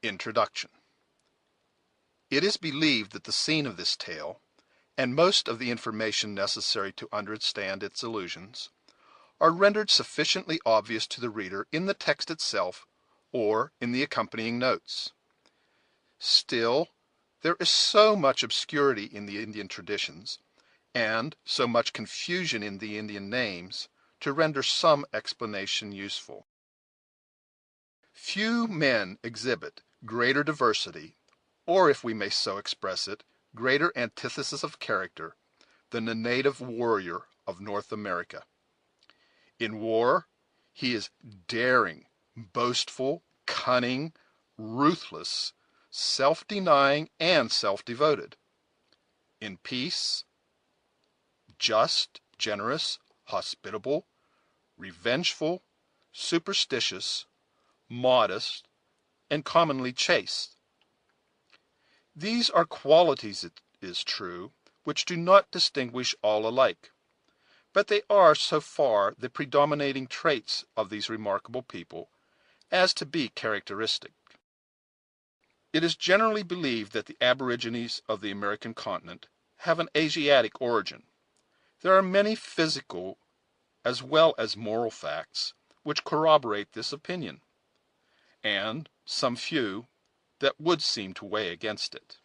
Introduction. It is believed that the scene of this tale, and most of the information necessary to understand its allusions, are rendered sufficiently obvious to the reader in the text itself or in the accompanying notes. Still, there is so much obscurity in the Indian traditions, and so much confusion in the Indian names, to render some explanation useful. Few men exhibit greater diversity, or, if we may so express it, greater antithesis of character, than the native warrior of North America. In war, he is daring, boastful, cunning, ruthless, self-denying, and self-devoted. In peace, just, generous, hospitable, revengeful, superstitious, modest, and commonly chaste. These are qualities, it is true, which do not distinguish all alike, but they are so far the predominating traits of these remarkable people as to be characteristic. It is generally believed that the aborigines of the American continent have an Asiatic origin. There are many physical as well as moral facts which corroborate this opinion, and some few that would seem to weigh against it.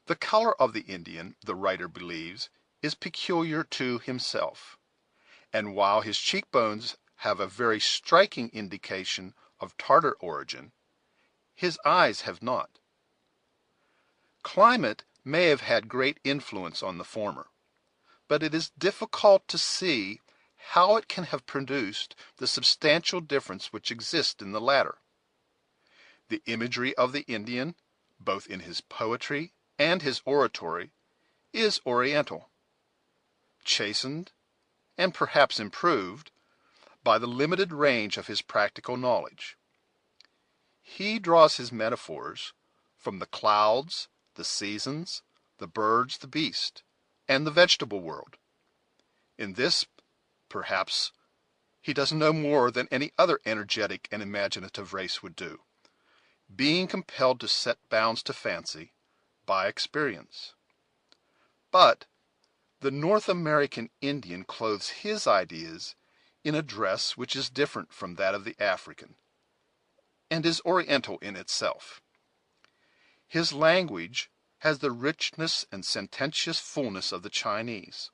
The color of the Indian, the writer believes, is peculiar to himself, and while his cheekbones have a very striking indication of Tartar origin, his eyes have not. Climate may have had great influence on the former, but it is difficult to see how it can have produced the substantial difference which exists in the latter. The imagery of the Indian, both in his poetry and his oratory, is oriental, chastened, and perhaps improved, by the limited range of his practical knowledge. He draws his metaphors from the clouds, the seasons, the birds, the beasts, and the vegetable world. In this, perhaps, he does no more than any other energetic and imaginative race would do, being compelled to set bounds to fancy by experience. But the North American Indian clothes his ideas in a dress which is different from that of the African, and is oriental in itself. His language has the richness and sententious fullness of the Chinese.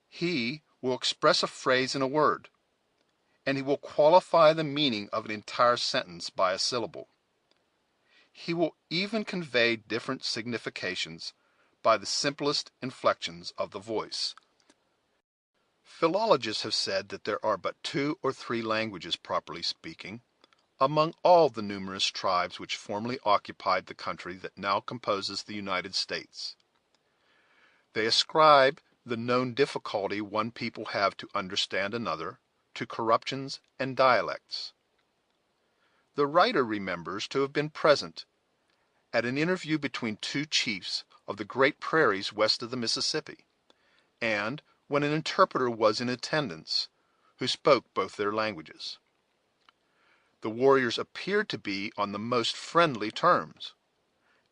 He will express a phrase in a word, and he will qualify the meaning of an entire sentence by a syllable. He will even convey different significations by the simplest inflections of the voice. Philologists have said that there are but 2 or 3 languages, properly speaking, among all the numerous tribes which formerly occupied the country that now composes the United States. They ascribe the known difficulty one people have to understand another to corruptions and dialects. The writer remembers to have been present at an interview between 2 chiefs of the great prairies west of the Mississippi, and when an interpreter was in attendance who spoke both their languages. The warriors appeared to be on the most friendly terms,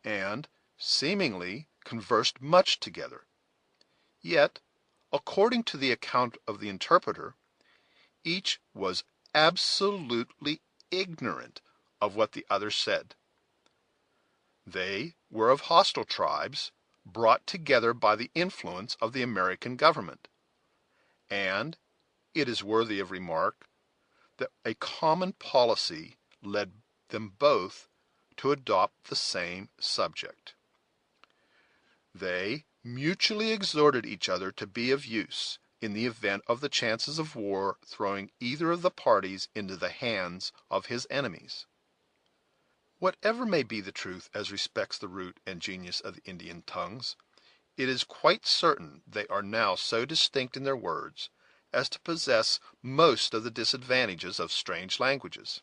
and seemingly conversed much together. Yet, according to the account of the interpreter, each was absolutely ignorant of what the other said. They were of hostile tribes, brought together by the influence of the American government, and it is worthy of remark that a common policy led them both to adopt the same subject. They mutually exhorted each other to be of use in the event of the chances of war throwing either of the parties into the hands of his enemies. Whatever may be the truth as respects the root and genius of the Indian tongues, it is quite certain they are now so distinct in their words as to possess most of the disadvantages of strange languages.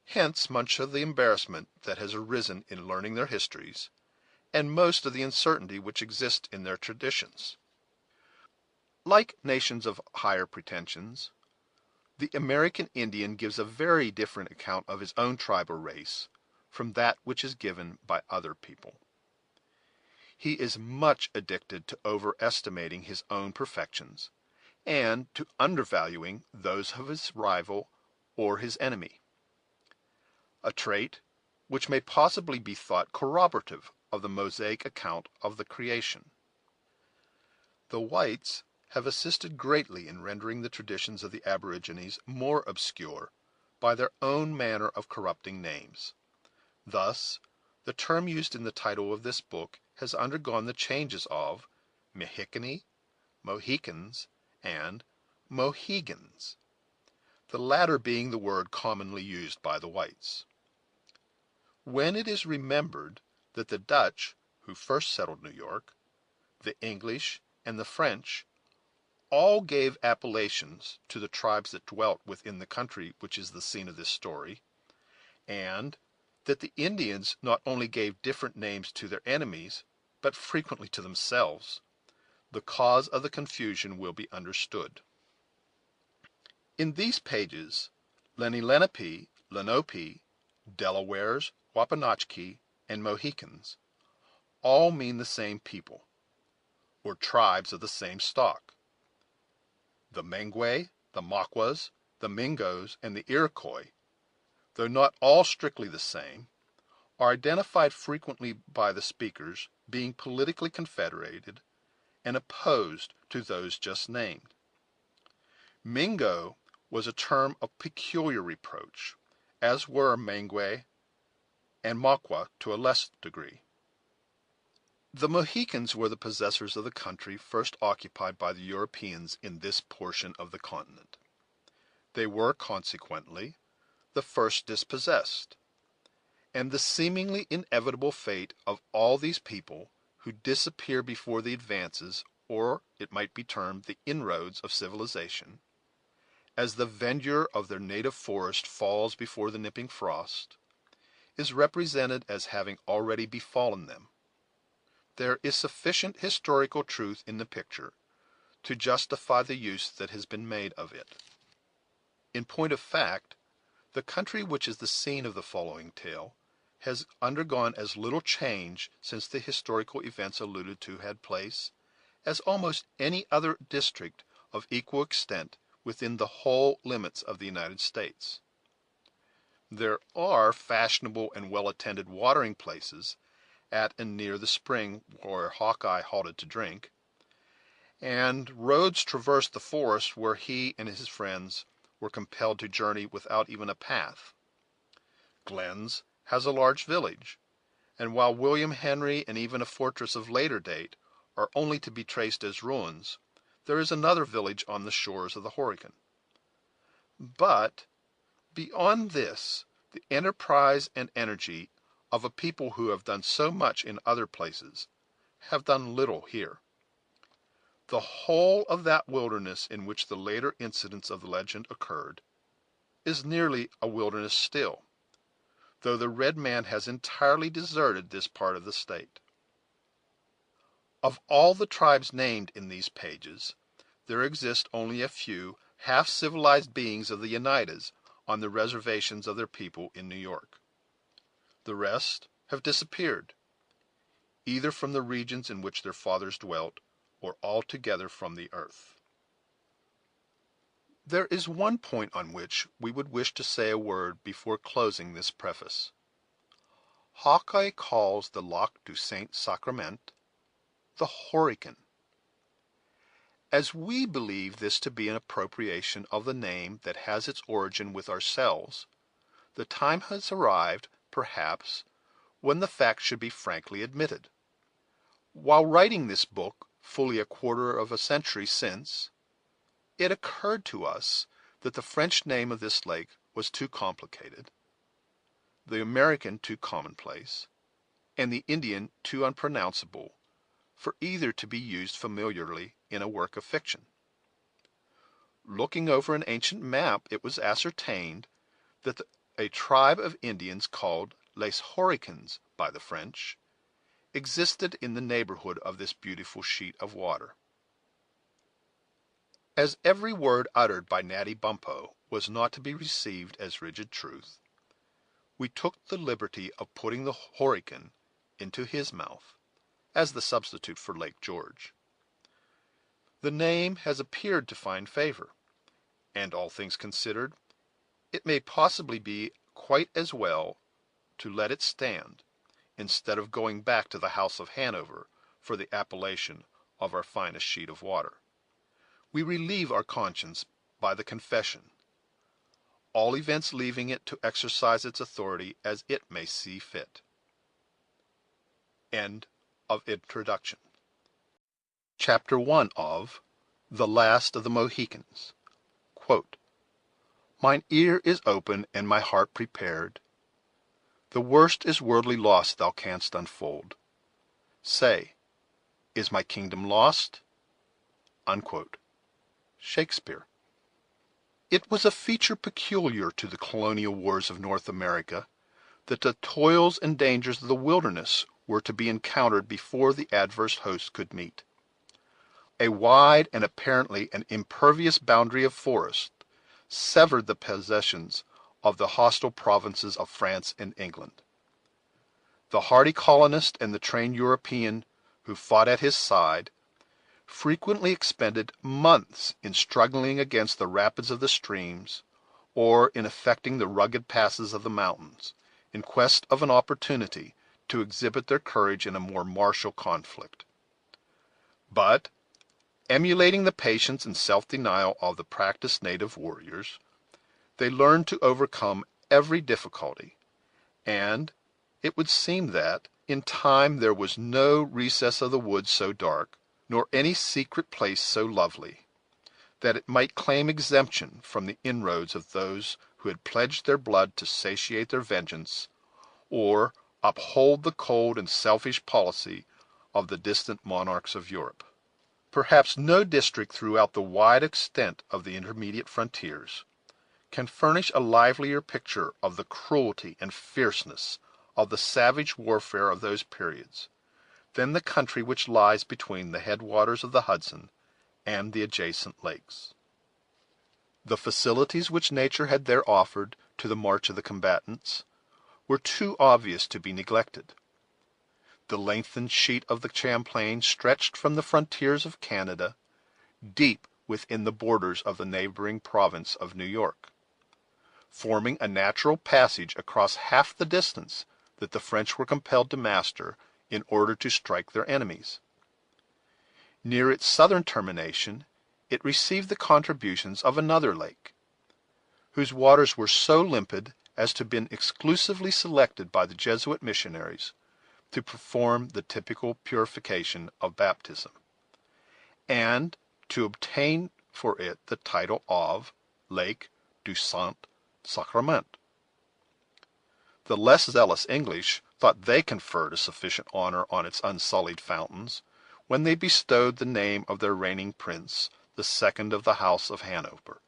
Hence much of the embarrassment that has arisen in learning their histories, and most of the uncertainty which exists in their traditions. Like nations of higher pretensions, the American Indian gives a very different account of his own tribe or race from that which is given by other people. He is much addicted to overestimating his own perfections, and to undervaluing those of his rival or his enemy, a trait which may possibly be thought corroborative of the Mosaic account of the creation. The whites have assisted greatly in rendering the traditions of the aborigines more obscure by their own manner of corrupting names. Thus, the term used in the title of this book has undergone the changes of Mexicani, Mohicans, and Mohegans, the latter being the word commonly used by the whites. When it is remembered that the Dutch, who first settled New York, the English, and the French all gave appellations to the tribes that dwelt within the country which is the scene of this story, and that the Indians not only gave different names to their enemies, but frequently to themselves, the cause of the confusion will be understood. In these pages, Lenni Lenape, Lenape, Delawares, Wapanachki, and Mohicans all mean the same people, or tribes of the same stock. The Mengwe, the Maquas, the Mingos, and the Iroquois, though not all strictly the same, are identified frequently by the speakers being politically confederated and opposed to those just named. Mingo was a term of peculiar reproach, as were Mengwe and Maqua to a less degree. The Mohicans were the possessors of the country first occupied by the Europeans in this portion of the continent. They were, consequently, the first dispossessed, and the seemingly inevitable fate of all these people who disappear before the advances, or it might be termed the inroads, of civilization, as the verdure of their native forest falls before the nipping frost, is represented as having already befallen them. There is sufficient historical truth in the picture to justify the use that has been made of it. In point of fact, the country which is the scene of the following tale has undergone as little change since the historical events alluded to had place, as almost any other district of equal extent within the whole limits of the United States. There are fashionable and well-attended watering places at and near the spring where Hawkeye halted to drink, and roads traversed the forest where he and his friends were compelled to journey without even a path. Glenn's has a large village, and while William Henry and even a fortress of later date are only to be traced as ruins, there is another village on the shores of the Horicon. But, beyond this, the enterprise and energy of a people who have done so much in other places have done little here. The whole of that wilderness in which the later incidents of the legend occurred is nearly a wilderness still, though the red man has entirely deserted this part of the state. Of all the tribes named in these pages, there exist only a few half-civilized beings of the Oneidas on the reservations of their people in New York. The rest have disappeared, either from the regions in which their fathers dwelt, or altogether from the earth. There is one point on which we would wish to say a word before closing this preface. Hawkeye calls the Lac du Saint-Sacrement the Horicon. As we believe this to be an appropriation of the name that has its origin with ourselves, the time has arrived, perhaps, when the fact should be frankly admitted. While writing this book, fully a quarter of a century since, it occurred to us that the French name of this lake was too complicated, the American too commonplace, and the Indian too unpronounceable for either to be used familiarly in a work of fiction. Looking over an ancient map, it was ascertained that a tribe of Indians called Les Horicans by the French existed in the neighborhood of this beautiful sheet of water. As every word uttered by Natty Bumppo was not to be received as rigid truth, we took the liberty of putting the Horican into his mouth, as the substitute for Lake George. The name has appeared to find favor, and all things considered, it may possibly be quite as well to let it stand, instead of going back to the House of Hanover for the appellation of our finest sheet of water. We relieve our conscience by the confession, all events leaving it to exercise its authority as it may see fit. End of introduction. Chapter 1 of The Last of the Mohicans. Quote, "Mine ear is open and my heart prepared. The worst is worldly loss thou canst unfold. Say, is my kingdom lost?" Unquote. Shakespeare. It was a feature peculiar to the colonial wars of North America that the toils and dangers of the wilderness were to be encountered before the adverse host could meet. A wide and apparently an impervious boundary of forest severed the possessions of the hostile provinces of France and England. The hardy colonist and the trained European who fought at his side frequently expended months in struggling against the rapids of the streams, or in effecting the rugged passes of the mountains, in quest of an opportunity to exhibit their courage in a more martial conflict. But, emulating the patience and self-denial of the practiced native warriors, they learned to overcome every difficulty, and it would seem that, in time, there was no recess of the woods so dark, nor any secret place so lovely, that it might claim exemption from the inroads of those who had pledged their blood to satiate their vengeance, or uphold the cold and selfish policy of the distant monarchs of Europe. Perhaps no district throughout the wide extent of the intermediate frontiers can furnish a livelier picture of the cruelty and fierceness of the savage warfare of those periods than the country which lies between the headwaters of the Hudson and the adjacent lakes. The facilities which nature had there offered to the march of the combatants were too obvious to be neglected. The lengthened sheet of the Champlain stretched from the frontiers of Canada deep within the borders of the neighboring province of New York, forming a natural passage across half the distance that the French were compelled to master in order to strike their enemies. Near its southern termination it received the contributions of another lake, whose waters were so limpid as to have been exclusively selected by the Jesuit missionaries to perform the typical purification of baptism, and to obtain for it the title of Lake du Saint-Sacrament. The less zealous English thought they conferred a sufficient honor on its unsullied fountains when they bestowed the name of their reigning prince, the second of the House of Hanover.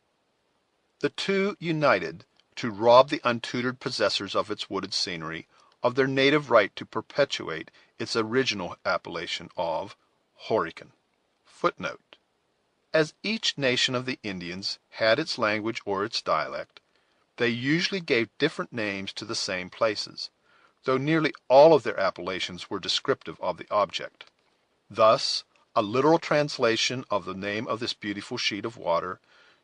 The two united to rob the untutored possessors of its wooded scenery of their native right to perpetuate its original appellation of Horican. Footnote: as each nation of the Indians had its language or its dialect, they usually gave different names to the same places, though nearly all of their appellations were descriptive of the object. Thus, a literal translation of the name of this beautiful sheet of water,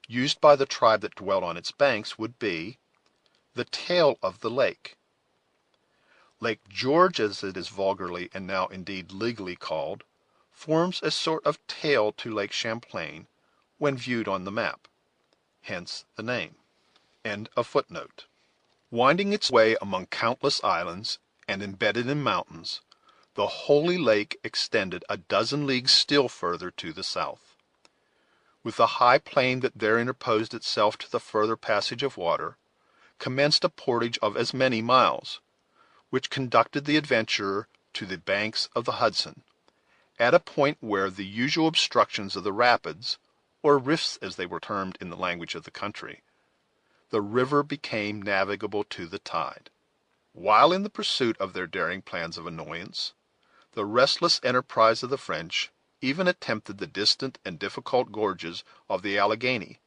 used by the tribe that dwelt on its banks, would be the tail of the lake. Lake George, as it is vulgarly and now indeed legally called, forms a sort of tail to Lake Champlain when viewed on the map, hence the name. End of footnote. Winding its way among countless islands and embedded in mountains, the holy lake extended a dozen leagues still further to the south. With the high plain that there interposed itself to the further passage of water, commenced a portage of as many miles, which conducted the adventurer to the banks of the Hudson, at a point where the usual obstructions of the rapids, or rifts as they were termed in the language of the country, the river became navigable to the tide. While in the pursuit of their daring plans of annoyance, the restless enterprise of the French even attempted the distant and difficult gorges of the Alleghany.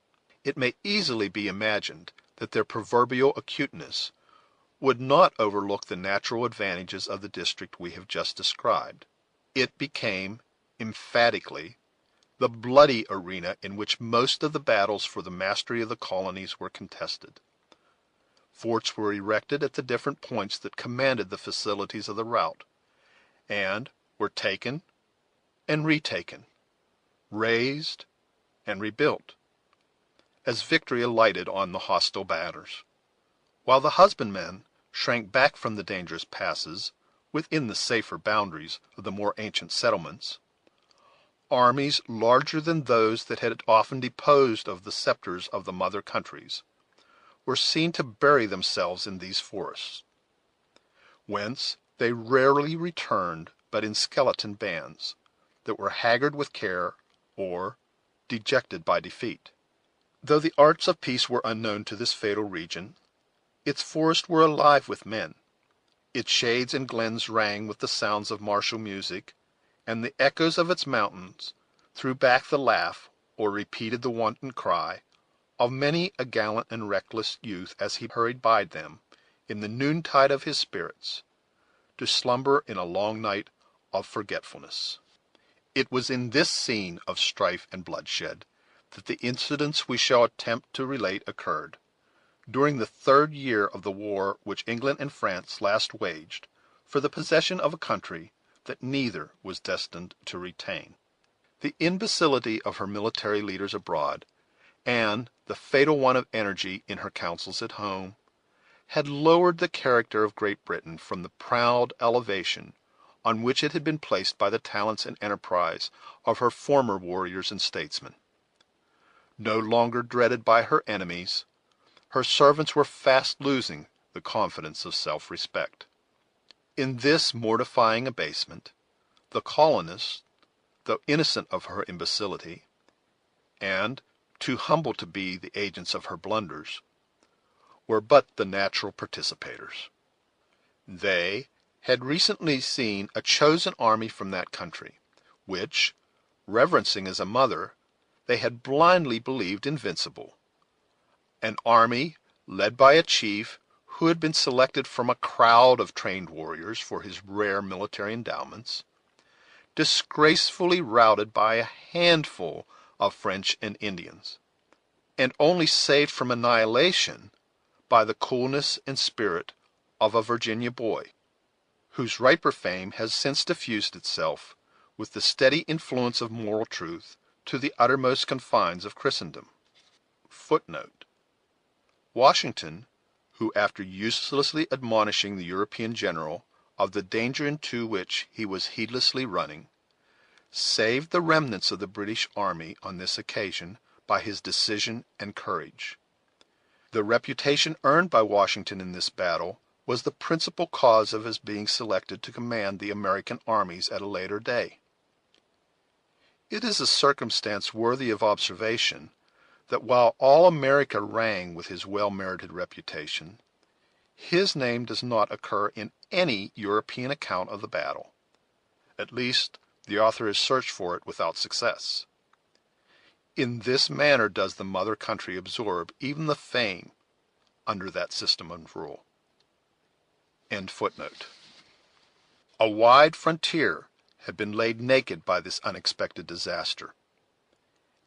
It may easily be imagined that their proverbial acuteness would not overlook the natural advantages of the district we have just described. It became, emphatically, the bloody arena in which most of the battles for the mastery of the colonies were contested. Forts were erected at the different points that commanded the facilities of the route, and were taken and retaken, razed and rebuilt, as victory alighted on the hostile batters, while the husbandmen shrank back from the dangerous passes within the safer boundaries of the more ancient settlements. Armies larger than those that had often deposed of the scepters of the mother countries were seen to bury themselves in these forests, whence they rarely returned but in skeleton bands, that were haggard with care or dejected by defeat. Though the arts of peace were unknown to this fatal region, its forests were alive with men. Its shades and glens rang with the sounds of martial music, and the echoes of its mountains threw back the laugh, or repeated the wanton cry, of many a gallant and reckless youth as he hurried by them in the noontide of his spirits, to slumber in a long night of forgetfulness. It was in this scene of strife and bloodshed that the incidents we shall attempt to relate occurred, during the 3rd year of the war which England and France last waged for the possession of a country that neither was destined to retain. The imbecility of her military leaders abroad, and the fatal want of energy in her councils at home, had lowered the character of Great Britain from the proud elevation on which it had been placed by the talents and enterprise of her former warriors and statesmen. No longer dreaded by her enemies, her servants were fast losing the confidence of self-respect. In this mortifying abasement, the colonists, though innocent of her imbecility, and too humble to be the agents of her blunders, were but the natural participators. They had recently seen a chosen army from that country, which, reverencing as a mother, they had blindly believed invincible, an army led by a chief who had been selected from a crowd of trained warriors for his rare military endowments, disgracefully routed by a handful of French and Indians, and only saved from annihilation by the coolness and spirit of a Virginia boy, whose riper fame has since diffused itself with the steady influence of moral truth to the uttermost confines of Christendom. Footnote: Washington, who, after uselessly admonishing the European general of the danger into which he was heedlessly running, saved the remnants of the British army on this occasion by his decision and courage. The reputation earned by Washington in this battle was the principal cause of his being selected to command the American armies at a later day. It is a circumstance worthy of observation that while all America rang with his well-merited reputation, his name does not occur in any European account of the battle. At least, the author has searched for it without success. In this manner does the mother country absorb even the fame under that system of rule. End footnote. A wide frontier had been laid naked by this unexpected disaster,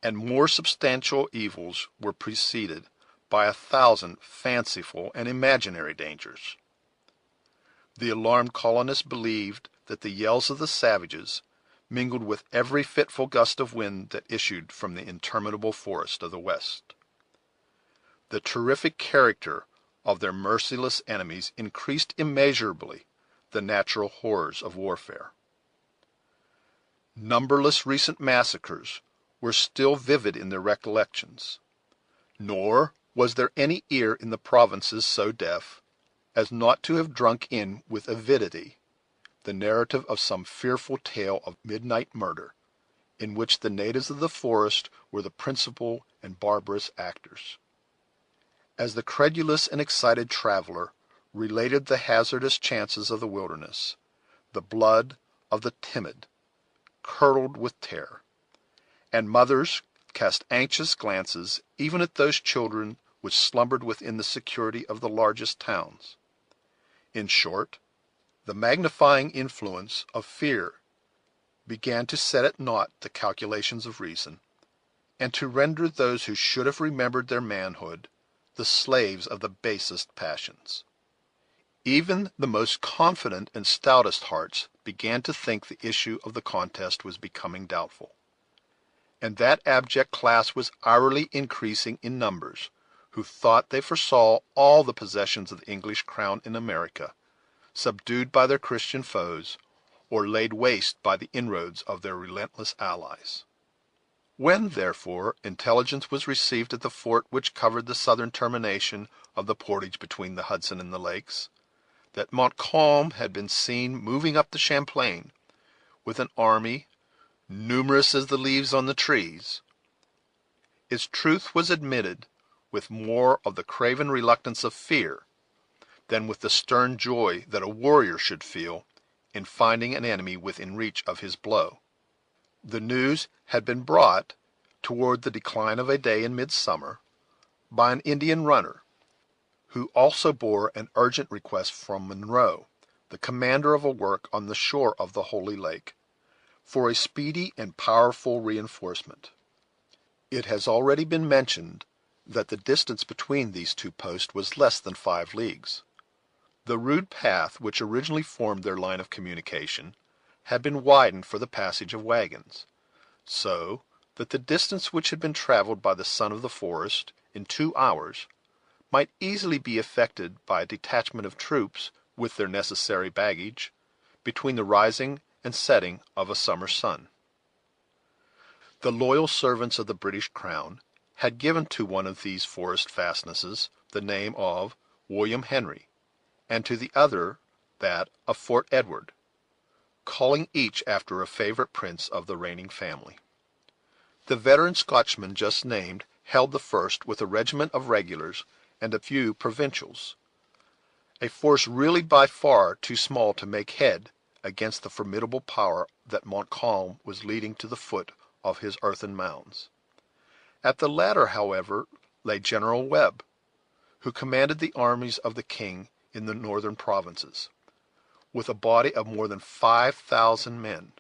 and more substantial evils were preceded by 1,000 fanciful and imaginary dangers. The alarmed colonists believed that the yells of the savages mingled with every fitful gust of wind that issued from the interminable forest of the West. The terrific character of their merciless enemies increased immeasurably the natural horrors of warfare. Numberless recent massacres were still vivid in their recollections, nor was there any ear in the provinces so deaf as not to have drunk in with avidity the narrative of some fearful tale of midnight murder, in which the natives of the forest were the principal and barbarous actors. As the credulous and excited traveler related the hazardous chances of the wilderness, the blood of the timid curdled with terror, and mothers cast anxious glances even at those children which slumbered within the security of the largest towns. In short, the magnifying influence of fear began to set at naught the calculations of reason, and to render those who should have remembered their manhood the slaves of the basest passions. Even the most confident and stoutest hearts began to think the issue of the contest was becoming doubtful, and that abject class was hourly increasing in numbers who thought they foresaw all the possessions of the English crown in America subdued by their Christian foes, or laid waste by the inroads of their relentless allies. When, therefore, intelligence was received at the fort which covered the southern termination of the portage between the Hudson and the lakes, that Montcalm had been seen moving up the Champlain with an army numerous as the leaves on the trees, its truth was admitted with more of the craven reluctance of fear than with the stern joy that a warrior should feel in finding an enemy within reach of his blow. The news had been brought, toward the decline of a day in midsummer, by an Indian runner, who also bore an urgent request from Monroe, the commander of a work on the shore of the Holy Lake, for a speedy and powerful reinforcement. It has already been mentioned that the distance between these two posts was less than 5 leagues. The rude path which originally formed their line of communication had been widened for the passage of wagons, so that the distance which had been traveled by the son of the forest in 2 hours might easily be effected by a detachment of troops, with their necessary baggage, between the rising and setting of a summer sun. The loyal servants of the British crown had given to one of these forest fastnesses the name of William Henry, and to the other that of Fort Edward, calling each after a favorite prince of the reigning family. The veteran Scotchman just named held the first with a regiment of regulars and a few provincials, a force really by far too small to make head against the formidable power that Montcalm was leading to the foot of his earthen mounds. At the latter, however, lay General Webb, who commanded the armies of the king in the northern provinces, with a body of more than 5,000 men.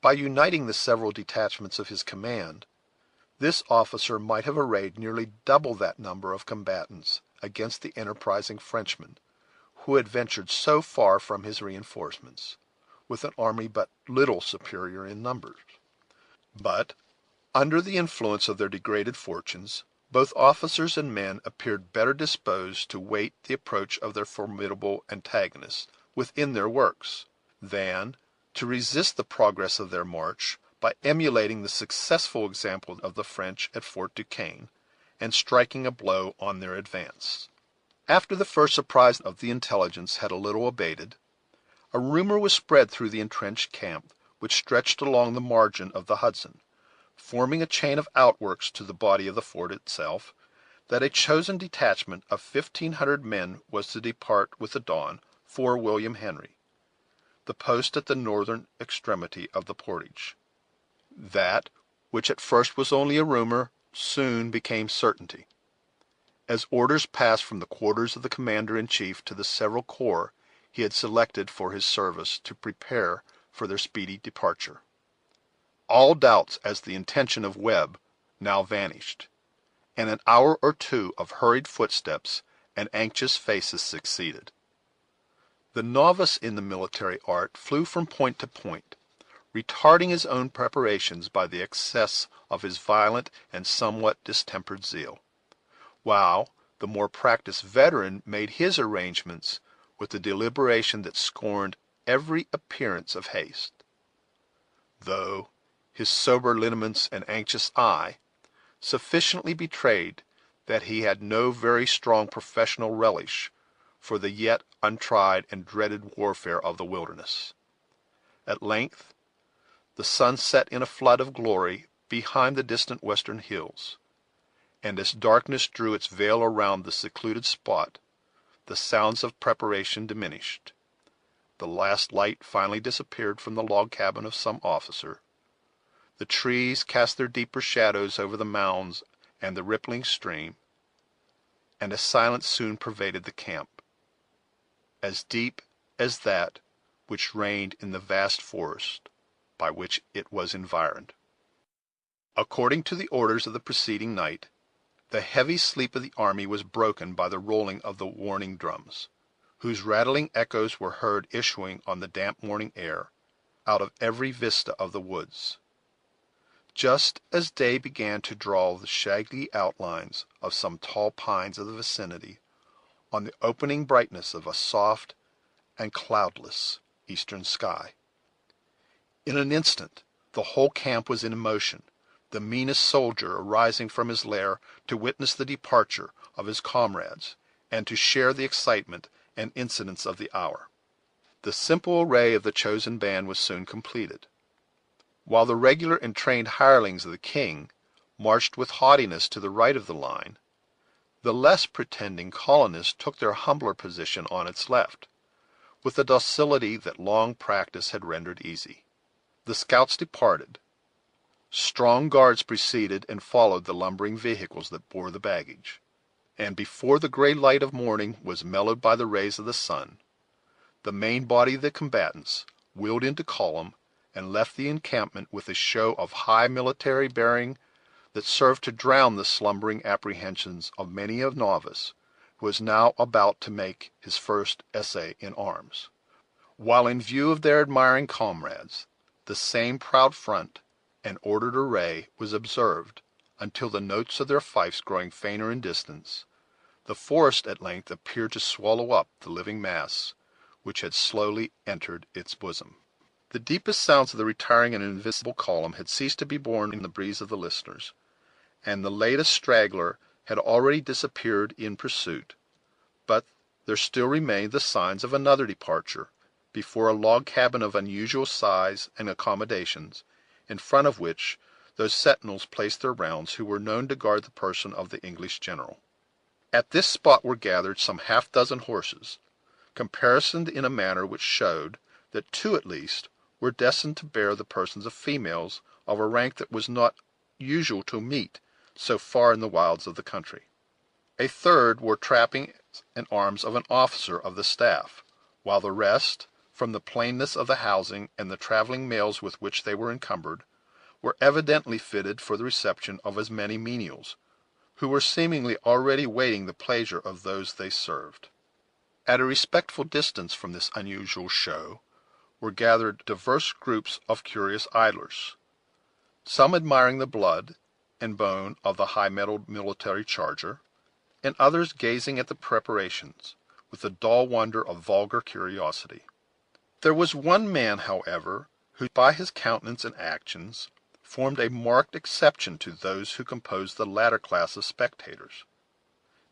By uniting the several detachments of his command, this officer might have arrayed nearly double that number of combatants against the enterprising Frenchman, who had ventured so far from his reinforcements, with an army but little superior in numbers. But, under the influence of their degraded fortunes, both officers and men appeared better disposed to wait the approach of their formidable antagonists within their works, than to resist the progress of their march by emulating the successful example of the French at Fort Duquesne, and striking a blow on their advance. After the first surprise of the intelligence had a little abated, a rumor was spread through the entrenched camp which stretched along the margin of the Hudson, forming a chain of outworks to the body of the fort itself, that a chosen detachment of 1,500 men was to depart with the dawn for William Henry, the post at the northern extremity of the portage. That which at first was only a rumor soon became certainty, as orders passed from the quarters of the commander-in-chief to the several corps he had selected for his service to prepare for their speedy departure. All doubts as to the intention of Webb now vanished, and an hour or two of hurried footsteps and anxious faces succeeded. The novice in the military art flew from point to point, retarding his own preparations by the excess of his violent and somewhat distempered zeal, while the more practised veteran made his arrangements with a deliberation that scorned every appearance of haste, though his sober lineaments and anxious eye sufficiently betrayed that he had no very strong professional relish for the yet untried and dreaded warfare of the wilderness. At length the sun set in a flood of glory behind the distant western hills, and as darkness drew its veil around the secluded spot, the sounds of preparation diminished. The last light finally disappeared from the log cabin of some officer. The trees cast their deeper shadows over the mounds and the rippling stream, and a silence soon pervaded the camp. as deep as that which reigned in the vast forest by which it was environed. According to the orders of the preceding night, the heavy sleep of the army was broken by the rolling of the warning drums, whose rattling echoes were heard issuing on the damp morning air out of every vista of the woods. Just as day began to draw the shaggy outlines of some tall pines of the vicinity on the opening brightness of a soft and cloudless eastern sky, in an instant the whole camp was in motion, the meanest soldier arising from his lair to witness the departure of his comrades, and to share the excitement and incidents of the hour. The simple array of the chosen band was soon completed. While the regular and trained hirelings of the king marched with haughtiness to the right of the line, the less pretending colonists took their humbler position on its left, with a docility that long practice had rendered easy. The scouts departed. Strong guards preceded and followed the lumbering vehicles that bore the baggage, and before the gray light of morning was mellowed by the rays of the sun, the main body of the combatants wheeled into column and left the encampment with a show of high military bearing that served to drown the slumbering apprehensions of many a novice who was now about to make his first essay in arms. While in view of their admiring comrades, the same proud front and ordered array was observed, until, the notes of their fifes growing fainter in distance, the forest at length appeared to swallow up the living mass which had slowly entered its bosom. The deepest sounds of the retiring and invisible column had ceased to be borne in the breeze of the listeners, and the latest straggler had already disappeared in pursuit, but there still remained the signs of another departure, before a log cabin of unusual size and accommodations, in front of which those sentinels placed their rounds who were known to guard the person of the English general. At this spot were gathered some half-dozen horses, caparisoned in a manner which showed that two at least were destined to bear the persons of females of a rank that was not usual to meet so far in the wilds of the country. A third wore trappings and arms of an officer of the staff, while the rest, from the plainness of the housing and the travelling mails with which they were encumbered, were evidently fitted for the reception of as many menials, who were seemingly already waiting the pleasure of those they served. At a respectful distance from this unusual show were gathered diverse groups of curious idlers, some admiring the blood and bone of the high-mettled military charger, and others gazing at the preparations with the dull wonder of vulgar curiosity. There was one man, however, who, by his countenance and actions, formed a marked exception to those who composed the latter class of spectators,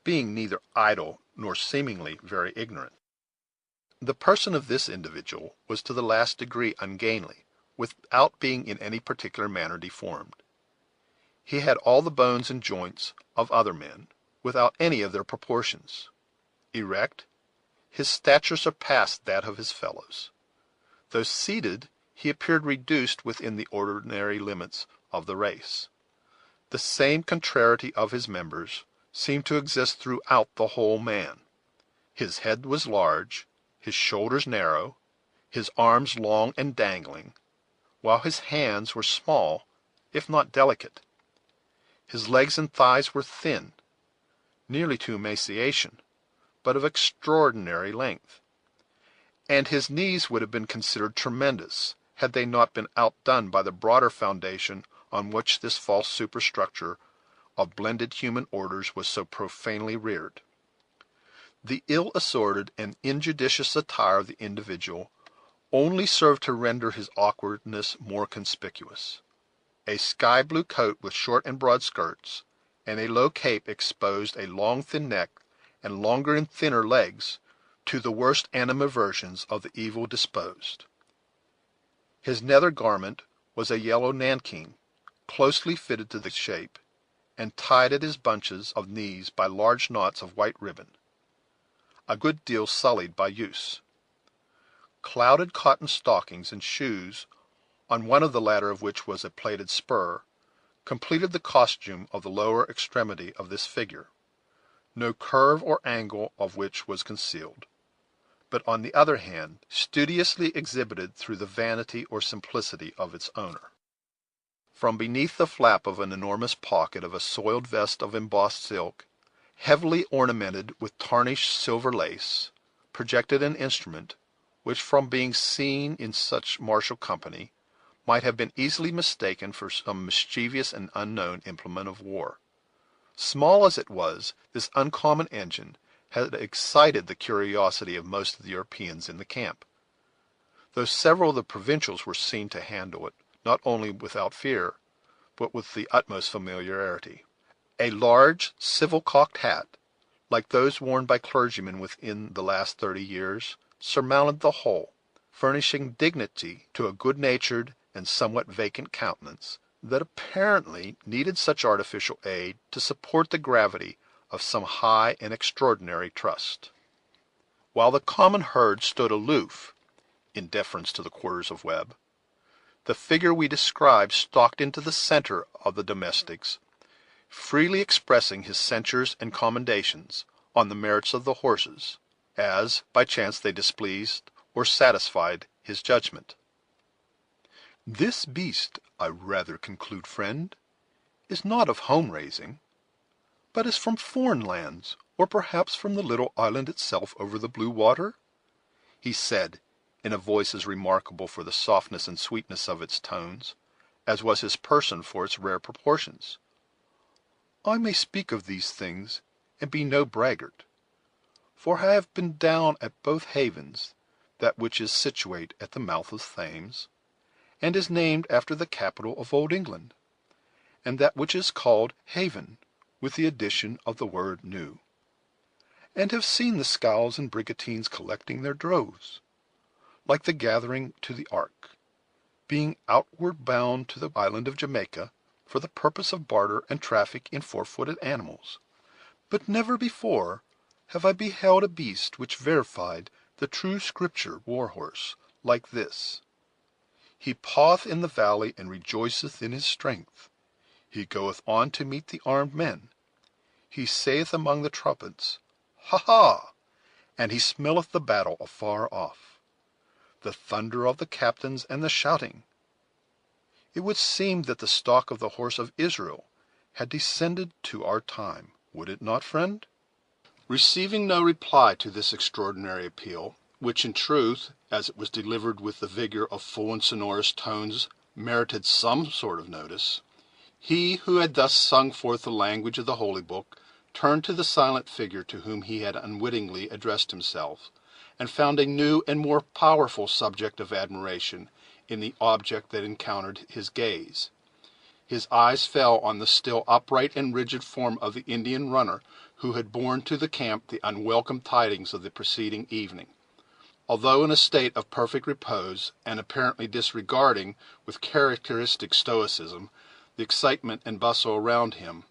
being neither idle nor seemingly very ignorant. The person of this individual was to the last degree ungainly, without being in any particular manner deformed. He had all the bones and joints of other men, without any of their proportions. Erect, his stature surpassed that of his fellows. Though seated, he appeared reduced within the ordinary limits of the race. The same contrariety of his members seemed to exist throughout the whole man. His head was large, his shoulders narrow, his arms long and dangling, while his hands were small, if not delicate. His legs and thighs were thin, nearly to emaciation, but of extraordinary length, and his knees would have been considered tremendous, had they not been outdone by the broader foundation on which this false superstructure of blended human orders was so profanely reared. The ill-assorted and injudicious attire of the individual only served to render his awkwardness more conspicuous. A sky-blue coat with short and broad skirts, and a low cape exposed a long thin neck and longer and thinner legs to the worst animadversions of the evil disposed. His nether garment was a yellow nankeen, closely fitted to the shape, and tied at his bunches of knees by large knots of white ribbon, a good deal sullied by use. Clouded cotton stockings and shoes, on one of the latter of which was a plated spur, completed the costume of the lower extremity of this figure, no curve or angle of which was concealed. but on the other hand studiously exhibited through the vanity or simplicity of its owner. From beneath the flap of an enormous pocket of a soiled vest of embossed silk, heavily ornamented with tarnished silver lace, projected an instrument, which, from being seen in such martial company, might have been easily mistaken for some mischievous and unknown implement of war. Small as it was, this uncommon engine had excited the curiosity of most of the Europeans in the camp, though several of the provincials were seen to handle it, not only without fear, but with the utmost familiarity. A large civil cocked hat, like those worn by clergymen within the last 30 years, surmounted the whole, furnishing dignity to a good-natured and somewhat vacant countenance, that apparently needed such artificial aid to support the gravity of some high and extraordinary trust. While the common herd stood aloof, in deference to the quarters of Webb, the figure we describe stalked into the center of the domestics, freely expressing his censures and commendations on the merits of the horses, as by chance they displeased or satisfied his judgment. "This beast, I rather conclude, friend, is not of home raising, but is from foreign lands, or perhaps from the little island itself over the blue water," he said, in a voice as remarkable for the softness and sweetness of its tones, as was his person for its rare proportions. "I may speak of these things, and be no braggart, for I have been down at both havens, that which is situate at the mouth of Thames, and is named after the capital of old England, and that which is called Haven, with the addition of the word new, and have seen the scows and brigantines collecting their droves, like the gathering to the ark, being outward bound to the island of Jamaica for the purpose of barter and traffic in four-footed animals. But never before have I beheld a beast which verified the true scripture war-horse like this. He paweth in the valley, and rejoiceth in his strength. He goeth on to meet the armed men. He saith among the trumpets, Ha, ha! And he smelleth the battle afar off, the thunder of the captains and the shouting. It would seem that the stock of the horse of Israel had descended to our time, would it not, friend?" Receiving no reply to this extraordinary appeal, which in truth, as it was delivered with the vigor of full and sonorous tones, merited some sort of notice, he who had thus sung forth the language of the Holy Book turned to the silent figure to whom he had unwittingly addressed himself, and found a new and more powerful subject of admiration in the object that encountered his gaze. His eyes fell on the still upright and rigid form of the Indian runner who had borne to the camp the unwelcome tidings of the preceding evening. Although in a state of perfect repose, and apparently disregarding, with characteristic stoicism, the excitement and bustle around him,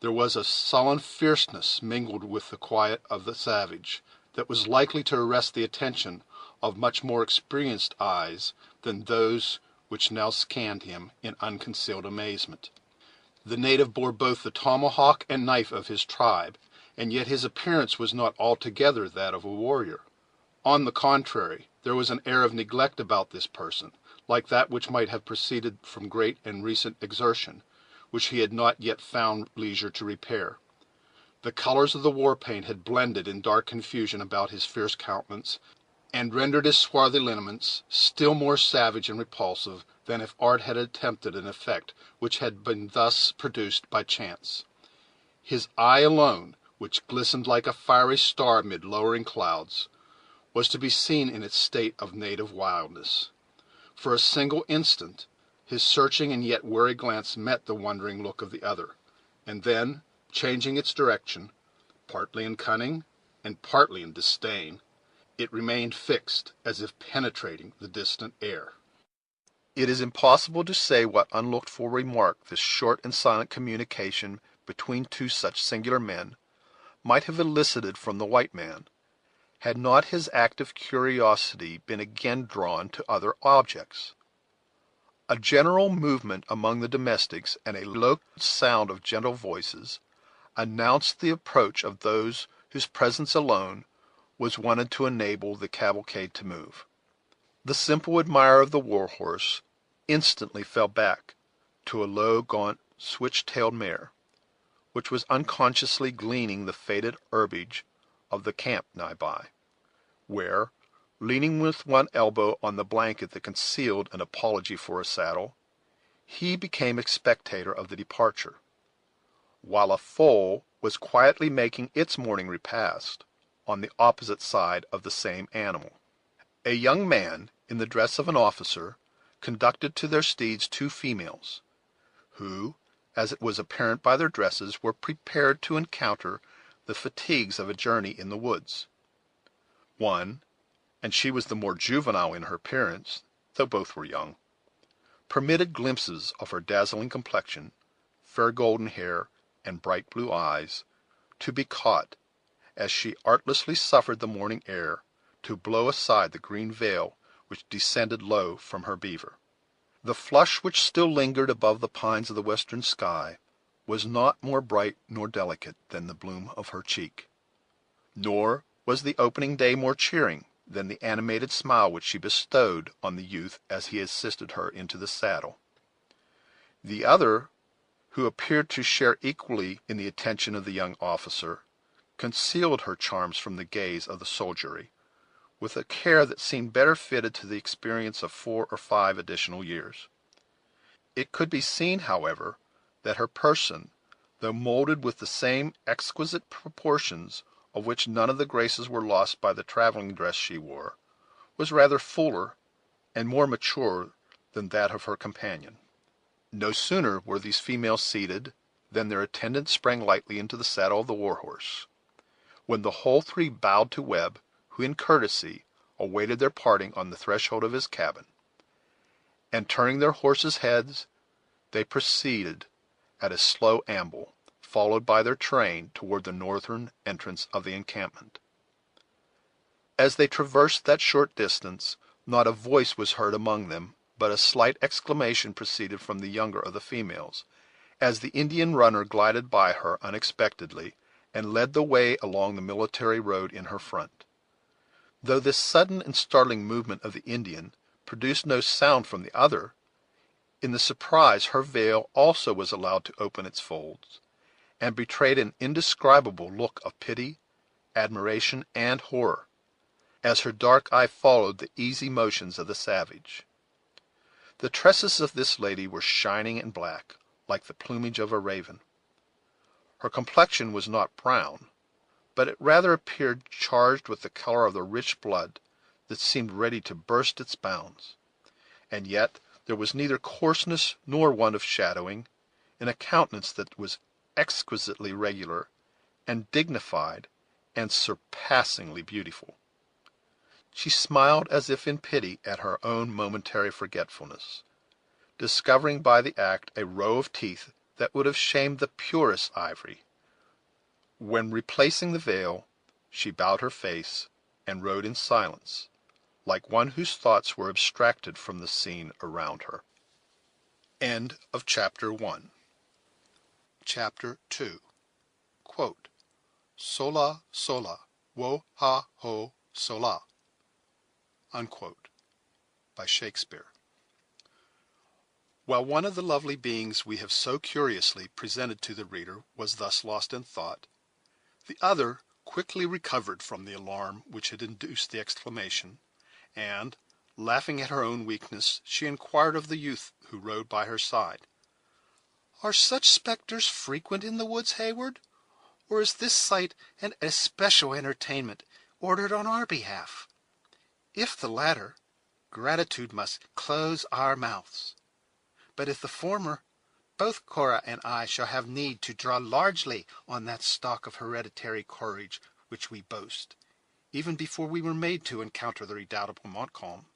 there was a sullen fierceness mingled with the quiet of the savage, that was likely to arrest the attention of much more experienced eyes than those which now scanned him in unconcealed amazement. The native bore both the tomahawk and knife of his tribe, and yet his appearance was not altogether that of a warrior. On the contrary, there was an air of neglect about this person, like that which might have proceeded from great and recent exertion, which he had not yet found leisure to repair. The colors of the war paint had blended in dark confusion about his fierce countenance, and rendered his swarthy lineaments still more savage and repulsive than if art had attempted an effect which had been thus produced by chance. His eye alone, which glistened like a fiery star amid lowering clouds, was to be seen in its state of native wildness. For a single instant his searching and yet wary glance met the wondering look of the other, and then, changing its direction, partly in cunning and partly in disdain, it remained fixed, as if penetrating the distant air. It is impossible to say what unlooked-for remark this short and silent communication between two such singular men might have elicited from the white man, had not his active curiosity been again drawn to other objects. A general movement among the domestics, and a low sound of gentle voices, announced the approach of those whose presence alone was wanted to enable the cavalcade to move. The simple admirer of the war-horse instantly fell back to a low, gaunt, switch-tailed mare, which was unconsciously gleaning the faded herbage of the camp nigh by, where, leaning with one elbow on the blanket that concealed an apology for a saddle, he became a spectator of the departure, while a foal was quietly making its morning repast on the opposite side of the same animal. A young man, in the dress of an officer, conducted to their steeds two females, who, as it was apparent by their dresses, were prepared to encounter the fatigues of a journey in the woods. One, and she was the more juvenile in her appearance, though both were young, permitted glimpses of her dazzling complexion, fair golden hair, and bright blue eyes, to be caught, as she artlessly suffered the morning air to blow aside the green veil which descended low from her beaver. The flush which still lingered above the pines of the western sky was not more bright nor delicate than the bloom of her cheek, nor was the opening day more cheering than the animated smile which she bestowed on the youth as he assisted her into the saddle. The other, who appeared to share equally in the attention of the young officer, concealed her charms from the gaze of the soldiery, with a care that seemed better fitted to the experience of 4 or 5 additional years. It could be seen, however, that her person, though molded with the same exquisite proportions of which none of the graces were lost by the traveling dress she wore, was rather fuller and more mature than that of her companion. No sooner were these females seated than their attendants sprang lightly into the saddle of the war-horse, when the whole three bowed to Webb, who in courtesy awaited their parting on the threshold of his cabin, and turning their horses' heads, they proceeded at a slow amble, followed by their train, toward the northern entrance of the encampment. As they traversed that short distance, not a voice was heard among them, but a slight exclamation proceeded from the younger of the females, as the Indian runner glided by her unexpectedly, and led the way along the military road in her front. Though this sudden and startling movement of the Indian produced no sound from the other, in the surprise her veil also was allowed to open its folds, and betrayed an indescribable look of pity, admiration, and horror, as her dark eye followed the easy motions of the savage. The tresses of this lady were shining and black, like the plumage of a raven. Her complexion was not brown, but it rather appeared charged with the color of the rich blood that seemed ready to burst its bounds, and yet there was neither coarseness nor want of shadowing in a countenance that was exquisitely regular and dignified and surpassingly beautiful. She smiled as if in pity at her own momentary forgetfulness, discovering by the act a row of teeth that would have shamed the purest ivory. When, replacing the veil, she bowed her face and rode in silence, like one whose thoughts were abstracted from the scene around her. End of Chapter 1. Chapter 2. Quote, Sola, sola, wo ha ho, sola. Unquote. By Shakespeare. While one of the lovely beings we have so curiously presented to the reader was thus lost in thought, the other quickly recovered from the alarm which had induced the exclamation, and, laughing at her own weakness, she inquired of the youth who rode by her side, "Are such spectres frequent in the woods, Hayward, or is this sight an especial entertainment ordered on our behalf? If the latter, gratitude must close our mouths; but if the former, both Cora and I shall have need to draw largely on that stock of hereditary courage which we boast, even before we were made to encounter the redoubtable Montcalm."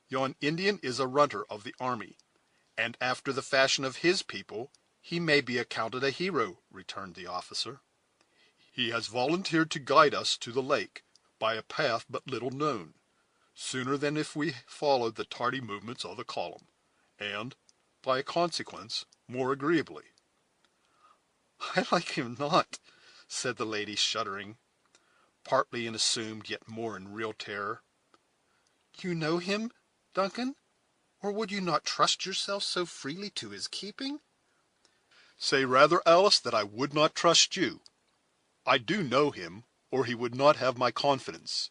"Yon Indian is a runter of the army, and after the fashion of his people he may be accounted a hero," returned the officer. "He has volunteered to guide us to the lake by a path but little known, sooner than if we followed the tardy movements of the column, and, by consequence, more agreeably." "I like him not," said the lady, shuddering. partly in assumed, yet more in real terror. "You know him, Duncan, or would you not trust yourself so freely to his keeping?" "Say rather, Alice, that I would not trust you. I do know him, or he would not have my confidence,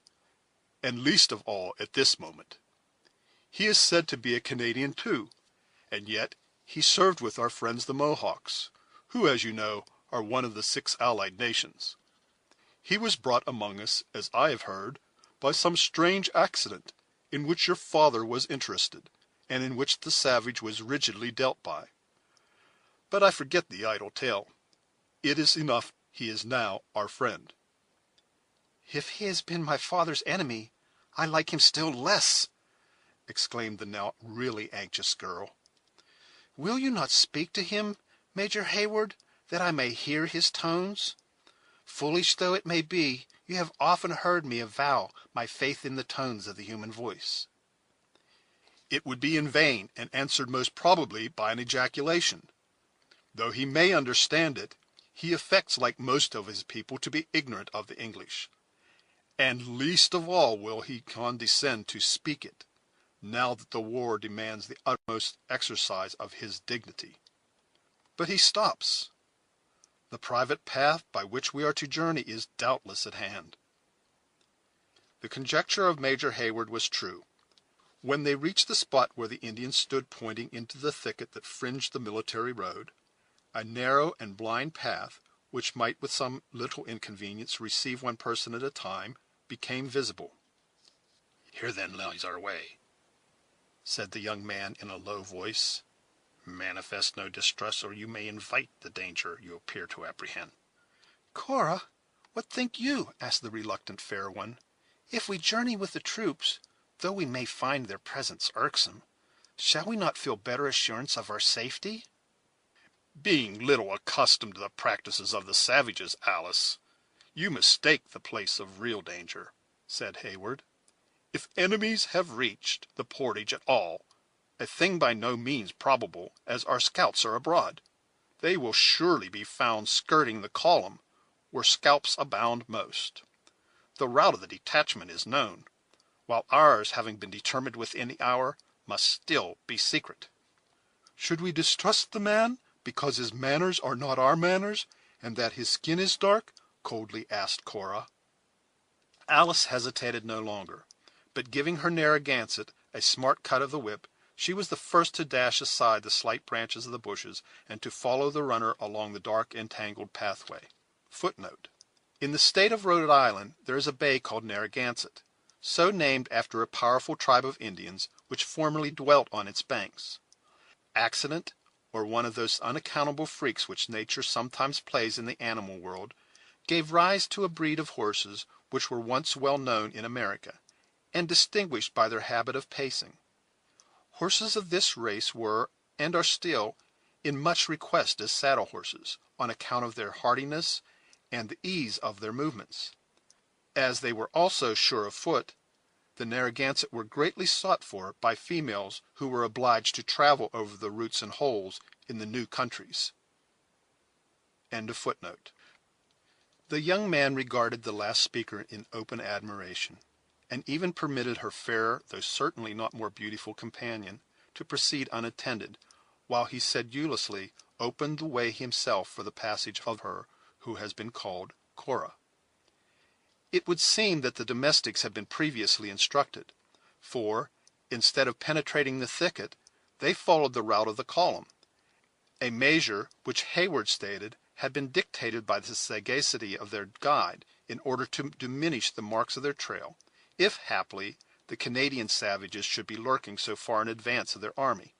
and least of all at this moment. He is said to be a Canadian too, and yet he served with our friends the Mohawks, who, as you know, are one of the 6 allied nations. He was brought among us, as I have heard, by some strange accident, in which your father was interested, and in which the savage was rigidly dealt by. But I forget the idle tale. It is enough he is now our friend." "If he has been my father's enemy, I like him still less," exclaimed the now really anxious girl. "Will you not speak to him, Major Hayward, that I may hear his tones? Foolish though it may be, you have often heard me avow my faith in the tones of the human voice." "It would be in vain, and answered most probably by an ejaculation. Though he may understand it, he affects, like most of his people, to be ignorant of the English, and least of all will he condescend to speak it, now that the war demands the utmost exercise of his dignity. But he stops. The private path by which we are to journey is doubtless at hand." The conjecture of Major Hayward was true. When they reached the spot where the Indians stood pointing into the thicket that fringed the military road, a narrow and blind path, which might with some little inconvenience receive one person at a time, became visible. "Here then lies our way," said the young man in a low voice. "Manifest no distress, or you may invite the danger you appear to apprehend." "Cora, what think you?" asked the reluctant fair one. "If we journey with the troops, though we may find their presence irksome, shall we not feel better assurance of our safety?" "Being little accustomed to the practices of the savages, Alice, you mistake the place of real danger," said Hayward. "If enemies have reached the portage at all, a thing by no means probable, as our scouts are abroad, they will surely be found skirting the column, where scalps abound most. The route of the detachment is known, while ours, having been determined within the hour, must still be secret." "Should we distrust the man, because his manners are not our manners, and that his skin is dark?" coldly asked Cora. Alice hesitated no longer, but giving her Narragansett a smart cut of the whip, she was the first to dash aside the slight branches of the bushes, and to follow the runner along the dark and tangled pathway. Footnote: in the state of Rhode Island there is a bay called Narragansett, so named after a powerful tribe of Indians which formerly dwelt on its banks. Accident, or one of those unaccountable freaks which nature sometimes plays in the animal world, gave rise to a breed of horses which were once well known in America, and distinguished by their habit of pacing. Horses of this race were, and are still, in much request as saddle horses, on account of their hardiness and the ease of their movements. As they were also sure of foot, the Narragansett were greatly sought for by females who were obliged to travel over the roots and holes in the new countries. End of footnote. The young man regarded the last speaker in open admiration, and even permitted her fair, though certainly not more beautiful companion, to proceed unattended, while he sedulously opened the way himself for the passage of her who has been called Cora. It would seem that the domestics had been previously instructed, for, instead of penetrating the thicket, they followed the route of the column, a measure which Hayward stated had been dictated by the sagacity of their guide in order to diminish the marks of their trail, if haply the Canadian savages should be lurking so far in advance of their army.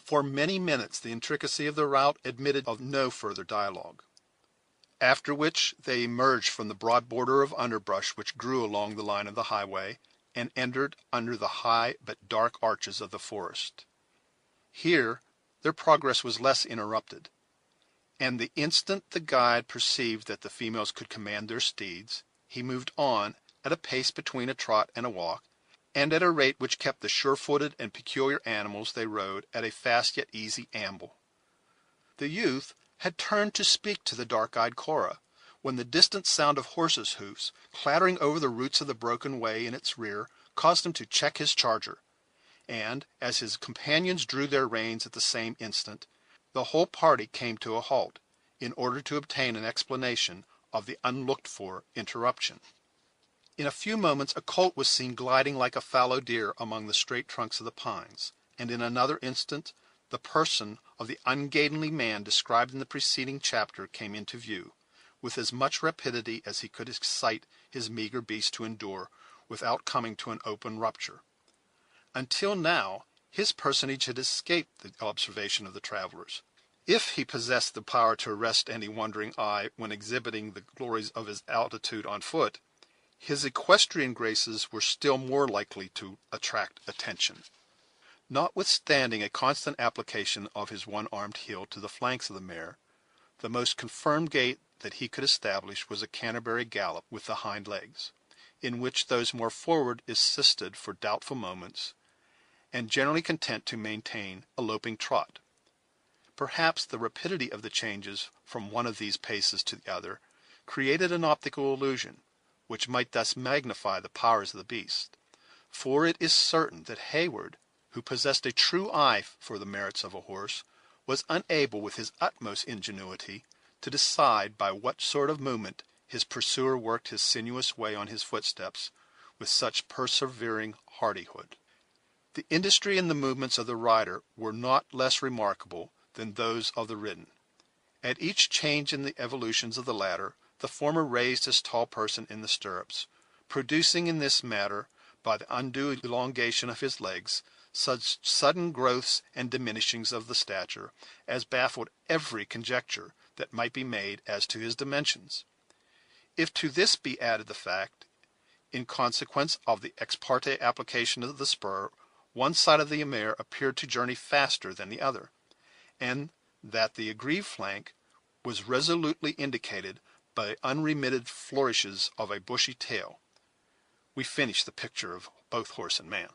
For many minutes the intricacy of the route admitted of no further dialogue, after which they emerged from the broad border of underbrush which grew along the line of the highway, and entered under the high but dark arches of the forest. Here their progress was less interrupted, and the instant the guide perceived that the females could command their steeds, he moved on at a pace between a trot and a walk, and at a rate which kept the sure-footed and peculiar animals they rode at a fast yet easy amble. The youth had turned to speak to the dark-eyed Cora, when the distant sound of horses' hoofs clattering over the roots of the broken way in its rear caused him to check his charger, and, as his companions drew their reins at the same instant, the whole party came to a halt, in order to obtain an explanation of the unlooked-for interruption. In a few moments a colt was seen gliding like a fallow deer among the straight trunks of the pines, and in another instant the person of the ungainly man described in the preceding chapter came into view, with as much rapidity as he could excite his meagre beast to endure without coming to an open rupture. Until now his personage had escaped the observation of the travelers. If he possessed the power to arrest any wondering eye when exhibiting the glories of his altitude on foot, his equestrian graces were still more likely to attract attention. Notwithstanding a constant application of his one-armed heel to the flanks of the mare, the most confirmed gait that he could establish was a Canterbury gallop with the hind legs, in which those more forward assisted for doubtful moments, and generally content to maintain a loping trot. Perhaps the rapidity of the changes from one of these paces to the other created an optical illusion, which might thus magnify the powers of the beast, for it is certain that Hayward, who possessed a true eye for the merits of a horse, was unable with his utmost ingenuity to decide by what sort of movement his pursuer worked his sinuous way on his footsteps with such persevering hardihood. The industry and the movements of the rider were not less remarkable than those of the ridden. At each change in the evolutions of the latter, the former raised his tall person in the stirrups, producing in this matter, by the undue elongation of his legs, such sudden growths and diminishings of the stature as baffled every conjecture that might be made as to his dimensions. If to this be added the fact, in consequence of the ex parte application of the spur, one side of the mare appeared to journey faster than the other, and that the aggrieved flank was resolutely indicated by unremitted flourishes of a bushy tail, we finish the picture of both horse and man.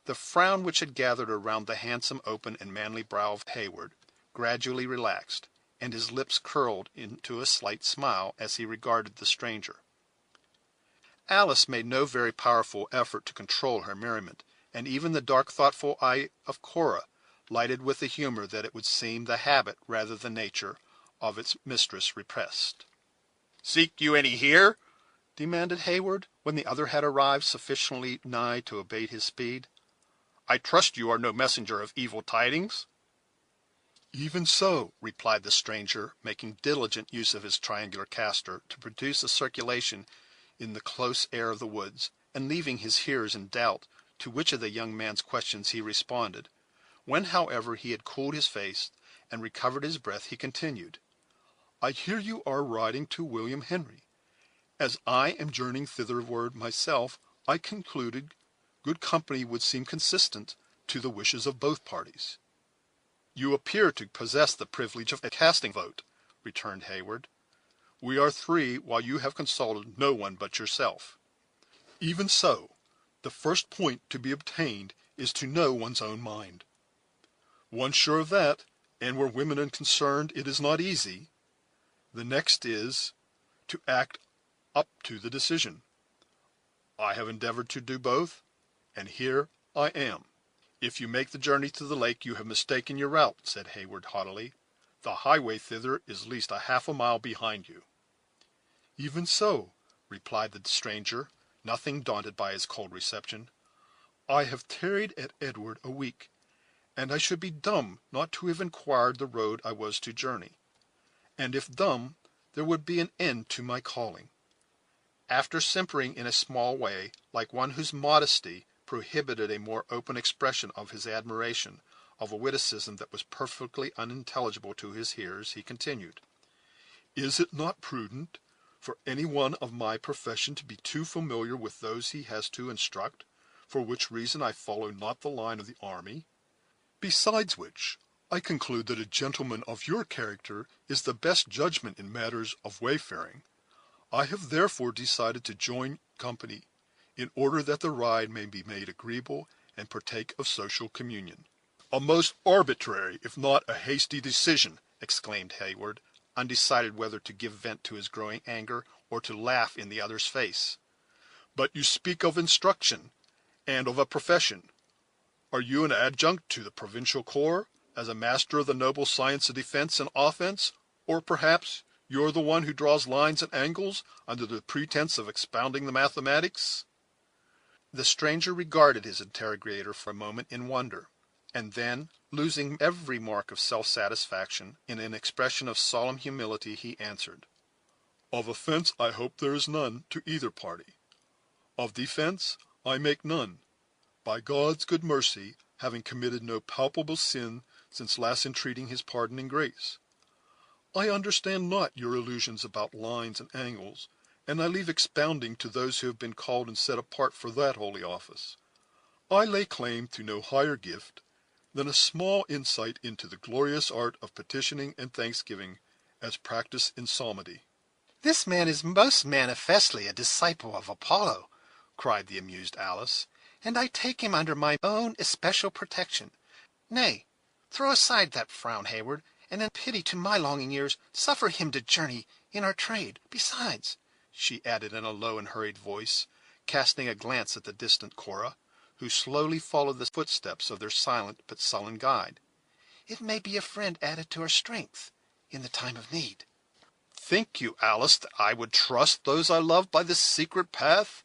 The frown which had gathered around the handsome, open, and manly brow of Hayward gradually relaxed, and his lips curled into a slight smile as he regarded the stranger. Alice made no very powerful effort to control her merriment, and even the dark, thoughtful eye of Cora lighted with the humor that it would seem the habit rather than nature of its mistress repressed. "Seek you any here?" demanded Hayward, when the other had arrived sufficiently nigh to abate his speed. "I trust you are no messenger of evil tidings." "Even so," replied the stranger, making diligent use of his triangular castor to produce a circulation in the close air of the woods, and leaving his hearers in doubt to which of the young man's questions he responded. When, however, he had cooled his face and recovered his breath, he continued, "I hear you are riding to William Henry. As I am journeying thitherward myself, I concluded good company would seem consistent to the wishes of both parties." "You appear to possess the privilege of a casting vote," returned Hayward. "We are three, while you have consulted no one but yourself." "Even so, the first point to be obtained is to know one's own mind." "Once sure of that, and where women are concerned it is not easy. The next is, to act up to the decision. I have endeavored to do both, and here I am." "If you make the journey to the lake you have mistaken your route," said Hayward haughtily. "The highway thither is at least a half a mile behind you." "Even so," replied the stranger, nothing daunted by his cold reception. "I have tarried at Edward a week, and I should be dumb not to have inquired the road I was to journey. And if dumb, there would be an end to my calling." After simpering in a small way, like one whose modesty prohibited a more open expression of his admiration of a witticism that was perfectly unintelligible to his hearers, he continued, "Is it not prudent for any one of my profession to be too familiar with those he has to instruct, for which reason I follow not the line of the army? Besides which, I conclude that a gentleman of your character is the best judgment in matters of wayfaring. I have therefore decided to join company, in order that the ride may be made agreeable and partake of social communion." "A most arbitrary, if not a hasty decision," exclaimed Hayward, undecided whether to give vent to his growing anger or to laugh in the other's face. "But you speak of instruction, and of a profession. Are you an adjunct to the provincial corps, as a master of the noble science of defense and offense, or perhaps you're the one who draws lines and angles under the pretense of expounding the mathematics?" The stranger regarded his interrogator for a moment in wonder, and then, losing every mark of self-satisfaction, in an expression of solemn humility, he answered, "Of offense I hope there is none to either party. Of defense I make none, by God's good mercy, having committed no palpable sin since last entreating his pardon and grace. I understand not your illusions about lines and angles, and I leave expounding to those who have been called and set apart for that holy office. I lay claim to no higher gift than a small insight into the glorious art of petitioning and thanksgiving, as practiced in psalmody." "This man is most manifestly a disciple of Apollo," cried the amused Alice, "and I take him under my own especial protection. Nay, throw aside that frown, Hayward, and in pity to my longing ears, suffer him to journey in our trade. Besides," she added in a low and hurried voice, casting a glance at the distant Cora, who slowly followed the footsteps of their silent but sullen guide, "it may be a friend added to our strength in the time of need." "Think you, Alice, that I would trust those I love by this secret path?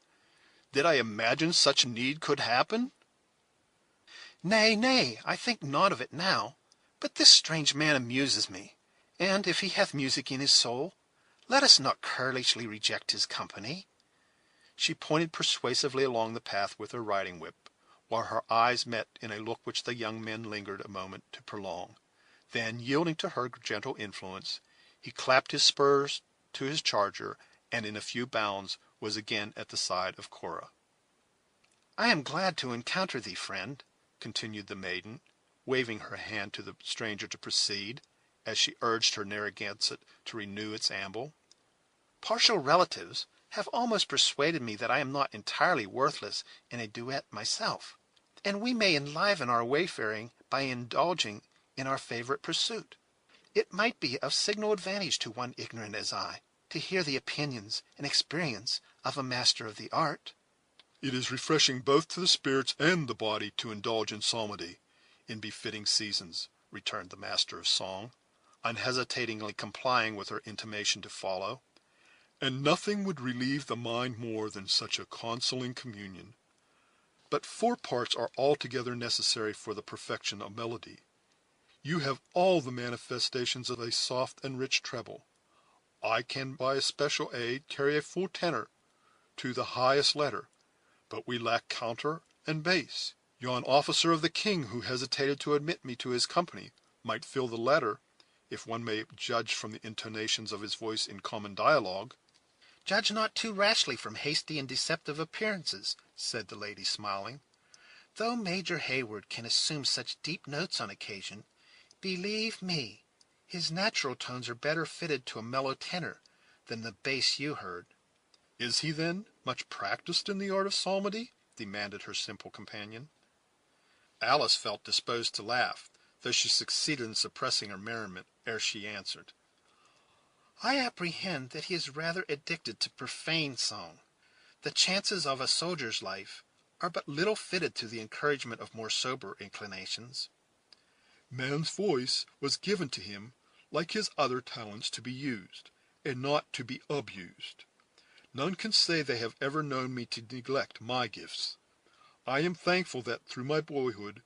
Did I imagine such need could happen?" "Nay, nay, I think not of it now. But this strange man amuses me, and if he hath music in his soul, let us not carelessly reject his company." She pointed persuasively along the path with her riding whip, while her eyes met in a look which the young men lingered a moment to prolong. Then, yielding to her gentle influence, he clapped his spurs to his charger, and in a few bounds was again at the side of Cora. "I am glad to encounter thee, friend," continued the maiden, waving her hand to the stranger to proceed, as she urged her Narragansett to renew its amble. "Partial relatives have almost persuaded me that I am not entirely worthless in a duet myself, and we may enliven our wayfaring by indulging in our favorite pursuit. It might be of signal advantage to one ignorant as I, to hear the opinions and experience of a master of the art." "It is refreshing both to the spirits and the body to indulge in psalmody in befitting seasons," returned the master of song, unhesitatingly complying with her intimation to follow, "and nothing would relieve the mind more than such a consoling communion. But 4 parts are altogether necessary for the perfection of melody. You have all the manifestations of a soft and rich treble. I can by especial aid carry a full tenor to the highest letter, but we lack counter and bass. Yon officer of the king who hesitated to admit me to his company might fill the latter, if one may judge from the intonations of his voice in common dialogue." "Judge not too rashly from hasty and deceptive appearances," said the lady, smiling. "Though Major Hayward can assume such deep notes on occasion, believe me, his natural tones are better fitted to a mellow tenor than the bass you heard." "Is he, then, much practiced in the art of psalmody?" demanded her simple companion. Alice felt disposed to laugh, though she succeeded in suppressing her merriment ere she answered, "I apprehend that he is rather addicted to profane song. The chances of a soldier's life are but little fitted to the encouragement of more sober inclinations." "Man's voice was given to him, like his other talents, to be used, and not to be abused. None can say they have ever known me to neglect my gifts. I am thankful that through my boyhood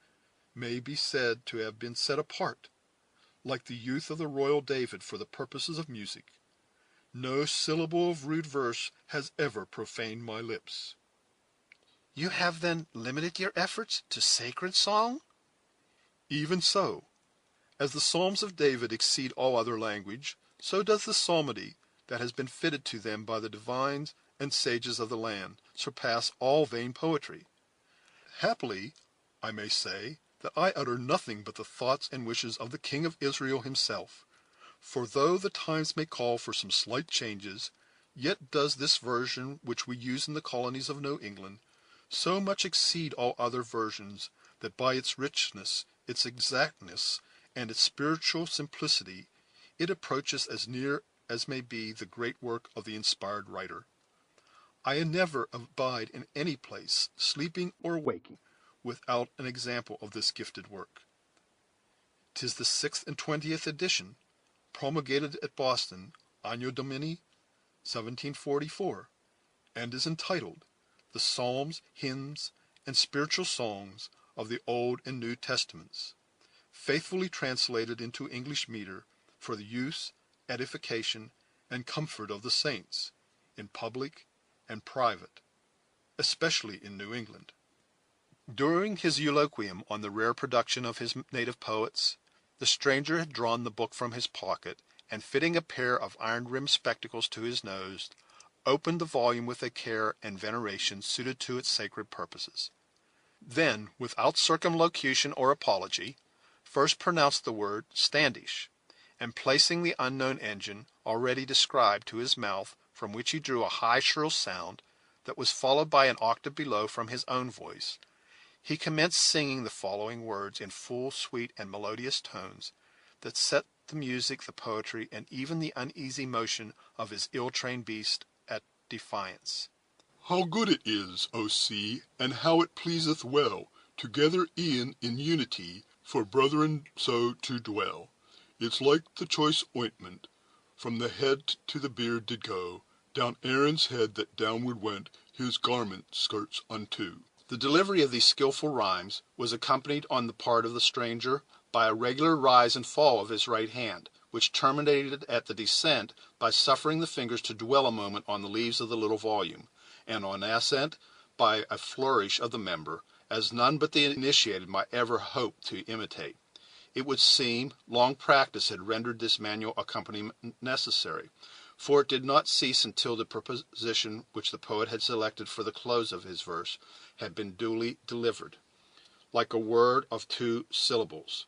may be said to have been set apart, like the youth of the royal David, for the purposes of music. No syllable of rude verse has ever profaned my lips." "You have, then, limited your efforts to sacred song?" "Even so. As the Psalms of David exceed all other language, so does the psalmody that has been fitted to them by the divines and sages of the land surpass all vain poetry. Happily, I may say that I utter nothing but the thoughts and wishes of the King of Israel himself, for though the times may call for some slight changes, yet does this version which we use in the colonies of New England so much exceed all other versions that by its richness, its exactness, and its spiritual simplicity it approaches as near as may be the great work of the inspired writer. I never abide in any place, sleeping or waking, without an example of this gifted work. 'Tis the 620th edition, promulgated at Boston, Anno Domini 1744, and is entitled The Psalms, Hymns, and Spiritual Songs of the Old and New Testaments, faithfully translated into English meter for the use, edification, and comfort of the saints, in public and private, especially in New England. During his eulogium on the rare production of his native poets, the stranger had drawn the book from his pocket, and fitting a pair of iron-rimmed spectacles to his nose, opened the volume with a care and veneration suited to its sacred purposes. Then, without circumlocution or apology, first pronounced the word Standish, and placing the unknown engine, already described, to his mouth, from which he drew a high shrill sound, that was followed by an octave below from his own voice, he commenced singing the following words in full, sweet, and melodious tones, that set the music, the poetry, and even the uneasy motion of his ill-trained beast at defiance. How good it is, O sea, and how it pleaseth well, together e'en in unity, for brethren so to dwell. It's like the choice ointment, from the head to the beard did go, down Aaron's head that downward went, his garment skirts unto. The delivery of these skilful rhymes was accompanied on the part of the stranger by a regular rise and fall of his right hand, which terminated at the descent by suffering the fingers to dwell a moment on the leaves of the little volume, and on ascent by a flourish of the member, as none but the initiated might ever hope to imitate. It would seem long practice had rendered this manual accompaniment necessary, for it did not cease until the preposition which the poet had selected for the close of his verse had been duly delivered, like a word of 2 syllables.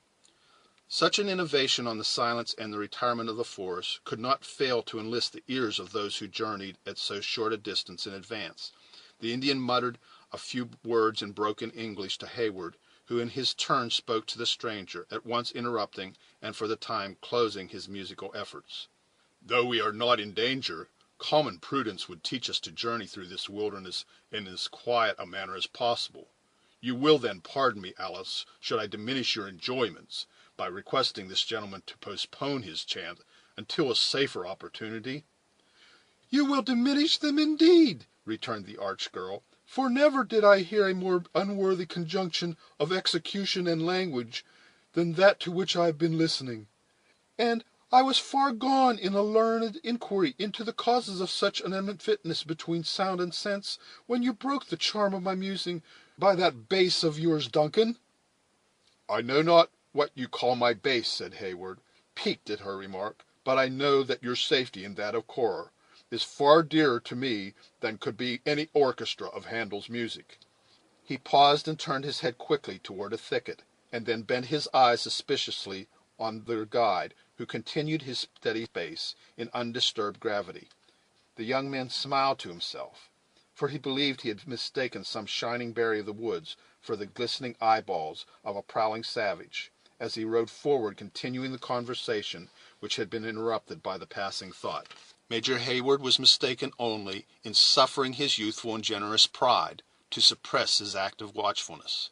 Such an innovation on the silence and the retirement of the forest could not fail to enlist the ears of those who journeyed at so short a distance in advance. The Indian muttered a few words in broken English to Heyward, who in his turn spoke to the stranger, at once interrupting and for the time closing his musical efforts. Though we are not in danger, common prudence would teach us to journey through this wilderness in as quiet a manner as possible. You will then pardon me, Alice, should I diminish your enjoyments, by requesting this gentleman to postpone his chant until a safer opportunity. You will diminish them indeed, returned the arch girl, for never did I hear a more unworthy conjunction of execution and language than that to which I have been listening. And I was far gone in a learned inquiry into the causes of such an unfitness between sound and sense, when you broke the charm of my musing by that bass of yours, Duncan. I know not what you call my bass, said Heyward, piqued at her remark, but I know that your safety and that of Cora is far dearer to me than could be any orchestra of Handel's music. He paused and turned his head quickly toward a thicket, and then bent his eyes suspiciously on their guide, who continued his steady bass in undisturbed gravity. The young man smiled to himself, for he believed he had mistaken some shining berry of the woods for the glistening eyeballs of a prowling savage, as he rode forward, continuing the conversation which had been interrupted by the passing thought. Major Heyward was mistaken only in suffering his youthful and generous pride to suppress his active watchfulness.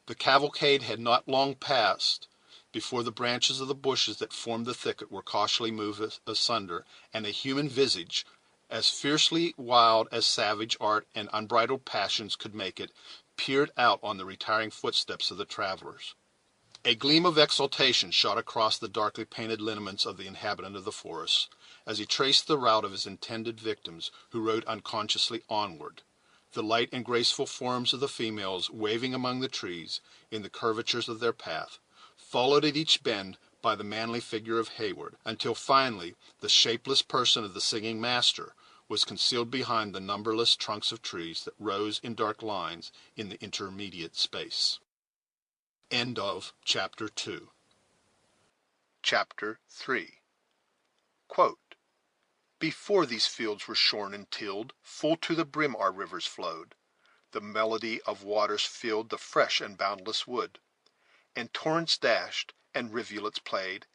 The cavalcade had not long passed before the branches of the bushes that formed the thicket were cautiously moved asunder, and a human visage, as fiercely wild as savage art and unbridled passions could make it, peered out on the retiring footsteps of the travelers. A gleam of exultation shot across the darkly painted lineaments of the inhabitant of the forest, as he traced the route of his intended victims, who rode unconsciously onward, the light and graceful forms of the females waving among the trees in the curvatures of their path, followed at each bend by the manly figure of Heyward, until finally the shapeless person of the singing master was concealed behind the numberless trunks of trees that rose in dark lines in the intermediate space. End of Chapter 2. Chapter 3. Quote, Before these fields were shorn and tilled, full to the brim our rivers flowed. The melody of waters filled the fresh and boundless wood, and torrents dashed, and rivulets played,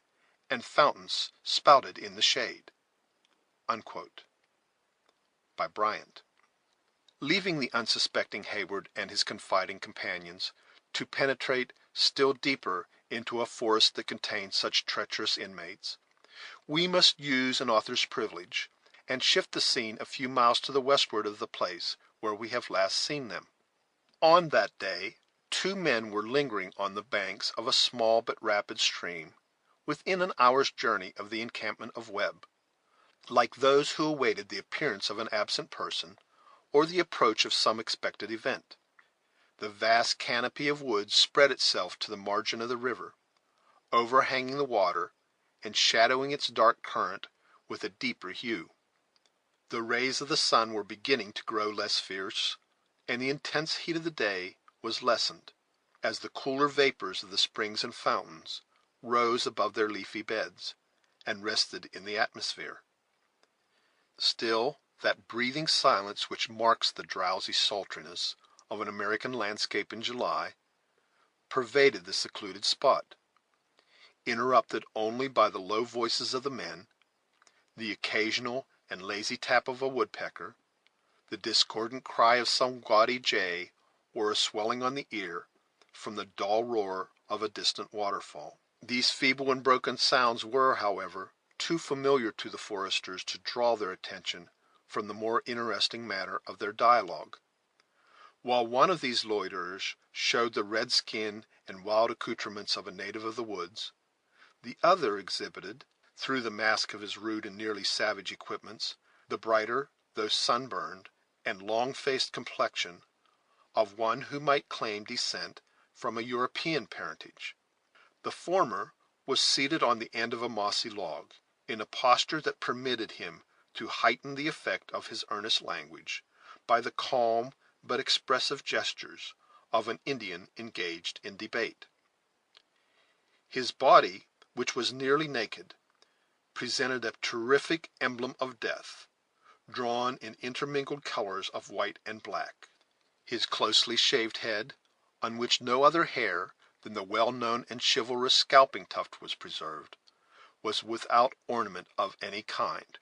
and fountains spouted in the shade." Unquote. By Bryant. Leaving the unsuspecting Hayward and his confiding companions to penetrate still deeper into a forest that contained such treacherous inmates, we must use an author's privilege, and shift the scene a few miles to the westward of the place where we have last seen them. On that day, two men were lingering on the banks of a small but rapid stream, within an hour's journey of the encampment of Webb, like those who awaited the appearance of an absent person, or the approach of some expected event. The vast canopy of woods spread itself to the margin of the river, overhanging the water, and shadowing its dark current with a deeper hue. The rays of the sun were beginning to grow less fierce, and the intense heat of the day was lessened, as the cooler vapors of the springs and fountains rose above their leafy beds, and rested in the atmosphere. Still, that breathing silence which marks the drowsy sultriness of an American landscape in July pervaded the secluded spot, interrupted only by the low voices of the men, the occasional and lazy tap of a woodpecker, the discordant cry of some gaudy jay, or a swelling on the ear from the dull roar of a distant waterfall. These feeble and broken sounds were, however, too familiar to the foresters to draw their attention from the more interesting matter of their dialogue. While one of these loiterers showed the red skin and wild accoutrements of a native of the woods, the other exhibited, through the mask of his rude and nearly savage equipments, the brighter, though sunburned, and long-faced complexion of one who might claim descent from a European parentage. The former was seated on the end of a mossy log, in a posture that permitted him to heighten the effect of his earnest language by the calm but expressive gestures of an Indian engaged in debate. His body, which was nearly naked, presented a terrific emblem of death, drawn in intermingled colors of white and black. His closely shaved head, on which no other hair than the well-known and chivalrous scalping tuft was preserved, was without ornament of any kind,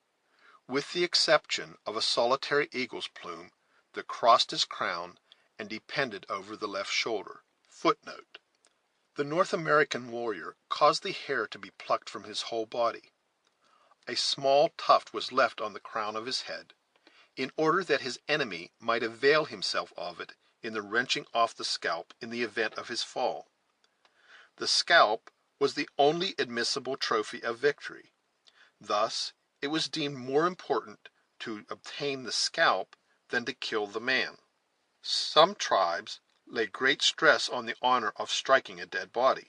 with the exception of a solitary eagle's plume that crossed his crown and depended over the left shoulder. Footnote: the North American warrior caused the hair to be plucked from his whole body. A small tuft was left on the crown of his head, in order that his enemy might avail himself of it in the wrenching off the scalp in the event of his fall. The scalp was the only admissible trophy of victory. Thus it was deemed more important to obtain the scalp than to kill the man. Some tribes laid great stress on the honor of striking a dead body.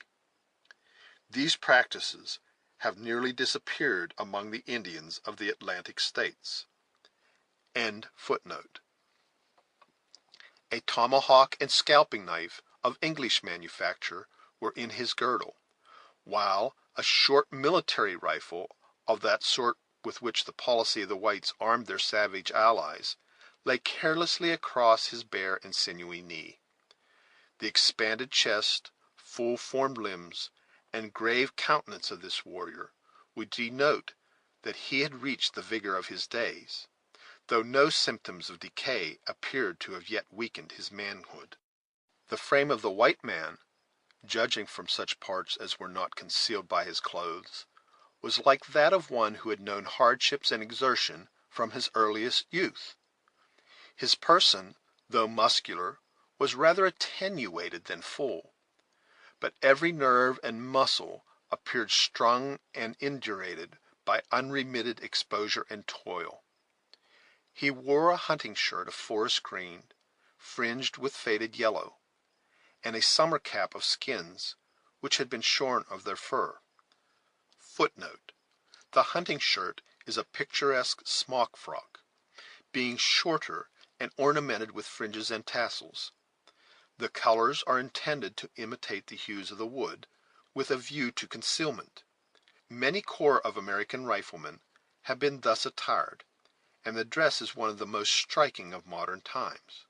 These practices have nearly disappeared among the Indians of the Atlantic States. End footnote. A tomahawk and scalping knife of English manufacture were in his girdle, while a short military rifle of that sort with which the policy of the whites armed their savage allies lay carelessly across his bare and sinewy knee. The expanded chest, full-formed limbs, and grave countenance of this warrior would denote that he had reached the vigor of his days, though no symptoms of decay appeared to have yet weakened his manhood. The frame of the white man, judging from such parts as were not concealed by his clothes, was like that of one who had known hardships and exertion from his earliest youth. His person, though muscular, was rather attenuated than full, but every nerve and muscle appeared strung and indurated by unremitted exposure and toil. He wore a hunting shirt of forest green, fringed with faded yellow, and a summer cap of skins which had been shorn of their fur. Footnote: the hunting shirt is a picturesque smock frock, being shorter and ornamented with fringes and tassels. The colors are intended to imitate the hues of the wood, with a view to concealment. Many corps of American riflemen have been thus attired, and the dress is one of the most striking of modern times.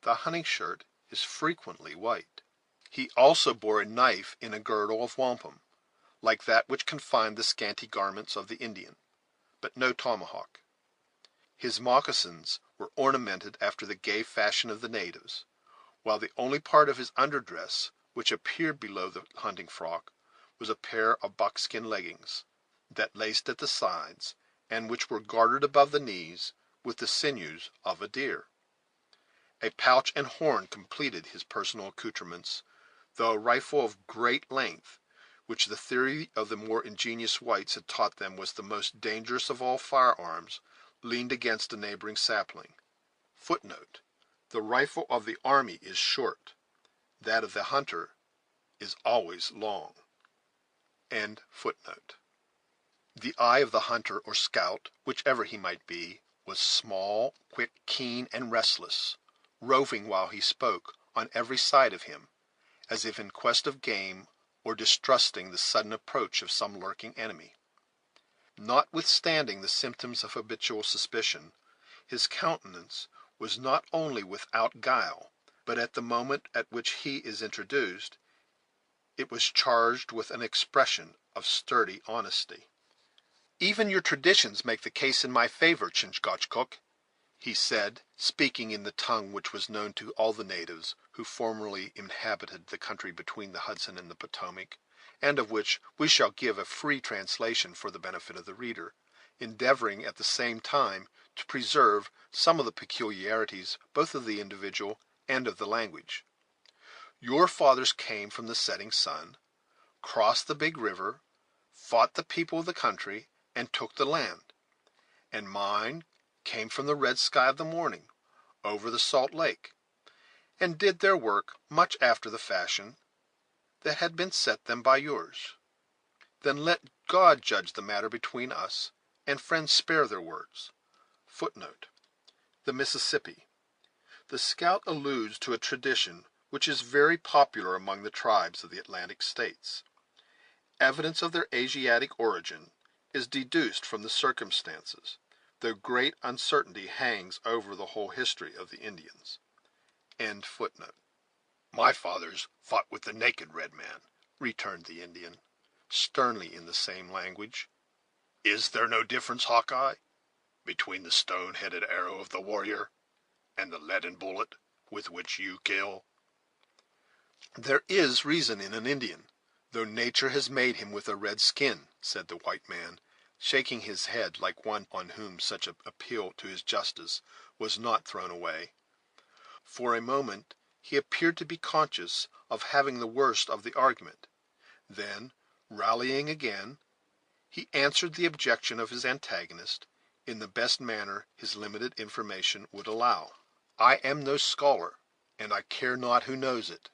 The hunting shirt is frequently white. He also bore a knife in a girdle of wampum, like that which confined the scanty garments of the Indian, but no tomahawk. His moccasins were ornamented after the gay fashion of the natives, while the only part of his underdress which appeared below the hunting frock was a pair of buckskin leggings, that laced at the sides, and which were gartered above the knees with the sinews of a deer. A pouch and horn completed his personal accoutrements, though a rifle of great length, which the theory of the more ingenious whites had taught them was the most dangerous of all firearms, leaned against a neighboring sapling. Footnote: the rifle of the army is short; that of the hunter is always long. End footnote. The eye of the hunter or scout, whichever he might be, was small, quick, keen, and restless, roving while he spoke on every side of him, as if in quest of game or distrusting the sudden approach of some lurking enemy. Notwithstanding the symptoms of habitual suspicion, his countenance was not only without guile, but at the moment at which he is introduced, it was charged with an expression of sturdy honesty. "Even your traditions make the case in my favor, Chingachgook," he said, speaking in the tongue which was known to all the natives who formerly inhabited the country between the Hudson and the Potomac, and of which we shall give a free translation for the benefit of the reader, endeavoring at the same time to preserve some of the peculiarities both of the individual and of the language. "Your fathers came from the setting sun, crossed the big river, fought the people of the country, and took the land; and mine came from the red sky of the morning, over the salt lake, and did their work much after the fashion that had been set them by yours. Then let God judge the matter between us, and friends spare their words." Footnote: the Mississippi. The scout alludes to a tradition which is very popular among the tribes of the Atlantic States. Evidence of their Asiatic origin is deduced from the circumstances, though great uncertainty hangs over the whole history of the Indians. End footnote. "My fathers fought with the naked red man," returned the Indian, sternly, in the same language. "Is there no difference, Hawkeye, between the stone-headed arrow of the warrior and the leaden bullet with which you kill?" "There is reason in an Indian, though nature has made him with a red skin," said the white man, shaking his head like one on whom such an appeal to his justice was not thrown away. For a moment he appeared to be conscious of having the worst of the argument; then, rallying again, he answered the objection of his antagonist in the best manner his limited information would allow. "I am no scholar, and I care not who knows it;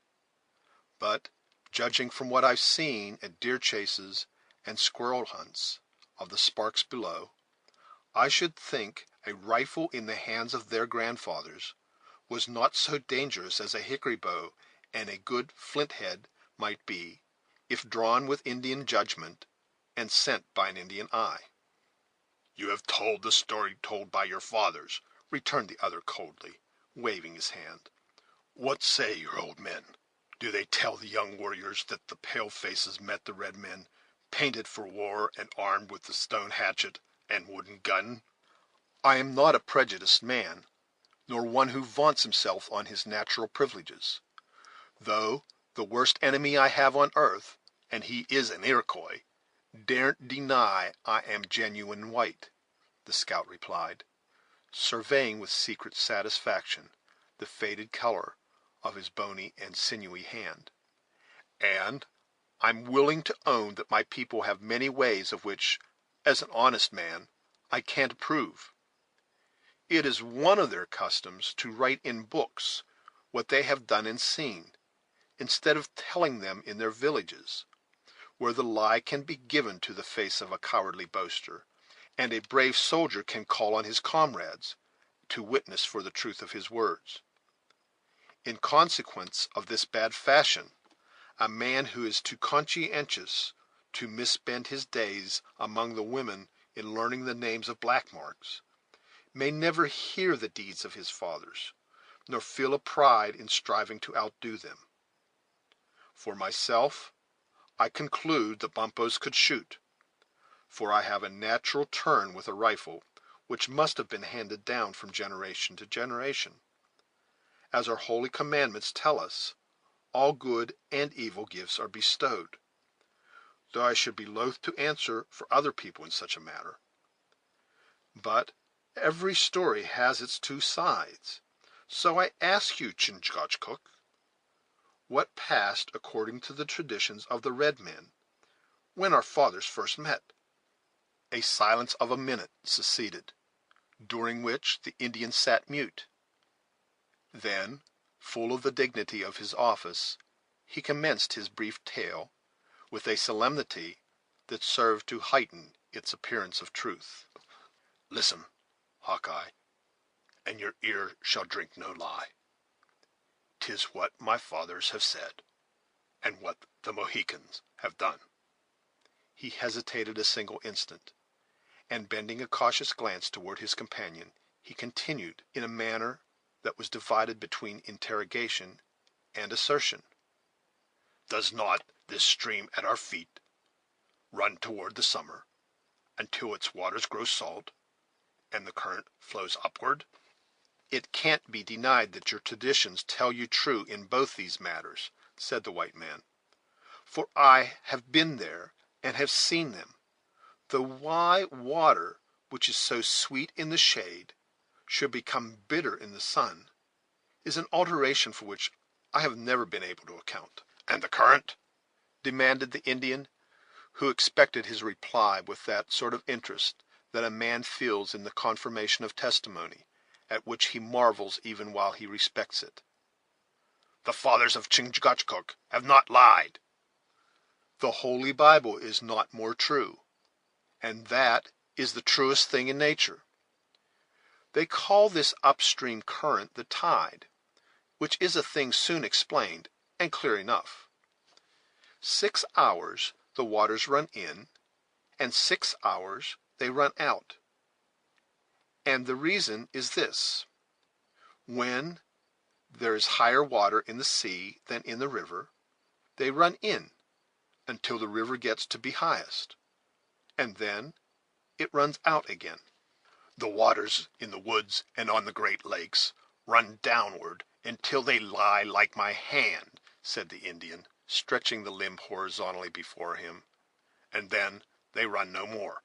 but, judging from what I've seen at deer chases and squirrel hunts of the Sparks below, I should think a rifle in the hands of their grandfathers was not so dangerous as a hickory bow and a good flint head might be, if drawn with Indian judgment and sent by an Indian eye." "You have told the story told by your fathers," returned the other coldly, waving his hand. "What say your old men? Do they tell the young warriors that the pale faces met the red men, painted for war and armed with the stone hatchet and wooden gun?" "I am not a prejudiced man, nor one who vaunts himself on his natural privileges; though the worst enemy I have on earth, and he is an Iroquois, daren't deny I am genuine white," the scout replied, surveying with secret satisfaction the faded color of his bony and sinewy hand; "and I'm willing to own that my people have many ways of which, as an honest man, I can't approve. It is one of their customs to write in books what they have done and seen, instead of telling them in their villages, where the lie can be given to the face of a cowardly boaster, and a brave soldier can call on his comrades to witness for the truth of his words. In consequence of this bad fashion, a man who is too conscientious to misspend his days among the women in learning the names of black marks may never hear the deeds of his fathers, nor feel a pride in striving to outdo them. For myself, I conclude the Bumpos could shoot, for I have a natural turn with a rifle which must have been handed down from generation to generation. As our holy commandments tell us, all good and evil gifts are bestowed, though I should be loath to answer for other people in such a matter. But every story has its two sides, so I ask you, Chingachgook, what passed according to the traditions of the red men when our fathers first met? A silence of a minute succeeded, during which the Indian sat mute. Then, full of the dignity of his office, he commenced his brief tale with a solemnity that served to heighten its appearance of truth. Listen, Hawkeye, and your ear shall drink no lie. 'Tis what my fathers have said, and what the Mohicans have done. He hesitated a single instant, and bending a cautious glance toward his companion, he continued in a manner that was divided between interrogation and assertion. Does not this stream at our feet run toward the summer until its waters grow salt, and the current flows upward? It can't be denied that your traditions tell you true in both these matters, said the white man, for I have been there and have seen them. The why water, which is so sweet in the shade, should become bitter in the sun, is an alteration for which I have never been able to account. And the current? Demanded the Indian, who expected his reply with that sort of interest that a man feels in the confirmation of testimony, at which he marvels even while he respects it. The fathers of Chingachgook have not lied. The Holy Bible is not more true, and that is the truest thing in nature. They call this upstream current the tide, which is a thing soon explained, and clear enough. 6 hours the waters run in, and 6 hours they run out. And the reason is this: when there is higher water in the sea than in the river, they run in until the river gets to be highest, and then it runs out again. The waters in the woods and on the Great Lakes run downward until they lie like my hand, said the Indian, stretching the limb horizontally before him, and then they run no more.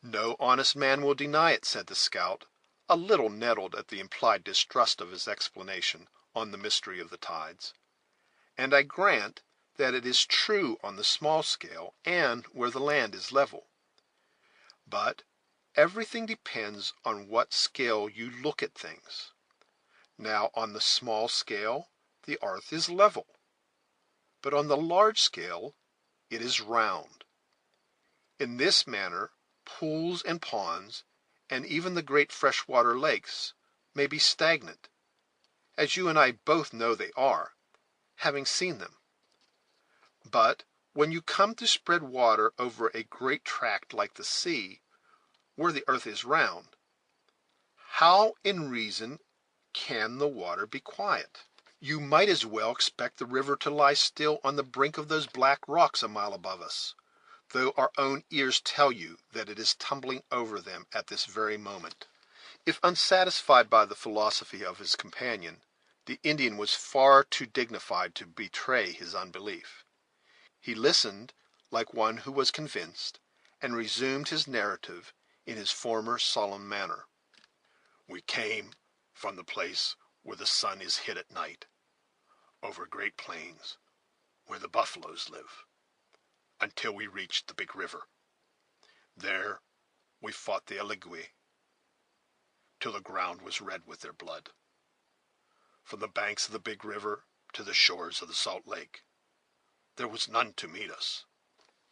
No honest man will deny it, said the scout, a little nettled at the implied distrust of his explanation on the mystery of the tides. And I grant that it is true on the small scale and where the land is level. But everything depends on what scale you look at things. Now, on the small scale, the earth is level, but on the large scale, it is round. In this manner, pools and ponds, and even the great freshwater lakes, may be stagnant, as you and I both know they are, having seen them. But when you come to spread water over a great tract like the sea, where the earth is round, how in reason can the water be quiet? You might as well expect the river to lie still on the brink of those black rocks a mile above us, though our own ears tell you that it is tumbling over them at this very moment. If unsatisfied by the philosophy of his companion, the Indian was far too dignified to betray his unbelief. He listened like one who was convinced, and resumed his narrative in his former solemn manner. We came from the place where the sun is hid at night, over great plains where the buffaloes live, until we reached the big river. There we fought the Libraryyy, till the ground was red with their blood. From the banks of the big river to the shores of the salt lake, there was none to meet us.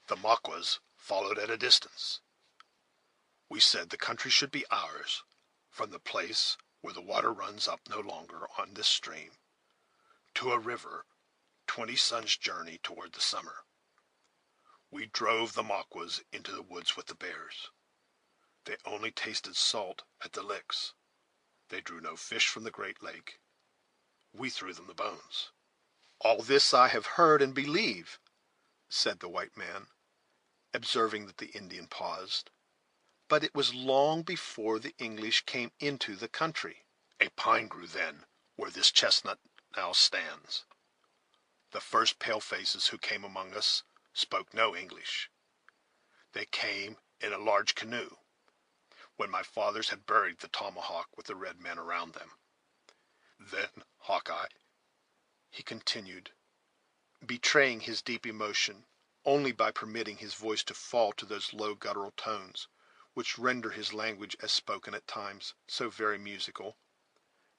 The Maquas followed at a distance. We said the country should be ours, from the place where the water runs up no longer on this stream, to a river 20 suns' journey toward the summer. We drove the Maquas into the woods with the bears. They only tasted salt at the licks. They drew no fish from the great lake. We threw them the bones. All this I have heard and believe, said the white man, observing that the Indian paused, "but it was long before the English came into the country." "A pine grew then where this chestnut now stands. The first pale faces who came among us spoke no English. They came in a large canoe, when my fathers had buried the tomahawk with the red men around them. Then, Hawkeye," he continued, betraying his deep emotion only by permitting his voice to fall to those low guttural tones which render his language as spoken at times so very musical,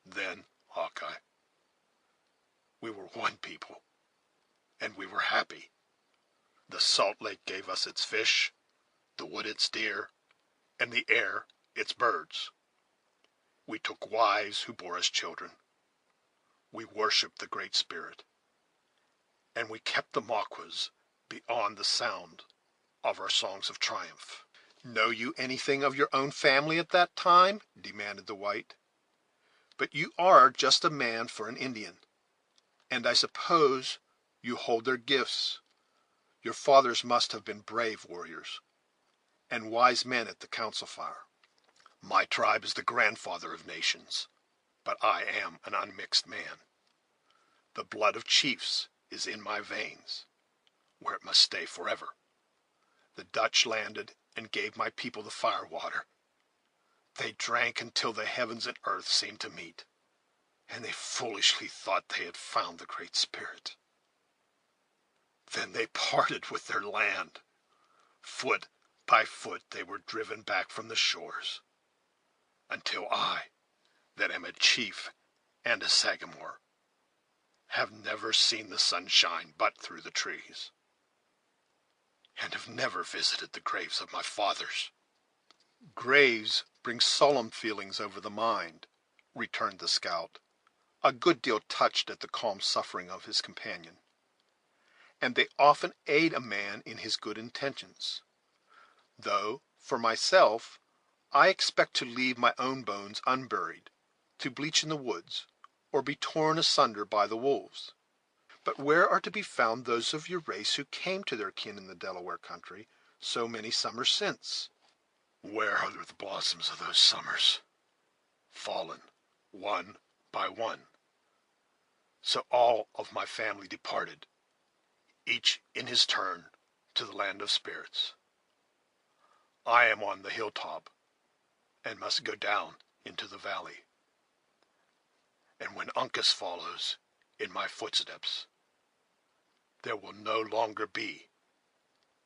"then, Hawkeye, we were one people, and we were happy. The salt lake gave us its fish, the wood its deer, and the air its birds. We took wives who bore us children. We worshipped the Great Spirit, and we kept the Maquas beyond the sound of our songs of triumph." "Know you anything of your own family at that time?" demanded the white. "But you are just a man for an Indian, and I suppose you hold their gifts. Your fathers must have been brave warriors, and wise men at the council fire." "My tribe is the grandfather of nations, but I am an unmixed man. The blood of chiefs is in my veins, where it must stay forever. The Dutch landed and gave my people the firewater. They drank until the heavens and earth seemed to meet, and they foolishly thought they had found the Great Spirit. Then they parted with their land. Foot by foot they were driven back from the shores, until I, that am a chief and a Sagamore, have never seen the sunshine but through the trees, and have never visited the graves of my fathers." "Graves bring solemn feelings over the mind," returned the scout, a good deal touched at the calm suffering of his companion, "and they often aid a man in his good intentions; though, for myself, I expect to leave my own bones unburied, to bleach in the woods, or be torn asunder by the wolves. But where are to be found those of your race who came to their kin in the Delaware country so many summers since?" "Where are the blossoms of those summers? Fallen one by one. So all of my family departed, each in his turn, to the land of spirits. I am on the hilltop, and must go down into the valley. And when Uncas follows in my footsteps, there will no longer be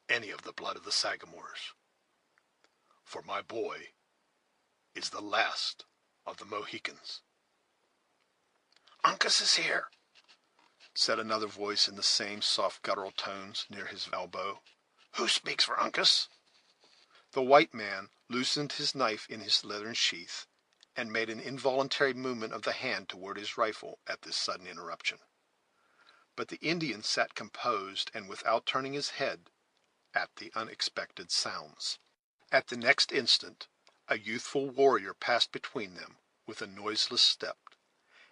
any of the blood of the Sagamores, for my boy is the last of the Mohicans." "Uncas is here," said another voice in the same soft guttural tones near his elbow. "Who speaks for Uncas?" The white man loosened his knife in his leathern sheath, and made an involuntary movement of the hand toward his rifle at this sudden interruption; but the Indian sat composed and without turning his head at the unexpected sounds. At the next instant a youthful warrior passed between them with a noiseless step,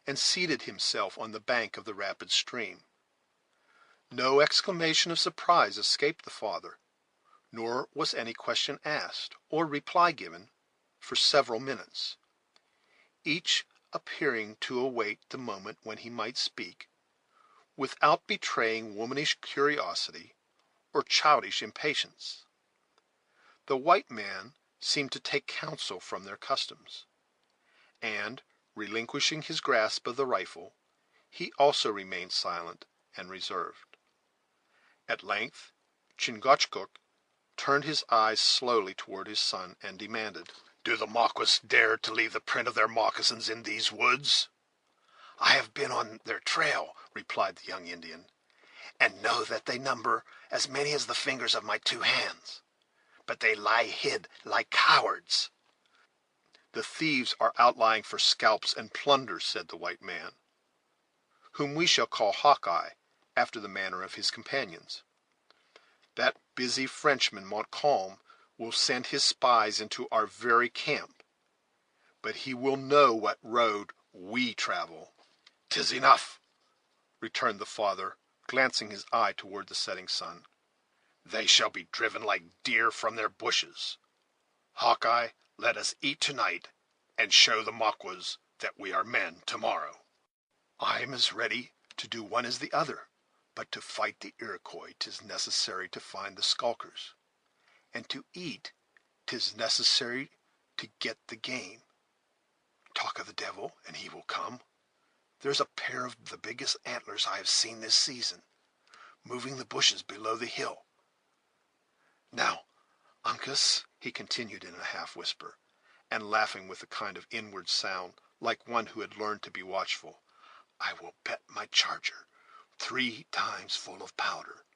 and seated himself on the bank of the rapid stream. No exclamation of surprise escaped the father, nor was any question asked, or reply given, for several minutes, each appearing to await the moment when he might speak, without betraying womanish curiosity or childish impatience. The white man seemed to take counsel from their customs, and, relinquishing his grasp of the rifle, he also remained silent and reserved. At length Chingachgook turned his eyes slowly toward his son, and demanded: "Do the Maquas dare to leave the print of their moccasins in these woods?" "I have been on their trail," replied the young Indian, "and know that they number as many as the fingers of my two hands; but they lie hid like cowards." "The thieves are outlying for scalps and plunder," said the white man, "whom we shall call Hawkeye, after the manner of his companions. That busy Frenchman Montcalm will send his spies into our very camp, but he will know what road we travel." "'Tis enough," returned the father, glancing his eye toward the setting sun. They shall be driven like deer from their bushes. Hawkeye, let us eat tonight, and show the Maquas that we are men tomorrow. I am as ready to do one as the other, but to fight the Iroquois 'tis necessary to find the skulkers, and to eat 'tis necessary to get the game. Talk of the devil, and he will come. There's a pair of the biggest antlers I have seen this season, moving the bushes below the hill. Now, Uncas, he continued in a half whisper, and laughing with a kind of inward sound, like one who had learned to be watchful, I will bet my charger 3 times full of powder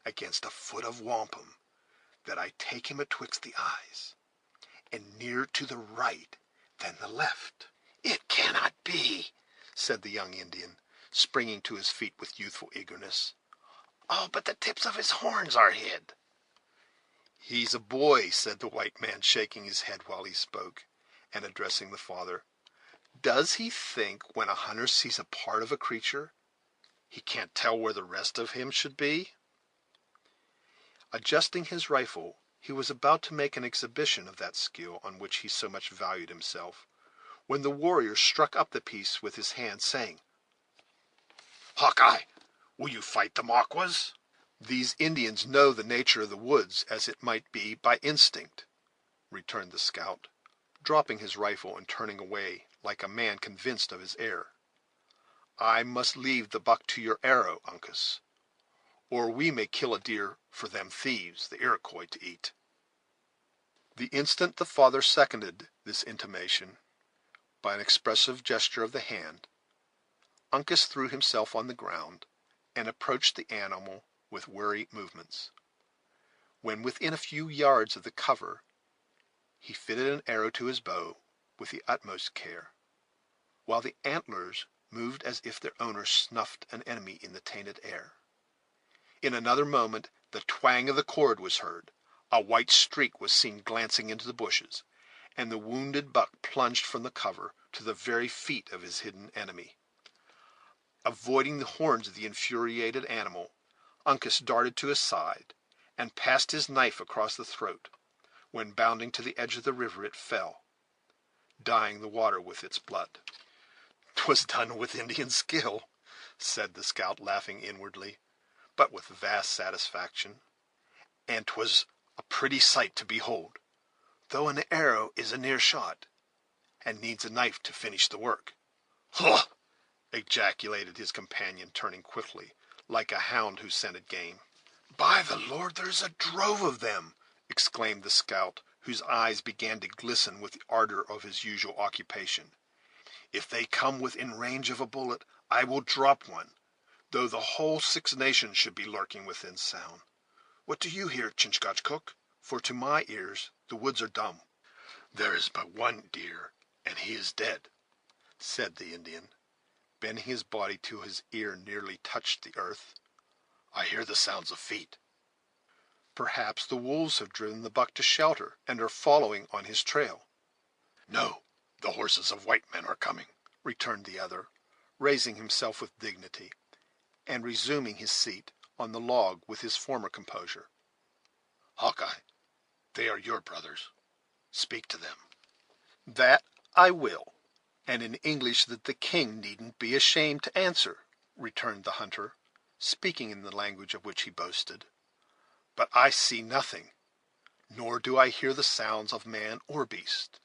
against a foot of wampum that I take him atwixt the eyes, and nearer to the right than the left. It cannot be, said the young Indian, springing to his feet with youthful eagerness. All but the tips of his horns are hid. He's a boy, said the white man, shaking his head while he spoke, and addressing the father. Does he think when a hunter sees a part of a creature, he can't tell where the rest of him should be? Adjusting his rifle, he was about to make an exhibition of that skill on which he so much valued himself, when the warrior struck up the piece with his hand, saying, Hawkeye, will you fight the Maquas? These Indians know the nature of the woods, as it might be by instinct, returned the scout, dropping his rifle and turning away like a man convinced of his error. I must leave the buck to your arrow, Uncas, or we may kill a deer for them thieves, the Iroquois, to eat. The instant the father seconded this intimation, by an expressive gesture of the hand, Uncas threw himself on the ground, and approached the animal with wary movements. When within a few yards of the cover, he fitted an arrow to his bow with the utmost care, while the antlers moved as if their owner snuffed an enemy in the tainted air. In another moment the twang of the cord was heard, a white streak was seen glancing into the bushes, and the wounded buck plunged from the cover to the very feet of his hidden enemy. Avoiding the horns of the infuriated animal, Uncas darted to his side, and passed his knife across the throat, when bounding to the edge of the river it fell, dyeing the water with its blood. "'Twas done with Indian skill," said the scout, laughing inwardly, but with vast satisfaction, "and 'twas a pretty sight to behold, though an arrow is a near shot, and needs a knife to finish the work." "Huh!" ejaculated his companion, turning quickly, like a hound who scented game. "By the Lord, there's a drove of them!" exclaimed the scout, whose eyes began to glisten with the ardor of his usual occupation. "If they come within range of a bullet, I will drop one, though the whole Six Nations should be lurking within sound. What do you hear, Chingachgook? For to my ears the woods are dumb." "There is but one deer, and he is dead," said the Indian, bending his body till his ear nearly touched the earth. "I hear the sounds of feet." "Perhaps the wolves have driven the buck to shelter, and are following on his trail." "No, the horses of white men are coming," returned the other, raising himself with dignity, and resuming his seat on the log with his former composure. "Hawkeye, they are your brothers. Speak to them." "That I will, and in English that the king needn't be ashamed to answer," returned the hunter, speaking in the language of which he boasted. "But I see nothing, nor do I hear the sounds of man or beast.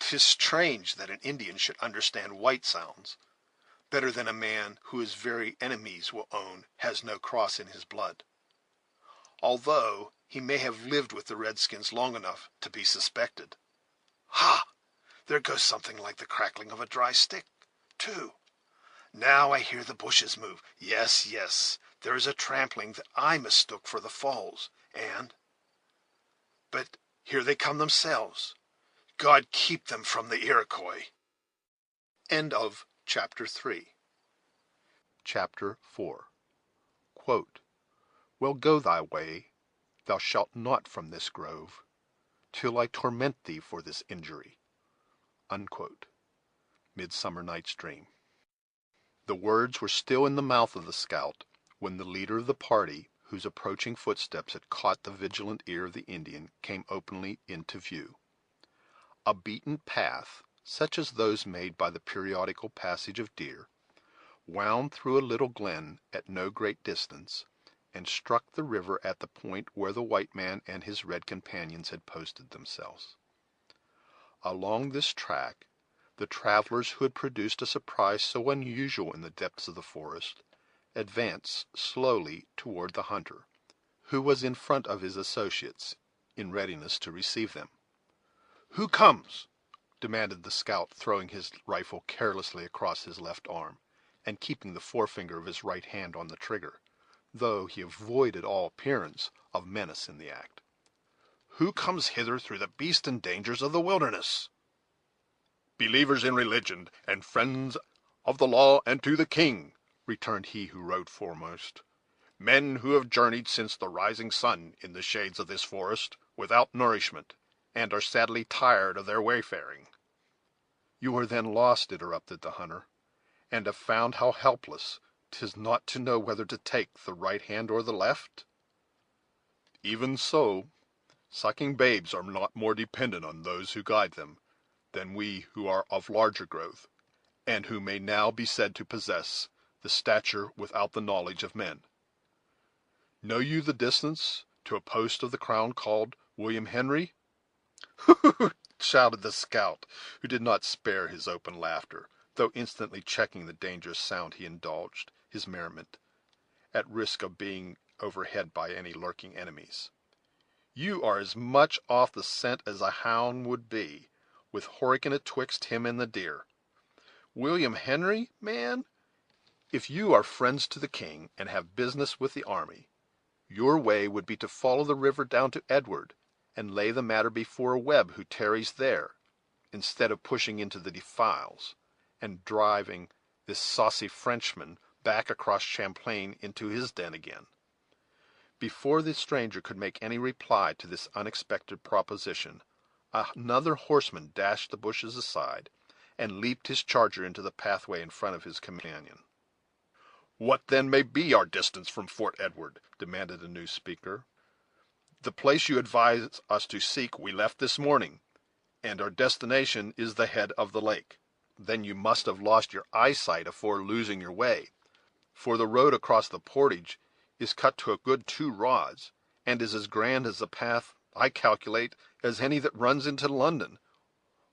'Tis strange that an Indian should understand white sounds better than a man who his very enemies will own has no cross in his blood, although he may have lived with the redskins long enough to be suspected. Ha! There goes something like the crackling of a dry stick, too. Now I hear the bushes move. Yes, yes, there is a trampling that I mistook for the falls, but here they come themselves. God keep them from the Iroquois." End of chapter 3. Chapter 4. Well, go thy way, thou shalt not from this grove, till I torment thee for this injury. Midsummer Night's Dream. The words were still in the mouth of the scout when the leader of the party, whose approaching footsteps had caught the vigilant ear of the Indian, came openly into view. A beaten path, such as those made by the periodical passage of deer, wound through a little glen at no great distance, and struck the river at the point where the white man and his red companions had posted themselves. Along this track, the travelers who had produced a surprise so unusual in the depths of the forest advanced slowly toward the hunter, who was in front of his associates, in readiness to receive them. "Who comes?" demanded the scout, throwing his rifle carelessly across his left arm, and keeping the forefinger of his right hand on the trigger, though he avoided all appearance of menace in the act. "Who comes hither through the beasts and dangers of the wilderness?" "Believers in religion, and friends of the law and to the king," returned he who rode foremost. "Men who have journeyed since the rising sun in the shades of this forest, without nourishment, and are sadly tired of their wayfaring." "You are then lost," interrupted the hunter, "and have found how helpless 'tis not to know whether to take the right hand or the left?" "Even so. Sucking babes are not more dependent on those who guide them than we who are of larger growth, and who may now be said to possess the stature without the knowledge of men. Know you the distance to a post of the crown called William Henry?" "Hoo!" shouted the scout, who did not spare his open laughter, though instantly checking the dangerous sound he indulged his merriment, at risk of being overheard by any lurking enemies. "You are as much off the scent as a hound would be, with Horican atwixt him and the deer. William Henry, man! If you are friends to the king, and have business with the army, your way would be to follow the river down to Edward, and lay the matter before Webb, who tarries there, instead of pushing into the defiles, and driving this saucy Frenchman back across Champlain into his den again." Before the stranger could make any reply to this unexpected proposition, another horseman dashed the bushes aside, and leaped his charger into the pathway in front of his companion. "What then may be our distance from Fort Edward?" demanded the new speaker. "The place you advise us to seek we left this morning, and our destination is the head of the lake." "Then you must have lost your eyesight afore losing your way, for the road across the portage is cut to a good 2 rods, and is as grand as a path, I calculate, as any that runs into London,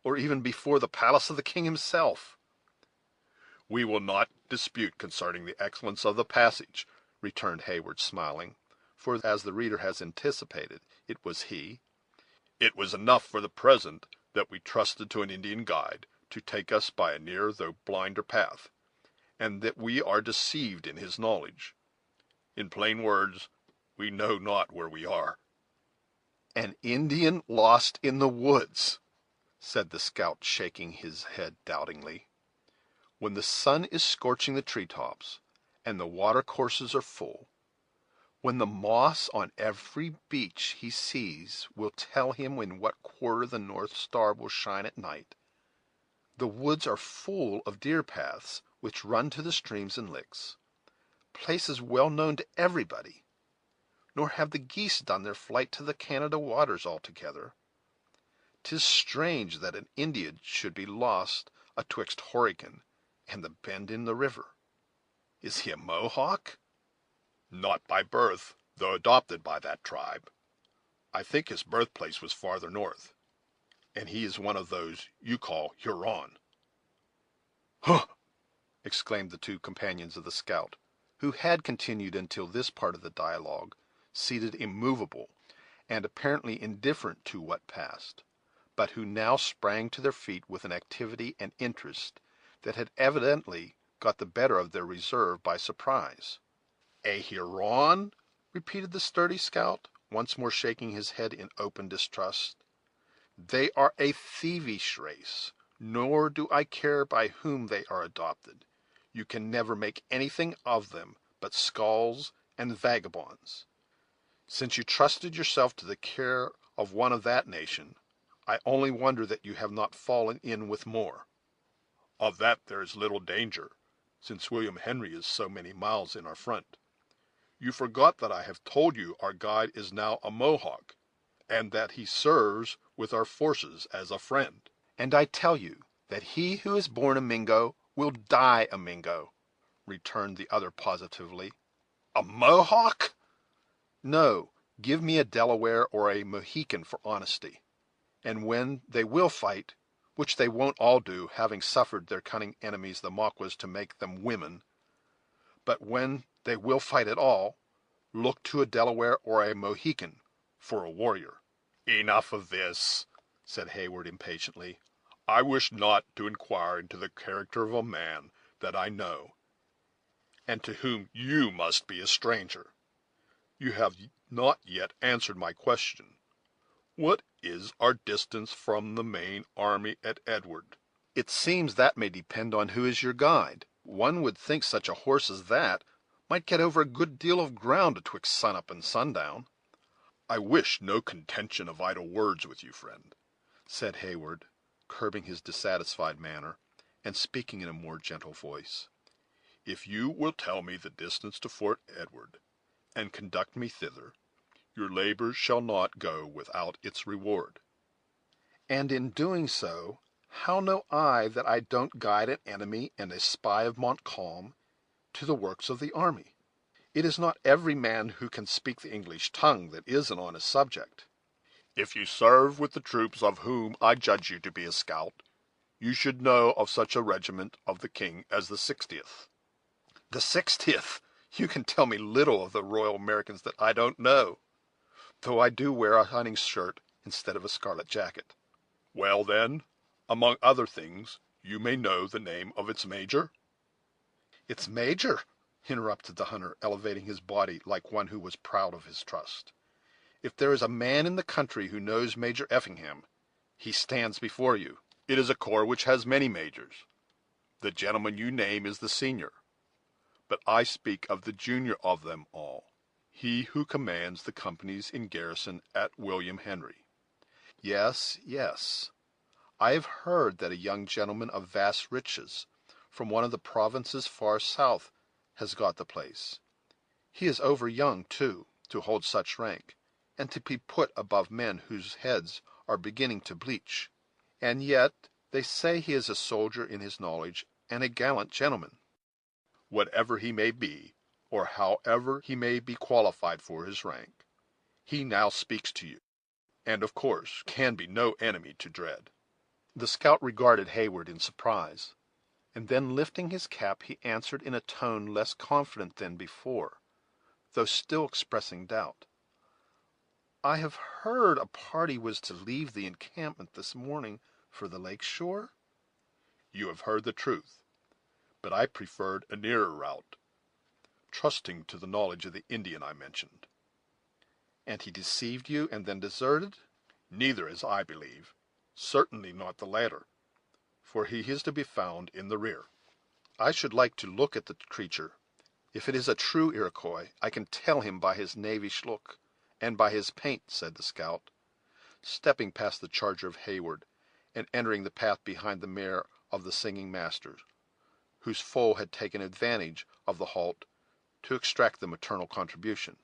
or even before the palace of the king himself." "We will not dispute concerning the excellence of the passage," returned Heyward, smiling, for, as the reader has anticipated, it was he. "It was enough for the present that we trusted to an Indian guide to take us by a nearer though blinder path, and that we are deceived in his knowledge. In plain words, we know not where we are." "An Indian lost in the woods!" said the scout, shaking his head doubtingly. "When the sun is scorching the treetops, and the watercourses are full, when the moss on every beech he sees will tell him in what quarter the north star will shine at night, the woods are full of deer paths which run to the streams and licks, places well known to everybody, nor have the geese done their flight to the Canada waters altogether. 'Tis strange that an Indian should be lost atwixt Horican and the bend in the river. Is he a Mohawk?" "Not by birth, though adopted by that tribe. I think his birthplace was farther north, and he is one of those you call Huron." "Huh!" exclaimed the two companions of the scout, who had continued until this part of the dialogue, seated immovable, and apparently indifferent to what passed, but who now sprang to their feet with an activity and interest that had evidently got the better of their reserve by surprise. "A Huron?" repeated the sturdy scout, once more shaking his head in open distrust. "They are a thievish race, nor do I care by whom they are adopted. You can never make anything of them but skulls and vagabonds. Since you trusted yourself to the care of one of that nation, I only wonder that you have not fallen in with more." "Of that there is little danger, since William Henry is so many miles in our front. You forgot that I have told you our guide is now a Mohawk, and that he serves with our forces as a friend." "And I tell you that he who is born a Mingo will die a Mingo," returned the other positively. "A Mohawk?" "No, give me a Delaware or a Mohican for honesty; and when they will fight, which they won't all do, having suffered their cunning enemies the Maquas to make them women, but when they will fight at all, look to a Delaware or a Mohican for a warrior." "Enough of this," said Heyward, impatiently. "I wish not to inquire into the character of a man that I know, and to whom you must be a stranger. You have not yet answered my question. What is our distance from the main army at Edward?" "It seems that may depend on who is your guide. One would think such a horse as that might get over a good deal of ground atwixt sunup and sundown." "I wish no contention of idle words with you, friend," said Heyward, curbing his dissatisfied manner, and speaking in a more gentle voice. "If you will tell me the distance to Fort Edward, and conduct me thither, your labors shall not go without its reward." "And in doing so, how know I that I don't guide an enemy and a spy of Montcalm to the works of the army? It is not every man who can speak the English tongue that is an honest subject." "If you serve with the troops of whom I judge you to be a scout, you should know of such a regiment of the king as the 60th. "The 60th! You can tell me little of the Royal Americans that I don't know, though I do wear a hunting shirt instead of a scarlet jacket." "Well, then, among other things, you may know the name of its major." "Its major!" interrupted the hunter, elevating his body like one who was proud of his trust. "If there is a man in the country who knows Major Effingham, he stands before you." "It is a corps which has many majors. The gentleman you name is the senior, but I speak of the junior of them all, he who commands the companies in garrison at William Henry." "Yes, yes, I have heard that a young gentleman of vast riches, from one of the provinces far south, has got the place. He is over young, too, to hold such rank, and to be put above men whose heads are beginning to bleach. And yet they say he is a soldier in his knowledge, and a gallant gentleman." "Whatever he may be, or however he may be qualified for his rank, he now speaks to you, and of course can be no enemy to dread." The scout regarded Heyward in surprise, and then lifting his cap he answered in a tone less confident than before, though still expressing doubt. "I have heard a party was to leave the encampment this morning for the lake shore." "You have heard the truth, but I preferred a nearer route, trusting to the knowledge of the Indian I mentioned." "And he deceived you, and then deserted?" "Neither, as I believe; certainly not the latter, for he is to be found in the rear." "I should like to look at the creature. If it is a true Iroquois, I can tell him by his knavish look, and by his paint," said the scout, stepping past the charger of Heyward, and entering the path behind the mare of the singing master, whose foal had taken advantage of the halt to extract the maternal contribution.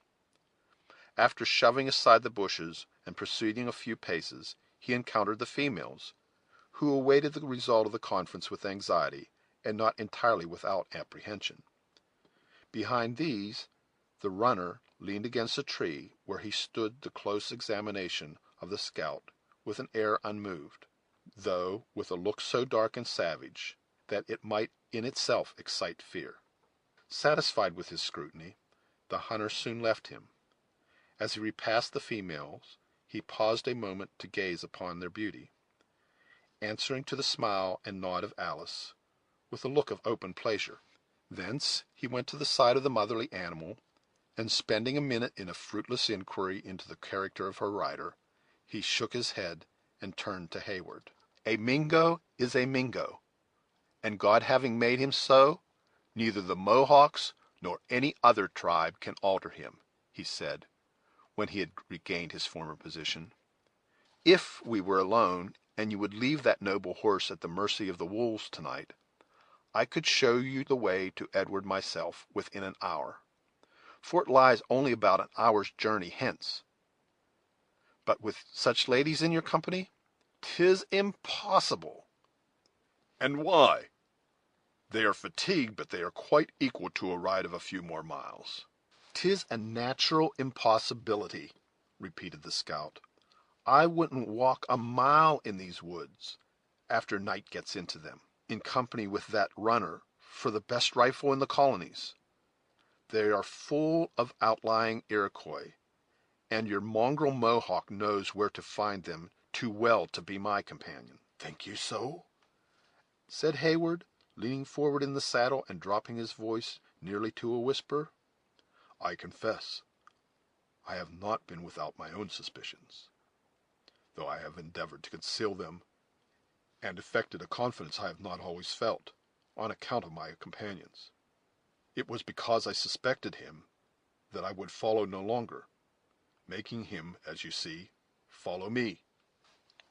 After shoving aside the bushes and proceeding a few paces, he encountered the females, who awaited the result of the conference with anxiety, and not entirely without apprehension. Behind these, the runner leaned against a tree, where he stood the close examination of the scout with an air unmoved, though with a look so dark and savage that it might in itself excite fear. Satisfied with his scrutiny, the hunter soon left him. As he repassed the females, he paused a moment to gaze upon their beauty, answering to the smile and nod of Alice with a look of open pleasure. Thence he went to the side of the motherly animal, and spending a minute in a fruitless inquiry into the character of her rider, he shook his head and turned to Heyward. "A Mingo is a Mingo, and God having made him so, neither the Mohawks nor any other tribe can alter him," he said, when he had regained his former position. "If we were alone, and you would leave that noble horse at the mercy of the wolves tonight, I could show you the way to Edward myself within an hour, for it lies only about an hour's journey hence. But with such ladies in your company, 'tis impossible." "And why?" "They are fatigued, but they are quite equal to a ride of a few more miles." "'Tis a natural impossibility," repeated the scout. "I wouldn't walk a mile in these woods, after night gets into them, in company with that runner for the best rifle in the colonies. They are full of outlying Iroquois, and your mongrel Mohawk knows where to find them too well to be my companion." "Think you so?" said Heyward, leaning forward in the saddle and dropping his voice nearly to a whisper. "I confess I have not been without my own suspicions, though I have endeavored to conceal them, and affected a confidence I have not always felt, on account of my companions. It was because I suspected him that I would follow no longer, making him, as you see, follow me."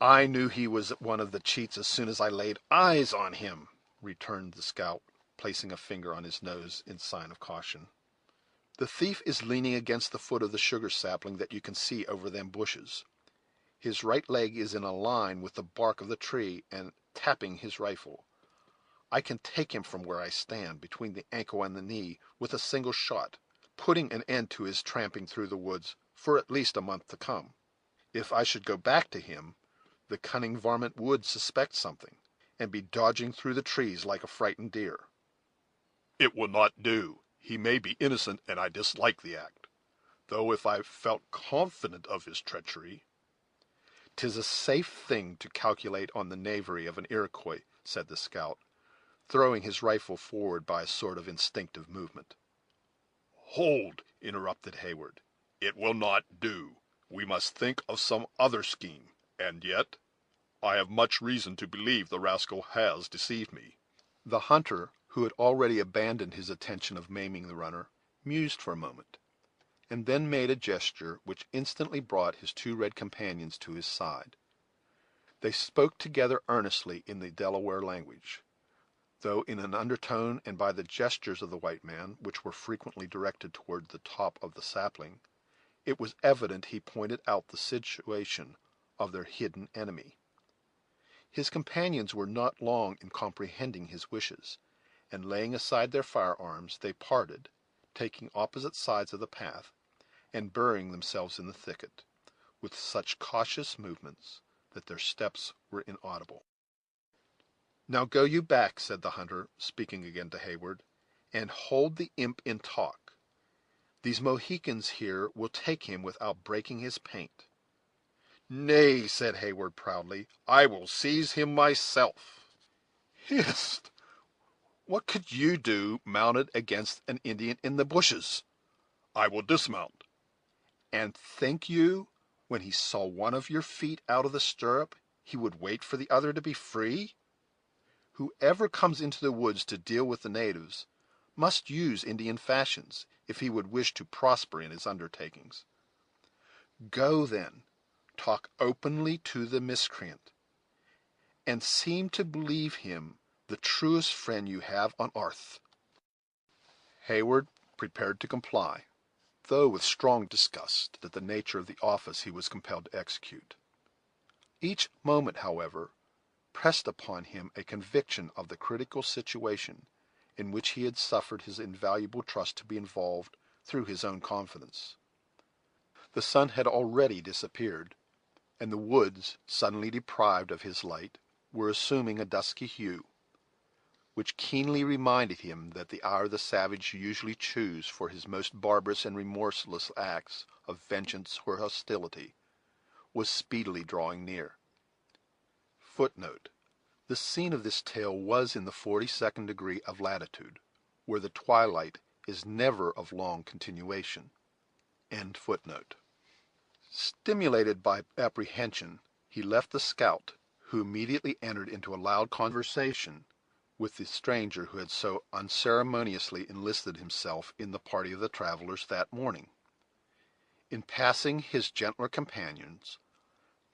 "I knew he was one of the cheats as soon as I laid eyes on him," returned the scout, placing a finger on his nose in sign of caution. "The thief is leaning against the foot of the sugar sapling that you can see over them bushes. His right leg is in a line with the bark of the tree and tapping his rifle. I can take him from where I stand, between the ankle and the knee, with a single shot, putting an end to his tramping through the woods for at least a month to come. If I should go back to him, the cunning varmint would suspect something, and be dodging through the trees like a frightened deer." "It will not do. He may be innocent, and I dislike the act, though if I felt confident of his treachery—" "'Tis a safe thing to calculate on the knavery of an Iroquois," said the scout, throwing his rifle forward by a sort of instinctive movement. "Hold," interrupted Heyward, "it will not do. We must think of some other scheme, and yet I have much reason to believe the rascal has deceived me." The hunter, who had already abandoned his intention of maiming the runner, mused for a moment, and then made a gesture which instantly brought his two red companions to his side. They spoke together earnestly in the Delaware language, though in an undertone, and by the gestures of the white man, which were frequently directed toward the top of the sapling, it was evident he pointed out the situation of their hidden enemy. His companions were not long in comprehending his wishes, and laying aside their firearms, they parted, taking opposite sides of the path, and burying themselves in the thicket, with such cautious movements that their steps were inaudible. "Now go you back," said the hunter, speaking again to Heyward, "and hold the imp in talk. These Mohicans here will take him without breaking his paint." "Nay," said Heyward proudly, "I will seize him myself." "Hist! What could you do mounted against an Indian in the bushes?" "I will dismount." "And think you, when he saw one of your feet out of the stirrup, he would wait for the other to be free? Whoever comes into the woods to deal with the natives must use Indian fashions, if he would wish to prosper in his undertakings. Go, then, talk openly to the miscreant, and seem to believe him the truest friend you have on earth." Heyward prepared to comply, though with strong disgust at the nature of the office he was compelled to execute. Each moment, however, pressed upon him a conviction of the critical situation in which he had suffered his invaluable trust to be involved through his own confidence. The sun had already disappeared, and the woods, suddenly deprived of his light, were assuming a dusky hue, which keenly reminded him that the hour the savage usually chooses for his most barbarous and remorseless acts of vengeance or hostility was speedily drawing near. Footnote: the scene of this tale was in the 42nd degree of latitude, where the twilight is never of long continuation. End footnote. Stimulated by apprehension, he left the scout, who immediately entered into a loud conversation with the stranger who had so unceremoniously enlisted himself in the party of the travelers that morning. In passing his gentler companions,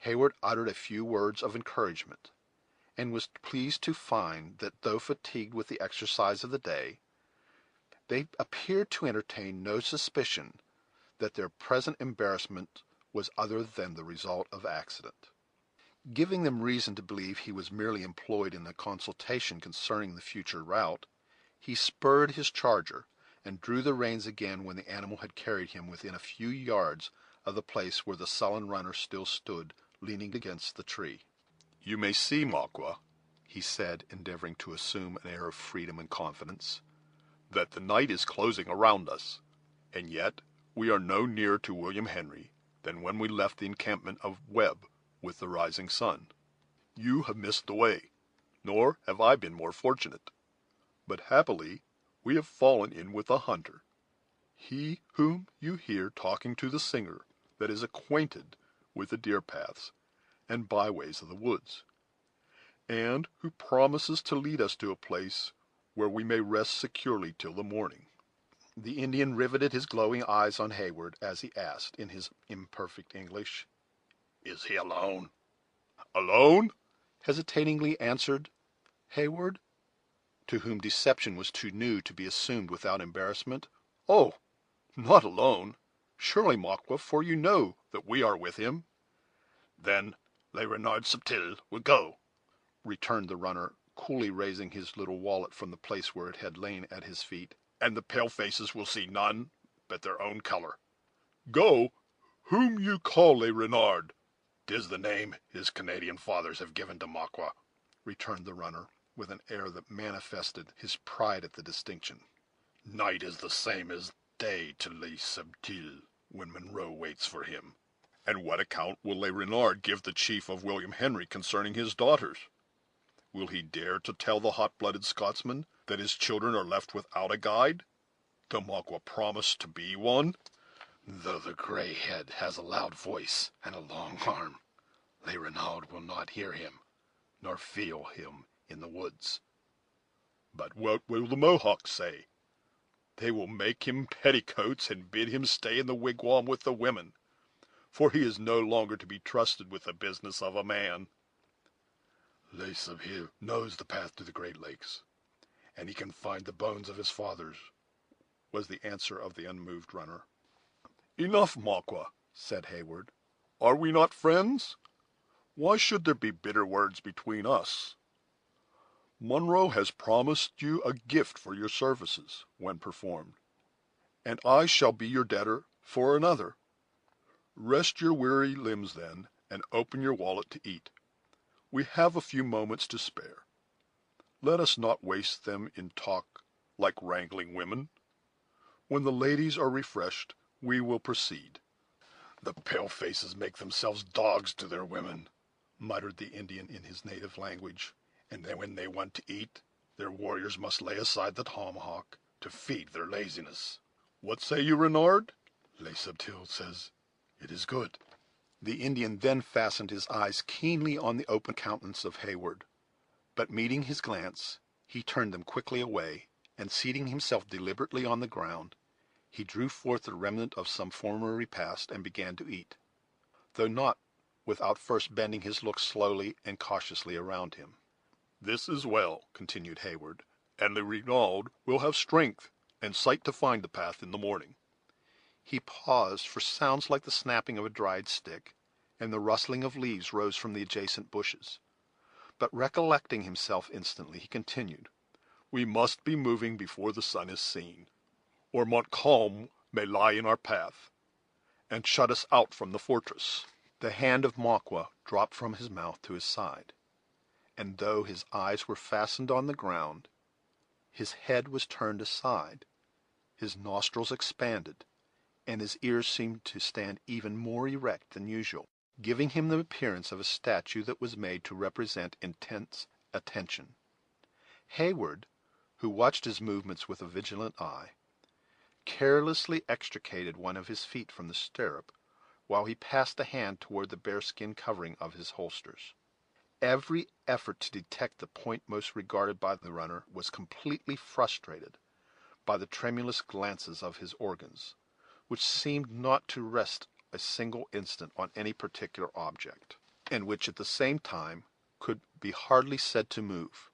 Heyward uttered a few words of encouragement, and was pleased to find that, though fatigued with the exercise of the day, They appeared to entertain no suspicion that their present embarrassment was other than the result of accident. Giving them reason to believe he was merely employed in a consultation concerning the future route, he spurred his charger, and drew the reins again when the animal had carried him within a few yards of the place where the sullen runner still stood leaning against the tree. "You may see, Maqua," he said, endeavoring to assume an air of freedom and confidence, "that the night is closing around us, and yet we are no nearer to William Henry than when we left the encampment of Webb with the rising sun. You have missed the way, nor have I been more fortunate, but happily we have fallen in with a hunter, he whom you hear talking to the singer that is acquainted with the deer paths and byways of the woods, and who promises to lead us to a place where we may rest securely till the morning." The Indian riveted his glowing eyes on Heyward as he asked, in his imperfect English, "Is he alone?" "Alone?" hesitatingly answered Heyward, to whom deception was too new to be assumed without embarrassment. "Oh, not alone, surely, Maqua, for you know that we are with him." "Then Le Renard Subtil will go," returned the runner, coolly raising his little wallet from the place where it had lain at his feet, "and the pale faces will see none but their own color." "Go! Whom you call Le Renard?" "'Tis the name his Canadian fathers have given to Maqua," returned the runner, with an air that manifested his pride at the distinction. "Night is the same as day to Le Subtil when Monroe waits for him." "And what account will Le Renard give the chief of William Henry concerning his daughters? Will he dare to tell the hot-blooded Scotsman that his children are left without a guide, though Maqua promised to be one?" "Though the gray head has a loud voice and a long arm, Le Renard will not hear him, nor feel him in the woods." "But what will the Mohawks say? They will make him petticoats and bid him stay in the wigwam with the women, for he is no longer to be trusted with the business of a man." "Le Subtil knows the path to the Great Lakes, and he can find the bones of his fathers," was the answer of the unmoved runner. "Enough, Maqua," said Heyward. "Are we not friends? Why should there be bitter words between us? Monroe has promised you a gift for your services, when performed, and I shall be your debtor for another. Rest your weary limbs then, and open your wallet to eat. We have a few moments to spare. Let us not waste them in talk like wrangling women. When the ladies are refreshed, we will proceed." "The pale-faces make themselves dogs to their women," muttered the Indian in his native language, "and then when they want to eat, their warriors must lay aside the tomahawk to feed their laziness." "What say you, Renard?" "Le Subtil says it is good." The Indian then fastened his eyes keenly on the open countenance of Heyward, but meeting his glance, he turned them quickly away, and seating himself deliberately on the ground, he drew forth the remnant of some former repast and began to eat, though not without first bending his look slowly and cautiously around him. "This is well," continued Heyward, "and Le Renard will have strength and sight to find the path in the morning." He paused, for sounds like the snapping of a dried stick and the rustling of leaves rose from the adjacent bushes, but recollecting himself instantly, he continued, "We must be moving before the sun is seen, or Montcalm may lie in our path, and shut us out from the fortress." The hand of Maqua dropped from his mouth to his side, and though his eyes were fastened on the ground, his head was turned aside, his nostrils expanded, and his ears seemed to stand even more erect than usual, giving him the appearance of a statue that was made to represent intense attention. Heyward, who watched his movements with a vigilant eye, carelessly extricated one of his feet from the stirrup, while he passed a hand toward the bearskin covering of his holsters. Every effort to detect the point most regarded by the runner was completely frustrated by the tremulous glances of his organs, which seemed not to rest a single instant on any particular object, and which at the same time could be hardly said to move.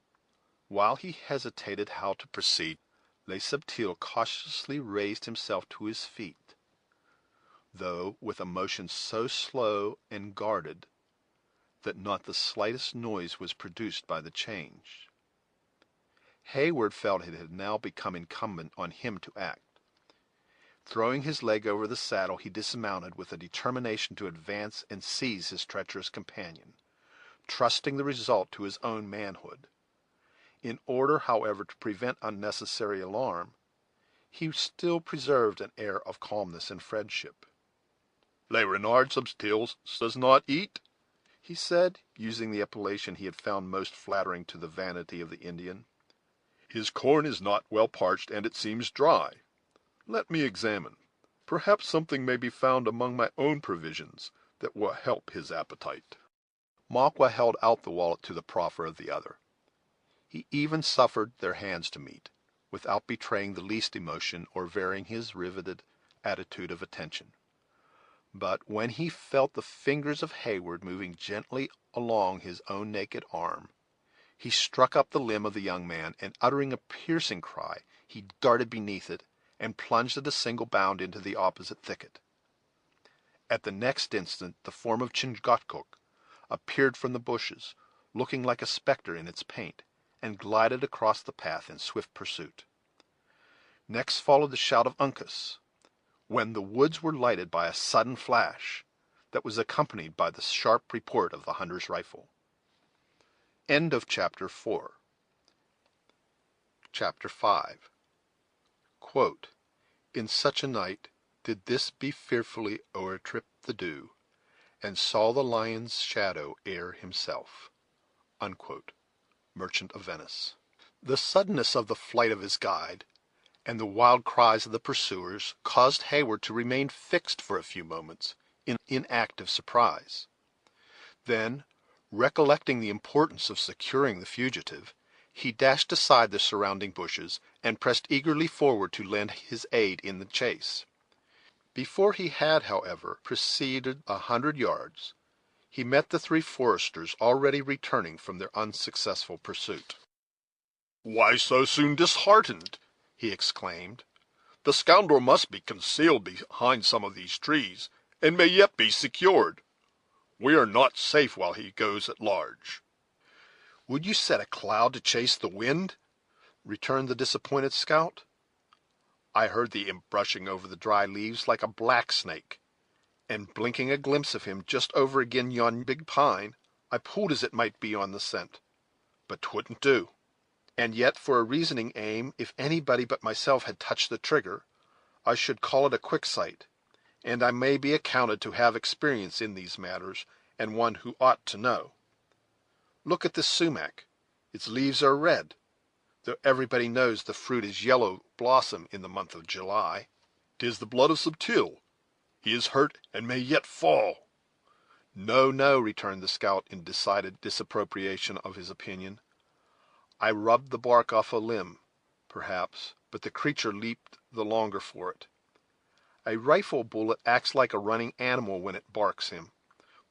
While he hesitated how to proceed, Le Subtil cautiously raised himself to his feet, though with a motion so slow and guarded that not the slightest noise was produced by the change. Hayward felt it had now become incumbent on him to act. Throwing his leg over the saddle, he dismounted with a determination to advance and seize his treacherous companion, trusting the result to his own manhood. In order, however, to prevent unnecessary alarm, he still preserved an air of calmness and friendship. "Le Renard Subtil does not eat," he said, using the appellation he had found most flattering to the vanity of the Indian. "His corn is not well parched, and it seems dry. Let me examine. Perhaps something may be found among my own provisions that will help his appetite." Magua held out the wallet to the proffer of the other. He even suffered their hands to meet, without betraying the least emotion or varying his riveted attitude of attention. But when he felt the fingers of Hayward moving gently along his own naked arm, he struck up the limb of the young man, and uttering a piercing cry, he darted beneath it, and plunged at a single bound into the opposite thicket. At the next instant the form of Chingachgook appeared from the bushes, looking like a spectre in its paint, and glided across the path in swift pursuit. Next followed the shout of Uncas, when the woods were lighted by a sudden flash that was accompanied by the sharp report of the hunter's rifle. Chapter 5. Quote, "In such a night did this be fearfully o'ertrip the dew, and saw the lion's shadow ere himself." Unquote. Merchant of Venice. The suddenness of the flight of his guide, and the wild cries of the pursuers, caused Hayward to remain fixed for a few moments in inactive surprise. Then, recollecting the importance of securing the fugitive, he dashed aside the surrounding bushes, and pressed eagerly forward to lend his aid in the chase. Before he had, however, proceeded 100 yards, he met the three foresters already returning from their unsuccessful pursuit. "Why so soon disheartened?" he exclaimed. "The scoundrel must be concealed behind some of these trees, and may yet be secured. We are not safe while he goes at large." "Would you set a cloud to chase the wind?" returned the disappointed scout. "I heard the imp brushing over the dry leaves like a black snake, and blinking a glimpse of him just over agin yon big pine, I pulled as it might be on the scent, but 'twouldn't do. And yet, for a reasoning aim, if anybody but myself had touched the trigger, I should call it a quick sight, and I may be accounted to have experience in these matters, and one who ought to know. Look at this sumac; its leaves are red, though everybody knows the fruit is yellow blossom in the month of July." "'Tis the blood of Subtil. He is hurt, and may yet fall." "No, no," returned the scout in decided disapprobation of his opinion. "I rubbed the bark off a limb, perhaps, but the creature leaped the longer for it. A rifle bullet acts like a running animal when it barks him,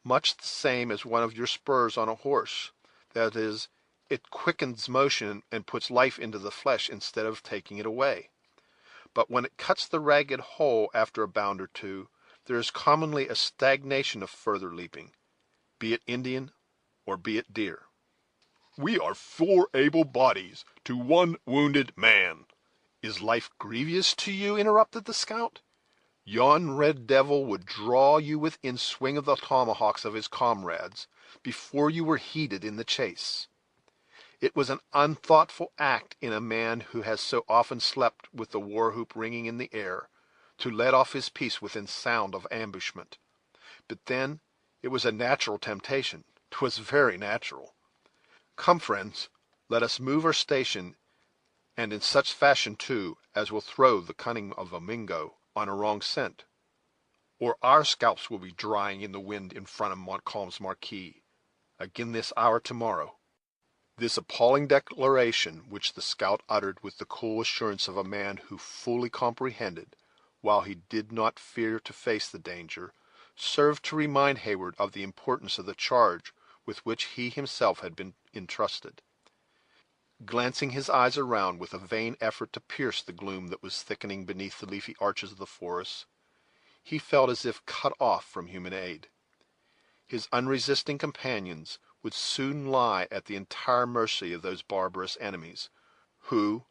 much the same as one of your spurs on a horse; that is, it quickens motion and puts life into the flesh instead of taking it away. But when it cuts the ragged hole after a bound or two, there is commonly a stagnation of further leaping, be it Indian or be it deer." We are 4 able bodies to 1 wounded man. "Is life grievous to you?" interrupted the scout. "Yon red devil would draw you within swing of the tomahawks of his comrades before you were heated in the chase. It was an unthoughtful act in a man who has so often slept with the war whoop ringing in the air, to let off his piece within sound of ambushment. But then it was a natural temptation. 'Twas very natural. Come, friends, let us move our station, and in such fashion, too, as will throw the cunning of a Mingo on a wrong scent, or our scalps will be drying in the wind in front of Montcalm's marquee, agin this hour tomorrow." This appalling declaration, which the scout uttered with the cool assurance of a man who fully comprehended, while he did not fear to face the danger, served to remind Hayward of the importance of the charge with which he himself had been entrusted. Glancing his eyes around with a vain effort to pierce the gloom that was thickening beneath the leafy arches of the forest, he felt as if cut off from human aid. His unresisting companions would soon lie at the entire mercy of those barbarous enemies, who,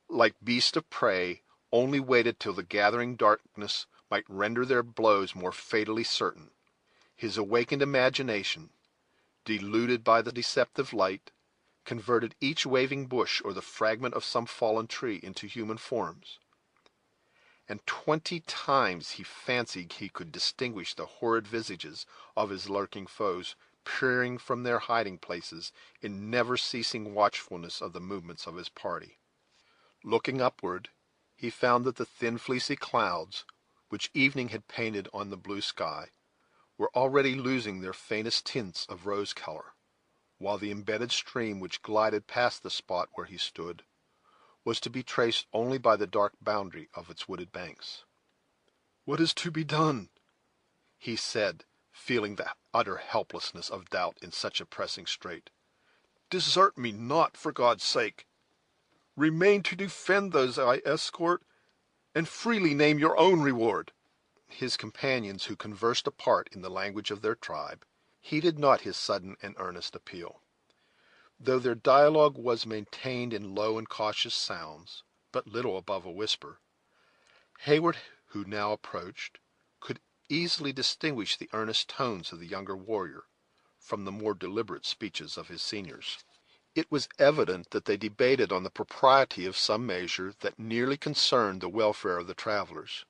like beasts of prey, only waited till the gathering darkness might render their blows more fatally certain. His awakened imagination, deluded by the deceptive light, converted each waving bush or the fragment of some fallen tree into human forms, and 20 times he fancied he could distinguish the horrid visages of his lurking foes peering from their hiding places in never-ceasing watchfulness of the movements of his party. Looking upward, he found that the thin fleecy clouds, which evening had painted on the blue sky, were already losing their faintest tints of rose color, while the embedded stream which glided past the spot where he stood was to be traced only by the dark boundary of its wooded banks. "What is to be done?" he said, feeling the utter helplessness of doubt in such a pressing strait. "Desert me not, for God's sake. Remain to defend those I escort, and freely name your own reward." His companions, who conversed apart in the language of their tribe, heeded not his sudden and earnest appeal. Though their dialogue was maintained in low and cautious sounds, but little above a whisper, Heyward, who now approached, could easily distinguish the earnest tones of the younger warrior from the more deliberate speeches of his seniors. It was evident that they debated on the propriety of some measure that nearly concerned the welfare of the travelers.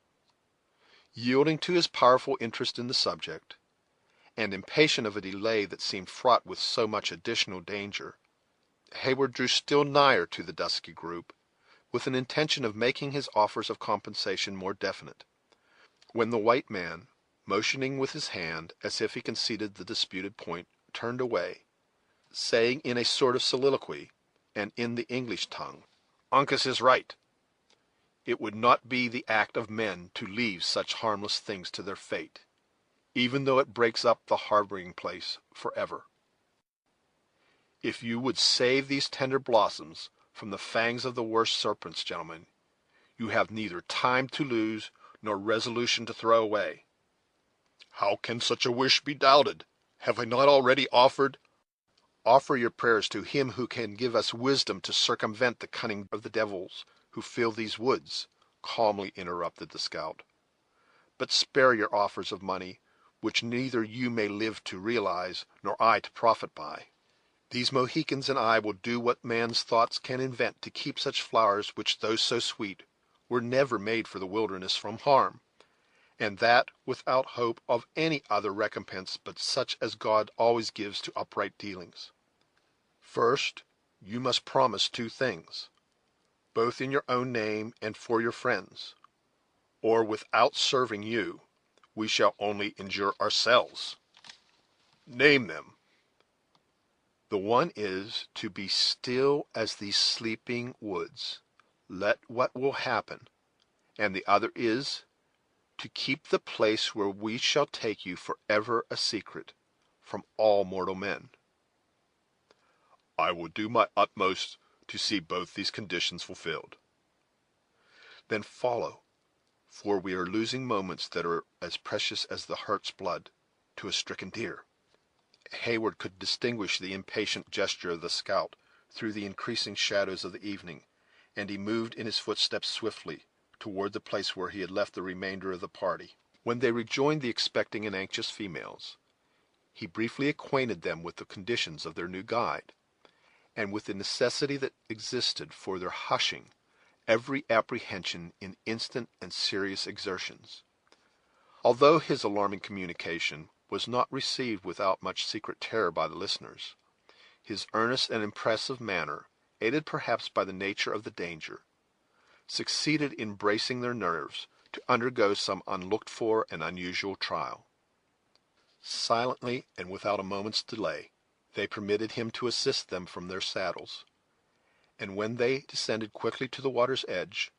Yielding to his powerful interest in the subject, and impatient of a delay that seemed fraught with so much additional danger, Heyward drew still nigher to the dusky group, with an intention of making his offers of compensation more definite, when the white man, motioning with his hand as if he conceded the disputed point, turned away, saying in a sort of soliloquy, and in the English tongue, "Uncas is right. It would not be the act of men to leave such harmless things to their fate, even though it breaks up the harboring place forever. If you would save these tender blossoms from the fangs of the worst serpents, gentlemen, you have neither time to lose nor resolution to throw away." "How can such a wish be doubted? Have I not already offered—" "Offer your prayers to him who can give us wisdom to circumvent the cunning of the devils who fill these woods," calmly interrupted the scout. "But spare your offers of money, which neither you may live to realize nor I to profit by. These Mohicans and I will do what man's thoughts can invent to keep such flowers, which, though so sweet, were never made for the wilderness, from harm, and that without hope of any other recompense but such as God always gives to upright dealings. First, you must promise 2 things, both in your own name and for your friends, or without serving you, we shall only injure ourselves." "Name them." "The one is to be still as these sleeping woods, let what will happen, and the other is to keep the place where we shall take you forever a secret from all mortal men." "I will do my utmost to see both these conditions fulfilled." "Then follow, for we are losing moments that are as precious as the heart's blood to a stricken deer." Heyward could distinguish the impatient gesture of the scout through the increasing shadows of the evening, and he moved in his footsteps swiftly toward the place where he had left the remainder of the party. When they rejoined the expecting and anxious females, he briefly acquainted them with the conditions of their new guide, and with the necessity that existed for their hushing every apprehension in instant and serious exertions. Although his alarming communication was not received without much secret terror by the listeners, his earnest and impressive manner, aided perhaps by the nature of the danger, succeeded in bracing their nerves to undergo some unlooked-for and unusual trial. Silently and without a moment's delay, they permitted him to assist them from their saddles, and when they descended quickly to the water's edge,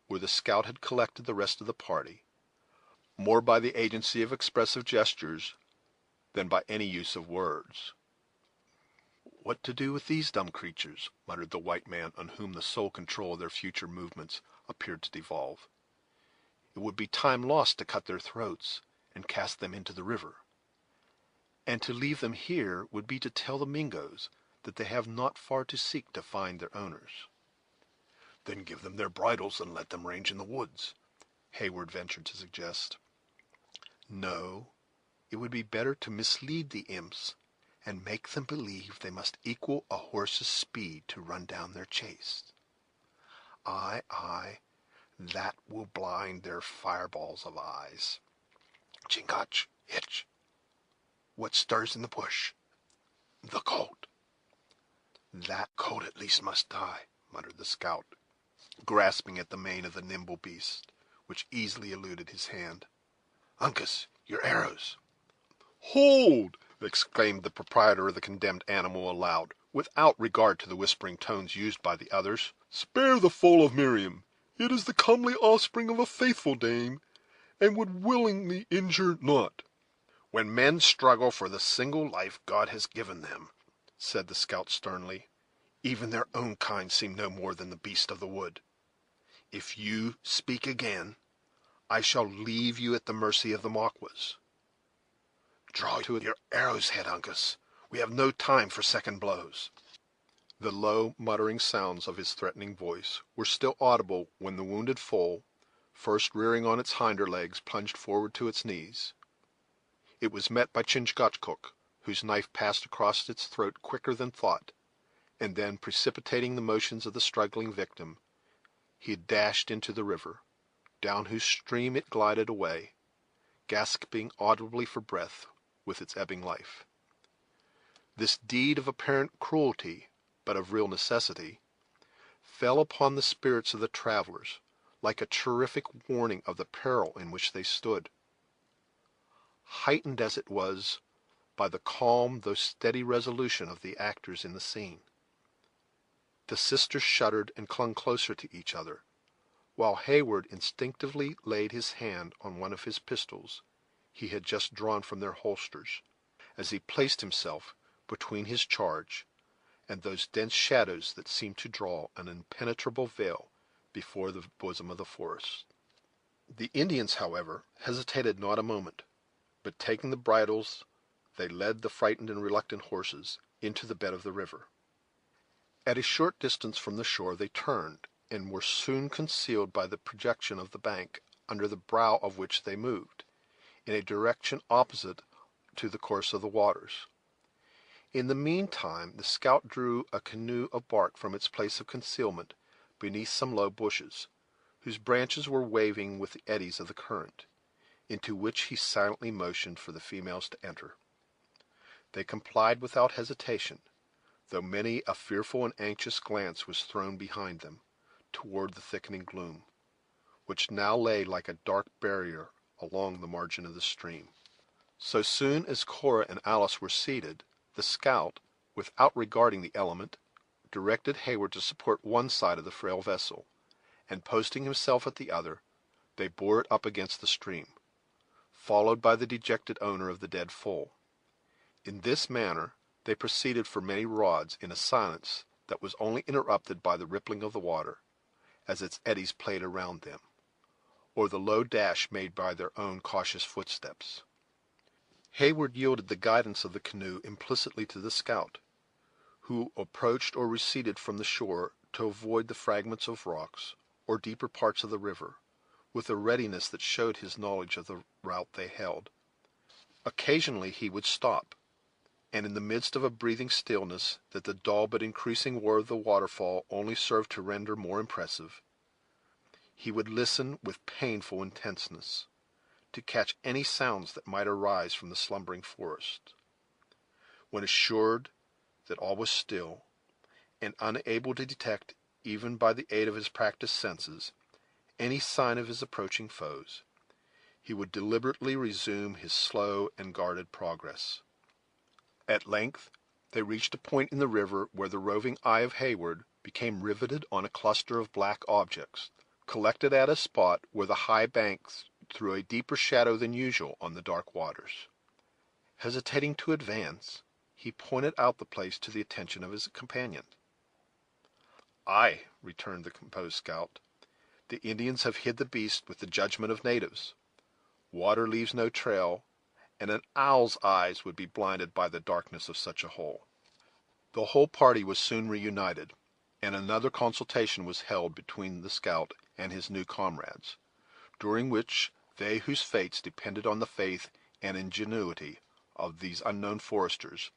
where the scout had collected the rest of the party, more by the agency of expressive gestures than by any use of words, "What to do with these dumb creatures?" muttered the white man, on whom the sole control of their future movements appeared to devolve. "It would be time lost to cut their throats and cast them into the river, and to leave them here would be to tell the Mingoes that they have not far to seek to find their owners." "Then give them their bridles and let them range in the woods," Hayward ventured to suggest. "No, it would be better to mislead the imps and make them believe they must equal a horse's speed to run down their chase. Ay, ay, that will blind their fireballs of eyes. Chingach, hitch! What stirs in the bush? The colt. That colt at least must die," muttered the scout, grasping at the mane of the nimble beast, which easily eluded his hand. "Uncas, your arrows!" "Hold!" exclaimed the proprietor of the condemned animal aloud, without regard to the whispering tones used by the others. "Spare the foal of Miriam. It is the comely offspring of a faithful dame, and would willingly injure not." "When men struggle for the single life God has given them," said the scout sternly, "even their own kind seem no more than the beasts of the wood. If you speak again, I shall leave you at the mercy of the Maquas. Draw to your arrow's head, Uncas. We have no time for second blows." The low, muttering sounds of his threatening voice were still audible when the wounded foal, first rearing on its hinder legs, plunged forward to its knees. It was met by Chingachgook, whose knife passed across its throat quicker than thought, and then, precipitating the motions of the struggling victim, he dashed into the river, down whose stream it glided away, gasping audibly for breath with its ebbing life. This deed of apparent cruelty, but of real necessity, fell upon the spirits of the travelers like a terrific warning of the peril in which they stood, heightened as it was by the calm though steady resolution of the actors in the scene. The sisters shuddered and clung closer to each other, while Hayward instinctively laid his hand on one of his pistols he had just drawn from their holsters, as he placed himself between his charge and those dense shadows that seemed to draw an impenetrable veil before the bosom of the forest. The Indians, however, hesitated not a moment, but taking the bridles they led the frightened and reluctant horses into the bed of the river. At a short distance from the shore they turned, and were soon concealed by the projection of the bank, under the brow of which they moved, in a direction opposite to the course of the waters. In the meantime the scout drew a canoe of bark from its place of concealment beneath some low bushes, whose branches were waving with the eddies of the current, into which he silently motioned for the females to enter. They complied without hesitation, though many a fearful and anxious glance was thrown behind them, toward the thickening gloom, which now lay like a dark barrier along the margin of the stream. So soon as Cora and Alice were seated, the scout, without regarding the element, directed Hayward to support one side of the frail vessel, and posting himself at the other, they bore it up against the stream, followed by the dejected owner of the dead foal. In this manner they proceeded for many rods in a silence that was only interrupted by the rippling of the water, as its eddies played around them, or the low dash made by their own cautious footsteps. Hayward yielded the guidance of the canoe implicitly to the scout, who approached or receded from the shore to avoid the fragments of rocks or deeper parts of the river, with a readiness that showed his knowledge of the route they held. Occasionally he would stop, and in the midst of a breathing stillness that the dull but increasing roar of the waterfall only served to render more impressive, he would listen with painful intenseness, to catch any sounds that might arise from the slumbering forest. When assured that all was still, and unable to detect, even by the aid of his practised senses, any sign of his approaching foes, he would deliberately resume his slow and guarded progress. At length they reached a point in the river where the roving eye of Hayward became riveted on a cluster of black objects, collected at a spot where the high banks threw a deeper shadow than usual on the dark waters. Hesitating to advance, he pointed out the place to the attention of his companion. "Aye," returned the composed scout, "the Indians have hid the beast with the judgment of natives. Water leaves no trail, and an owl's eyes would be blinded by the darkness of such a hole." The whole party was soon reunited, and another consultation was held between the scout and his new comrades, during which they whose fates depended on the faith and ingenuity of these unknown foresters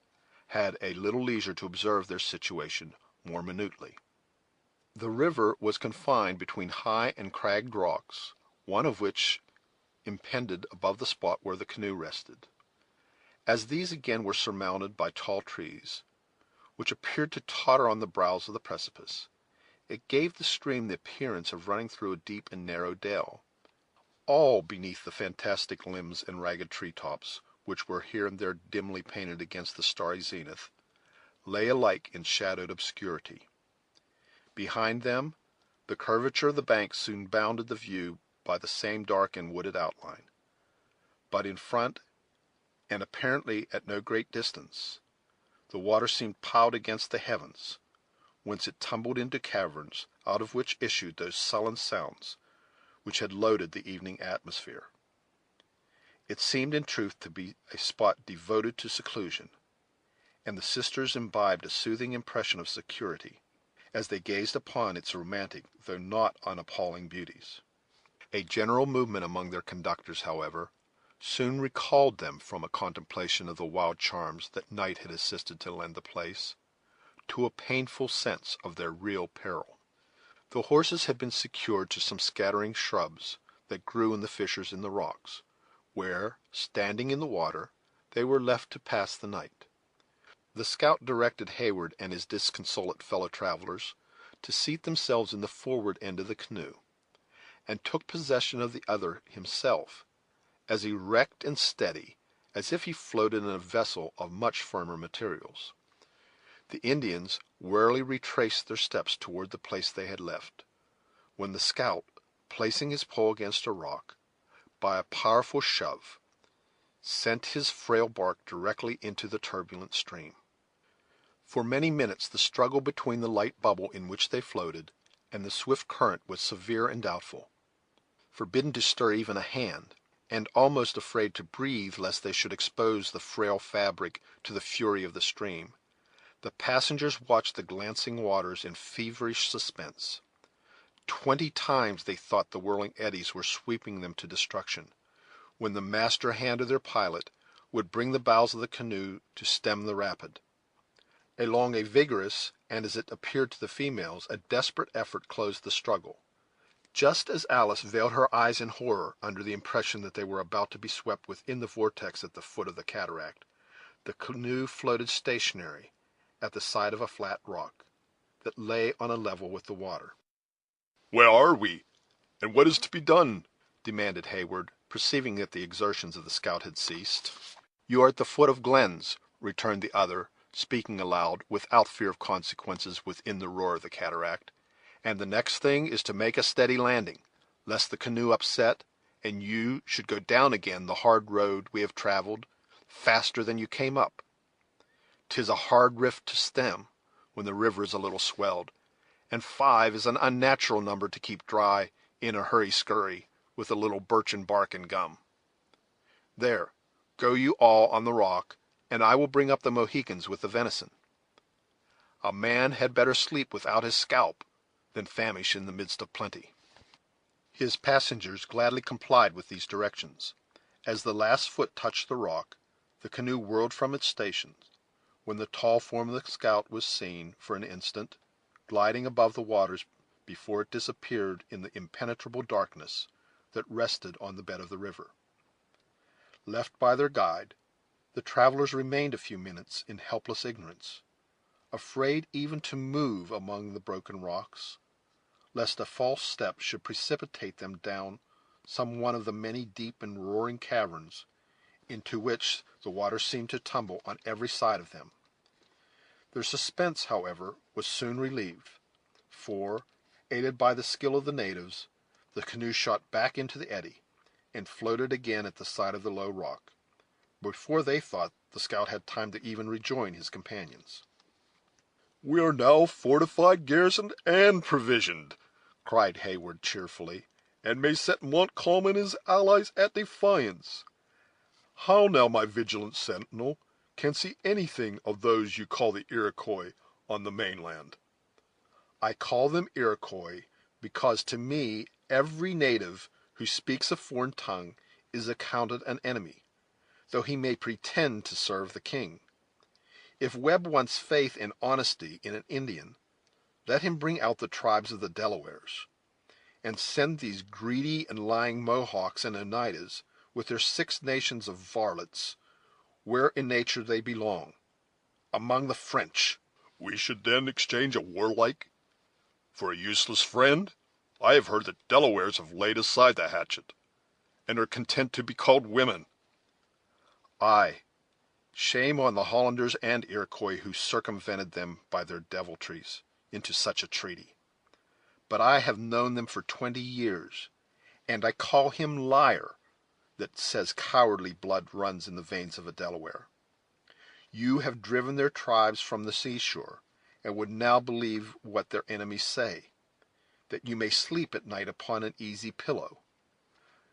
had a little leisure to observe their situation more minutely. The river was confined between high and cragged rocks, one of which impended above the spot where the canoe rested. As these again were surmounted by tall trees, which appeared to totter on the brows of the precipice, it gave the stream the appearance of running through a deep and narrow dell. All beneath the fantastic limbs and ragged tree tops, which were here and there dimly painted against the starry zenith, lay alike in shadowed obscurity. Behind them, the curvature of the banks soon bounded the view by the same dark and wooded outline. But in front, and apparently at no great distance, the water seemed piled against the heavens, whence it tumbled into caverns, out of which issued those sullen sounds which had loaded the evening atmosphere. It seemed in truth to be a spot devoted to seclusion, and the sisters imbibed a soothing impression of security as they gazed upon its romantic though not unappalling beauties. A general movement among their conductors, however, soon recalled them from a contemplation of the wild charms that night had assisted to lend the place, to a painful sense of their real peril. The horses had been secured to some scattering shrubs that grew in the fissures in the rocks, where, standing in the water, they were left to pass the night. The scout directed Hayward and his disconsolate fellow-travelers to seat themselves in the forward end of the canoe, and took possession of the other himself, as erect and steady as if he floated in a vessel of much firmer materials. The Indians warily retraced their steps toward the place they had left, when the scout, placing his pole against a rock, by a powerful shove, sent his frail bark directly into the turbulent stream. For many minutes the struggle between the light bubble in which they floated and the swift current was severe and doubtful. Forbidden to stir even a hand, and almost afraid to breathe lest they should expose the frail fabric to the fury of the stream, the passengers watched the glancing waters in feverish suspense. 20 times they thought the whirling eddies were sweeping them to destruction, when the master hand of their pilot would bring the bows of the canoe to stem the rapid. Along a vigorous, and as it appeared to the females, a desperate effort closed the struggle. Just as Alice veiled her eyes in horror under the impression that they were about to be swept within the vortex at the foot of the cataract, the canoe floated stationary at the side of a flat rock that lay on a level with the water. "Where are we, and what is to be done?" demanded Hayward, perceiving that the exertions of the scout had ceased. "You are at the foot of Glenn's," returned the other, speaking aloud, without fear of consequences within the roar of the cataract, "and the next thing is to make a steady landing, lest the canoe upset, and you should go down again the hard road we have traveled, faster than you came up. 'Tis a hard rift to stem, when the river is a little swelled, and 5 is an unnatural number to keep dry in a hurry-scurry, with a little birchen bark and gum. There, go you all on the rock, and I will bring up the Mohicans with the venison. A man had better sleep without his scalp than famish in the midst of plenty." His passengers gladly complied with these directions. As the last foot touched the rock, the canoe whirled from its station, when the tall form of the scout was seen, for an instant, gliding above the waters before it disappeared in the impenetrable darkness that rested on the bed of the river. Left by their guide, the travelers remained a few minutes in helpless ignorance, afraid even to move among the broken rocks, lest a false step should precipitate them down some one of the many deep and roaring caverns into which the water seemed to tumble on every side of them. Their suspense, however, was soon relieved, for, aided by the skill of the natives, the canoe shot back into the eddy, and floated again at the side of the low rock, before they thought the scout had time to even rejoin his companions. "We are now fortified, garrisoned, and provisioned," cried Heyward cheerfully, "and may set Montcalm and his allies at defiance. How now, my vigilant sentinel, can see anything of those you call the Iroquois on the mainland?" I call them Iroquois because to me every native who speaks a foreign tongue is accounted an enemy, though he may pretend to serve the king. If Webb wants faith and honesty in an Indian, let him bring out the tribes of the Delawares, and send these greedy and lying Mohawks and Oneidas with their 6 nations of varlets where in nature they belong, among the French. "We should then exchange a warlike for a useless friend? I have heard that Delawares have laid aside the hatchet, and are content to be called women." Aye, shame on the Hollanders and Iroquois who circumvented them by their deviltries into such a treaty. But I have known them for 20 years, and I call him liar that says cowardly blood runs in the veins of a Delaware. You have driven their tribes from the seashore, and would now believe what their enemies say, that you may sleep at night upon an easy pillow.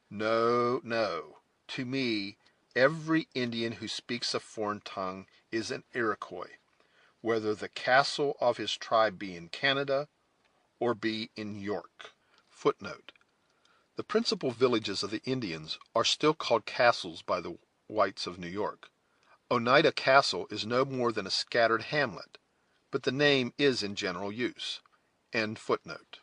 No, no, to me every Indian who speaks a foreign tongue is an Iroquois, whether the castle of his tribe be in Canada or be in York. Footnote: the principal villages of the Indians are still called castles by the whites of New York. Oneida Castle is no more than a scattered hamlet, but the name is in general use. End footnote.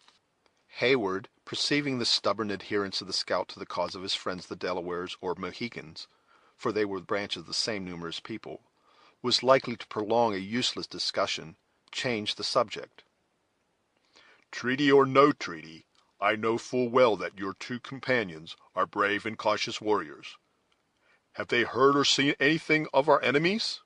Heyward, perceiving the stubborn adherence of the scout to the cause of his friends the Delawares or Mohicans, for they were branches of the same numerous people, was likely to prolong a useless discussion, changed the subject. "Treaty or no treaty, I know full well that your 2 companions are brave and cautious warriors. Have they heard or seen anything of our enemies?"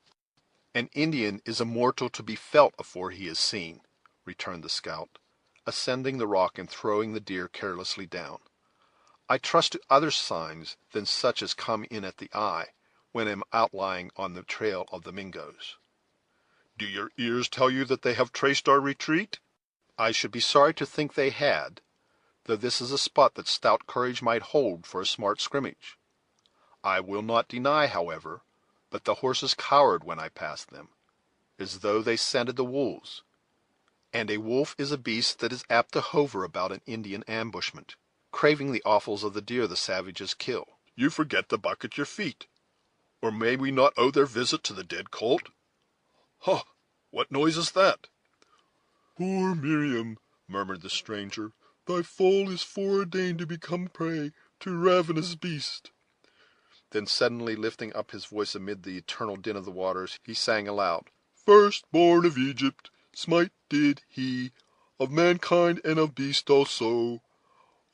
"An Indian is immortal to be felt afore he is seen," returned the scout, ascending the rock and throwing the deer carelessly down. "I trust to other signs than such as come in at the eye, when I am outlying on the trail of the Mingoes." "Do your ears tell you that they have traced our retreat?" "I should be sorry to think they had, though this is a spot that stout courage might hold for a smart scrimmage. I will not deny, however, but the horses cowered when I passed them, as though they scented the wolves, and a wolf is a beast that is apt to hover about an Indian ambushment, craving the offals of the deer the savages kill." "You forget the buck at your feet. Or may we not owe their visit to the dead colt? Ha! What noise is that?" "Poor Miriam," murmured the stranger, "thy foal is foreordained to become prey to ravenous beast." Then suddenly lifting up his voice amid the eternal din of the waters, he sang aloud, "Firstborn of Egypt, smite did he, of mankind and of beast also.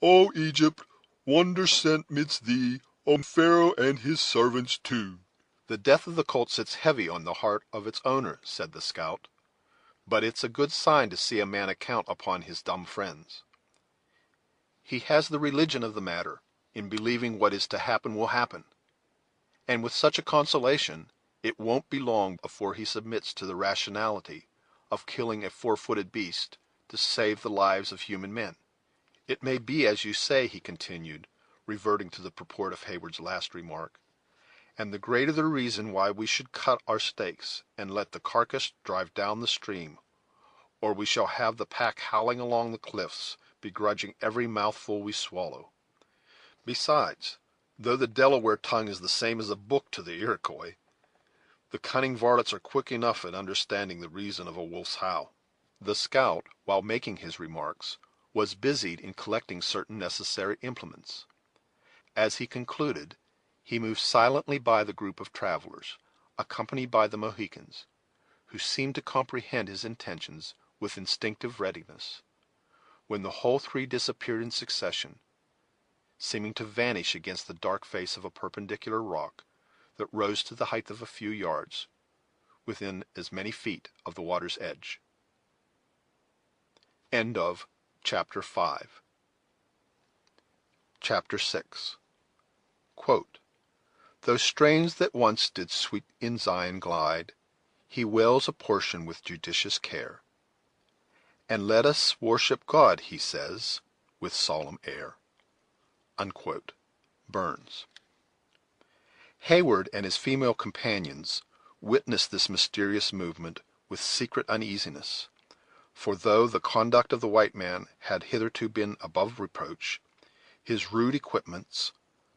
O Egypt, wonder sent midst thee, O Pharaoh and his servants too." "The death of the colt sits heavy on the heart of its owner," said the scout, "but it's a good sign to see a man account upon his dumb friends. He has the religion of the matter, in believing what is to happen will happen, and with such a consolation it won't be long afore he submits to the rationality of killing a 4-footed beast to save the lives of human men. It may be as you say," he continued, reverting to the purport of Heyward's last remark, "and the greater the reason why we should cut our stakes and let the carcass drive down the stream, or we shall have the pack howling along the cliffs, begrudging every mouthful we swallow. Besides, though the Delaware tongue is the same as a book to the Iroquois, the cunning varlets are quick enough at understanding the reason of a wolf's howl." The scout, while making his remarks, was busied in collecting certain necessary implements. As he concluded, he moved silently by the group of travelers, accompanied by the Mohicans, who seemed to comprehend his intentions with instinctive readiness, when the whole 3 disappeared in succession, seeming to vanish against the dark face of a perpendicular rock that rose to the height of a few yards, within as many feet of the water's edge. End of Chapter 5. Chapter 6. Quote, Those strains that once did sweet in Zion glide, he wails a portion with judicious care, and let us worship God, he says, with solemn air. Unquote. Burns. Hayward and his female companions witnessed this mysterious movement with secret uneasiness, for though the conduct of the white man had hitherto been above reproach, his rude equipments,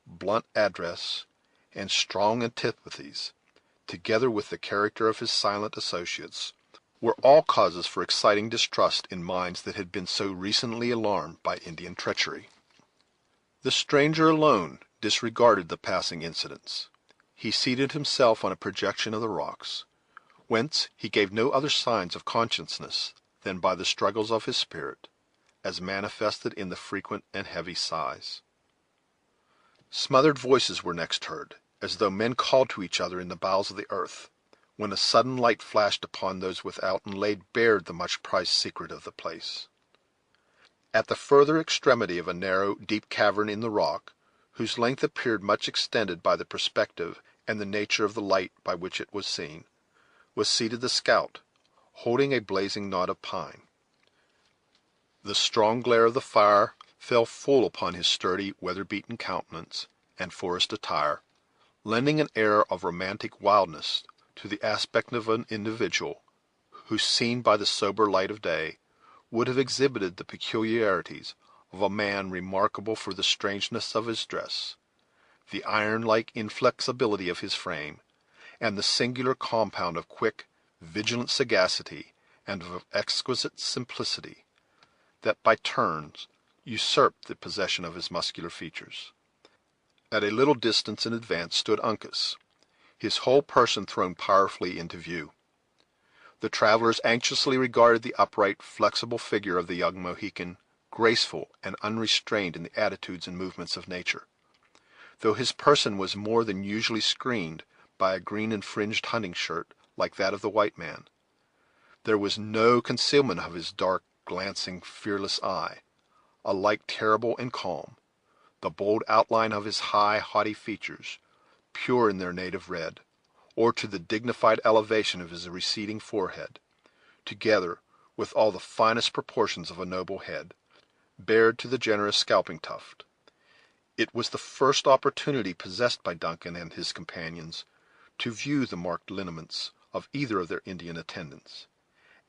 blunt address, and strong antipathies, together with the character of his silent associates, were all causes for exciting distrust in minds that had been so recently alarmed by Indian treachery. The stranger alone disregarded the passing incidents. He seated himself on a projection of the rocks, whence he gave no other signs of consciousness than by the struggles of his spirit, as manifested in the frequent and heavy sighs. Smothered voices were next heard, as though men called to each other in the bowels of the earth, when a sudden light flashed upon those without and laid bare the much-prized secret of the place. At the further extremity of a narrow, deep cavern in the rock, whose length appeared much extended by the perspective and the nature of the light by which it was seen, was seated the scout, holding a blazing knot of pine. The strong glare of the fire fell full upon his sturdy, weather-beaten countenance and forest attire, lending an air of romantic wildness to the aspect of an individual who, seen by the sober light of day, would have exhibited the peculiarities of a man remarkable for the strangeness of his dress, the iron-like inflexibility of his frame, and the singular compound of quick, vigilant sagacity and of exquisite simplicity, that by turns usurped the possession of his muscular features. At a little distance in advance stood Uncas, his whole person thrown powerfully into view. The travelers anxiously regarded the upright, flexible figure of the young Mohican, graceful and unrestrained in the attitudes and movements of nature, though his person was more than usually screened by a green and fringed hunting shirt like that of the white man. There was no concealment of his dark, glancing, fearless eye, alike terrible and calm, the bold outline of his high, haughty features, pure in their native red, or to the dignified elevation of his receding forehead, together with all the finest proportions of a noble head, bared to the generous scalping tuft. It was the first opportunity possessed by Duncan and his companions to view the marked lineaments of either of their Indian attendants,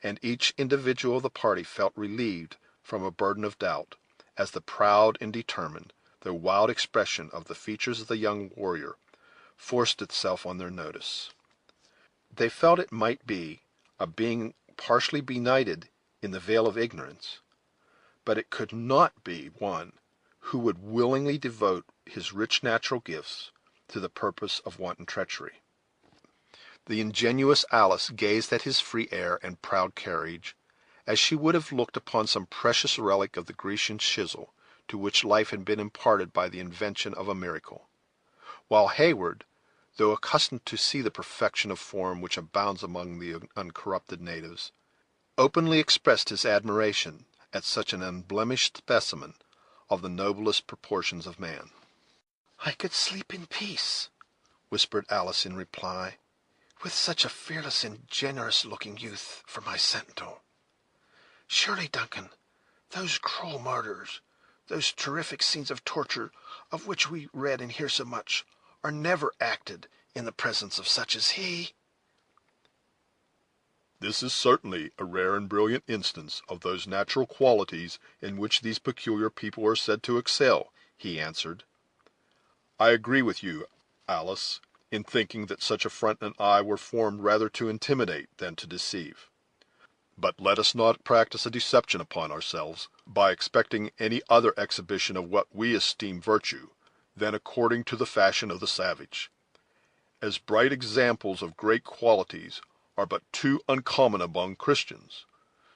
and each individual of the party felt relieved from a burden of doubt, as the proud and determined, though wild expression of the features of the young warrior forced itself on their notice. They felt it might be a being partially benighted in the veil of ignorance, but it could not be one who would willingly devote his rich natural gifts to the purpose of wanton treachery. The ingenuous Alice gazed at his free air and proud carriage, as she would have looked upon some precious relic of the Grecian chisel to which life had been imparted by the invention of a miracle, while Hayward, though accustomed to see the perfection of form which abounds among the uncorrupted natives, openly expressed his admiration at such an unblemished specimen of the noblest proportions of man. "I could sleep in peace," whispered Alice in reply, "with such a fearless and generous-looking youth for my sentinel. Surely, Duncan, those cruel murders, those terrific scenes of torture of which we read and hear so much, are never acted in the presence of such as he." This is certainly a rare and brilliant instance of those natural qualities in which these peculiar people are said to excel, he answered. I agree with you, Alice, in thinking that such a front and eye were formed rather to intimidate than to deceive. But let us not practice a deception upon ourselves by expecting any other exhibition of what we esteem virtue than according to the fashion of the savage. As bright examples of great qualities are but too uncommon among Christians,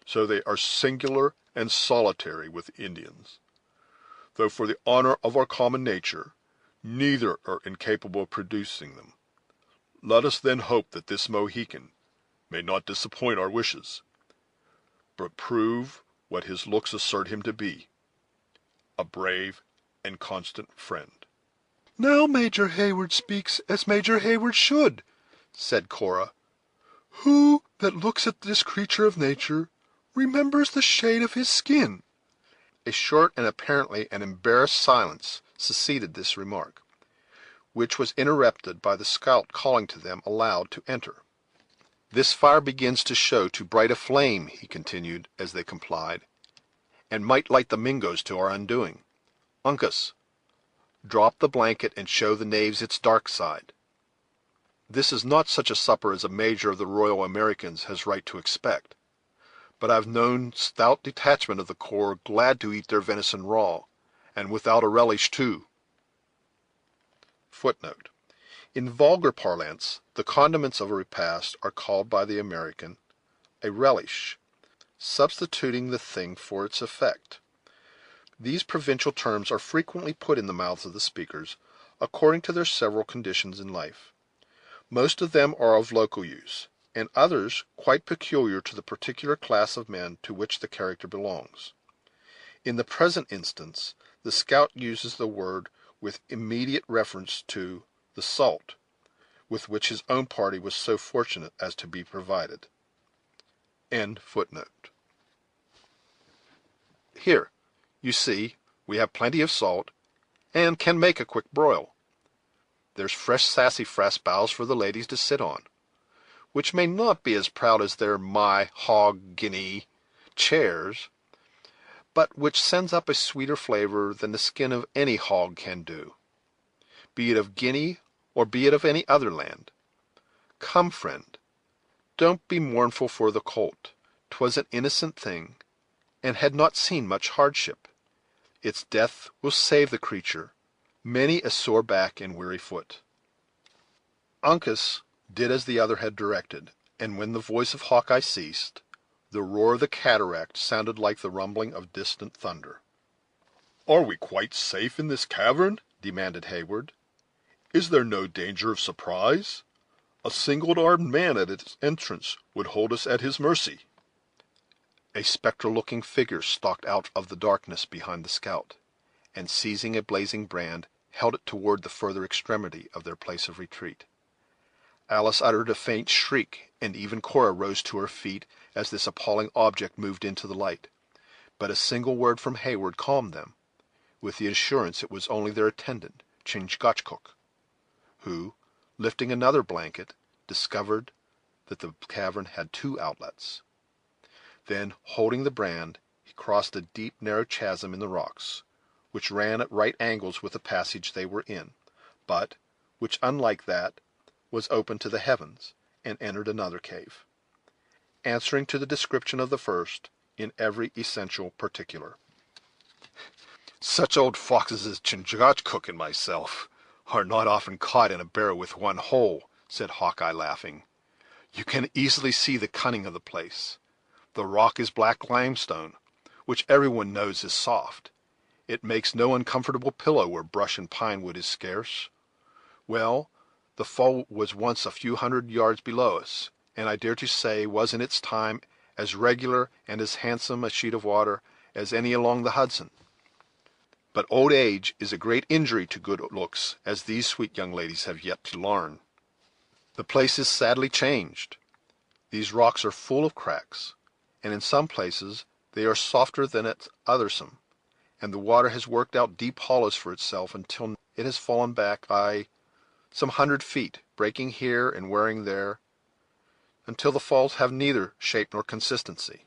so they are singular and solitary with Indians. Though for the honor of our common nature, neither are incapable of producing them. Let us then hope that this Mohican may not disappoint our wishes, but prove what his looks assert him to be, a brave and constant friend. "Now Major Hayward speaks as Major Hayward should," said Cora. "Who that looks at this creature of nature remembers the shade of his skin?" A short and apparently an embarrassed silence succeeded this remark, which was interrupted by the scout calling to them aloud to enter. "This fire begins to show too bright a flame," he continued, as they complied, "and might light the Mingoes to our undoing. Uncas, drop the blanket and show the knaves its dark side. This is not such a supper as a major of the Royal Americans has right to expect, but I've known stout detachment of the corps glad to eat their venison raw, and without a relish too." Footnote: In vulgar parlance, the condiments of a repast are called by the American a relish, substituting the thing for its effect. These provincial terms are frequently put in the mouths of the speakers, according to their several conditions in life. Most of them are of local use, and others quite peculiar to the particular class of men to which the character belongs. In the present instance, the scout uses the word with immediate reference to the salt, with which his own party was so fortunate as to be provided. End footnote. Here, you see, we have plenty of salt, and can make a quick broil. There's fresh sassafras boughs for the ladies to sit on, which may not be as proud as their mahogany chairs, but which sends up a sweeter flavor than the skin of any hog can do, be it of Guinea or be it of any other land. Come, friend, don't be mournful for the colt. 'Twas an innocent thing, and had not seen much hardship. Its death will save the creature many a sore back and weary foot. Uncas did as the other had directed, and when the voice of Hawkeye ceased, the roar of the cataract sounded like the rumbling of distant thunder. "Are we quite safe in this cavern?" demanded Hayward. "Is there no danger of surprise? A single-armed man at its entrance would hold us at his mercy." A spectral-looking figure stalked out of the darkness behind the scout, and seizing a blazing brand, held it toward the further extremity of their place of retreat. Alice uttered a faint shriek, and even Cora rose to her feet as this appalling object moved into the light, but a single word from Hayward calmed them, with the assurance it was only their attendant, Chingachgook, who, lifting another blanket, discovered that the cavern had two outlets. Then, holding the brand, he crossed a deep, narrow chasm in the rocks, which ran at right angles with the passage they were in, but which, unlike that, was open to the heavens, and entered another cave, answering to the description of the first in every essential particular. "Such old foxes as Chingachgook and myself are not often caught in a barrow with one hole," said Hawkeye, laughing. "You can easily see the cunning of the place. The rock is black limestone, which everyone knows is soft. It makes no uncomfortable pillow where brush and pine wood is scarce. Well, the fall was once a few hundred yards below us, and I dare to say was in its time as regular and as handsome a sheet of water as any along the Hudson. But old age is a great injury to good looks, as these sweet young ladies have yet to learn. The place is sadly changed. These rocks are full of cracks, and in some places they are softer than at othersome, and the water has worked out deep hollows for itself until it has fallen back some 100 feet, breaking here and wearing there, until the falls have neither shape nor consistency."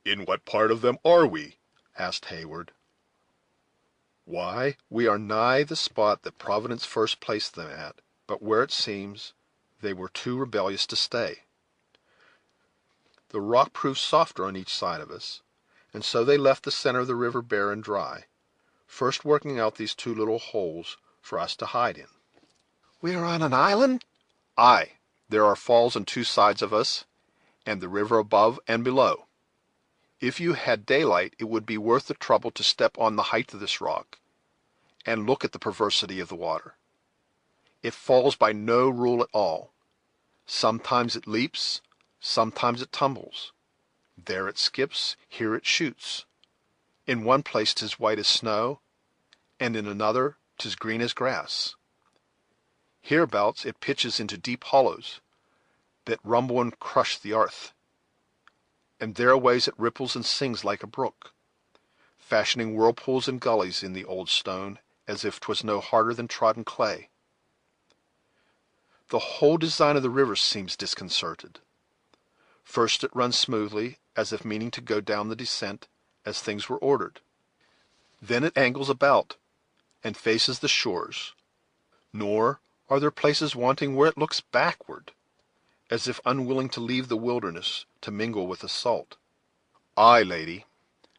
"In what part of them are we?" asked Hayward. "Why, we are nigh the spot that Providence first placed them at, but where it seems they were too rebellious to stay. The rock proved softer on each side of us, and so they left the center of the river bare and dry, first working out these two little holes for us to hide in." We are on an island? "Aye, there are falls on two sides of us, and the river above and below. If you had daylight, it would be worth the trouble to step on the height of this rock, and look at the perversity of the water. It falls by no rule at all. Sometimes it leaps, sometimes it tumbles. There it skips, here it shoots. In one place 'tis white as snow, and in another 'tis green as grass. Hereabouts it pitches into deep hollows, that rumble and crush the earth, and thereaways it ripples and sings like a brook, fashioning whirlpools and gullies in the old stone, as if 'twas no harder than trodden clay. The whole design of the river seems disconcerted. First it runs smoothly, as if meaning to go down the descent, as things were ordered. Then it angles about, and faces the shores, nor are there places wanting where it looks backward, as if unwilling to leave the wilderness to mingle with the salt. Ay, lady,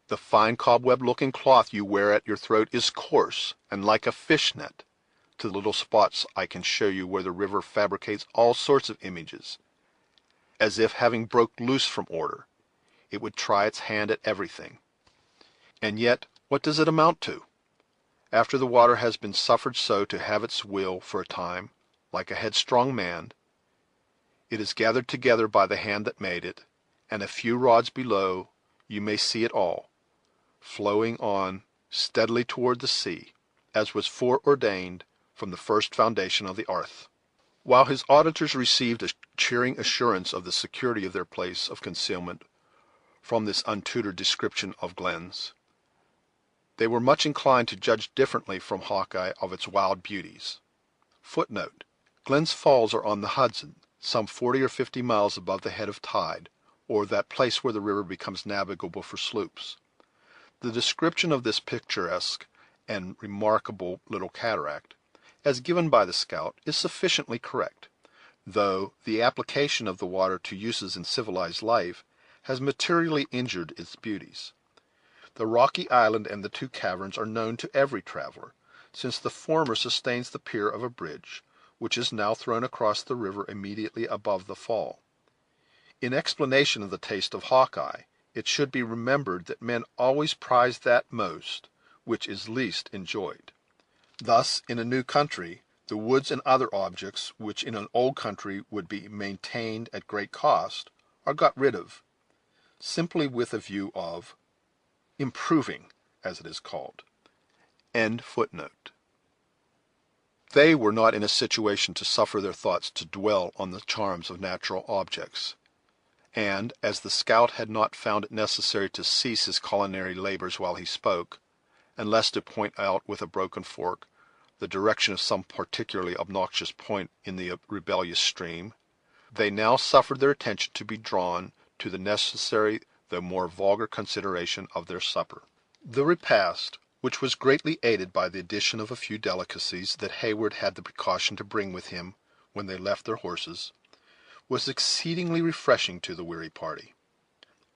the fine cobweb-looking cloth you wear at your throat is coarse and like a fish-net to the little spots I can show you where the river fabricates all sorts of images, as if, having broke loose from order, it would try its hand at everything. And yet, what does it amount to? After the water has been suffered so to have its will for a time, like a headstrong man, it is gathered together by the hand that made it, and a few rods below you may see it all, flowing on steadily toward the sea, as was foreordained from the first foundation of the earth. While his auditors received a cheering assurance of the security of their place of concealment from this untutored description of glens, they were much inclined to judge differently from Hawkeye of its wild beauties. Footnote: Glens Falls are on the Hudson, some 40 or 50 miles above the head of tide, or that place where the river becomes navigable for sloops. The description of this picturesque and remarkable little cataract, as given by the scout, is sufficiently correct, though the application of the water to uses in civilized life has materially injured its beauties. The rocky island and the two caverns are known to every traveler, since the former sustains the pier of a bridge, which is now thrown across the river immediately above the fall. In explanation of the taste of Hawkeye, it should be remembered that men always prize that most which is least enjoyed. Thus, in a new country, the woods and other objects which in an old country would be maintained at great cost are got rid of, simply with a view of improving, as it is called. End footnote. They were not in a situation to suffer their thoughts to dwell on the charms of natural objects, and, as the scout had not found it necessary to cease his culinary labors while he spoke, unless to point out with a broken fork the direction of some particularly obnoxious point in the rebellious stream, they now suffered their attention to be drawn to the necessary though more vulgar consideration of their supper. The repast, which was greatly aided by the addition of a few delicacies that Heyward had the precaution to bring with him when they left their horses, was exceedingly refreshing to the weary party.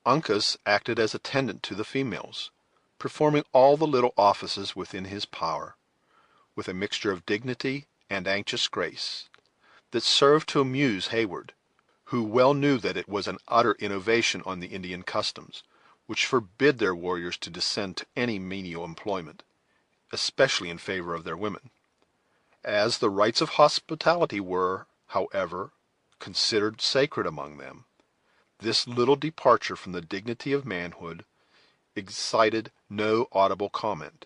Uncas acted as attendant to the females, performing all the little offices within his power, with a mixture of dignity and anxious grace, that served to amuse Heyward, who well knew that it was an utter innovation on the Indian customs, which forbid their warriors to descend to any menial employment, especially in favor of their women. As the rites of hospitality were, however, considered sacred among them, this little departure from the dignity of manhood excited no audible comment.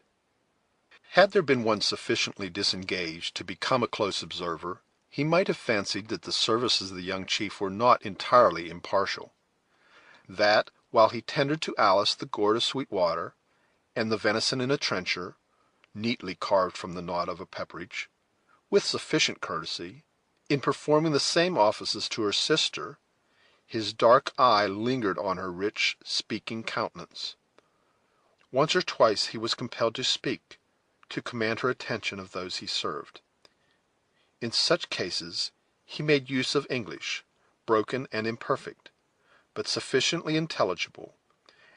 Had there been one sufficiently disengaged to become a close observer, he might have fancied that the services of the young chief were not entirely impartial; that, while he tendered to Alice the gourd of sweet water, and the venison in a trencher, neatly carved from the knot of a pepperidge, with sufficient courtesy, in performing the same offices to her sister, his dark eye lingered on her rich, speaking countenance. Once or twice he was compelled to speak, to command her attention of those he served. In such cases he made use of English, broken and imperfect, but sufficiently intelligible,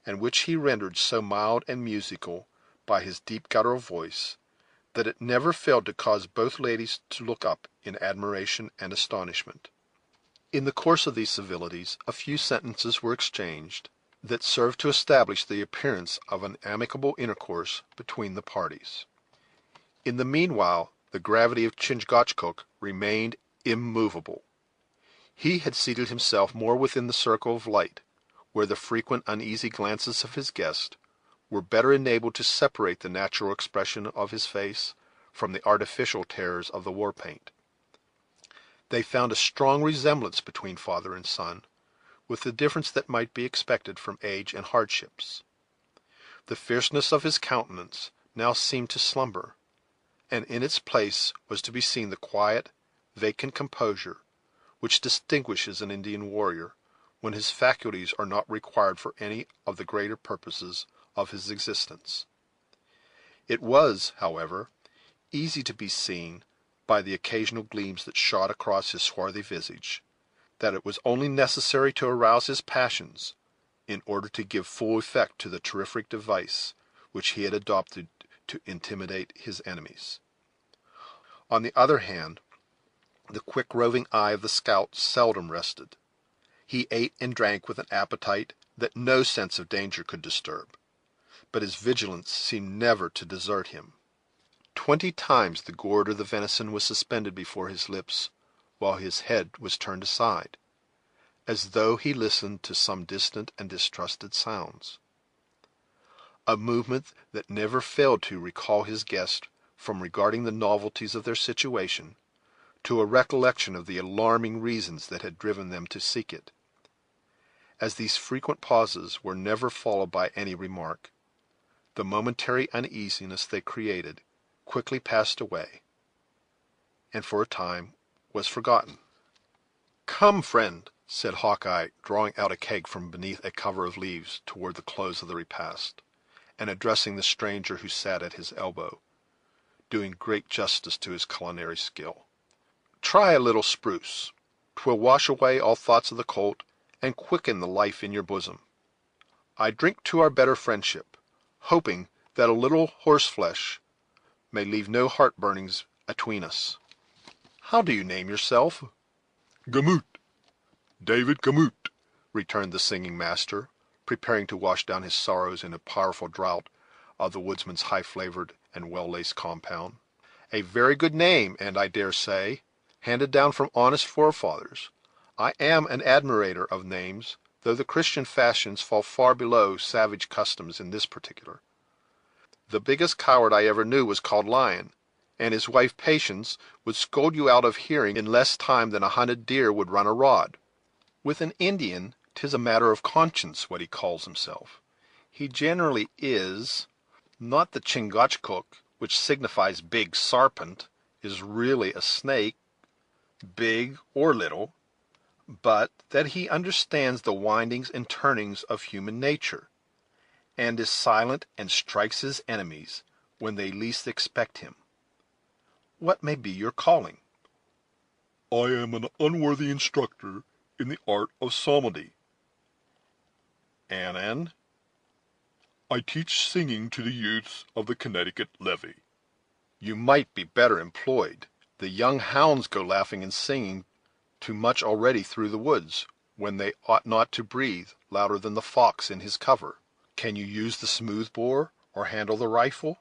and which he rendered so mild and musical by his deep guttural voice, that it never failed to cause both ladies to look up in admiration and astonishment. In the course of these civilities a few sentences were exchanged, that served to establish the appearance of an amicable intercourse between the parties. In the meanwhile the gravity of Chingachgook remained immovable. He had seated himself more within the circle of light, where the frequent uneasy glances of his guest were better enabled to separate the natural expression of his face from the artificial terrors of the war paint. They found a strong resemblance between father and son, with the difference that might be expected from age and hardships. The fierceness of his countenance now seemed to slumber, and in its place was to be seen the quiet, vacant composure which distinguishes an Indian warrior when his faculties are not required for any of the greater purposes of his existence. It was, however, easy to be seen, by the occasional gleams that shot across his swarthy visage, that it was only necessary to arouse his passions in order to give full effect to the terrific device which he had adopted to intimidate his enemies. On the other hand, the quick roving eye of the scout seldom rested. He ate and drank with an appetite that no sense of danger could disturb, but his vigilance seemed never to desert him. 20 times the gourd of the venison was suspended before his lips, while his head was turned aside, as though he listened to some distant and distrusted sounds, a movement that never failed to recall his guest from regarding the novelties of their situation to a recollection of the alarming reasons that had driven them to seek it. As these frequent pauses were never followed by any remark, the momentary uneasiness they created quickly passed away, and for a time was forgotten. "Come, friend," said Hawkeye, drawing out a keg from beneath a cover of leaves toward the close of the repast, and addressing the stranger who sat at his elbow, doing great justice to his culinary skill. "Try a little spruce. 'Twill wash away all thoughts of the colt, and quicken the life in your bosom. I drink to our better friendship, hoping that a little horseflesh may leave no heart-burnings atween us. How do you name yourself?" Gamut, David Gamut, returned the singing master, preparing to wash down his sorrows in a powerful draught of the woodsman's high-flavored and well-laced compound. "A very good name, and, I dare say, handed down from honest forefathers. I am an admirator of names, though the Christian fashions fall far below savage customs in this particular. The biggest coward I ever knew was called Lion, and his wife Patience would scold you out of hearing in less time than a hunted deer would run a rod. With an Indian 'tis a matter of conscience what he calls himself. He generally is, not the Chingachgook, which signifies big sarpent, is really a snake, big or little, but that he understands the windings and turnings of human nature, and is silent and strikes his enemies when they least expect him. What may be your calling?" I am an unworthy instructor in the art of psalmody. "And I teach singing to the youths of the Connecticut levee." you might be better employed. The young hounds go laughing and singing too much already through the woods, when they ought not to breathe louder than the fox in his cover. Can you use the smooth bore, or handle the rifle?"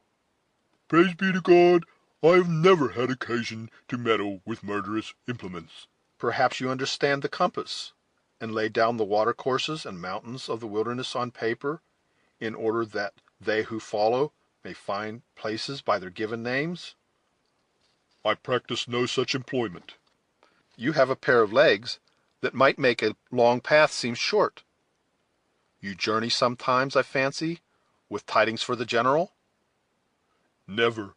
Praise be to God, I have never had occasion to meddle with murderous implements. "Perhaps you understand the compass, and lay down the watercourses and mountains of the wilderness on paper, in order that they who follow may find places by their given names?" I practice no such employment. "You have a pair of legs that might make a long path seem short. You journey sometimes, I fancy, with tidings for the general?" Never.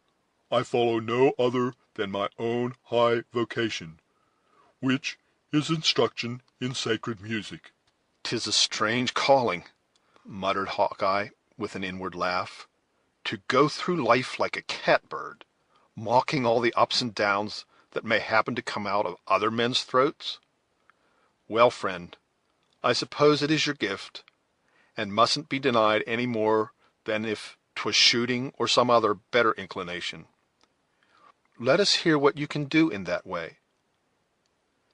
I follow no other than my own high vocation, which is instruction in sacred music. "'Tis a strange calling," muttered Hawkeye, with an inward laugh, "to go through life like a catbird, mocking all the ups and downs that may happen to come out of other men's throats. Well, friend, I suppose it is your gift, and mustn't be denied any more than if 'twas shooting or some other better inclination. Let us hear what you can do in that way.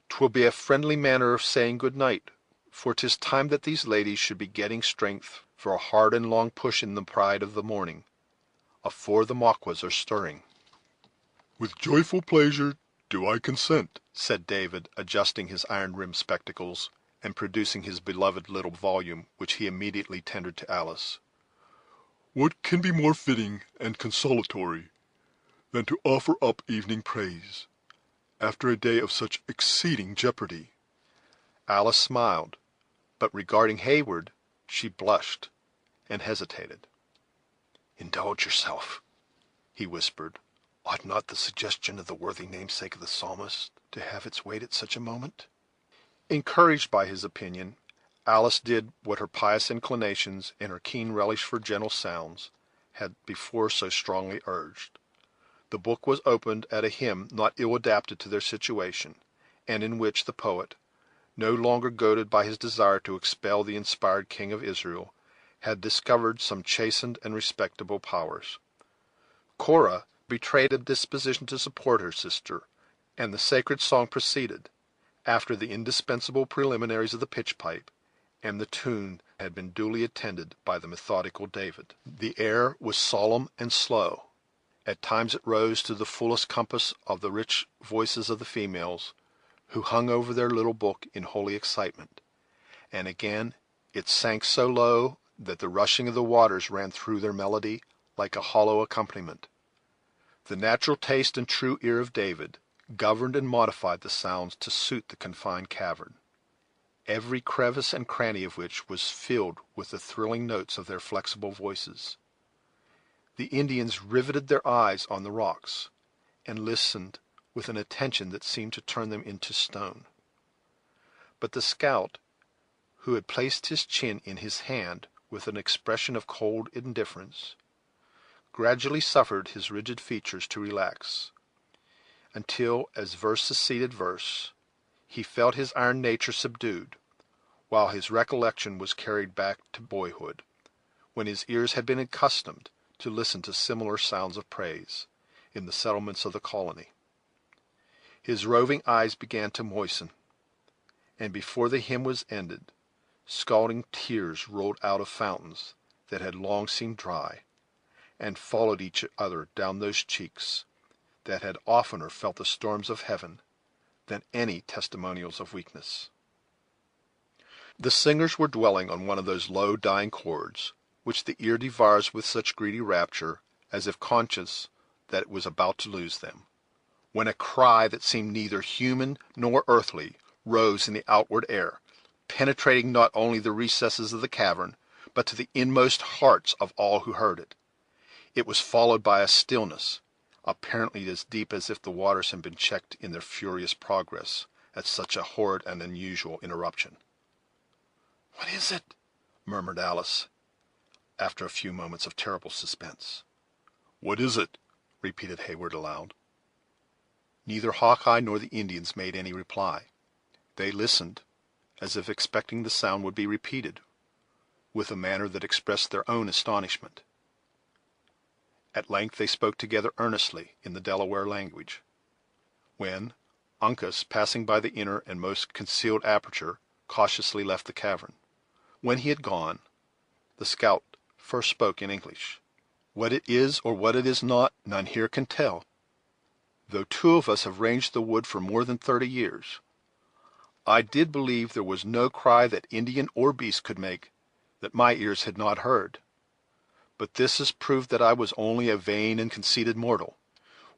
'Twill be a friendly manner of saying good night, for 'tis time that these ladies should be getting strength for a hard and long push in the pride of the morning, afore the Maquas are stirring." With joyful pleasure do I consent, said David, adjusting his iron-rimmed spectacles, and producing his beloved little volume, which he immediately tendered to Alice. What can be more fitting and consolatory than to offer up evening praise, after a day of such exceeding jeopardy." Alice smiled, but regarding Hayward, she blushed and hesitated. "Indulge yourself," he whispered. "Ought not the suggestion of the worthy namesake of the psalmist to have its weight at such a moment?" Encouraged by his opinion, Alice did what her pious inclinations and her keen relish for gentle sounds had before so strongly urged. The book was opened at a hymn not ill adapted to their situation, and in which the poet, no longer goaded by his desire to expel the inspired king of Israel, had discovered some chastened and respectable powers. Cora betrayed a disposition to support her sister, and the sacred song proceeded, after the indispensable preliminaries of the pitch-pipe, and the tune had been duly attended by the methodical David. The air was solemn and slow. At times it rose to the fullest compass of the rich voices of the females, who hung over their little book in holy excitement, and again it sank so low that the rushing of the waters ran through their melody like a hollow accompaniment. The natural taste and true ear of David governed and modified the sounds to suit the confined cavern, every crevice and cranny of which was filled with the thrilling notes of their flexible voices. The Indians riveted their eyes on the rocks, and listened with an attention that seemed to turn them into stone. But the scout, who had placed his chin in his hand with an expression of cold indifference, gradually suffered his rigid features to relax, until, as verse succeeded verse, he felt his iron nature subdued, while his recollection was carried back to boyhood, when his ears had been accustomed to listen to similar sounds of praise in the settlements of the colony. His roving eyes began to moisten, and before the hymn was ended, scalding tears rolled out of fountains that had long seemed dry, and followed each other down those cheeks that had oftener felt the storms of heaven than any testimonials of weakness. The singers were dwelling on one of those low dying chords, which the ear devours with such greedy rapture, as if conscious that it was about to lose them, when a cry that seemed neither human nor earthly rose in the outward air, penetrating not only the recesses of the cavern, but to the inmost hearts of all who heard it. It was followed by a stillness, apparently as deep as if the waters had been checked in their furious progress at such a horrid and unusual interruption. "What is it?" murmured Alice, after a few moments of terrible suspense. "What is it?" repeated Hayward aloud. Neither Hawkeye nor the Indians made any reply. They listened, as if expecting the sound would be repeated, with a manner that expressed their own astonishment. At length they spoke together earnestly in the Delaware language, when Uncas, passing by the inner and most concealed aperture, cautiously left the cavern. When he had gone, the scout first spoke in English. "What it is or what it is not, none here can tell, though two of us have ranged the wood for more than 30 years. I did believe there was no cry that Indian or beast could make that my ears had not heard. But this has proved that I was only a vain and conceited mortal."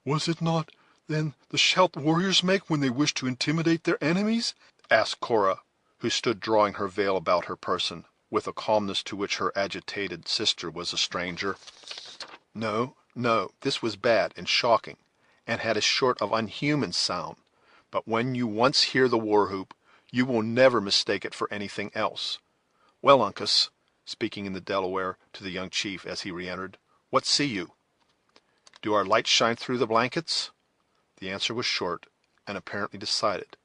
"Was it not, then, the shout warriors make when they wish to intimidate their enemies?" asked Cora, who stood drawing her veil about her person, with a calmness to which her agitated sister was a stranger. No, this was bad and shocking, and had a sort of unhuman sound, but when you once hear the war-whoop, you will never mistake it for anything else. Well, Uncas, speaking in the Delaware to the young chief as he re-entered, what see you? Do our lights shine through the blankets? The answer was short, and apparently decided,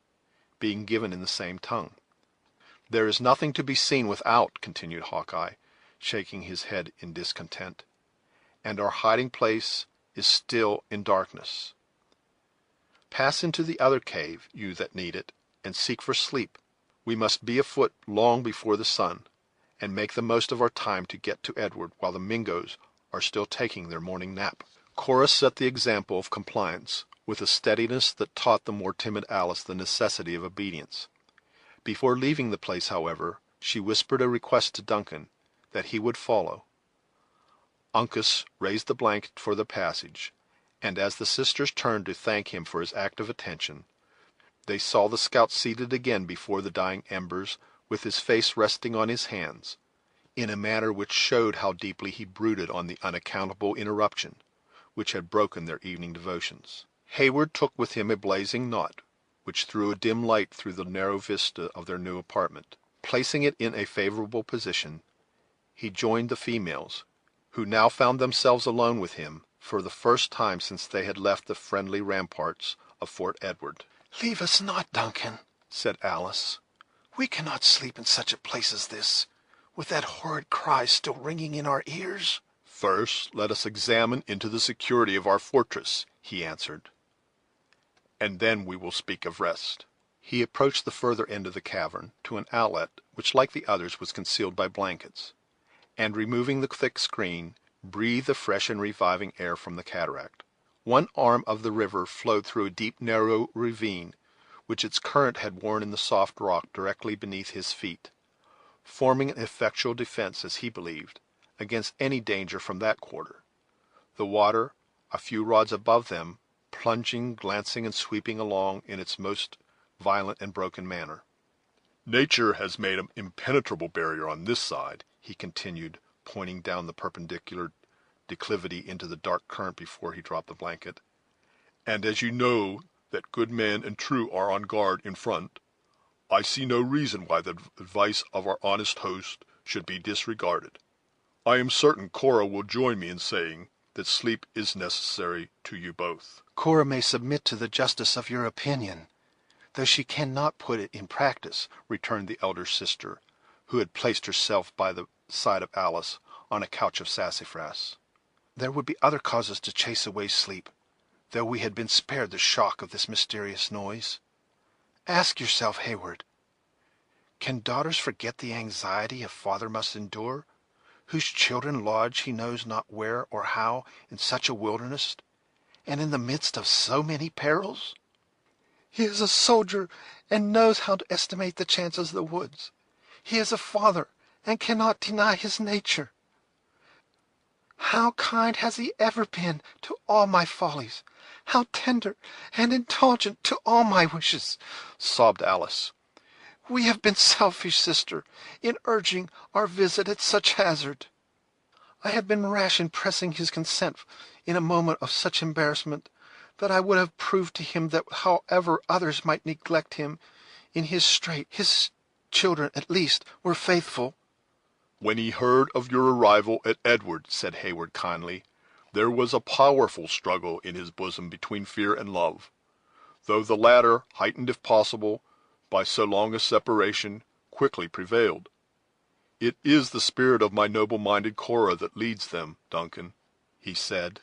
being given in the same tongue. "There is nothing to be seen without," continued Hawkeye, shaking his head in discontent, "and our hiding place is still in darkness. Pass into the other cave, you that need it, and seek for sleep. We must be afoot long before the sun, and make the most of our time to get to Edward while the Mingoes are still taking their morning nap." Cora set the example of compliance with a steadiness that taught the more timid Alice the necessity of obedience. Before leaving the place, however, she whispered a request to Duncan that he would follow. Uncas raised the blanket for the passage, And as the sisters turned to thank him for his act of attention, they saw the scout seated again before the dying embers, with his face resting on his hands, in a manner which showed how deeply he brooded on the unaccountable interruption which had broken their evening devotions. Hayward took with him a blazing knot, which threw a dim light through the narrow vista of their new apartment. Placing it in a favorable position, he joined the females, who now found themselves alone with him for the first time since they had left the friendly ramparts of Fort Edward. "Leave us not, Duncan," said Alice. "We cannot sleep in such a place as this, with that horrid cry still ringing in our ears." "First let us examine into the security of our fortress," he answered, "and then we will speak of rest." He approached the further end of the cavern, to an outlet which, like the others, was concealed by blankets, and, removing the thick screen, breathed the fresh and reviving air from the cataract. One arm of the river flowed through a deep, narrow ravine, which its current had worn in the soft rock directly beneath his feet, forming an effectual defense, as he believed, against any danger from that quarter. The water, a few rods above them, plunging, glancing, and sweeping along in its most violent and broken manner. "Nature has made an impenetrable barrier on this side," he continued, pointing down the perpendicular declivity into the dark current before he dropped the blanket, "and as you know that good men and true are on guard in front, I see no reason why the advice of our honest host should be disregarded. I am certain Cora will join me in saying that sleep is necessary to you both." "Cora may submit to the justice of your opinion, though she cannot put it in practice," returned the elder sister, who had placed herself by the side of Alice on a couch of sassafras. "There would be other causes to chase away sleep, though we had been spared the shock of this mysterious noise. Ask yourself, Hayward, can daughters forget the anxiety a father must endure, whose children lodge he knows not where or how in such a wilderness, and in the midst of so many perils? He is a soldier, and knows how to estimate the chances of the woods. He is a father, and cannot deny his nature. How kind has he ever been to all my follies! How tender and indulgent to all my wishes!" sobbed Alice. "We have been selfish, sister, in urging our visit at such hazard. I have been rash in pressing his consent in a moment of such embarrassment, that I would have proved to him that however others might neglect him in his strait, his children, at least, were faithful." "When he heard of your arrival at Edward," said Hayward kindly, "there was a powerful struggle in his bosom between fear and love, though the latter, heightened if possible by so long a separation, quickly prevailed. It is the spirit of my noble-minded Cora that leads them, Duncan," he said,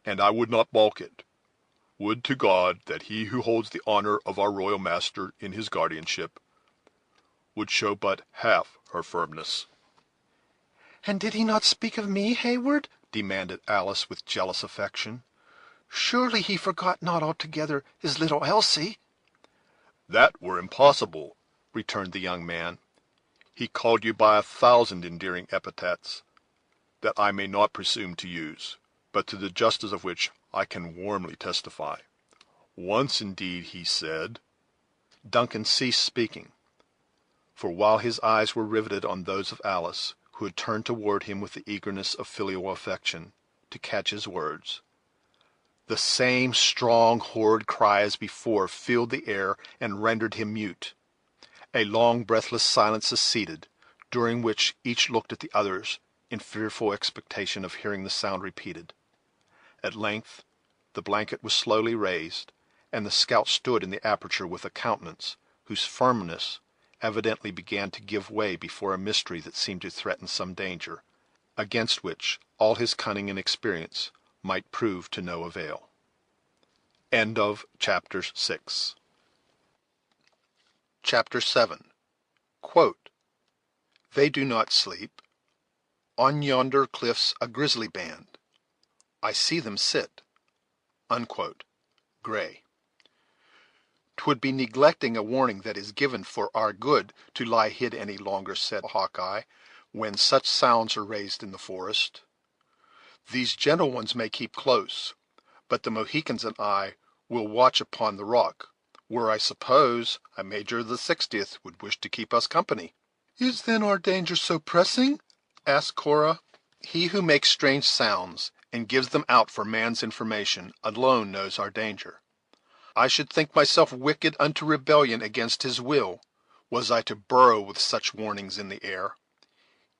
"and I would not balk it. Would to God that he who holds the honor of our royal master in his guardianship would show but half her firmness." "And did he not speak of me, Hayward?" demanded Alice with jealous affection. "Surely he forgot not altogether his little Elsie." "That were impossible," returned the young man. "He called you by 1,000 endearing epithets that I may not presume to use, but to the justice of which I can warmly testify. Once, indeed, he said—" Duncan ceased speaking, for while his eyes were riveted on those of Alice, who had turned toward him with the eagerness of filial affection, to catch his words, the same strong, horrid cry as before filled the air and rendered him mute. A long, breathless silence succeeded, during which each looked at the others in fearful expectation of hearing the sound repeated. At length the blanket was slowly raised, and the scout stood in the aperture with a countenance whose firmness evidently began to give way before a mystery that seemed to threaten some danger, against which all his cunning and experience might prove to no avail. Chapter 7. Quote, "They do not sleep. On yonder cliffs a grizzly band. I see them sit." Unquote. Gray. "'Twould be neglecting a warning that is given for our good to lie hid any longer," said Hawkeye, "when such sounds are raised in the forest. These gentle ones may keep close, but the Mohicans and I will watch upon the rock, where I suppose a Major of the 60th would wish to keep us company." "Is then our danger so pressing?" asked Cora. "He who makes strange sounds, and gives them out for man's information, alone knows our danger. I should think myself wicked unto rebellion against his will, was I to burrow with such warnings in the air.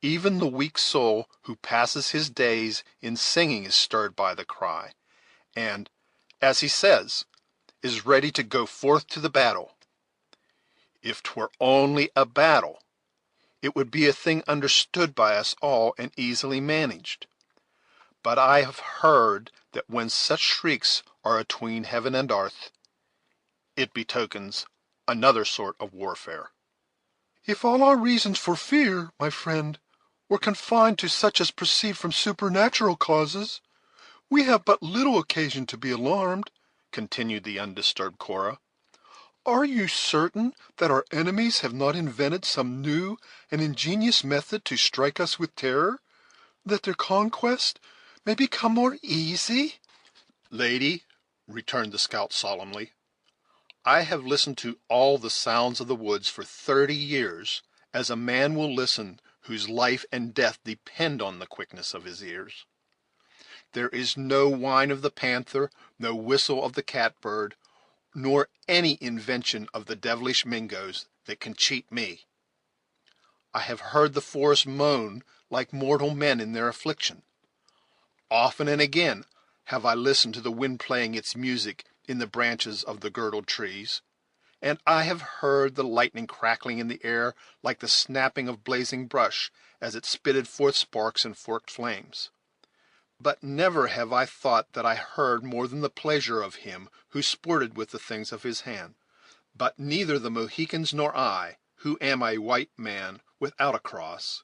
Even the weak soul who passes his days in singing is stirred by the cry, and, as he says, is ready to go forth to the battle. If 'twere only a battle, it would be a thing understood by us all and easily managed. But I have heard that when such shrieks are atween heaven and earth, it betokens another sort of warfare." "If all our reasons for fear, my friend, were confined to such as proceed from supernatural causes, we have but little occasion to be alarmed," continued the undisturbed Cora. "Are you certain that our enemies have not invented some new and ingenious method to strike us with terror, that their conquest may become more easy?" "Lady," returned the scout solemnly, "I have listened to all the sounds of the woods for 30 years, as a man will listen whose life and death depend on the quickness of his ears. There is no whine of the panther, no whistle of the catbird, nor any invention of the devilish Mingoes that can cheat me. I have heard the forest moan like mortal men in their affliction. Often and again have I listened to the wind playing its music in the branches of the girdled trees, and I have heard the lightning crackling in the air like the snapping of blazing brush as it spitted forth sparks and forked flames. But never have I thought that I heard more than the pleasure of him who sported with the things of his hand. But neither the Mohicans nor I, who am a white man without a cross,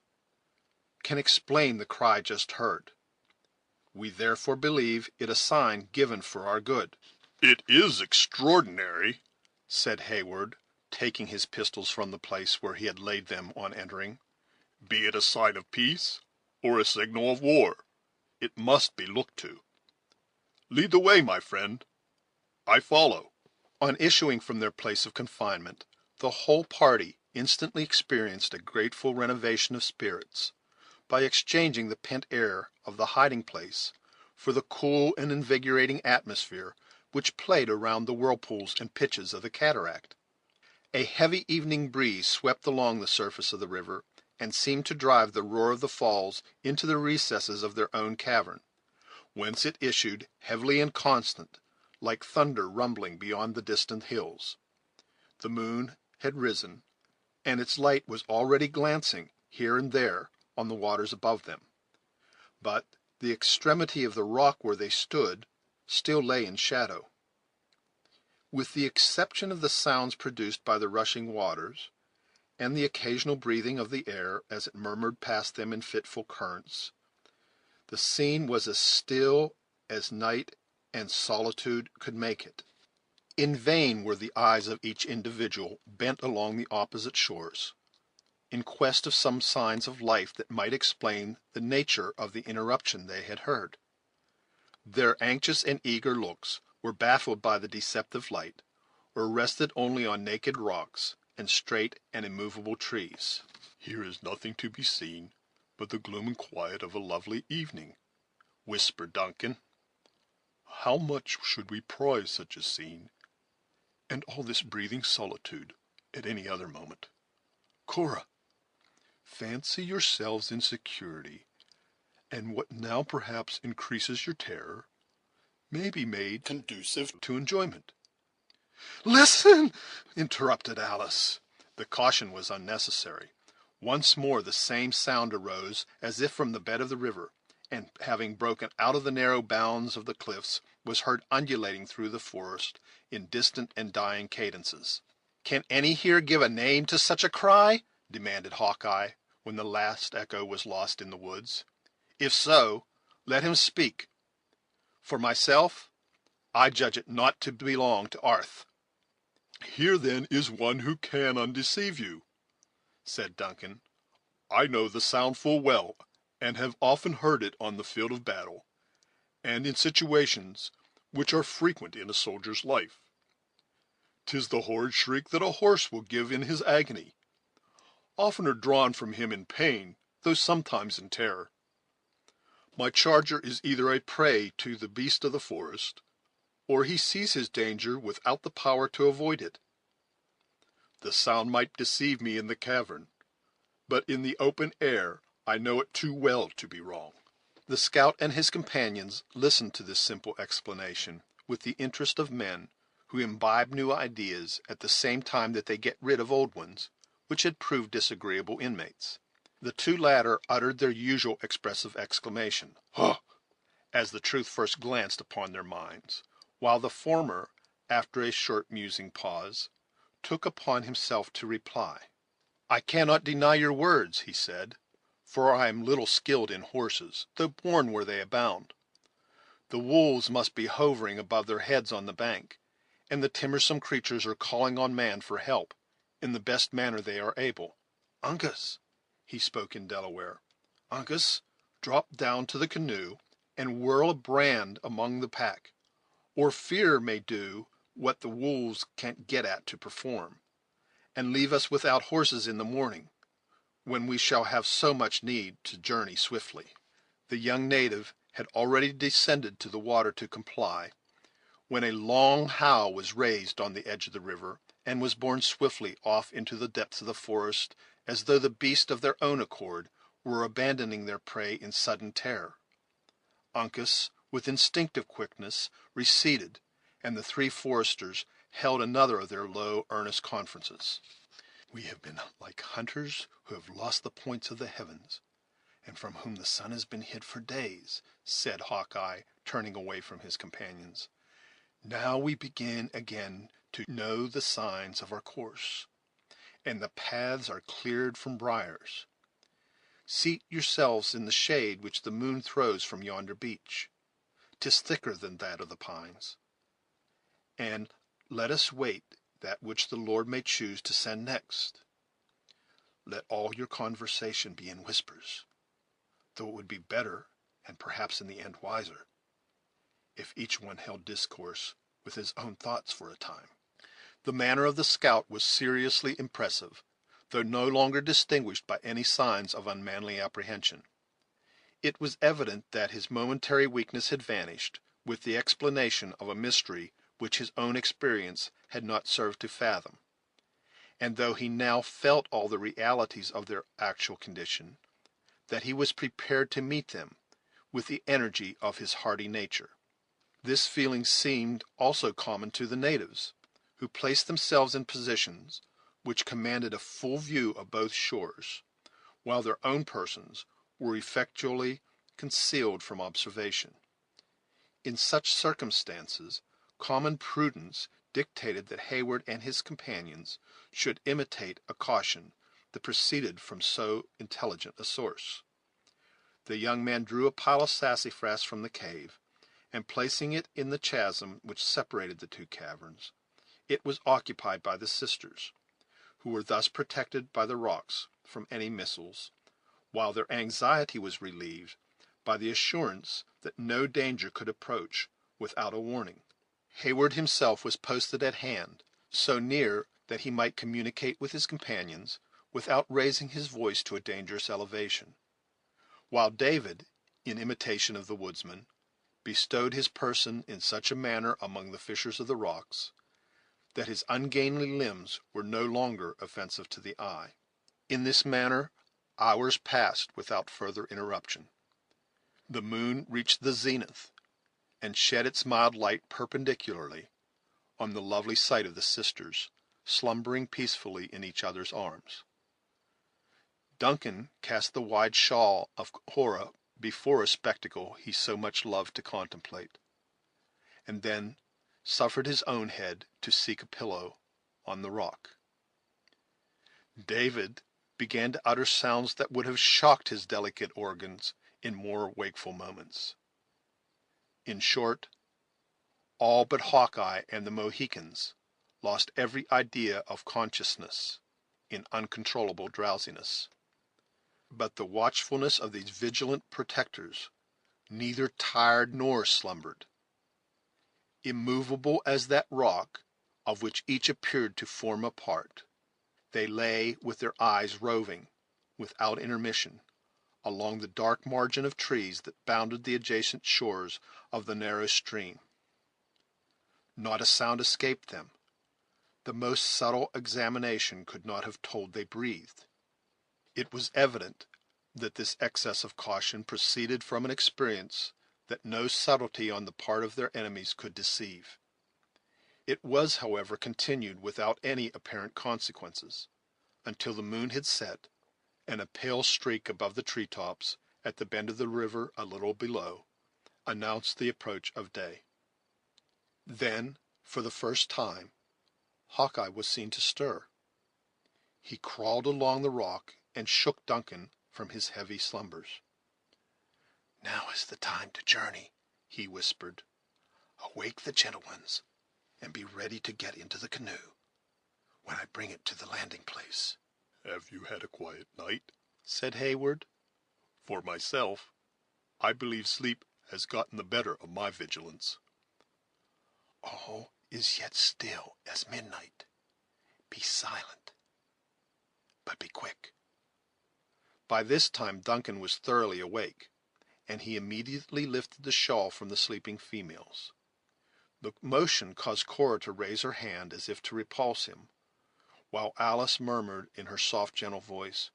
can explain the cry just heard. We therefore believe it a sign given for our good." "It is extraordinary," said Hayward, taking his pistols from the place where he had laid them on entering. "Be it a sign of peace or a signal of war, it must be looked to. Lead the way, my friend. I follow." On issuing from their place of confinement, the whole party instantly experienced a grateful renovation of spirits, by exchanging the pent air of the hiding place for the cool and invigorating atmosphere which played around the whirlpools and pitches of the cataract. A heavy evening breeze swept along the surface of the river, and seemed to drive the roar of the falls into the recesses of their own cavern, whence it issued heavily and constant, like thunder rumbling beyond the distant hills. The moon had risen, and its light was already glancing here and there on the waters above them, but the extremity of the rock where they stood still lay in shadow. With the exception of the sounds produced by the rushing waters, and the occasional breathing of the air as it murmured past them in fitful currents, the scene was as still as night and solitude could make it. In vain were the eyes of each individual bent along the opposite shores, in quest of some signs of life that might explain the nature of the interruption they had heard. Their anxious and eager looks were baffled by the deceptive light, or rested only on naked rocks and straight and immovable trees. "Here is nothing to be seen but the gloom and quiet of a lovely evening," whispered Duncan. "How much should we prize such a scene, and all this breathing solitude, at any other moment? Cora, fancy yourselves in security, and what now perhaps increases your terror may be made conducive to enjoyment." "Listen!" interrupted Alice. The caution was unnecessary. Once more the same sound arose as if from the bed of the river, and, having broken out of the narrow bounds of the cliffs, was heard undulating through the forest in distant and dying cadences. "Can any here give a name to such a cry?" demanded Hawkeye, when the last echo was lost in the woods. "If so, let him speak. For myself, I judge it not to belong to 'arth." "Here then is one who can undeceive you," said Duncan. "I know the sound full well, and have often heard it on the field of battle, and in situations which are frequent in a soldier's life. 'Tis the horrid shriek that a horse will give in his agony, oftener drawn from him in pain, though sometimes in terror. My charger is either a prey to the beast of the forest, or he sees his danger without the power to avoid it. The sound might deceive me in the cavern, but in the open air I know it too well to be wrong." The scout and his companions listened to this simple explanation with the interest of men who imbibe new ideas at the same time that they get rid of old ones, which had proved disagreeable inmates. The two latter uttered their usual expressive exclamation, "Huh!" as the truth first glanced upon their minds, while the former, after a short musing pause, took upon himself to reply. "I cannot deny your words," he said, "for I am little skilled in horses, though born where they abound. The wolves must be hovering above their heads on the bank, and the timorsome creatures are calling on man for help in the best manner they are able. Uncas," he spoke in Delaware, "Uncas, drop down to the canoe and whirl a brand among the pack, or fear may do what the wolves can't get at to perform, and leave us without horses in the morning, when we shall have so much need to journey swiftly." The young native had already descended to the water to comply, when a long howl was raised on the edge of the river, and was borne swiftly off into the depths of the forest, as though the beasts of their own accord were abandoning their prey in sudden terror. Uncas, with instinctive quickness, receded, and the three foresters held another of their low, earnest conferences. "We have been like hunters who have lost the points of the heavens, and from whom the sun has been hid for days," said Hawkeye, turning away from his companions. "Now we begin again to know the signs of our course, and the paths are cleared from briars. Seat yourselves in the shade which the moon throws from yonder beech. 'Tis thicker than that of the pines, and let us wait that which the Lord may choose to send next. Let all your conversation be in whispers, though it would be better, and perhaps in the end wiser, if each one held discourse with his own thoughts for a time." The manner of the scout was seriously impressive, though no longer distinguished by any signs of unmanly apprehension. It was evident that his momentary weakness had vanished with the explanation of a mystery which his own experience had not served to fathom; and though he now felt all the realities of their actual condition, that he was prepared to meet them with the energy of his hardy nature. This feeling seemed also common to the natives, who placed themselves in positions which commanded a full view of both shores, while their own persons were effectually concealed from observation. In such circumstances, common prudence dictated that Heyward and his companions should imitate a caution that proceeded from so intelligent a source. The young man drew a pile of sassafras from the cave, and placing it in the chasm which separated the two caverns, it was occupied by the sisters, who were thus protected by the rocks from any missiles, while their anxiety was relieved by the assurance that no danger could approach without a warning. Heyward himself was posted at hand, so near that he might communicate with his companions without raising his voice to a dangerous elevation, while David, in imitation of the woodsman, bestowed his person in such a manner among the fissures of the rocks, that his ungainly limbs were no longer offensive to the eye. In this manner hours passed without further interruption. The moon reached the zenith, and shed its mild light perpendicularly on the lovely sight of the sisters, slumbering peacefully in each other's arms. Duncan cast the wide shawl of horror before a spectacle he so much loved to contemplate, and then suffered his own head to seek a pillow on the rock. David began to utter sounds that would have shocked his delicate organs in more wakeful moments. In short, all but Hawkeye and the Mohicans lost every idea of consciousness in uncontrollable drowsiness. But the watchfulness of these vigilant protectors neither tired nor slumbered. Immovable as that rock, of which each appeared to form a part, they lay with their eyes roving, without intermission, along the dark margin of trees that bounded the adjacent shores of the narrow stream. Not a sound escaped them. The most subtle examination could not have told they breathed. It was evident that this excess of caution proceeded from an experience that no subtlety on the part of their enemies could deceive. It was, however, continued without any apparent consequences, until the moon had set, and a pale streak above the treetops, at the bend of the river a little below, announced the approach of day. Then, for the first time, Hawkeye was seen to stir. He crawled along the rock and shook Duncan from his heavy slumbers. "Now is the time to journey," he whispered. "Awake the gentle ones, and be ready to get into the canoe when I bring it to the landing place." "Have you had a quiet night?" said Hayward. "For myself, I believe sleep has gotten the better of my vigilance." "All is yet still as midnight. Be silent, but be quick." By this time Duncan was thoroughly awake, and he immediately lifted the shawl from the sleeping females. The motion caused Cora to raise her hand as if to repulse him, while Alice murmured in her soft, gentle voice,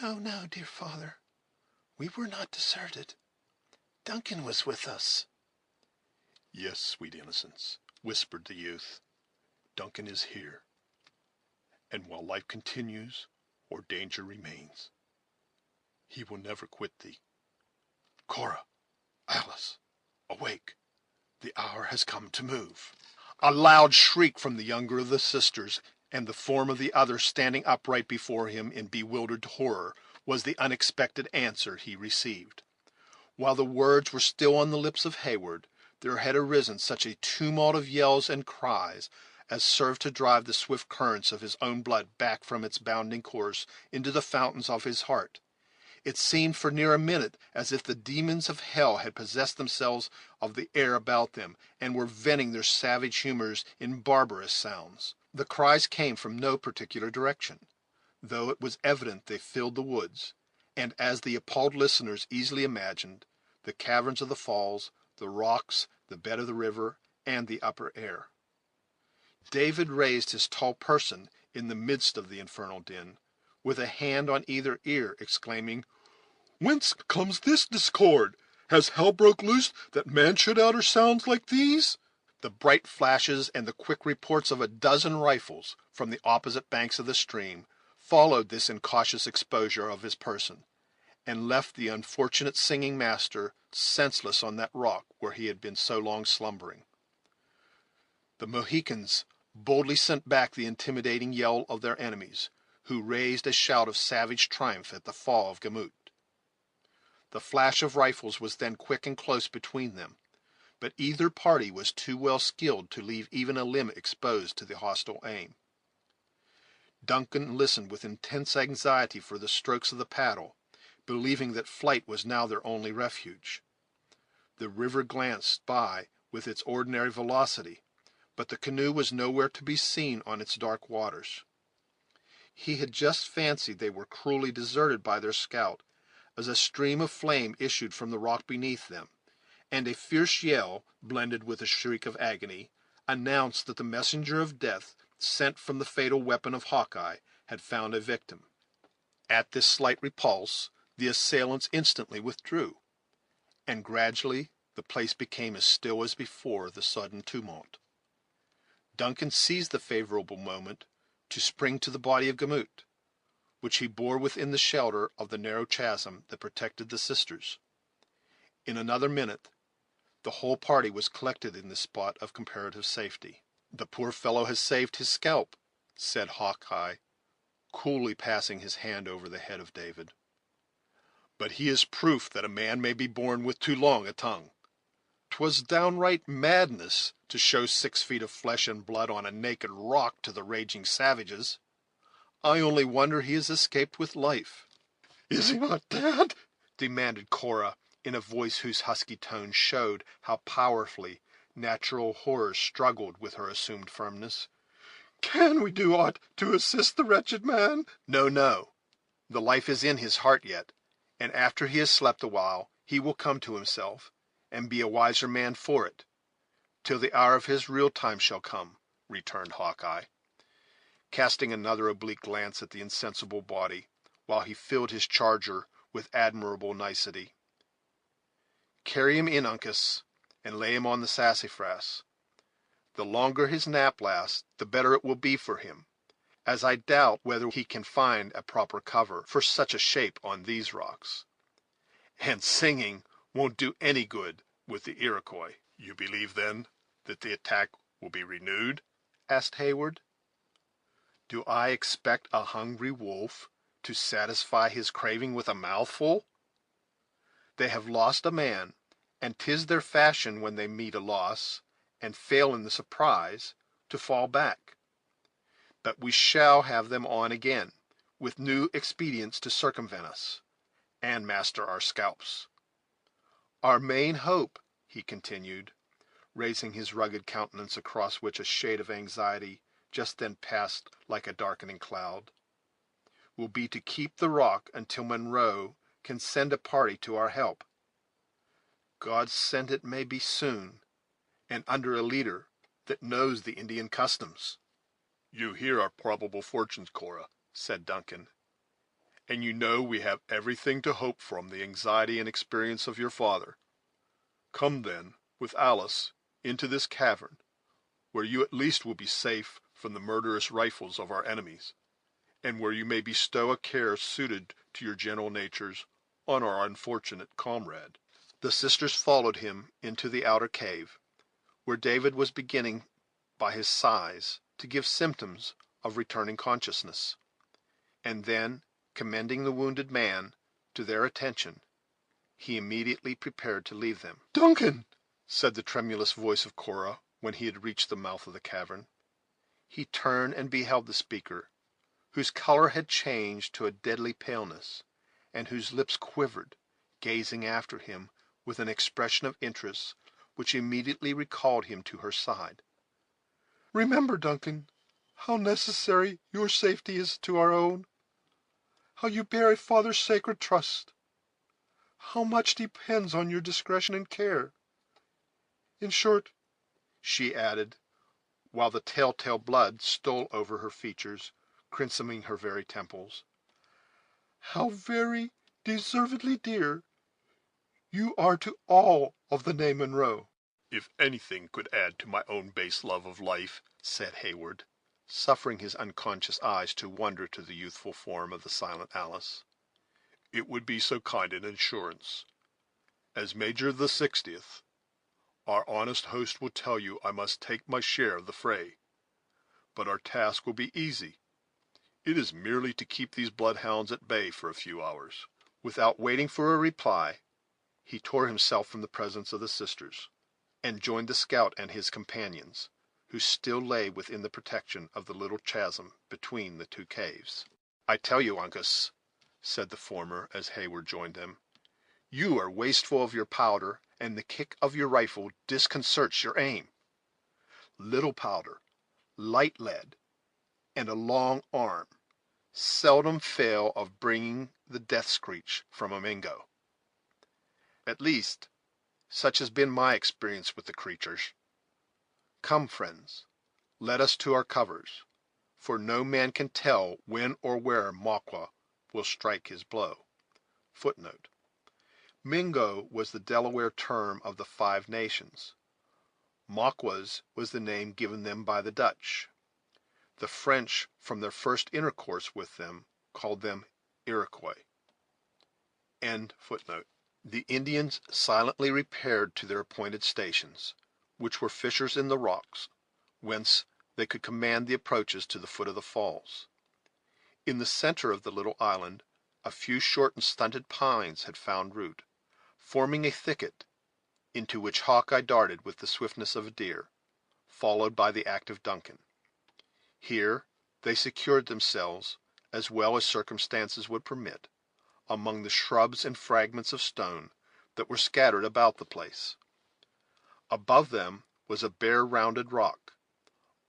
"No, no, dear father, we were not deserted. Duncan was with us." "Yes, sweet innocents," whispered the youth. "Duncan is here, and while life continues, or danger remains, he will never quit thee. Cora, Alice, awake. The hour has come to move." A loud shriek from the younger of the sisters, and the form of the other standing upright before him in bewildered horror, was the unexpected answer he received. While the words were still on the lips of Hayward, there had arisen such a tumult of yells and cries as served to drive the swift currents of his own blood back from its bounding course into the fountains of his heart. It seemed for near a minute as if the demons of hell had possessed themselves of the air about them, and were venting their savage humors in barbarous sounds. The cries came from no particular direction, though it was evident they filled the woods, and, as the appalled listeners easily imagined, the caverns of the falls, the rocks, the bed of the river, and the upper air. David raised his tall person in the midst of the infernal din, with a hand on either ear, exclaiming, "Whence comes this discord? Has hell broke loose that man should utter sounds like these?" The bright flashes and the quick reports of a dozen rifles from the opposite banks of the stream followed this incautious exposure of his person, and left the unfortunate singing master senseless on that rock where he had been so long slumbering. The Mohicans boldly sent back the intimidating yell of their enemies, who raised a shout of savage triumph at the fall of Gamut. The flash of rifles was then quick and close between them, but either party was too well skilled to leave even a limb exposed to the hostile aim. Duncan listened with intense anxiety for the strokes of the paddle, believing that flight was now their only refuge. The river glanced by with its ordinary velocity, but the canoe was nowhere to be seen on its dark waters. He had just fancied they were cruelly deserted by their scout, as a stream of flame issued from the rock beneath them, and a fierce yell, blended with a shriek of agony, announced that the messenger of death, sent from the fatal weapon of Hawkeye, had found a victim. At this slight repulse, the assailants instantly withdrew, and gradually the place became as still as before the sudden tumult. Duncan seized the favorable moment to spring to the body of Gamut, which he bore within the shelter of the narrow chasm that protected the sisters. In another minute the whole party was collected in this spot of comparative safety. "The poor fellow has saved his scalp," said Hawkeye, coolly passing his hand over the head of David. "But he is proof that a man may be born with too long a tongue. 'Twas downright madness to show 6 feet of flesh and blood on a naked rock to the raging savages. I only wonder he has escaped with life." "Is he not dead?" demanded Cora, in a voice whose husky tones showed how powerfully Natural horror struggled with her assumed firmness. "Can we do aught to assist the wretched man?" "No, no. The life is in his heart yet, and after he has slept a while he will come to himself, and be a wiser man for it, till the hour of his real time shall come," returned Hawkeye, casting another oblique glance at the insensible body, while he filled his charger with admirable nicety. "Carry him in, Uncas, and lay him on the sassafras. The longer his nap lasts, the better it will be for him, as I doubt whether he can find a proper cover for such a shape on these rocks. And singing won't do any good with the Iroquois." "You believe, then, that the attack will be renewed?" asked Heyward. "Do I expect a hungry wolf to satisfy his craving with a mouthful? They have lost a man, and 'tis their fashion, when they meet a loss, and fail in the surprise, to fall back. But we shall have them on again, with new expedients to circumvent us, and master our scalps. Our main hope," he continued, raising his rugged countenance, across which a shade of anxiety just then passed like a darkening cloud, "will be to keep the rock until Monroe can send a party to our help. God send it may be soon, and under a leader that knows the Indian customs." "You hear our probable fortunes, Cora," said Duncan, "and you know we have everything to hope from the anxiety and experience of your father. Come, then, with Alice into this cavern, where you at least will be safe from the murderous rifles of our enemies, and where you may bestow a care suited to your gentle natures on our unfortunate comrade." The sisters followed him into the outer cave, where David was beginning, by his sighs, to give symptoms of returning consciousness, and then, commending the wounded man to their attention, he immediately prepared to leave them. "Duncan," said the tremulous voice of Cora, when he had reached the mouth of the cavern. He turned and beheld the speaker, whose color had changed to a deadly paleness, and whose lips quivered, gazing after him with an expression of interest which immediately recalled him to her side. "Remember, Duncan, how necessary your safety is to our own; how you bear a father's sacred trust; how much depends on your discretion and care. In short," she added, while the telltale blood stole over her features, crimsoning her very temples, "how very deservedly dear you are to all of the name Monroe." "If anything could add to my own base love of life," said Heyward, suffering his unconscious eyes to wander to the youthful form of the silent Alice, "it would be so kind an assurance. As Major of the 60th, our honest host will tell you I must take my share of the fray. But our task will be easy. It is merely to keep these bloodhounds at bay for a few hours." Without waiting for a reply, he tore himself from the presence of the sisters, and joined the scout and his companions, who still lay within the protection of the little chasm between the two caves. "I tell you, Uncas," said the former, as Heyward joined them, "you are wasteful of your powder, and the kick of your rifle disconcerts your aim. Little powder, light lead, and a long arm seldom fail of bringing the death screech from a Mingo. At least, such has been my experience with the creatures. Come, friends, let us to our covers, for no man can tell when or where Maqua will strike his blow." Footnote: Mingo was the Delaware term of the Five Nations. Maquas was the name given them by the Dutch. The French, from their first intercourse with them, called them Iroquois. End footnote. The Indians silently repaired to their appointed stations, which were fissures in the rocks, whence they could command the approaches to the foot of the falls. In the center of the little island a few short and stunted pines had found root, forming a thicket, into which Hawkeye darted with the swiftness of a deer, followed by the active Duncan. Here they secured themselves, as well as circumstances would permit, among the shrubs and fragments of stone that were scattered about the place. Above them was a bare rounded rock,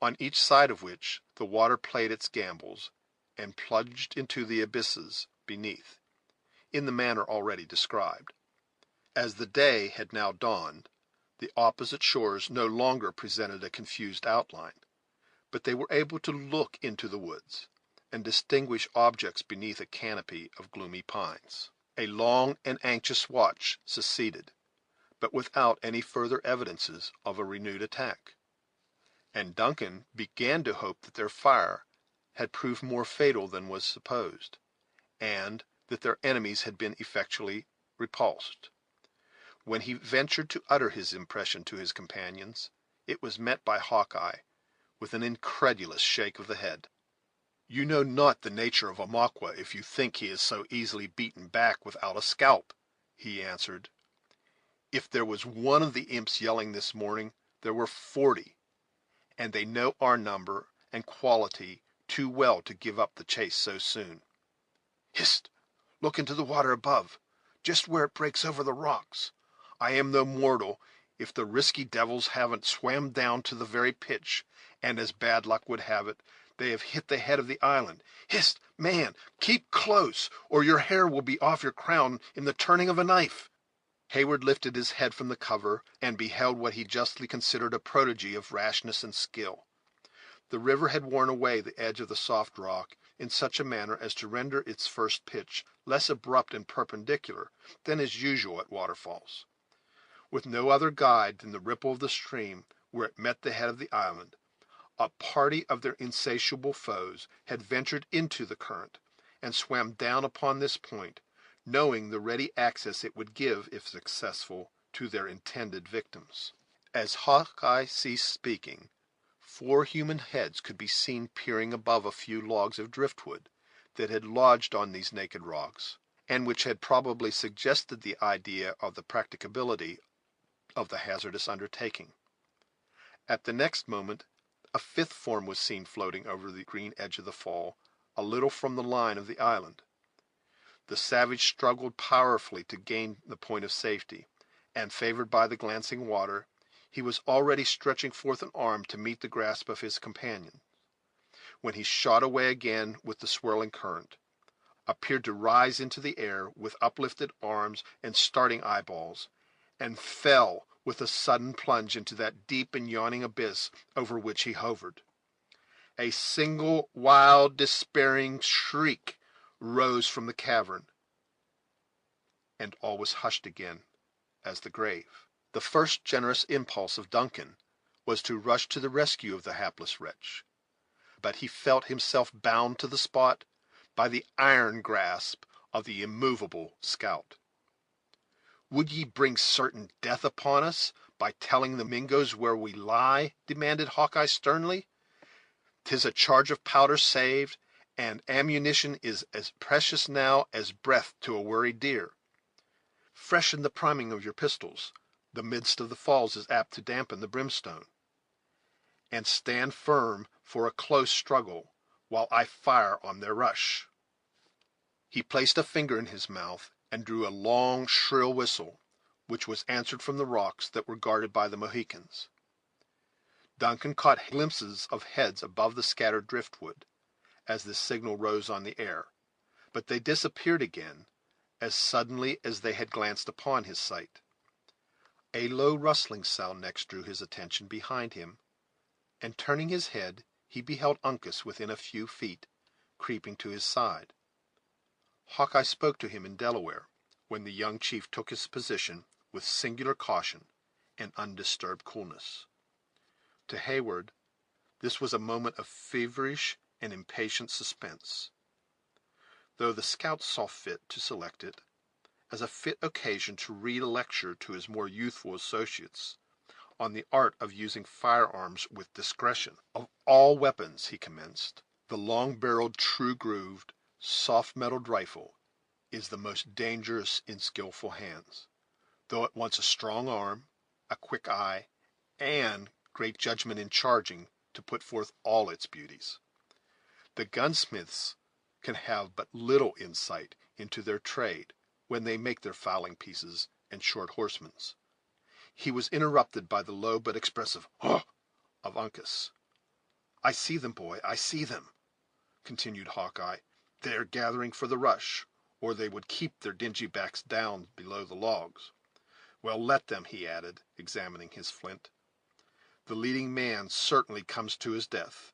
on each side of which the water played its gambols and plunged into the abysses beneath, in the manner already described. As the day had now dawned, the opposite shores no longer presented a confused outline, but they were able to look into the woods, and distinguish objects beneath a canopy of gloomy pines. A long and anxious watch succeeded, but without any further evidences of a renewed attack, and Duncan began to hope that their fire had proved more fatal than was supposed, and that their enemies had been effectually repulsed. When he ventured to utter his impression to his companions, it was met by Hawkeye with an incredulous shake of the head. "You know not the nature of Amaqua if you think he is so easily beaten back without a scalp," he answered. "If there was one of the imps yelling this morning, there were 40, and they know our number and quality too well to give up the chase so soon. Hist! Look into the water above, just where it breaks over the rocks. I am no mortal if the risky devils haven't swam down to the very pitch, and, as bad luck would have it, they have hit the head of the island. Hist, man, keep close, or your hair will be off your crown in the turning of a knife." Hayward lifted his head from the cover, and beheld what he justly considered a prodigy of rashness and skill. The river had worn away the edge of the soft rock in such a manner as to render its first pitch less abrupt and perpendicular than is usual at waterfalls. With no other guide than the ripple of the stream where it met the head of the island, a party of their insatiable foes had ventured into the current, and swam down upon this point, knowing the ready access it would give, if successful, to their intended victims. As Hawkeye ceased speaking, 4 human heads could be seen peering above a few logs of driftwood that had lodged on these naked rocks, and which had probably suggested the idea of the practicability of the hazardous undertaking. At the next moment a 5th form was seen floating over the green edge of the fall, a little from the line of the island. The savage struggled powerfully to gain the point of safety, and, favored by the glancing water, he was already stretching forth an arm to meet the grasp of his companion, when he shot away again with the swirling current, appeared to rise into the air with uplifted arms and starting eyeballs, and fell with a sudden plunge into that deep and yawning abyss over which he hovered. A single wild, despairing shriek rose from the cavern, and all was hushed again as the grave. The first generous impulse of Duncan was to rush to the rescue of the hapless wretch, but he felt himself bound to the spot by the iron grasp of the immovable scout. "Would ye bring certain death upon us by telling the Mingoes where we lie?" demanded Hawkeye sternly. "'Tis a charge of powder saved, and ammunition is as precious now as breath to a worried deer. Freshen the priming of your pistols, the midst of the falls is apt to dampen the brimstone, and stand firm for a close struggle while I fire on their rush." He placed a finger in his mouth and drew a long, shrill whistle, which was answered from the rocks that were guarded by the Mohicans. Duncan caught glimpses of heads above the scattered driftwood, as this signal rose on the air, but they disappeared again as suddenly as they had glanced upon his sight. A low rustling sound next drew his attention behind him, and turning his head, he beheld Uncas within a few feet, creeping to his side. Hawkeye spoke to him in Delaware, when the young chief took his position with singular caution and undisturbed coolness. To Hayward this was a moment of feverish and impatient suspense, though the scout saw fit to select it as a fit occasion to read a lecture to his more youthful associates on the art of using firearms with discretion. "Of all weapons," he commenced, "the long-barreled, true-grooved, soft-mettled rifle is the most dangerous in skillful hands, though it wants a strong arm, a quick eye, and great judgment in charging to put forth all its beauties. The gunsmiths can have but little insight into their trade when they make their fowling pieces and short horsemen's. He was interrupted by the low but expressive "Huh!" of Uncas. "I see them, boy, I see them," continued Hawkeye. "They are gathering for the rush, or they would keep their dingy backs down below the logs. Well, let them," he added, examining his flint. "The leading man certainly comes to his death,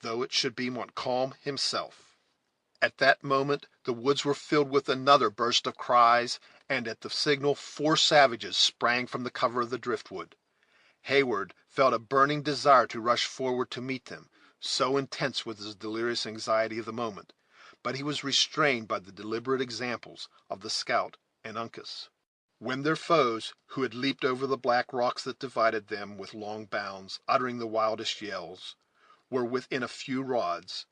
though it should be Montcalm himself." At that moment the woods were filled with another burst of cries, and at the signal 4 savages sprang from the cover of the driftwood. Heyward felt a burning desire to rush forward to meet them, so intense was his delirious anxiety of the moment, but he was restrained by the deliberate examples of the scout and Uncas. When their foes, who had leaped over the black rocks that divided them with long bounds, uttering the wildest yells, were within a few rods,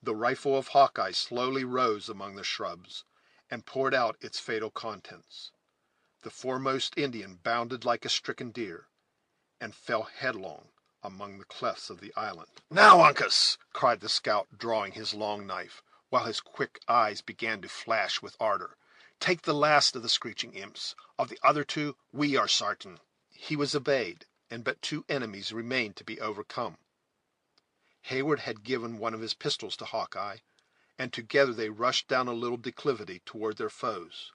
the rifle of Hawkeye slowly rose among the shrubs, and poured out its fatal contents. The foremost Indian bounded like a stricken deer, and fell headlong among the clefts of the island. "Now, Uncas," cried the scout, drawing his long knife, while his quick eyes began to flash with ardor, "take the last of the screeching imps. Of the other 2 we are sartain." He was obeyed, and but 2 enemies remained to be overcome. Heyward had given one of his pistols to Hawkeye, and together they rushed down a little declivity toward their foes.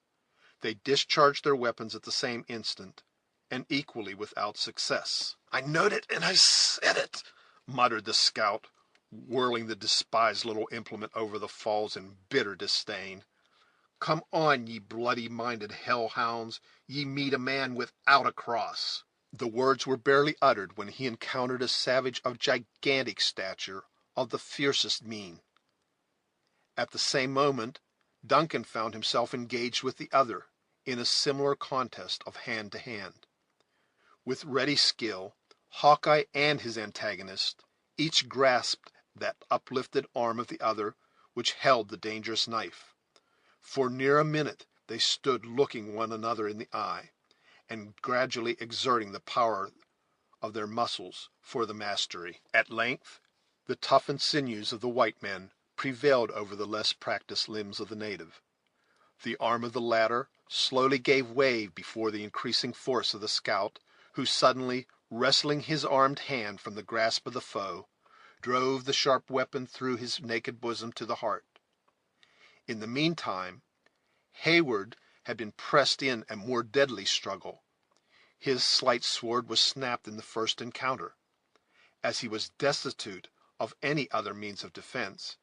They discharged their weapons at the same instant, and equally without success. "I knowed it, and I said it," muttered the scout, whirling the despised little implement over the falls in bitter disdain. "Come on, ye bloody-minded hell-hounds, ye meet a man without a cross." The words were barely uttered when he encountered a savage of gigantic stature, of the fiercest mien. At the same moment Duncan found himself engaged with the other in a similar contest of hand to hand. With ready skill, Hawkeye and his antagonist each grasped that uplifted arm of the other which held the dangerous knife. For near a minute they stood looking one another in the eye, and gradually exerting the power of their muscles for the mastery. At length the toughened sinews of the white man prevailed over the less practised limbs of the native. The arm of the latter slowly gave way before the increasing force of the scout, who suddenly, wresting his armed hand from the grasp of the foe, drove the sharp weapon through his naked bosom to the heart. In the meantime Heyward had been pressed in a more deadly struggle. His slight sword was snapped in the first encounter. As he was destitute of any other means of defense,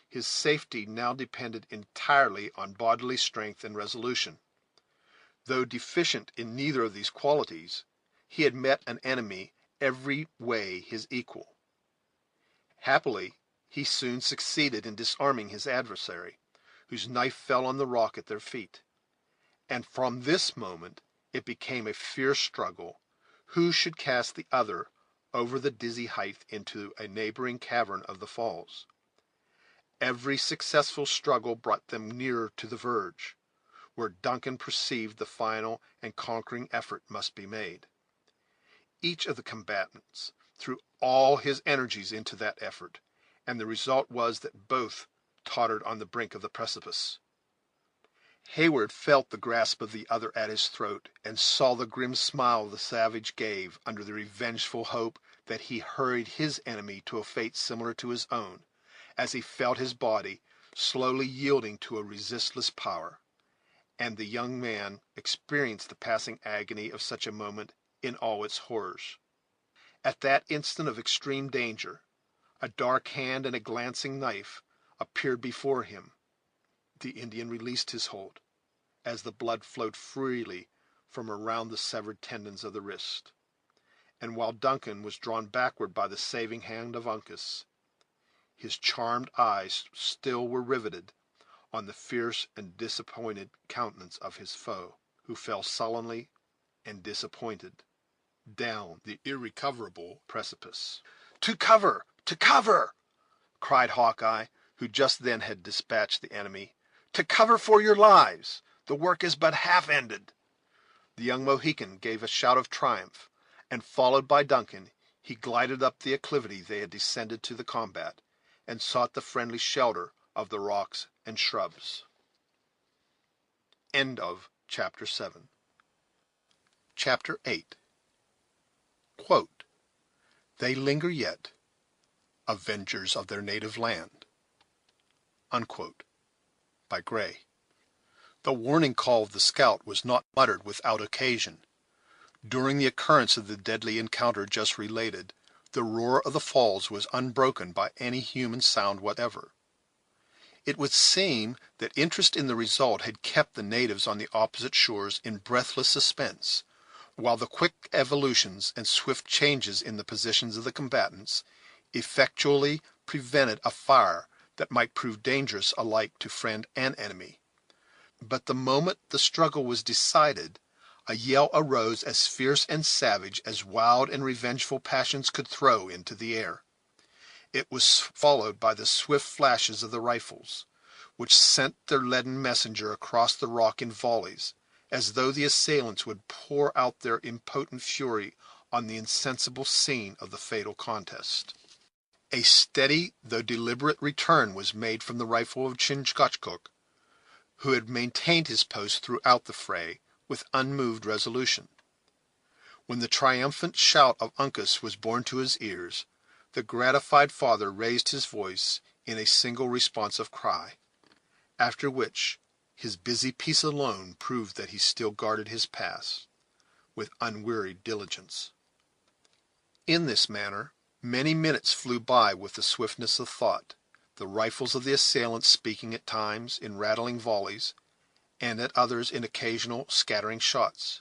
his safety now depended entirely on bodily strength and resolution. Though deficient in neither of these qualities, he had met an enemy every way his equal. Happily, he soon succeeded in disarming his adversary, whose knife fell on the rock at their feet, and from this moment it became a fierce struggle who should cast the other over the dizzy height into a neighboring cavern of the falls. Every successful struggle brought them nearer to the verge, where Duncan perceived the final and conquering effort must be made. Each of the combatants threw all his energies into that effort, and the result was that both tottered on the brink of the precipice. Heyward felt the grasp of the other at his throat, and saw the grim smile the savage gave under the revengeful hope that he hurried his enemy to a fate similar to his own, as he felt his body slowly yielding to a resistless power, and the young man experienced the passing agony of such a moment in all its horrors. At that instant of extreme danger, a dark hand and a glancing knife appeared before him. The Indian released his hold, as the blood flowed freely from around the severed tendons of the wrist, and while Duncan was drawn backward by the saving hand of Uncas, his charmed eyes still were riveted on the fierce and disappointed countenance of his foe, who fell sullenly and disappointed down the irrecoverable precipice. "To cover! To cover!" cried Hawkeye, who just then had dispatched the enemy. "To cover for your lives! The work is but half ended." The young Mohican gave a shout of triumph, and, followed by Duncan, he glided up the acclivity they had descended to the combat, and sought the friendly shelter of the rocks and shrubs. Chapter 7. Chapter 8. Quote, "They linger yet, avengers of their native land." Unquote. By Gray. The warning call of the scout was not muttered without occasion. During the occurrence of the deadly encounter just related, the roar of the falls was unbroken by any human sound whatever. It would seem that interest in the result had kept the natives on the opposite shores in breathless suspense, while the quick evolutions and swift changes in the positions of the combatants effectually prevented a fire that might prove dangerous alike to friend and enemy. But the moment the struggle was decided, a yell arose as fierce and savage as wild and revengeful passions could throw into the air. It was followed by the swift flashes of the rifles, which sent their leaden messenger across the rock in volleys, as though the assailants would pour out their impotent fury on the insensible scene of the fatal contest. A steady though deliberate return was made from the rifle of Chingachgook, who had maintained his post throughout the fray with unmoved resolution. When the triumphant shout of Uncas was borne to his ears, the gratified father raised his voice in a single responsive cry, after which his busy peace alone proved that he still guarded his pass with unwearied diligence. In this manner many minutes flew by with the swiftness of thought, the rifles of the assailants speaking at times in rattling volleys, and at others in occasional scattering shots.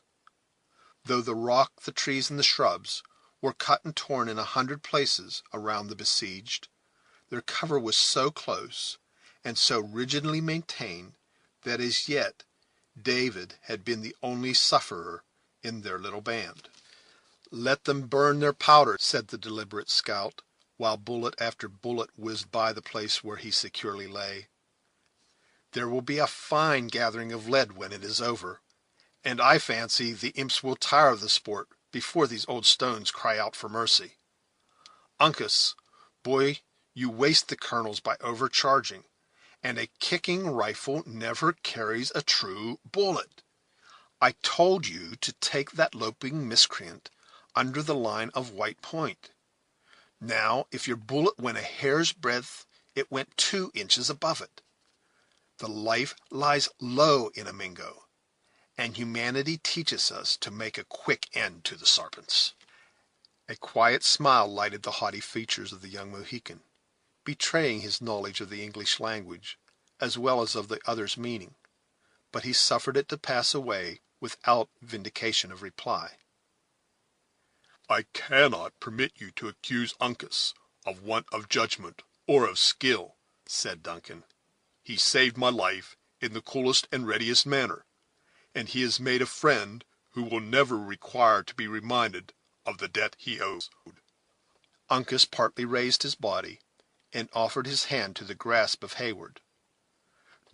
Though the rock, the trees, and the shrubs were cut and torn in 100 places around the besieged, their cover was so close and so rigidly maintained that as yet David had been the only sufferer in their little band. "Let them burn their powder," said the deliberate scout, while bullet after bullet whizzed by the place where he securely lay. "There will be a fine gathering of lead when it is over, and I fancy the imps will tire of the sport before these old stones cry out for mercy. Uncas, boy, you waste the kernels by overcharging, and a kicking rifle never carries a true bullet. I told you to take that loping miscreant under the line of white point. Now, if your bullet went a hair's breadth, it went 2 inches above it. The life lies low in a Mingo, and humanity teaches us to make a quick end to the sarpents." A quiet smile lighted the haughty features of the young Mohican, betraying his knowledge of the English language, as well as of the other's meaning, but he suffered it to pass away without vindication of reply. "I cannot permit you to accuse Uncas of want of judgment or of skill," said Duncan. "He saved my life in the coolest and readiest manner, and he has made a friend who will never require to be reminded of the debt he owes." Uncas partly raised his body, and offered his hand to the grasp of Heyward.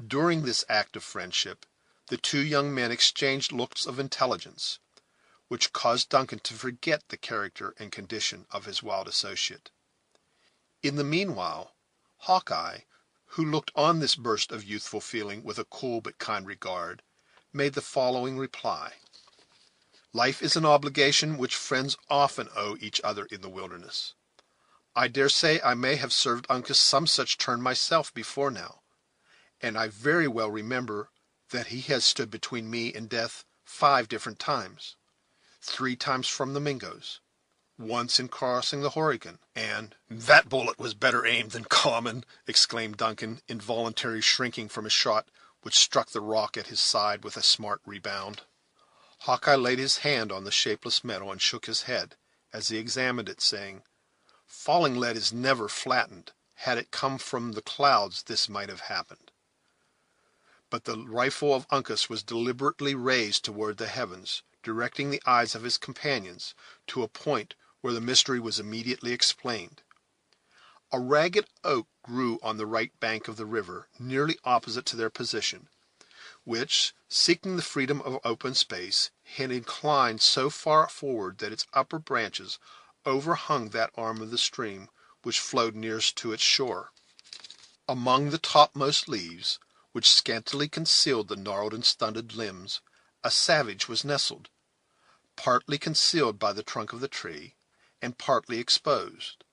During this act of friendship, the 2 young men exchanged looks of intelligence, which caused Duncan to forget the character and condition of his wild associate. In the meanwhile, Hawkeye, who looked on this burst of youthful feeling with a cool but kind regard, made the following reply: "Life is an obligation which friends often owe each other in the wilderness. I dare say I may have served Uncas some such turn myself before now, and I very well remember that he has stood between me and death 5 different times, 3 times from the Mingoes, once in crossing the Horicon, and—" "That bullet was better aimed than common," exclaimed Duncan, involuntarily shrinking from a shot which struck the rock at his side with a smart rebound. Hawkeye laid his hand on the shapeless metal and shook his head as he examined it, saying, "Falling lead is never flattened. Had it come from the clouds this might have happened." But the rifle of Uncas was deliberately raised toward the heavens, directing the eyes of his companions to a point where the mystery was immediately explained. A ragged oak grew on the right bank of the river, nearly opposite to their position, which, seeking the freedom of open space, had inclined so far forward that its upper branches overhung that arm of the stream which flowed nearest to its shore. Among the topmost leaves, which scantily concealed the gnarled and stunted limbs, a savage was nestled, partly concealed by the trunk of the tree, and partly exposed,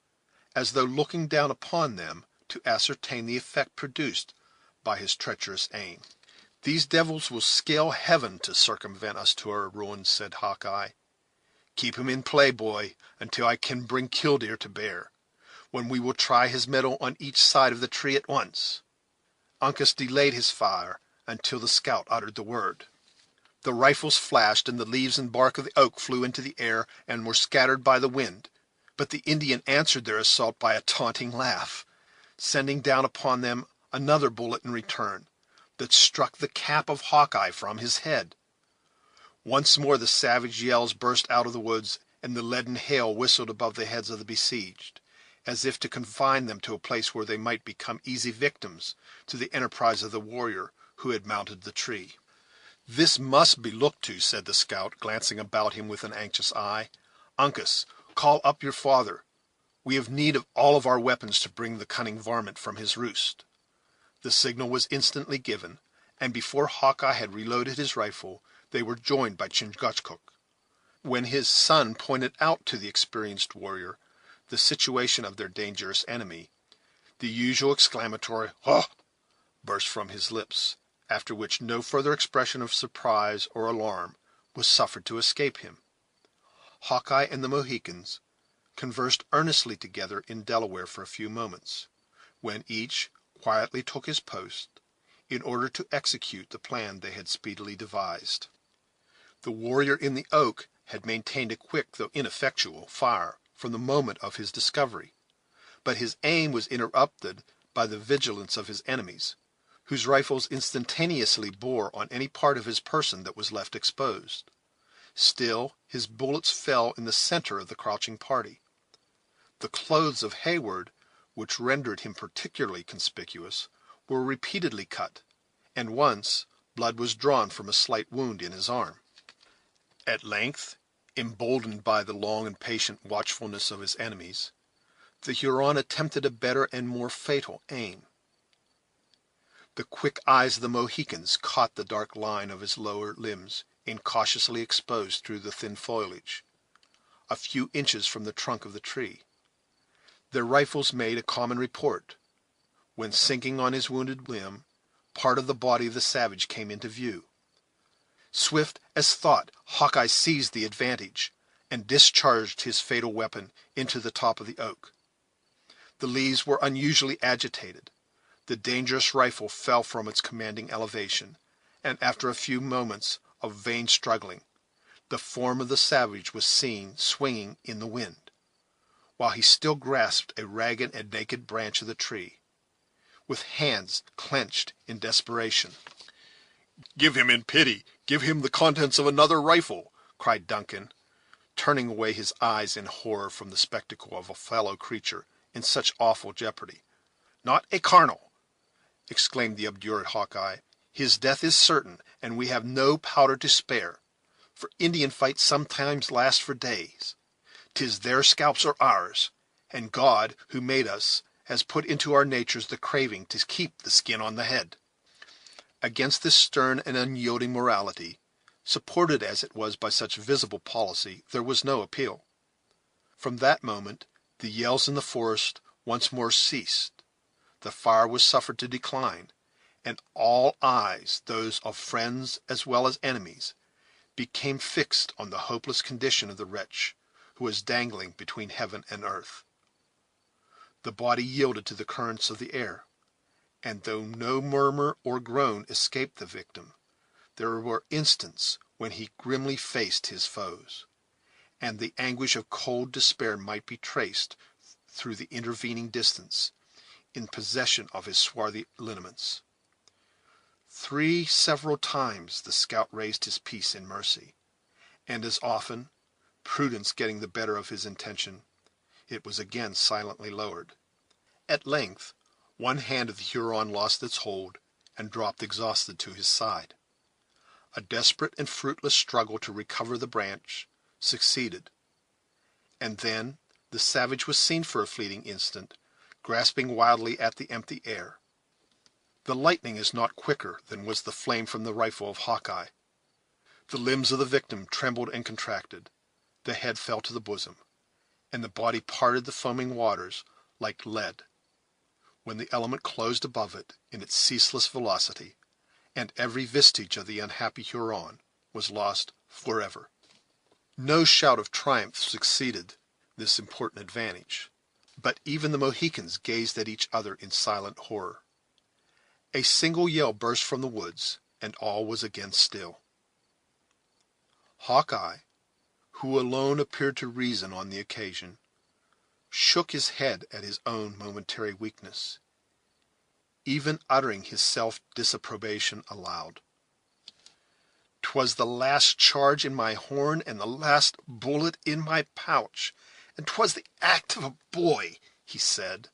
as though looking down upon them to ascertain the effect produced by his treacherous aim. "These devils will scale heaven to circumvent us to our ruin," said Hawkeye. "Keep him in play, boy, until I can bring Killdeer to bear, when we will try his mettle on each side of the tree at once." Uncas delayed his fire until the scout uttered the word. The rifles flashed, and the leaves and bark of the oak flew into the air and were scattered by the wind, but the Indian answered their assault by a taunting laugh, sending down upon them another bullet in return, that struck the cap of Hawkeye from his head. Once more the savage yells burst out of the woods, and the leaden hail whistled above the heads of the besieged, as if to confine them to a place where they might become easy victims to the enterprise of the warrior who had mounted the tree. "This must be looked to," said the scout, glancing about him with an anxious eye. "Uncas, call up your father. We have need of all of our weapons to bring the cunning varmint from his roost." The signal was instantly given, and before Hawkeye had reloaded his rifle, they were joined by Chingachgook. When his son pointed out to the experienced warrior the situation of their dangerous enemy, the usual exclamatory "Haw!" burst from his lips, after which no further expression of surprise or alarm was suffered to escape him. Hawkeye and the Mohicans conversed earnestly together in Delaware for a few moments, when each quietly took his post, in order to execute the plan they had speedily devised. The warrior in the oak had maintained a quick, though ineffectual, fire from the moment of his discovery, but his aim was interrupted by the vigilance of his enemies, whose rifles instantaneously bore on any part of his person that was left exposed. Still his bullets fell in the center of the crouching party. The clothes of Heyward, which rendered him particularly conspicuous, were repeatedly cut, and once blood was drawn from a slight wound in his arm. At length, emboldened by the long and patient watchfulness of his enemies, the Huron attempted a better and more fatal aim. The quick eyes of the Mohicans caught the dark line of his lower limbs incautiously exposed through the thin foliage, a few inches from the trunk of the tree. Their rifles made a common report, when, sinking on his wounded limb, part of the body of the savage came into view. Swift as thought, Hawkeye seized the advantage, and discharged his fatal weapon into the top of the oak. The leaves were unusually agitated. The dangerous rifle fell from its commanding elevation, and after a few moments of vain struggling, the form of the savage was seen swinging in the wind, while he still grasped a ragged and naked branch of the tree, with hands clenched in desperation. "Give him in pity, give him the contents of another rifle," cried Duncan, turning away his eyes in horror from the spectacle of a fellow creature in such awful jeopardy. "Not a carnal," exclaimed the obdurate Hawkeye. "His death is certain, and we have no powder to spare, for Indian fights sometimes last for days. 'Tis their scalps or ours, and God, who made us, has put into our natures the craving to keep the skin on the head." Against this stern and unyielding morality, supported as it was by such visible policy, there was no appeal. From that moment the yells in the forest once more ceased, the fire was suffered to decline, and all eyes, those of friends as well as enemies, became fixed on the hopeless condition of the wretch who was dangling between heaven and earth. The body yielded to the currents of the air, and though no murmur or groan escaped the victim, there were instants when he grimly faced his foes, and the anguish of cold despair might be traced through the intervening distance, in possession of his swarthy lineaments. 3 several times the scout raised his piece in mercy, and as often, prudence getting the better of his intention, it was again silently lowered. At length one hand of the Huron lost its hold and dropped exhausted to his side. A desperate and fruitless struggle to recover the branch succeeded, and then the savage was seen for a fleeting instant, grasping wildly at the empty air. The lightning is not quicker than was the flame from the rifle of Hawkeye. The limbs of the victim trembled and contracted, the head fell to the bosom, and the body parted the foaming waters like lead, when the element closed above it in its ceaseless velocity, and every vestige of the unhappy Huron was lost forever. No shout of triumph succeeded this important advantage, but even the Mohicans gazed at each other in silent horror. A single yell burst from the woods, and all was again still. Hawkeye, who alone appeared to reason on the occasion, shook his head at his own momentary weakness, even uttering his self-disapprobation aloud. "'Twas the last charge in my horn, and the last bullet in my pouch, and 'twas the act of a boy," he said.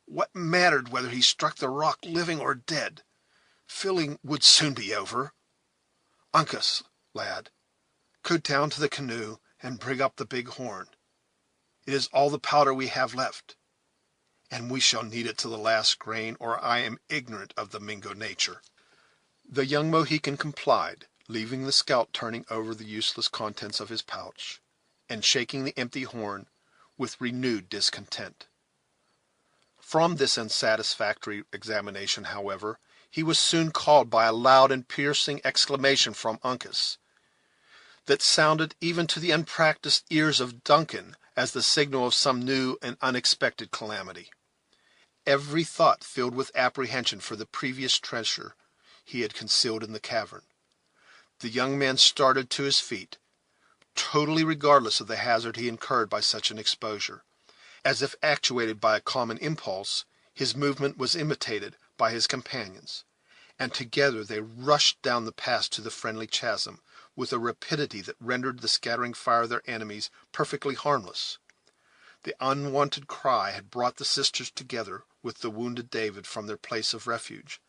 "What mattered whether he struck the rock living or dead? Filling would soon be over. Uncas, lad, go down to the canoe and bring up the big horn. It is all the powder we have left, and we shall need it to the last grain, or I am ignorant of the Mingo nature." The young Mohican complied, leaving the scout turning over the useless contents of his pouch, and shaking the empty horn with renewed discontent. From this unsatisfactory examination, however, he was soon called by a loud and piercing exclamation from Uncas, that sounded even to the unpractised ears of Duncan as the signal of some new and unexpected calamity. Every thought filled with apprehension for the previous treasure he had concealed in the cavern. The young man started to his feet, totally regardless of the hazard he incurred by such an exposure. As if actuated by a common impulse, his movement was imitated by his companions, and together they rushed down the pass to the friendly chasm with a rapidity that rendered the scattering fire of their enemies perfectly harmless. The unwonted cry had brought the sisters together with the wounded David from their place of refuge,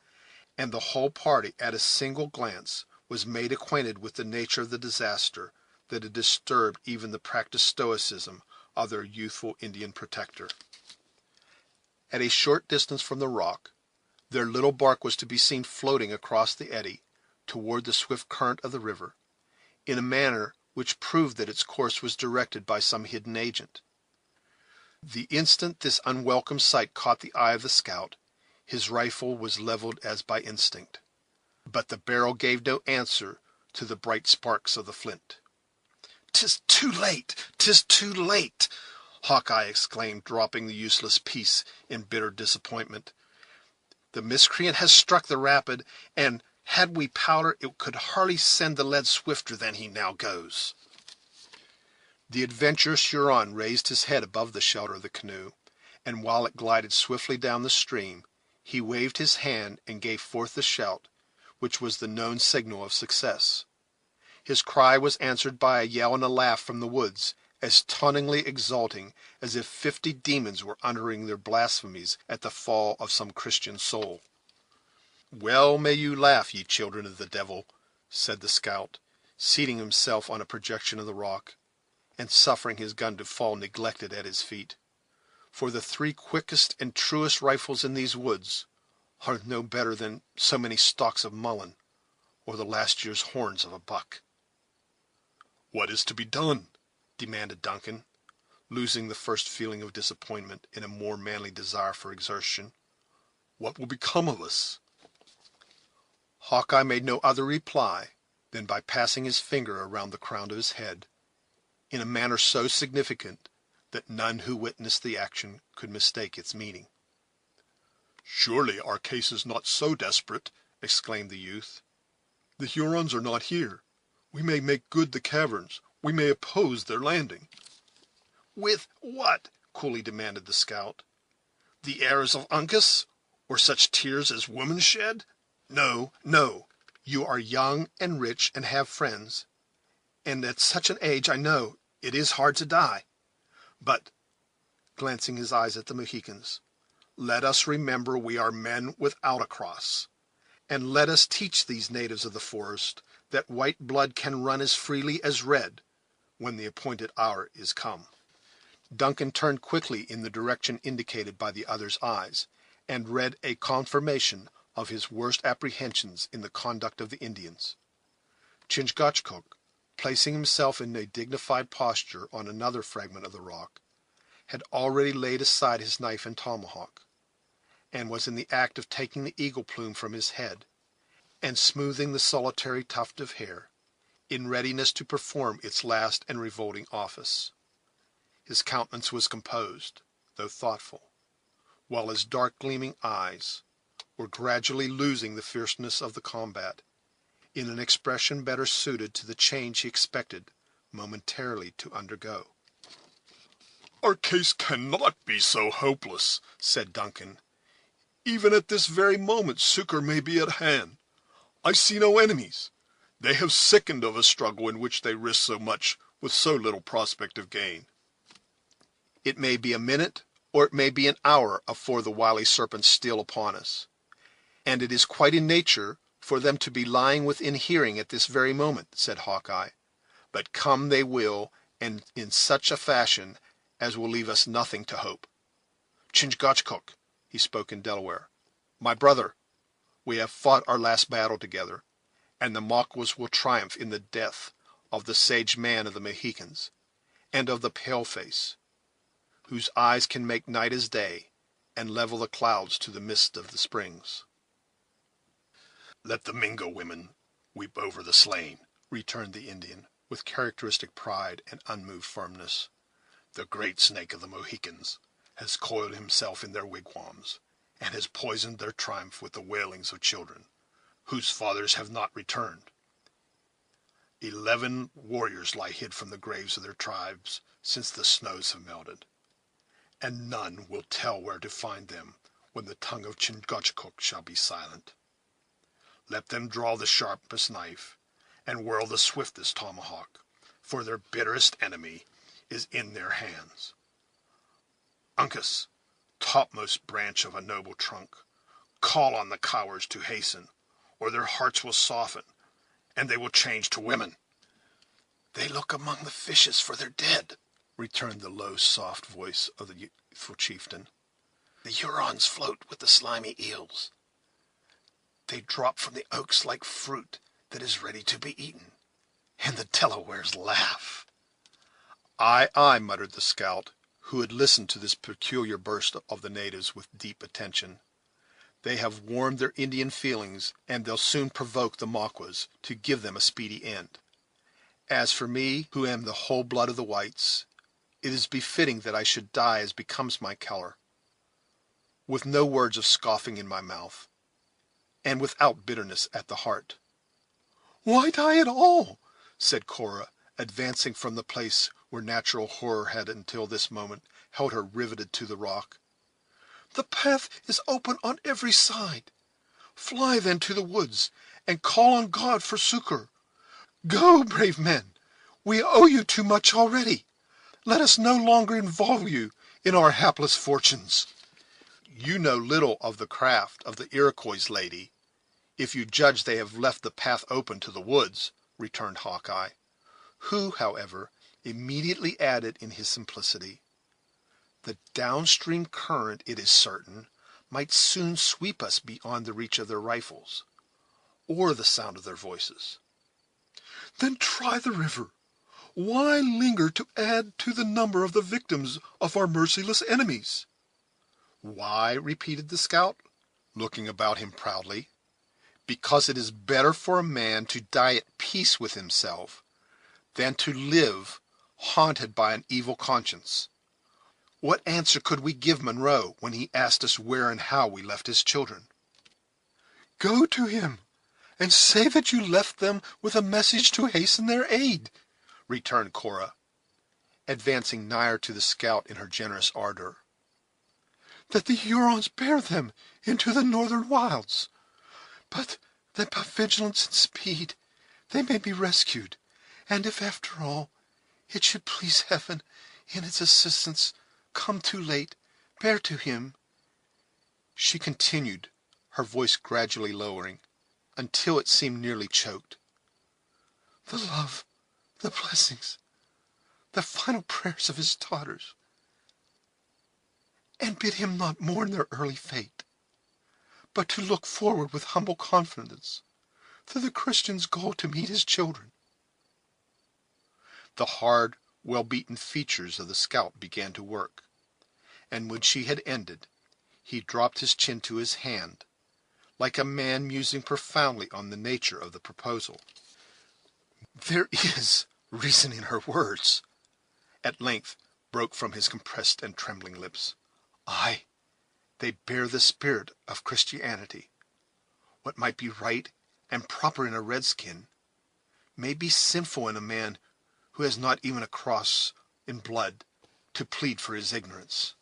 and the whole party at a single glance was made acquainted with the nature of the disaster that had disturbed even the practised stoicism of their youthful Indian protector. At a short distance from the rock, their little bark was to be seen floating across the eddy toward the swift current of the river, in a manner which proved that its course was directed by some hidden agent. The instant this unwelcome sight caught the eye of the scout, his rifle was leveled as by instinct, but the barrel gave no answer to the bright sparks of the flint. "'Tis too late! 'Tis too late!" Hawkeye exclaimed, dropping the useless piece in bitter disappointment. "The miscreant has struck the rapid, and had we powder it could hardly send the lead swifter than he now goes." The adventurous Huron raised his head above the shelter of the canoe, and while it glided swiftly down the stream, he waved his hand and gave forth the shout which was the known signal of success. His cry was answered by a yell and a laugh from the woods, as tauntingly exulting as if 50 demons were uttering their blasphemies at the fall of some Christian soul. "Well may you laugh, ye children of the devil," said the scout, seating himself on a projection of the rock, and suffering his gun to fall neglected at his feet, "for the 3 quickest and truest rifles in these woods are no better than so many stalks of mullein, or the last year's horns of a buck." "What is to be done?" demanded Duncan, losing the first feeling of disappointment in a more manly desire for exertion. "What will become of us?" Hawkeye made no other reply than by passing his finger around the crown of his head, in a manner so significant that none who witnessed the action could mistake its meaning. "Surely our case is not so desperate," exclaimed the youth. "The Hurons are not here. We may make good the caverns. We may oppose their landing." "With what?" coolly demanded the scout. "The arrows of Uncas, or such tears as women shed? No, no. You are young and rich and have friends, and at such an age I know it is hard to die. But," glancing his eyes at the Mohicans, "let us remember we are men without a cross, and let us teach these natives of the forest that white blood can run as freely as red when the appointed hour is come." Duncan turned quickly in the direction indicated by the other's eyes, and read a confirmation of his worst apprehensions in the conduct of the Indians. Chingachgook, placing himself in a dignified posture on another fragment of the rock, had already laid aside his knife and tomahawk, and was in the act of taking the eagle plume from his head, and smoothing the solitary tuft of hair, in readiness to perform its last and revolting office. His countenance was composed, though thoughtful, while his dark gleaming eyes were gradually losing the fierceness of the combat, in an expression better suited to the change he expected momentarily to undergo. "Our case cannot be so hopeless," said Duncan. "Even at this very moment succor may be at hand. I see no enemies. They have sickened of a struggle in which they risk so much with so little prospect of gain." It may be a minute, or it may be an hour, afore the wily serpents steal upon us, and it is quite in nature for them to be lying within hearing at this very moment, said Hawkeye. But come they will, and in such a fashion as will leave us nothing to hope. Chingachgook, he spoke in Delaware, my brother, we have fought our last battle together, and the Maquas will triumph in the death of the sage man of the Mohicans, and of the paleface, whose eyes can make night as day, and level the clouds to the mist of the springs. "Let the Mingo women weep over the slain," returned the Indian, with characteristic pride and unmoved firmness. "The great snake of the Mohicans has coiled himself in their wigwams, and has poisoned their triumph with the wailings of children, whose fathers have not returned. 11 warriors lie hid from the graves of their tribes since the snows have melted, and none will tell where to find them when the tongue of Chingachgook shall be silent. Let them draw the sharpest knife, and whirl the swiftest tomahawk, for their bitterest enemy is in their hands. Uncas, topmost branch of a noble trunk, call on the cowards to hasten, or their hearts will soften, and they will change to women." "They look among the fishes for their dead," returned the low, soft voice of the youthful chieftain. "The Hurons float with the slimy eels. They drop from the oaks like fruit that is ready to be eaten, and the Delawares laugh." "Aye, aye," muttered the scout, who had listened to this peculiar burst of the natives with deep attention. "They have warmed their Indian feelings, and they'll soon provoke the Maquas to give them a speedy end. As for me, who am the whole blood of the whites, it is befitting that I should die as becomes my color, with no words of scoffing in my mouth, and without bitterness at the heart." "Why die at all?" said Cora, advancing from the place where natural horror had until this moment held her riveted to the rock. "The path is open on every side. Fly then to the woods, and call on God for succor. Go, brave men, we owe you too much already. Let us no longer involve you in our hapless fortunes." "You know little of the craft of the Iroquois, lady, if you judge they have left the path open to the woods," returned Hawkeye, who, however, immediately added in his simplicity, "The downstream current, it is certain, might soon sweep us beyond the reach of their rifles, or the sound of their voices." "Then try the river. Why linger to add to the number of the victims of our merciless enemies?" "Why?" repeated the scout, looking about him proudly. "Because it is better for a man to die at peace with himself than to live haunted by an evil conscience. What answer could we give Monroe when he asked us where and how we left his children?" "Go to him, and say that you left them with a message to hasten their aid," returned Cora, advancing nigher to the scout in her generous ardor. "That the Hurons bear them into the northern wilds, but that by vigilance and speed they may be rescued, and if, after all, it should please Heaven in its assistance come too late, bear to him," she continued, her voice gradually lowering, until it seemed nearly choked, "the love, the blessings, the final prayers of his daughters, and bid him not mourn their early fate, but to look forward with humble confidence that the Christians go to meet his children." The hard, well-beaten features of the scout began to work, and when she had ended, he dropped his chin to his hand, like a man musing profoundly on the nature of the proposal. "There is reason in her words," at length broke from his compressed and trembling lips. "Ay, they bear the spirit of Christianity. What might be right and proper in a redskin may be sinful in a man who has not even a cross in blood to plead for his ignorance.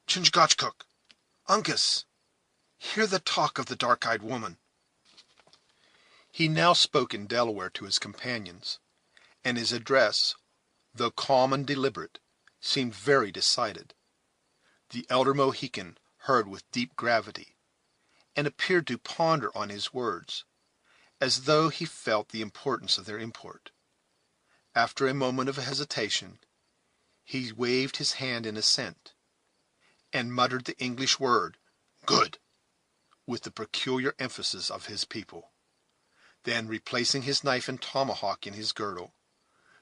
Chingachgook, Uncas, hear the talk of the dark-eyed woman." He now spoke in Delaware to his companions, and his address, though calm and deliberate, seemed very decided. The elder Mohican heard with deep gravity, and appeared to ponder on his words, as though he felt the importance of their import. After a moment of hesitation, he waved his hand in assent, and muttered the English word, "Good," with the peculiar emphasis of his people. Then, replacing his knife and tomahawk in his girdle,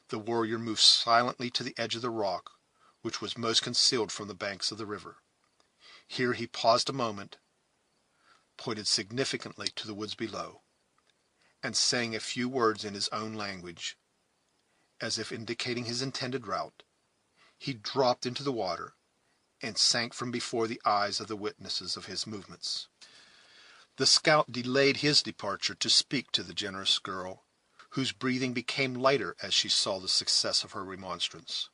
the warrior moved silently to the edge of the rock which was most concealed from the banks of the river. Here he paused a moment, pointed significantly to the woods below, and saying a few words in his own language, as if indicating his intended route, he dropped into the water and sank from before the eyes of the witnesses of his movements. The scout delayed his departure to speak to the generous girl, whose breathing became lighter as she saw the success of her remonstrance.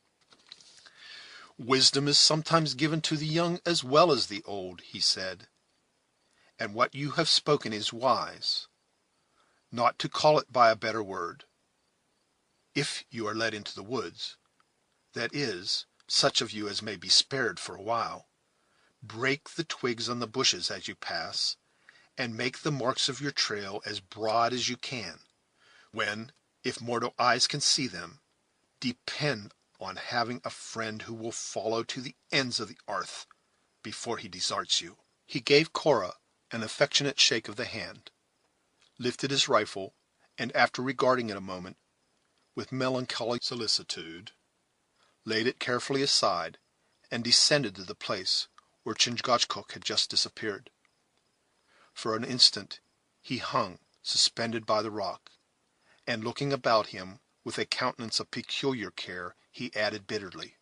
"Wisdom is sometimes given to the young as well as the old," he said, "and what you have spoken is wise, not to call it by a better word. If you are led into the woods, that is, such of you as may be spared for a while, break the twigs on the bushes as you pass, and make the marks of your trail as broad as you can, when, if mortal eyes can see them, depend on having a friend who will follow to the ends of the earth before he deserts you." He gave Cora an affectionate shake of the hand, lifted his rifle, and after regarding it a moment with melancholy solicitude, laid it carefully aside, and descended to the place where Chingachgook had just disappeared. For an instant he hung suspended by the rock, and looking about him with a countenance of peculiar care, he added bitterly,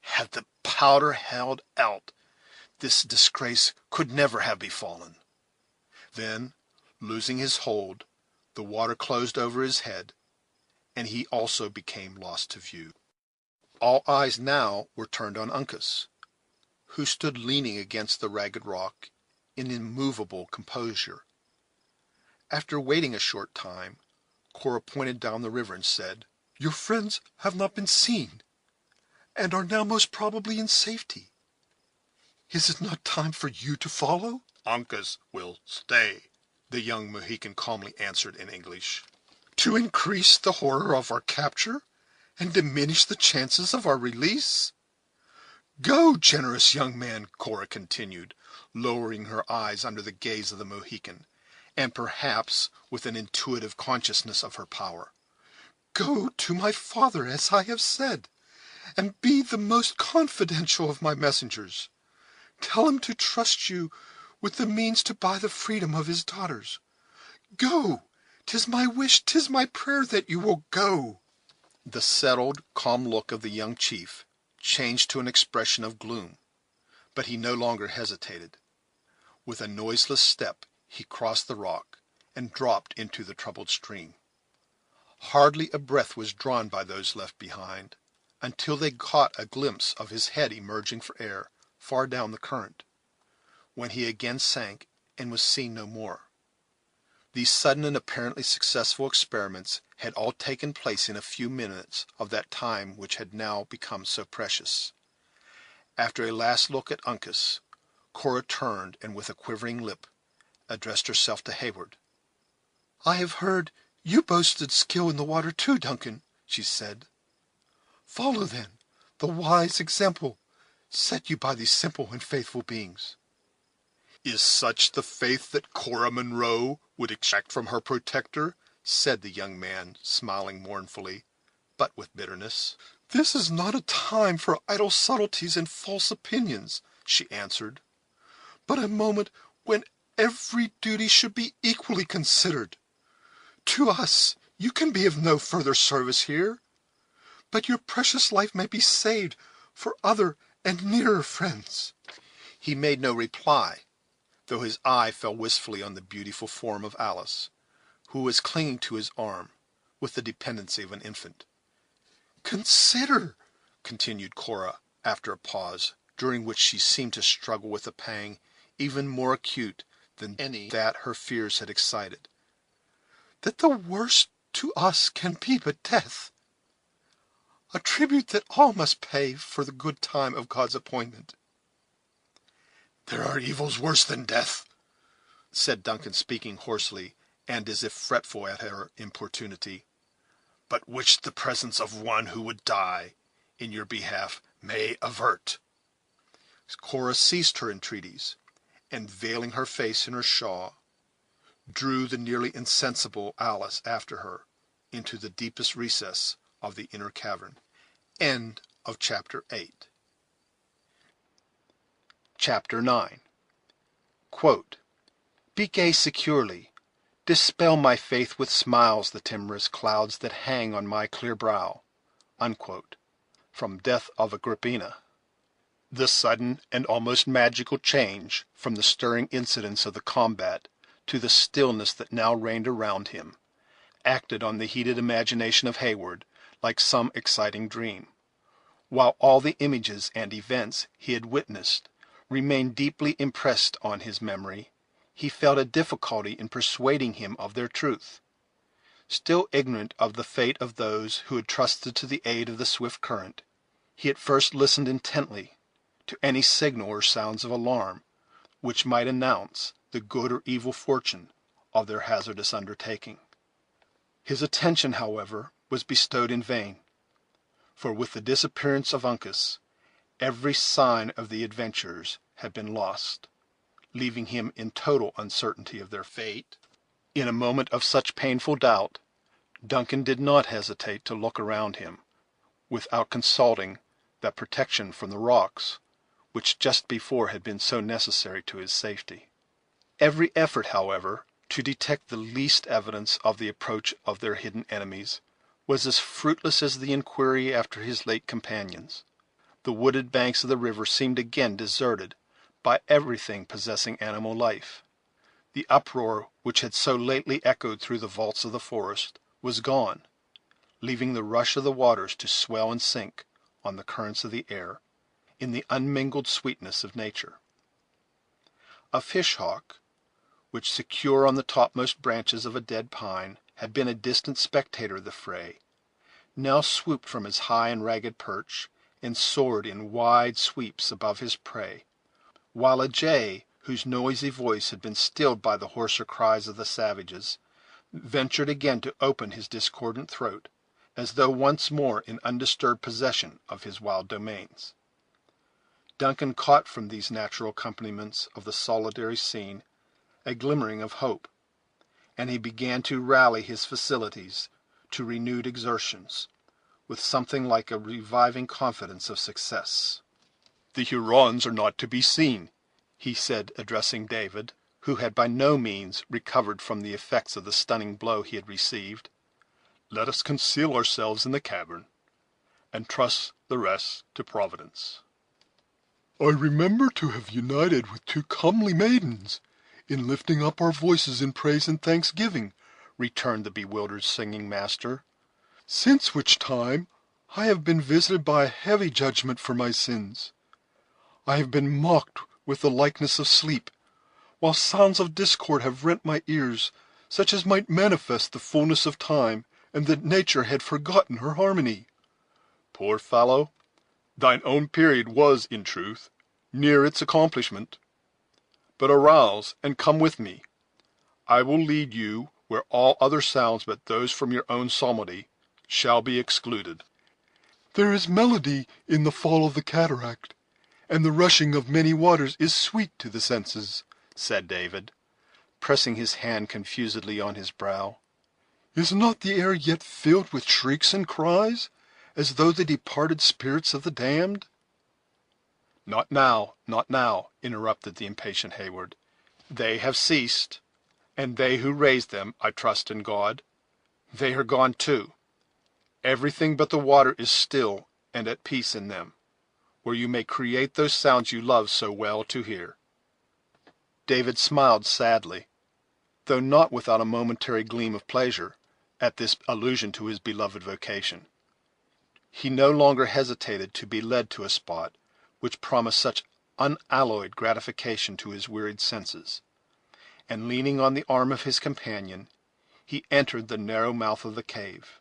"Had the powder held out, this disgrace could never have befallen." Then, losing his hold, the water closed over his head, and he also became lost to view. All eyes now were turned on Uncas, who stood leaning against the ragged rock in immovable composure. After waiting a short time, Cora pointed down the river and said, "Your friends have not been seen, and are now most probably in safety. Is it not time for you to follow?" "Uncas will stay," the young Mohican calmly answered in English. "To increase the horror of our capture, and diminish the chances of our release? Go, generous young man," Cora continued, lowering her eyes under the gaze of the Mohican, and perhaps with an intuitive consciousness of her power. "Go to my father, as I have said, and be the most confidential of my messengers. Tell him to trust you with the means to buy the freedom of his daughters. Go! 'Tis my wish, 'tis my prayer that you will go." The settled, calm look of the young chief changed to an expression of gloom, but he no longer hesitated. With a noiseless step he crossed the rock, and dropped into the troubled stream. Hardly a breath was drawn by those left behind, until they caught a glimpse of his head emerging for air far down the current, when he again sank and was seen no more. These sudden and apparently successful experiments had all taken place in a few minutes of that time which had now become so precious. After a last look at Uncas, Cora turned, and with a quivering lip addressed herself to Heyward. "I have heard you boasted skill in the water too, Duncan," she said. "Follow, then, the wise example set you by these simple and faithful beings." Is such the faith that Cora Munro would expect from her protector? Said the young man, smiling mournfully, but with bitterness. This is not a time for idle subtleties and false opinions, she answered, but a moment when every duty should be equally considered. To us you can be of no further service here, but your precious life may be saved for other and nearer friends. He made no reply, though his eye fell wistfully on the beautiful form of Alice, who was clinging to his arm with the dependency of an infant. Consider, continued Cora, after a pause, during which she seemed to struggle with a pang even more acute than any that her fears had excited, that the worst to us can be but death, a tribute that all must pay for the good time of God's appointment. There are evils worse than death, said Duncan, speaking hoarsely, and as if fretful at her importunity, but which the presence of one who would die in your behalf may avert. Cora ceased her entreaties, and veiling her face in her shawl, drew the nearly insensible Alice after her into the deepest recess of the inner cavern. End of Chapter 8. Chapter 9. Quote, Be gay securely, dispel my faith with smiles the timorous clouds that hang on my clear brow. Unquote. From Death of Agrippina. The sudden and almost magical change from the stirring incidents of the combat to the stillness that now reigned around him acted on the heated imagination of Hayward like some exciting dream, while all the images and events he had witnessed remained deeply impressed on his memory. He felt a difficulty in persuading him of their truth. Still ignorant of the fate of those who had trusted to the aid of the swift current, he at first listened intently to any signal or sounds of alarm which might announce the good or evil fortune of their hazardous undertaking. His attention, however, was bestowed in vain, for with the disappearance of Uncas, every sign of the adventurers had been lost, leaving him in total uncertainty of their fate. In a moment of such painful doubt, Duncan did not hesitate to look around him, without consulting that protection from the rocks, which just before had been so necessary to his safety. Every effort, however, to detect the least evidence of the approach of their hidden enemies was as fruitless as the inquiry after his late companions. The wooded banks of the river seemed again deserted by everything possessing animal life. The uproar which had so lately echoed through the vaults of the forest was gone, leaving the rush of the waters to swell and sink on the currents of the air in the unmingled sweetness of nature. A fish-hawk, which, secure on the topmost branches of a dead pine, had been a distant spectator of the fray, now swooped from his high and ragged perch and soared in wide sweeps above his prey, while a jay, whose noisy voice had been stilled by the hoarser cries of the savages, ventured again to open his discordant throat, as though once more in undisturbed possession of his wild domains. Duncan caught from these natural accompaniments of the solitary scene a glimmering of hope, and he began to rally his faculties to renewed exertions, with something like a reviving confidence of success. "The Hurons are not to be seen," he said, addressing David, who had by no means recovered from the effects of the stunning blow he had received. "Let us conceal ourselves in the cavern, and trust the rest to Providence." I remember to have united with two comely maidens in lifting up our voices in praise and thanksgiving, returned the bewildered singing master. Since which time I have been visited by a heavy judgment for my sins. I have been mocked with the likeness of sleep, while sounds of discord have rent my ears, such as might manifest the fullness of time, and that nature had forgotten her harmony. Poor fellow, thine own period was, in truth, near its accomplishment. But arouse, and come with me. I will lead you where all other sounds but those from your own psalmody shall be excluded. There is melody in the fall of the cataract, and the rushing of many waters is sweet to the senses, said David, pressing his hand confusedly on his brow. Is not the air yet filled with shrieks and cries, as though the departed spirits of the damned? Not now, not now, interrupted the impatient Hayward. They have ceased, and they who raised them, I trust in God. They are gone too. Everything but the water is still and at peace in them, where you may create those sounds you love so well to hear. David smiled sadly, though not without a momentary gleam of pleasure, at this allusion to his beloved vocation. He no longer hesitated to be led to a spot which promised such unalloyed gratification to his wearied senses, and leaning on the arm of his companion, he entered the narrow mouth of the cave.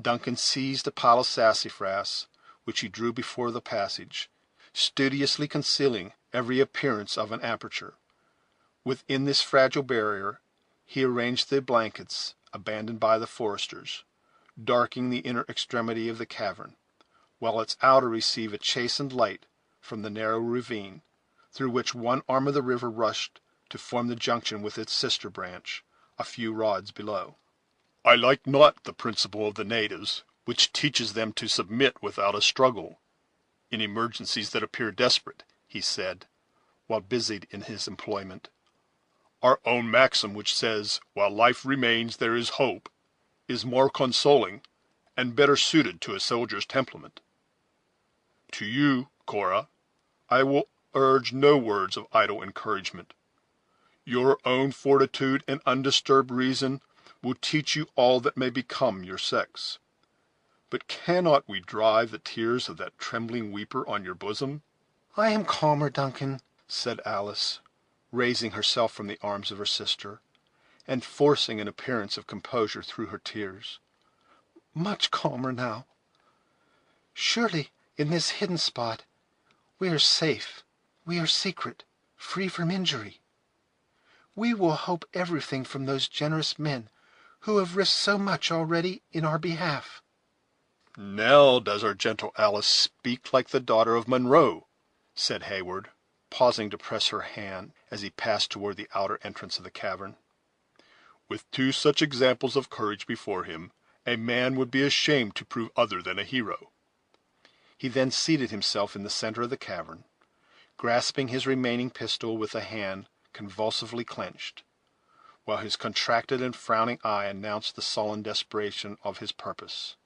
Duncan seized a pile of sassafras, which he drew before the passage, studiously concealing every appearance of an aperture. Within this fragile barrier he arranged the blankets abandoned by the foresters, darkening the inner extremity of the cavern, while its outer received a chastened light from the narrow ravine, through which one arm of the river rushed to form the junction with its sister branch, a few rods below. I like not the principle of the natives, which teaches them to submit without a struggle, in emergencies that appear desperate, he said, while busied in his employment. Our own maxim, which says, while life remains there is hope, is more consoling, and better suited to a soldier's temperament. To you, Cora, I will urge no words of idle encouragement. Your own fortitude and undisturbed reason will teach you all that may become your sex. But cannot we dry the tears of that trembling weeper on your bosom? I am calmer, Duncan, said Alice, raising herself from the arms of her sister, and forcing an appearance of composure through her tears. much calmer now. Surely, in this hidden spot, we are safe, we are secret, free from injury. We will hope everything from those generous men who have risked so much already in our behalf. Now does our gentle Alice speak like the daughter of Monroe, said Hayward, pausing to press her hand as he passed toward the outer entrance of the cavern. With two such examples of courage before him, a man would be ashamed to prove other than a hero. He then seated himself in the center of the cavern, grasping his remaining pistol with a hand convulsively clenched, while his contracted and frowning eye announced the sullen desperation of his purpose.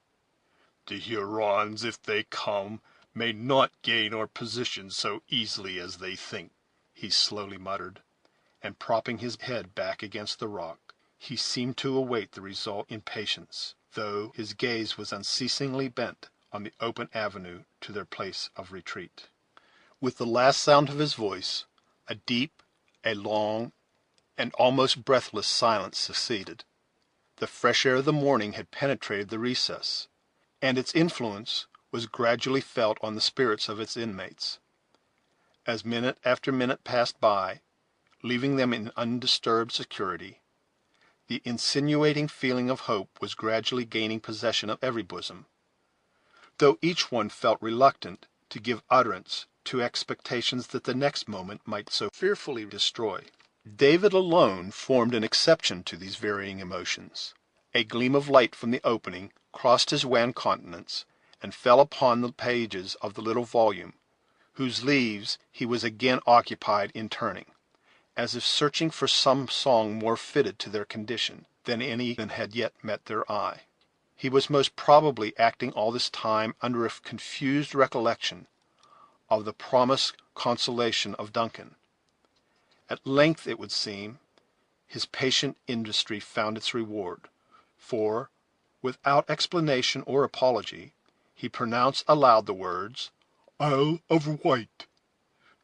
The Hurons, if they come, may not gain our position so easily as they think, he slowly muttered, and propping his head back against the rock, he seemed to await the result in patience, though his gaze was unceasingly bent on the open avenue to their place of retreat. With the last sound of his voice, a deep, a long, and almost breathless silence succeeded. The fresh air of the morning had penetrated the recess, and its influence was gradually felt on the spirits of its inmates. As minute after minute passed by, leaving them in undisturbed security, the insinuating feeling of hope was gradually gaining possession of every bosom, though each one felt reluctant to give utterance to expectations that the next moment might so fearfully destroy. David alone formed an exception to these varying emotions. A gleam of light from the opening crossed his wan countenance, and fell upon the pages of the little volume, whose leaves he was again occupied in turning, as if searching for some song more fitted to their condition than any that had yet met their eye. He was most probably acting all this time under a confused recollection of the promised consolation of Duncan. At length, it would seem, his patient industry found its reward, for, without explanation or apology, he pronounced aloud the words, "Isle of Wight,"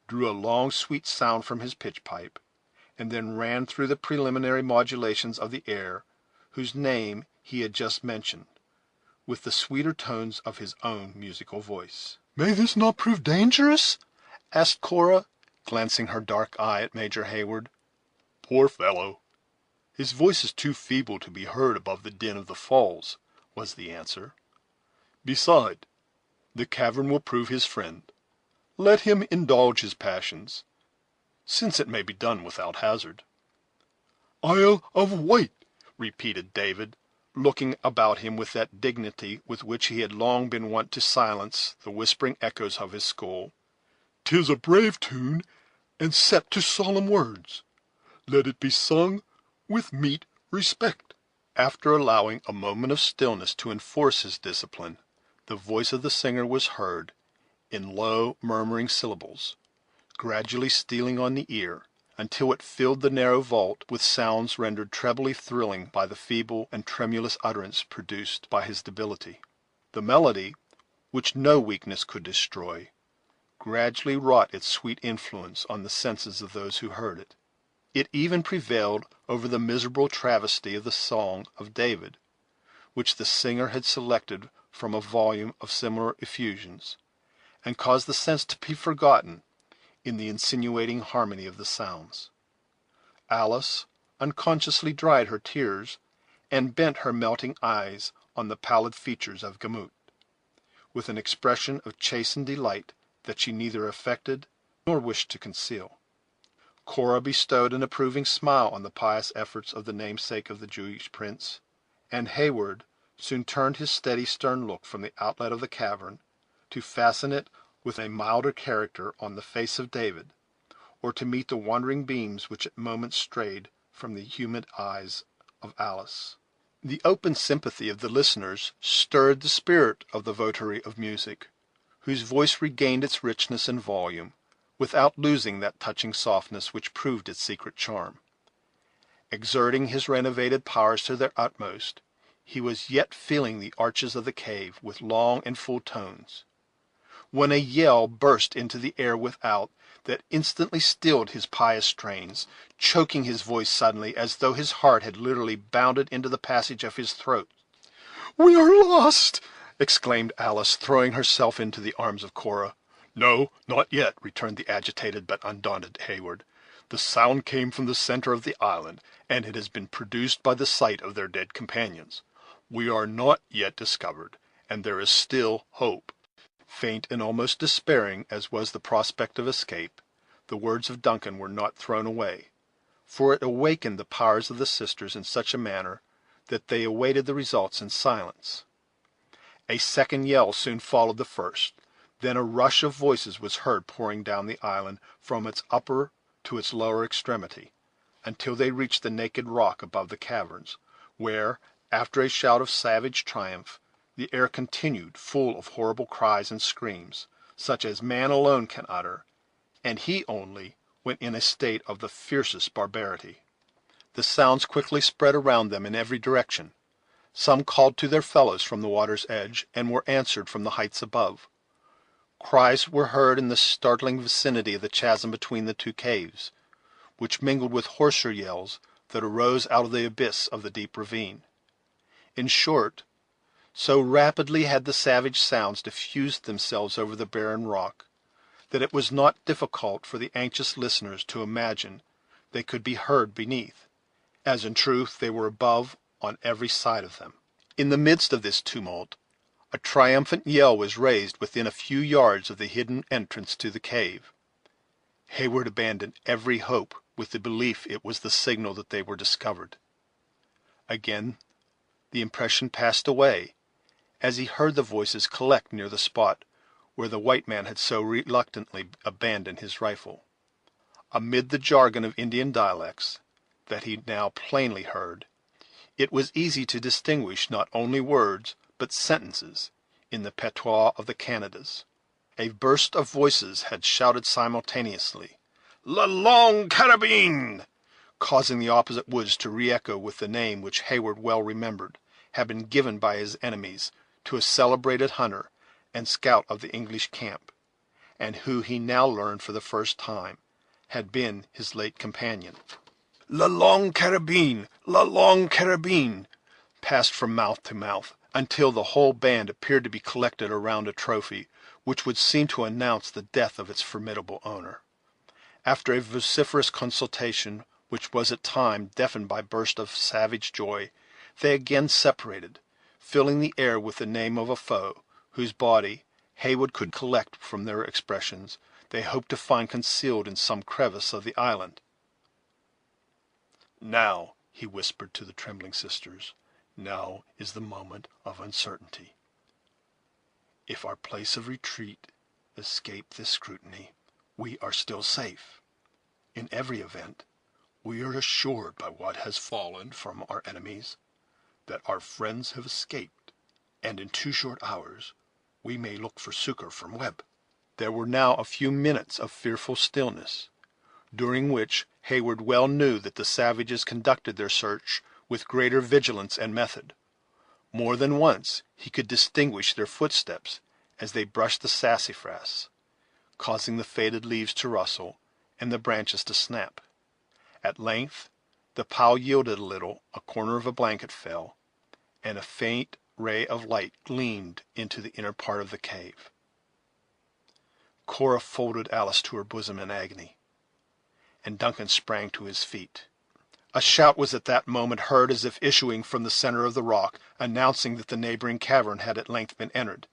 drew a long sweet sound from his pitch pipe, and then ran through the preliminary modulations of the air whose name he had just mentioned, with the sweeter tones of his own musical voice. May this not prove dangerous? asked Cora, glancing her dark eye at Major Hayward. Poor fellow! His voice is too feeble to be heard above the din of the falls, was the answer. Beside, the cavern will prove his friend. Let him indulge his passions. since it may be done without hazard." "Isle of Wight," repeated David, looking about him with that dignity with which he had long been wont to silence the whispering echoes of his school. "'Tis a brave tune, and set to solemn words. Let it be sung with meet respect." After allowing a moment of stillness to enforce his discipline, the voice of the singer was heard, in low, murmuring syllables, gradually stealing on the ear, until it filled the narrow vault with sounds rendered trebly thrilling by the feeble and tremulous utterance produced by his debility. The melody, which no weakness could destroy, gradually wrought its sweet influence on the senses of those who heard it. It even prevailed over the miserable travesty of the song of David, which the singer had selected from a volume of similar effusions, and caused the sense to be forgotten in the insinuating harmony of the sounds. Alice unconsciously dried her tears, and bent her melting eyes on the pallid features of Gamut, with an expression of chastened delight that she neither affected nor wished to conceal. Cora bestowed an approving smile on the pious efforts of the namesake of the Jewish prince, and Heyward soon turned his steady, stern look from the outlet of the cavern to fasten it with a milder character on the face of David, or to meet the wandering beams which at moments strayed from the humid eyes of Alice. The open sympathy of the listeners stirred the spirit of the votary of music, whose voice regained its richness and volume, without losing that touching softness which proved its secret charm. Exerting his renovated powers to their utmost, he was yet filling the arches of the cave with long and full tones, when a yell burst into the air without that instantly stilled his pious strains, choking his voice suddenly, as though his heart had literally bounded into the passage of his throat. "We are lost!" exclaimed Alice, throwing herself into the arms of Cora. "No, not yet," returned the agitated but undaunted Heyward. "The sound came from the center of the island, and it has been produced by the sight of their dead companions. We are not yet discovered, and there is still hope." Faint and almost despairing as was the prospect of escape, the words of Duncan were not thrown away, for it awakened the powers of the sisters in such a manner that they awaited the results in silence. A second yell soon followed the first. Then a rush of voices was heard pouring down the island from its upper to its lower extremity, until they reached the naked rock above the caverns, where, after a shout of savage triumph, the air continued full of horrible cries and screams, such as man alone can utter, and he only when in a state of the fiercest barbarity. The sounds quickly spread around them in every direction. Some called to their fellows from the water's edge, and were answered from the heights above. Cries were heard in the startling vicinity of the chasm between the two caves, which mingled with hoarser yells that arose out of the abyss of the deep ravine. In short, so rapidly had the savage sounds diffused themselves over the barren rock, that it was not difficult for the anxious listeners to imagine they could be heard beneath, as in truth they were above on every side of them. In the midst of this tumult, a triumphant yell was raised within a few yards of the hidden entrance to the cave. Heyward abandoned every hope with the belief it was the signal that they were discovered. Again the impression passed away, as he heard the voices collect near the spot where the white man had so reluctantly abandoned his rifle. Amid the jargon of Indian dialects that he now plainly heard, it was easy to distinguish not only words but sentences in the patois of the Canadas. A burst of voices had shouted simultaneously, "La longue carabine!" causing the opposite woods to re-echo with the name which Heyward well remembered had been given by his enemies to a celebrated hunter and scout of the English camp, and who he now learned for the first time had been his late companion. "La longue carabine! La longue carabine!" passed from mouth to mouth, until the whole band appeared to be collected around a trophy which would seem to announce the death of its formidable owner. After a vociferous consultation, which was at times deafened by bursts of savage joy, they again separated, filling the air with the name of a foe, whose body Heyward could collect from their expressions they hoped to find concealed in some crevice of the island. "Now," he whispered to the trembling sisters, "now is the moment of uncertainty. If our place of retreat escape this scrutiny, we are still safe. In every event, we are assured by what has fallen from our enemies that our friends have escaped, and in 2 short hours we may look for succor from Webb." There were now a few minutes of fearful stillness, during which Heyward well knew that the savages conducted their search with greater vigilance and method. More than once he could distinguish their footsteps as they brushed the sassafras, causing the faded leaves to rustle and the branches to snap. At length the pile yielded a little, a corner of a blanket fell, and a faint ray of light gleamed into the inner part of the cave. Cora folded Alice to her bosom in agony, and Duncan sprang to his feet. A shout was at that moment heard as if issuing from the center of the rock, announcing that the neighboring cavern had at length been entered.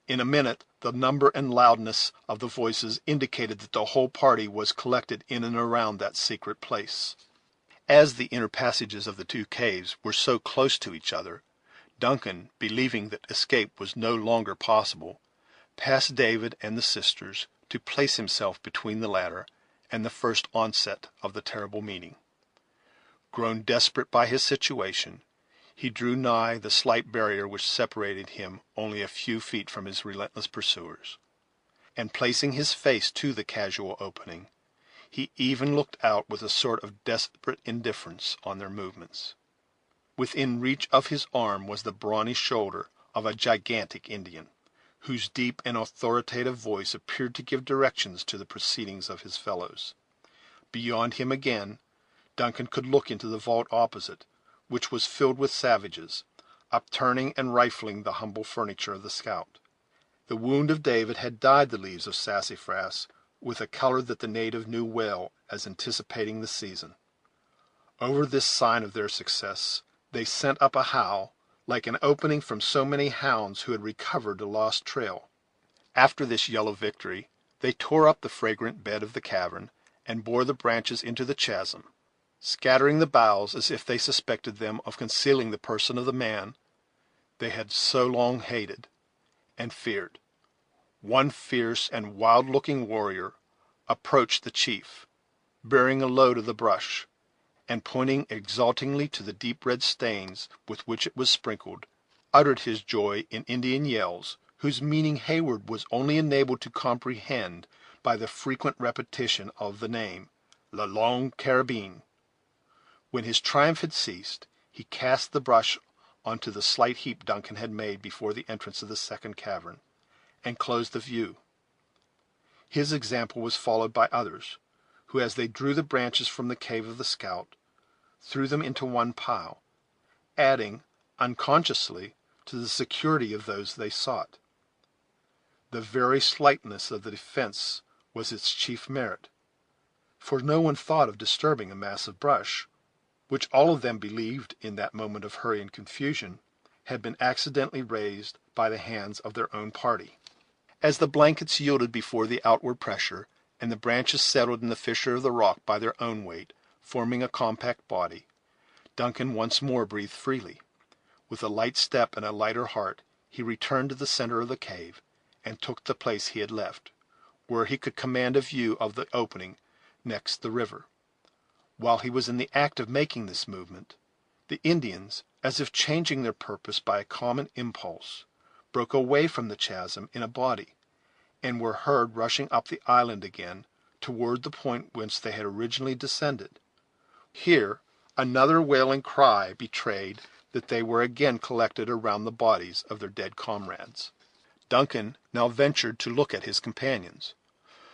In a minute the number and loudness of the voices indicated that the whole party was collected in and around that secret place. As the inner passages of the 2 caves were so close to each other, Duncan, believing that escape was no longer possible, passed David and the sisters to place himself between the latter and the first onset of the terrible meeting. Grown desperate by his situation, he drew nigh the slight barrier which separated him only a few feet from his relentless pursuers, and placing his face to the casual opening, he even looked out with a sort of desperate indifference on their movements. Within reach of his arm was the brawny shoulder of a gigantic Indian, whose deep and authoritative voice appeared to give directions to the proceedings of his fellows. Beyond him again, Duncan could look into the vault opposite, which was filled with savages, upturning and rifling the humble furniture of the scout. The wound of David had dyed the leaves of sassafras with a color that the native knew well as anticipating the season. Over this sign of their success, they sent up a howl, like an opening from so many hounds who had recovered a lost trail. After this yell of victory, they tore up the fragrant bed of the cavern, and bore the branches into the chasm, scattering the boughs as if they suspected them of concealing the person of the man they had so long hated and feared. One fierce and wild-looking warrior approached the chief, bearing a load of the brush, and pointing exultingly to the deep red stains with which it was sprinkled, uttered his joy in Indian yells, whose meaning Heyward was only enabled to comprehend by the frequent repetition of the name, La Longue Carabine. When his triumph had ceased, he cast the brush onto the slight heap Duncan had made before the entrance of the second cavern, and closed the view. His example was followed by others, who, as they drew the branches from the cave of the scout, threw them into one pile, adding, unconsciously, to the security of those they sought. The very slightness of the defense was its chief merit, for no one thought of disturbing a mass of brush, which all of them believed, in that moment of hurry and confusion, had been accidentally raised by the hands of their own party. As the blankets yielded before the outward pressure, and the branches settled in the fissure of the rock by their own weight, forming a compact body, Duncan once more breathed freely. With a light step and a lighter heart, he returned to the center of the cave, and took the place he had left, where he could command a view of the opening next the river. While he was in the act of making this movement, the Indians, as if changing their purpose by a common impulse, broke away from the chasm in a body, and were heard rushing up the island again toward the point whence they had originally descended. Here another wailing cry betrayed that they were again collected around the bodies of their dead comrades. Duncan now ventured to look at his companions,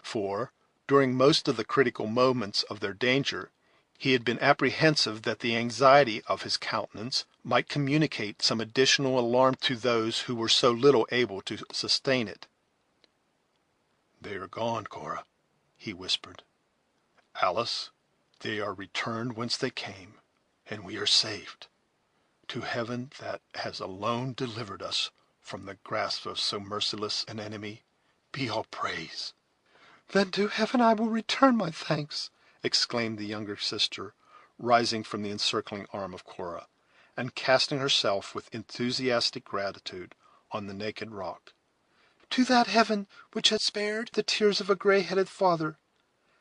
for, during most of the critical moments of their danger, he had been apprehensive that the anxiety of his countenance might communicate some additional alarm to those who were so little able to sustain it. "They are gone, Cora," he whispered. "Alice, they are returned whence they came, and we are saved. To heaven that has alone delivered us from the grasp of so merciless an enemy be all praise." "Then to heaven I will return my thanks," exclaimed the younger sister, rising from the encircling arm of Cora, and casting herself with enthusiastic gratitude on the naked rock. "To that heaven which has spared the tears of a gray-headed father,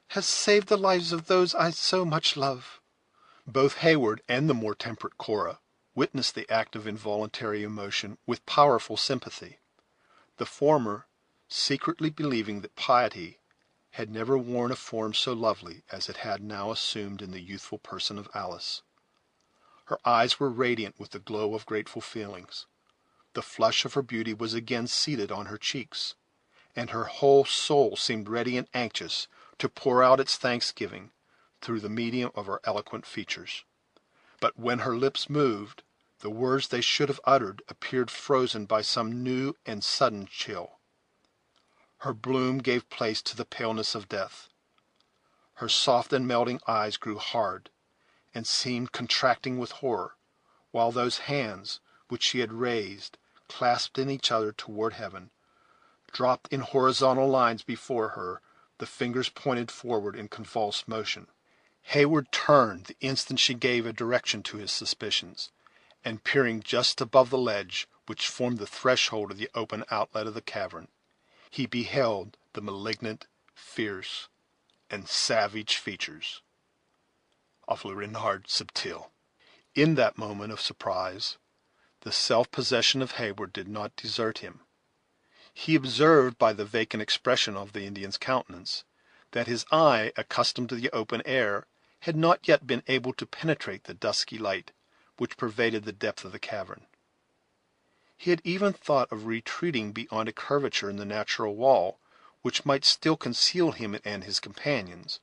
has saved the lives of those I so much love." Both Heyward and the more temperate Cora witnessed the act of involuntary emotion with powerful sympathy. The former secretly believing that piety had never worn a form so lovely as it had now assumed in the youthful person of Alice. Her eyes were radiant with the glow of grateful feelings. The flush of her beauty was again seated on her cheeks, and her whole soul seemed ready and anxious to pour out its thanksgiving through the medium of her eloquent features. But when her lips moved, the words they should have uttered appeared frozen by some new and sudden chill. Her bloom gave place to the paleness of death. Her soft and melting eyes grew hard, and seemed contracting with horror, while those hands, which she had raised, clasped in each other toward heaven, dropped in horizontal lines before her, the fingers pointed forward in convulsed motion. Heyward turned the instant she gave a direction to his suspicions, and peering just above the ledge which formed the threshold of the open outlet of the cavern, he beheld the malignant, fierce, and savage features of Le Renard Subtil. In that moment of surprise, the self-possession of Heyward did not desert him. He observed by the vacant expression of the Indian's countenance that his eye, accustomed to the open air, had not yet been able to penetrate the dusky light which pervaded the depth of the cavern. He had even thought of retreating beyond a curvature in the natural wall, which might still conceal him and his companions,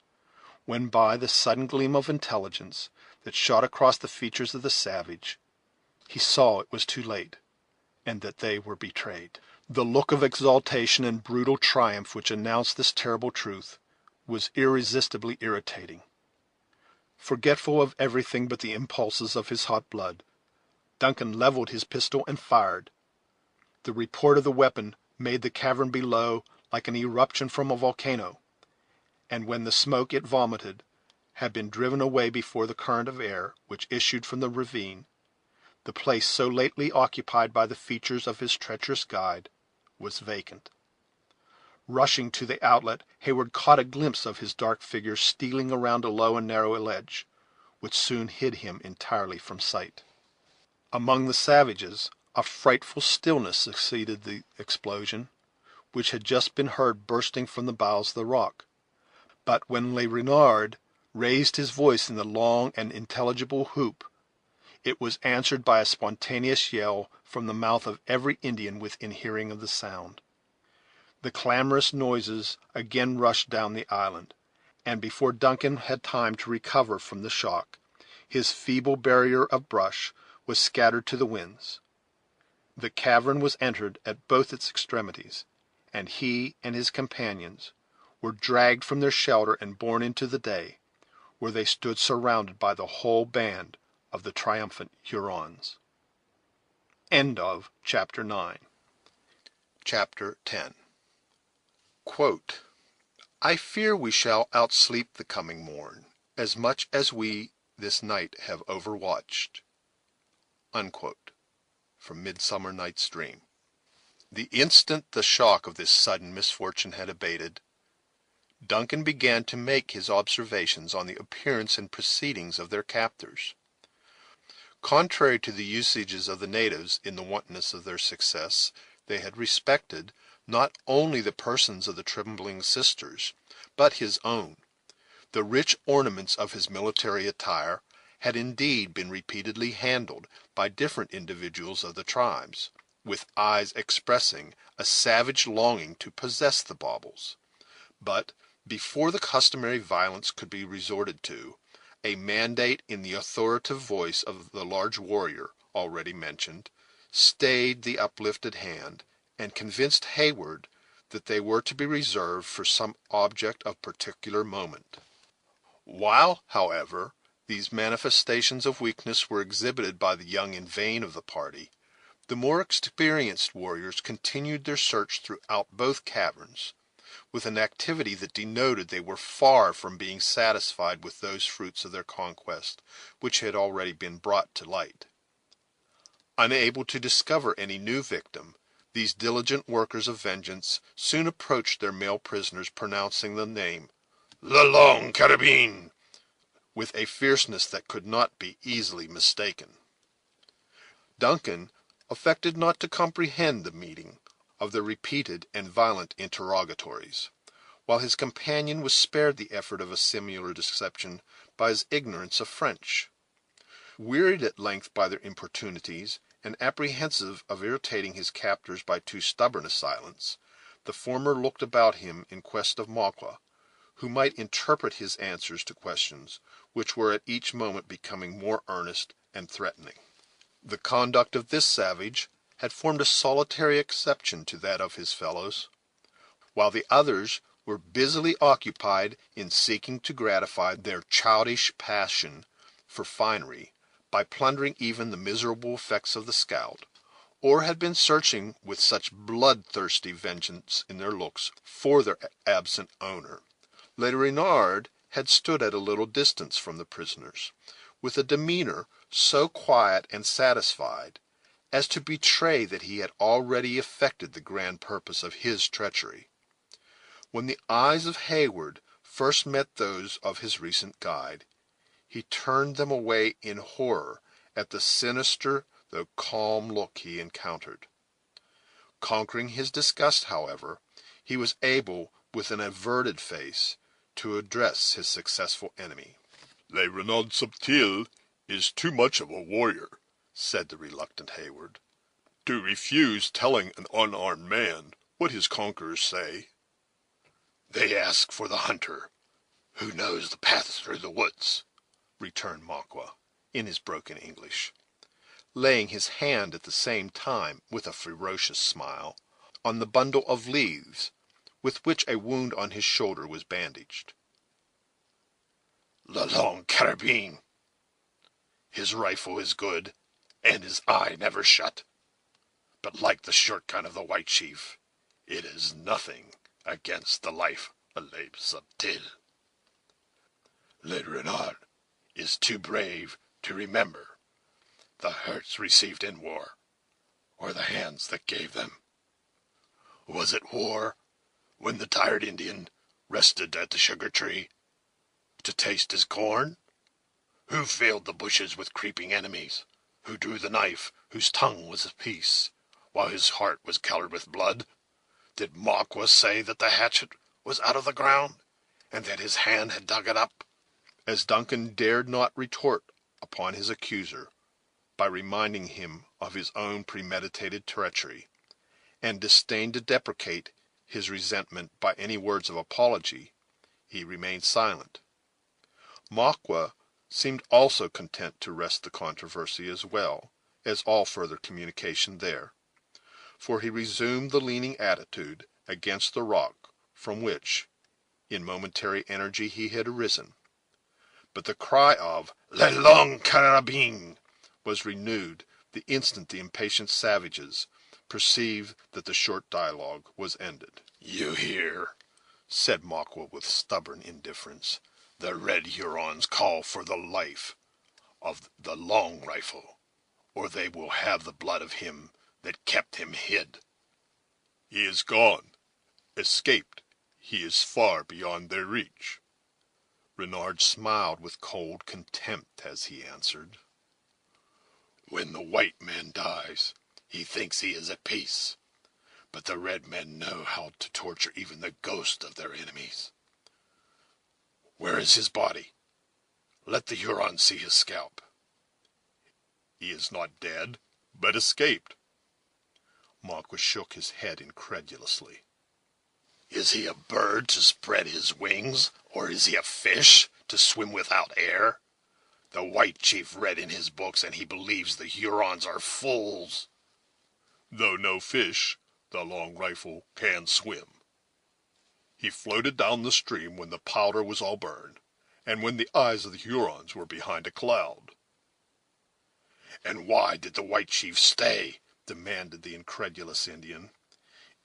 when by the sudden gleam of intelligence that shot across the features of the savage, he saw it was too late, and that they were betrayed. The look of exultation and brutal triumph which announced this terrible truth was irresistibly irritating. Forgetful of everything but the impulses of his hot blood, Duncan leveled his pistol and fired. The report of the weapon made the cavern below like an eruption from a volcano, and when the smoke it vomited had been driven away before the current of air which issued from the ravine, the place so lately occupied by the features of his treacherous guide was vacant. Rushing to the outlet, Heyward caught a glimpse of his dark figure stealing around a low and narrow ledge, which soon hid him entirely from sight. Among the savages, a frightful stillness succeeded the explosion, which had just been heard bursting from the bowels of the rock. But when Le Renard raised his voice in the long and intelligible whoop, it was answered by a spontaneous yell from the mouth of every Indian within hearing of the sound. The clamorous noises again rushed down the island, and before Duncan had time to recover from the shock, his feeble barrier of brush was scattered to the winds. The cavern was entered at both its extremities, and he and his companions were dragged from their shelter and borne into the day, where they stood surrounded by the whole band of the triumphant Hurons. End of Chapter 9. Chapter 10. Quote, I fear we shall outsleep the coming morn, as much as we this night have overwatched. Unquote. From Midsummer Night's Dream. The instant the shock of this sudden misfortune had abated, Duncan began to make his observations on the appearance and proceedings of their captors. Contrary to the usages of the natives in the wantonness of their success, they had respected not only the persons of the trembling sisters, but his own. The rich ornaments of his military attire had indeed been repeatedly handled by different individuals of the tribes, with eyes expressing a savage longing to possess the baubles. But before the customary violence could be resorted to, a mandate in the authoritative voice of the large warrior, already mentioned, stayed the uplifted hand, and convinced Heyward that they were to be reserved for some object of particular moment. While, however, these manifestations of weakness were exhibited by the young and vain of the party, the more experienced warriors continued their search throughout both caverns, with an activity that denoted they were far from being satisfied with those fruits of their conquest which had already been brought to light. Unable to discover any new victim, these diligent workers of vengeance soon approached their male prisoners, pronouncing the name "La Longue Carabine" with a fierceness that could not be easily mistaken. Duncan affected not to comprehend the meaning of the repeated and violent interrogatories, while his companion was spared the effort of a similar deception by his ignorance of French. Wearied at length by their importunities, and apprehensive of irritating his captors by too stubborn a silence, the former looked about him in quest of Maqua, who might interpret his answers to questions which were at each moment becoming more earnest and threatening. The conduct of this savage had formed a solitary exception to that of his fellows, while the others were busily occupied in seeking to gratify their childish passion for finery by plundering even the miserable effects of the scout, or had been searching with such bloodthirsty vengeance in their looks for their absent owner. Le Renard had stood at a little distance from the prisoners, with a demeanor so quiet and satisfied as to betray that he had already effected the grand purpose of his treachery. When the eyes of Heyward first met those of his recent guide, he turned them away in horror at the sinister though calm look he encountered. Conquering his disgust, however, he was able, with an averted face, to address his successful enemy. "Le Renard Subtil is too much of a warrior," said the reluctant Heyward, "to refuse telling an unarmed man what his conquerors say." "They ask for the hunter who knows the paths through the woods," returned Maqua, in his broken English, laying his hand at the same time, with a ferocious smile, on the bundle of leaves with which a wound on his shoulder was bandaged. "La Longue Carabine. His rifle is good, and his eye never shut; but, like the short gun of the white chief, it is nothing against the life of Le Subtil. Le Renard is too brave to remember the hurts received in war, or the hands that gave them. Was it war when the tired Indian rested at the sugar tree to taste his corn? Who filled the bushes with creeping enemies? Who drew the knife whose tongue was of peace, while his heart was colored with blood? Did Maqua say that the hatchet was out of the ground, and that his hand had dug it up?" As Duncan dared not retort upon his accuser by reminding him of his own premeditated treachery, and disdained to deprecate his resentment by any words of apology, he remained silent. Maqua seemed also content to rest the controversy as well as all further communication there, for he resumed the leaning attitude against the rock from which, in momentary energy, he had arisen. But the cry of "La Longue Carabine" was renewed the instant the impatient savages perceived that the short dialogue was ended. "You hear," said Maqua with stubborn indifference, "the red Hurons call for the life of the Long Rifle, or they will have the blood of him that kept him hid." "He is gone, escaped. He is far beyond their reach." Renard smiled with cold contempt as he answered, "When the white man dies, he thinks he is at peace, but the red men know how to torture even the ghost of their enemies. Where is his body? Let the Hurons see his scalp." "He is not dead, but escaped." Maqua shook his head incredulously. "Is he a bird to spread his wings, or is he a fish to swim without air? The white chief read in his books, and he believes the Hurons are fools." "Though no fish, the Long Rifle can swim. He floated down the stream when the powder was all burned, and when the eyes of the Hurons were behind a cloud." "And why did the white chief stay?" demanded the incredulous Indian.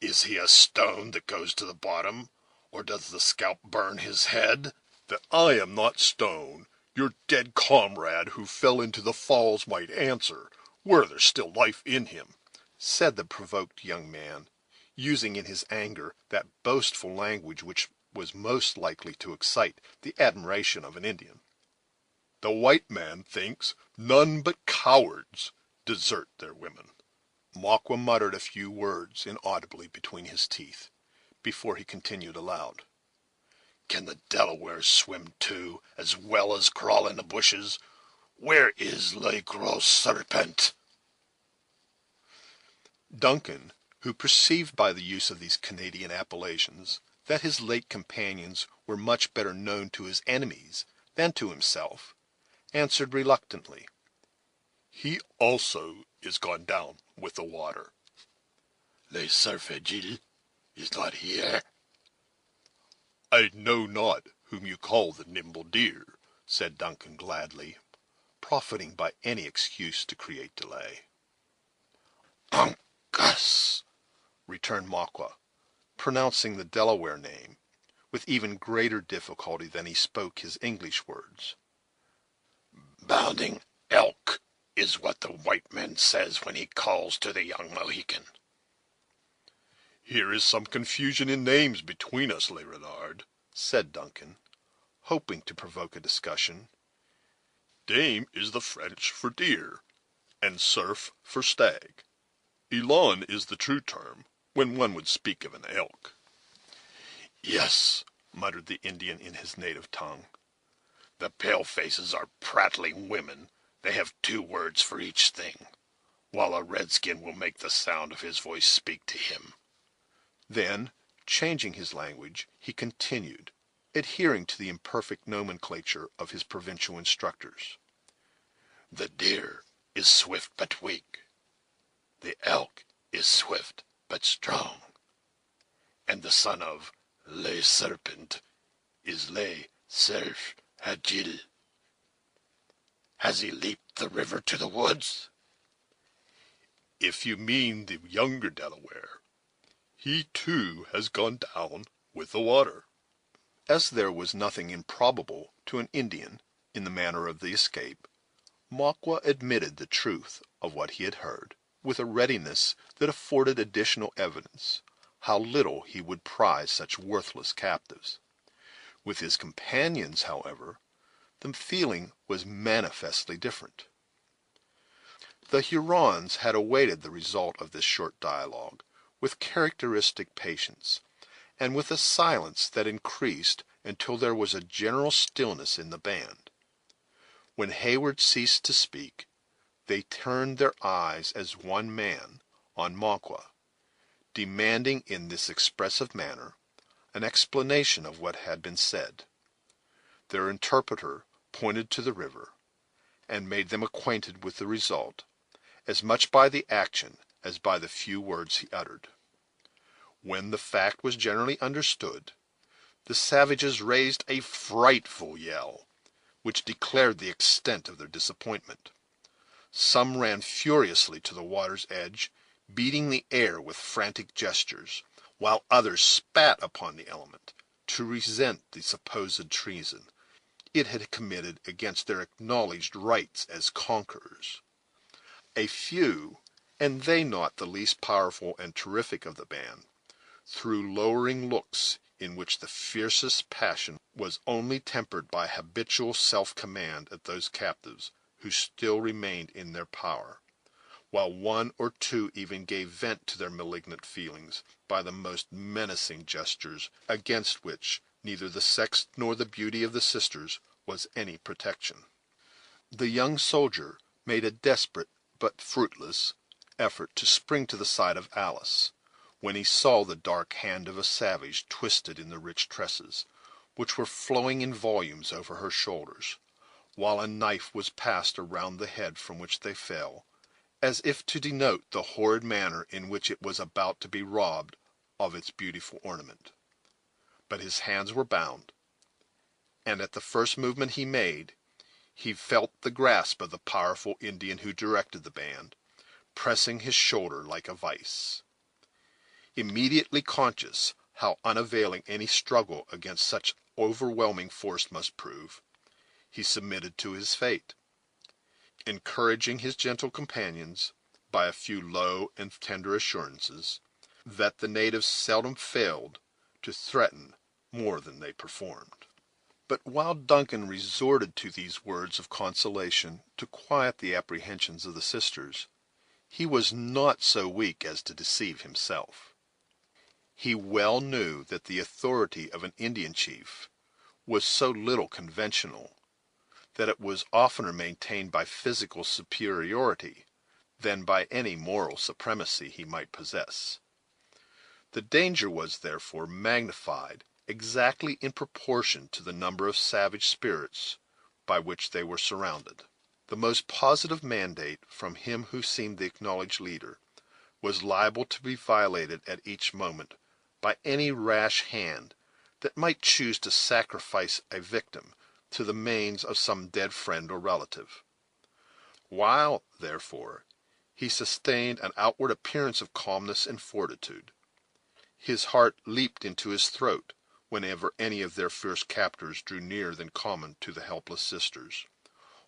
"Is he a stone that goes to the bottom, or does the scalp burn his head? That I am not stone, your dead comrade who fell into the falls might answer, were there still life in him," said the provoked young man, using in his anger that boastful language which was most likely to excite the admiration of an Indian. "The white man thinks none but cowards desert their women." Maqua muttered a few words inaudibly between his teeth, before he continued aloud. "Can the Delawares swim too, as well as crawl in the bushes? Where is le gros serpent?" Duncan, who perceived by the use of these Canadian appellations that his late companions were much better known to his enemies than to himself, answered reluctantly, "He also is gone down with the water." "Le Cerf Agile is not here?" "I know not whom you call the nimble deer," said Duncan gladly, profiting by any excuse to create delay. "Uncas," returned Maqua, pronouncing the Delaware name with even greater difficulty than he spoke his English words. "Bounding elk is what the white man says when he calls to the young Mohican." "Here is some confusion in names between us, Le Renard," said Duncan, hoping to provoke a discussion. "Dame is the French for deer, and cerf for stag. Elan is the true term, when one would speak of an elk." "Yes," muttered the Indian in his native tongue, "the pale-faces are prattling women. They have two words for each thing, while a redskin will make the sound of his voice speak to him." Then, changing his language, he continued, adhering to the imperfect nomenclature of his provincial instructors. "The deer is swift but weak. The elk is swift but strong. And the son of Le Serpent is Le Cerf Agile. Has he leaped the river to the woods?" "If you mean the younger Delaware, he too has gone down with the water." As there was nothing improbable to an Indian in the manner of the escape, Maqua admitted the truth of what he had heard, with a readiness that afforded additional evidence how little he would prize such worthless captives. With his companions, however, the feeling was manifestly different. The Hurons had awaited the result of this short dialogue with characteristic patience, and with a silence that increased until there was a general stillness in the band. When Heyward ceased to speak, they turned their eyes as one man on Maqua, demanding in this expressive manner an explanation of what had been said. Their interpreter pointed to the river, and made them acquainted with the result, as much by the action as by the few words he uttered. When the fact was generally understood, the savages raised a frightful yell, which declared the extent of their disappointment. Some ran furiously to the water's edge, beating the air with frantic gestures, while others spat upon the element, to resent the supposed treason it had committed against their acknowledged rights as conquerors. A few, and they not the least powerful and terrific of the band, threw lowering looks in which the fiercest passion was only tempered by habitual self-command at those captives who still remained in their power, while one or two even gave vent to their malignant feelings by the most menacing gestures, against which neither the sex nor the beauty of the sisters was any protection. The young soldier made a desperate but fruitless effort to spring to the side of Alice, when he saw the dark hand of a savage twisted in the rich tresses, which were flowing in volumes over her shoulders, while a knife was passed around the head from which they fell, as if to denote the horrid manner in which it was about to be robbed of its beautiful ornament. But his hands were bound, and at the first movement he made, he felt the grasp of the powerful Indian who directed the band, pressing his shoulder like a vice. Immediately conscious how unavailing any struggle against such overwhelming force must prove, he submitted to his fate, encouraging his gentle companions by a few low and tender assurances that the natives seldom failed to threaten more than they performed. But while Duncan resorted to these words of consolation to quiet the apprehensions of the sisters, he was not so weak as to deceive himself. He well knew that the authority of an Indian chief was so little conventional that it was oftener maintained by physical superiority than by any moral supremacy he might possess. The danger was therefore magnified exactly in proportion to the number of savage spirits by which they were surrounded. The most positive mandate from him who seemed the acknowledged leader was liable to be violated at each moment by any rash hand that might choose to sacrifice a victim to the manes of some dead friend or relative. While, therefore, he sustained an outward appearance of calmness and fortitude, his heart leaped into his throat whenever any of their fierce captors drew nearer than common to the helpless sisters,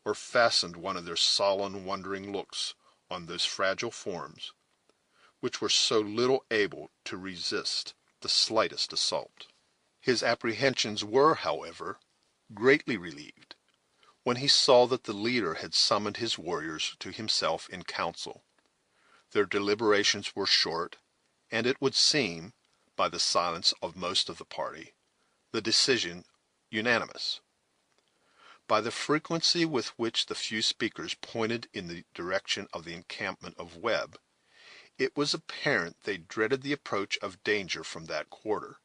or fastened one of their sullen, wondering looks on those fragile forms, which were so little able to resist the slightest assault. His apprehensions were, however, greatly relieved when he saw that the leader had summoned his warriors to himself in council. Their deliberations were short, and it would seem, by the silence of most of the party, the decision unanimous. By the frequency with which the few speakers pointed in the direction of the encampment of Webb, it was apparent they dreaded the approach of danger from that quarter.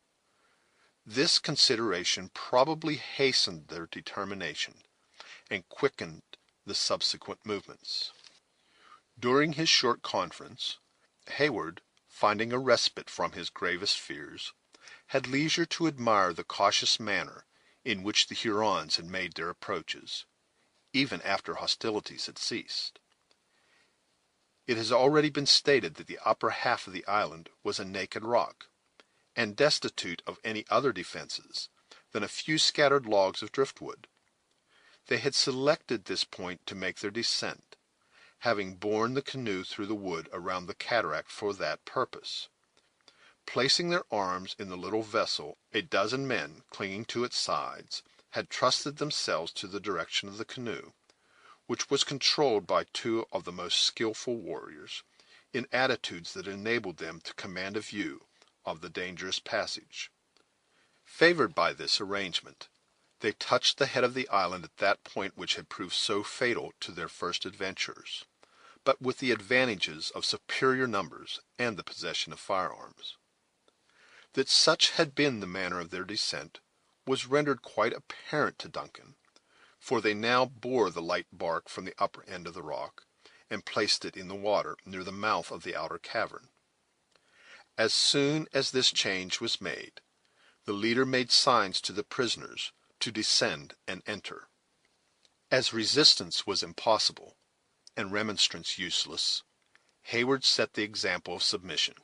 This consideration probably hastened their determination, and quickened the subsequent movements. During his short conference, Heyward, finding a respite from his gravest fears, had leisure to admire the cautious manner in which the Hurons had made their approaches, even after hostilities had ceased. It has already been stated that the upper half of the island was a naked rock, and destitute of any other defenses than a few scattered logs of driftwood. They had selected this point to make their descent, having borne the canoe through the wood around the cataract for that purpose. Placing their arms in the little vessel, a dozen men, clinging to its sides, had trusted themselves to the direction of the canoe, which was controlled by two of the most skillful warriors, in attitudes that enabled them to command a view of the dangerous passage. Favored by this arrangement, they touched the head of the island at that point which had proved so fatal to their first adventurers, but with the advantages of superior numbers and the possession of firearms. That such had been the manner of their descent was rendered quite apparent to Duncan, for they now bore the light bark from the upper end of the rock, and placed it in the water near the mouth of the outer cavern. As soon as this change was made, the leader made signs to the prisoners to descend and enter. As resistance was impossible, and remonstrance useless, Heyward set the example of submission,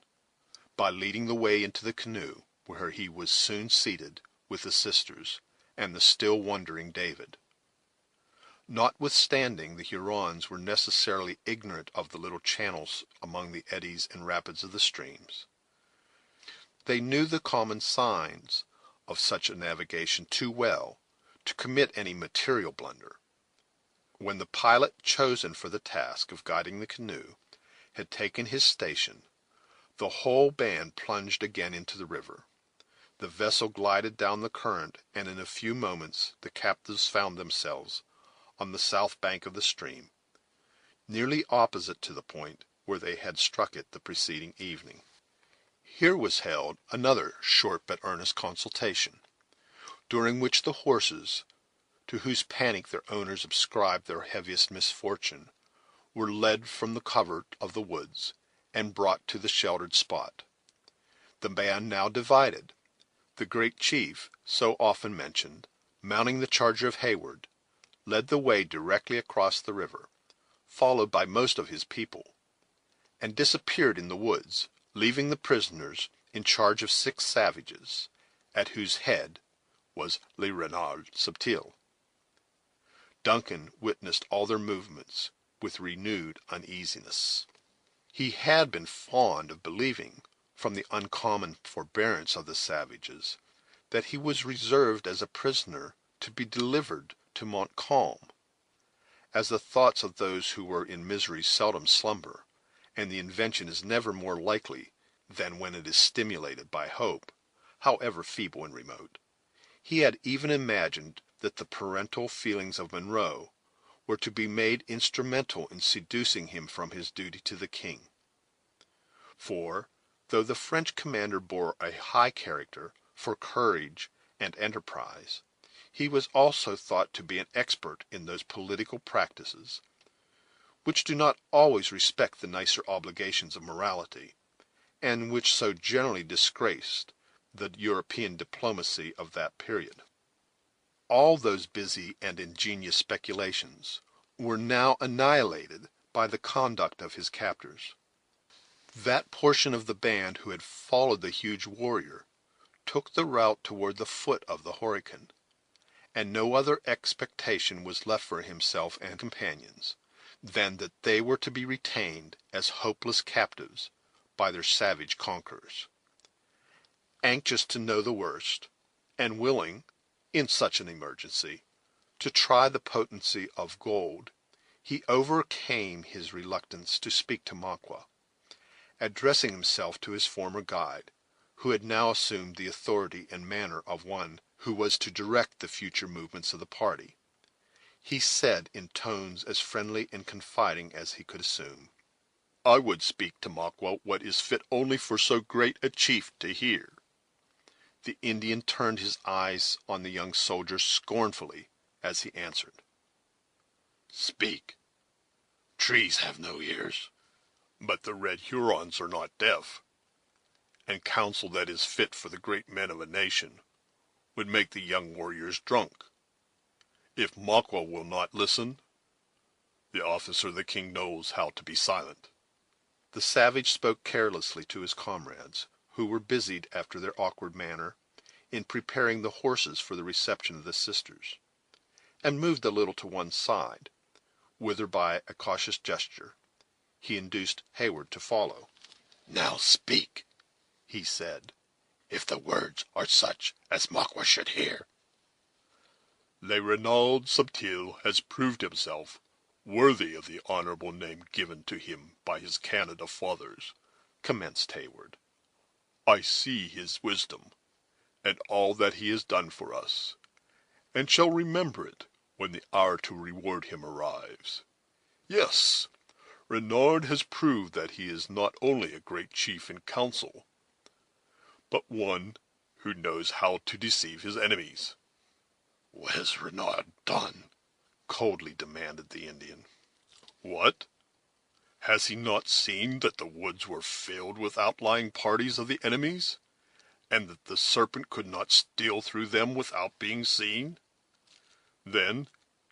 by leading the way into the canoe, where he was soon seated with the sisters and the still wondering David. Notwithstanding the Hurons were necessarily ignorant of the little channels among the eddies and rapids of the streams, they knew the common signs of such a navigation too well to commit any material blunder. When the pilot chosen for the task of guiding the canoe had taken his station, the whole band plunged again into the river. The vessel glided down the current, and in a few moments the captives found themselves on the south bank of the stream, nearly opposite to the point where they had struck it the preceding evening. Here was held another short but earnest consultation, during which the horses, to whose panic their owners ascribed their heaviest misfortune, were led from the covert of the woods and brought to the sheltered spot. The band now divided, the great chief, so often mentioned, mounting the charger of Heyward, led the way directly across the river, followed by most of his people, and disappeared in the woods, leaving the prisoners in charge of 6 savages, at whose head was Le Renard Subtil. Duncan witnessed all their movements with renewed uneasiness. He had been fond of believing, from the uncommon forbearance of the savages, that he was reserved as a prisoner to be delivered to Montcalm. As the thoughts of those who were in misery seldom slumber, and the invention is never more likely than when it is stimulated by hope, however feeble and remote, he had even imagined that the parental feelings of Monroe were to be made instrumental in seducing him from his duty to the king. For, though the French commander bore a high character for courage and enterprise, he was also thought to be an expert in those political practices which do not always respect the nicer obligations of morality, and which so generally disgraced the European diplomacy of that period. All those busy and ingenious speculations were now annihilated by the conduct of his captors. That portion of the band who had followed the huge warrior took the route toward the foot of the Horican, and no other expectation was left for himself and companions than that they were to be retained as hopeless captives by their savage conquerors. Anxious to know the worst, and willing, in such an emergency, to try the potency of gold, he overcame his reluctance to speak to Maqua, addressing himself to his former guide, who had now assumed the authority and manner of one who was to direct the future movements of the party. He said, in tones as friendly and confiding as he could assume, "I would speak to Maqua what is fit only for so great a chief to hear." The Indian turned his eyes on the young soldier scornfully as he answered, "Speak. Trees have no ears, but the red Hurons are not deaf, and counsel that is fit for the great men of a nation would make the young warriors drunk. If Maqua will not listen, the officer of the king knows how to be silent." The savage spoke carelessly to his comrades, who were busied after their awkward manner in preparing the horses for the reception of the sisters, and moved a little to one side, whither by a cautious gesture he induced Heyward to follow. "Now speak," he said, "if the words are such as Maqua should hear." "Le Renard Subtil has proved himself worthy of the honorable name given to him by his Canada fathers," commenced Heyward. "I see his wisdom, and all that he has done for us, and shall remember it when the hour to reward him arrives. Yes, Renard has proved that he is not only a great chief in council, but one who knows how to deceive his enemies." "What has Renard done?" coldly demanded the Indian. "What? Has he not seen that the woods were filled with outlying parties of the enemies, and that the serpent could not steal through them without being seen? Then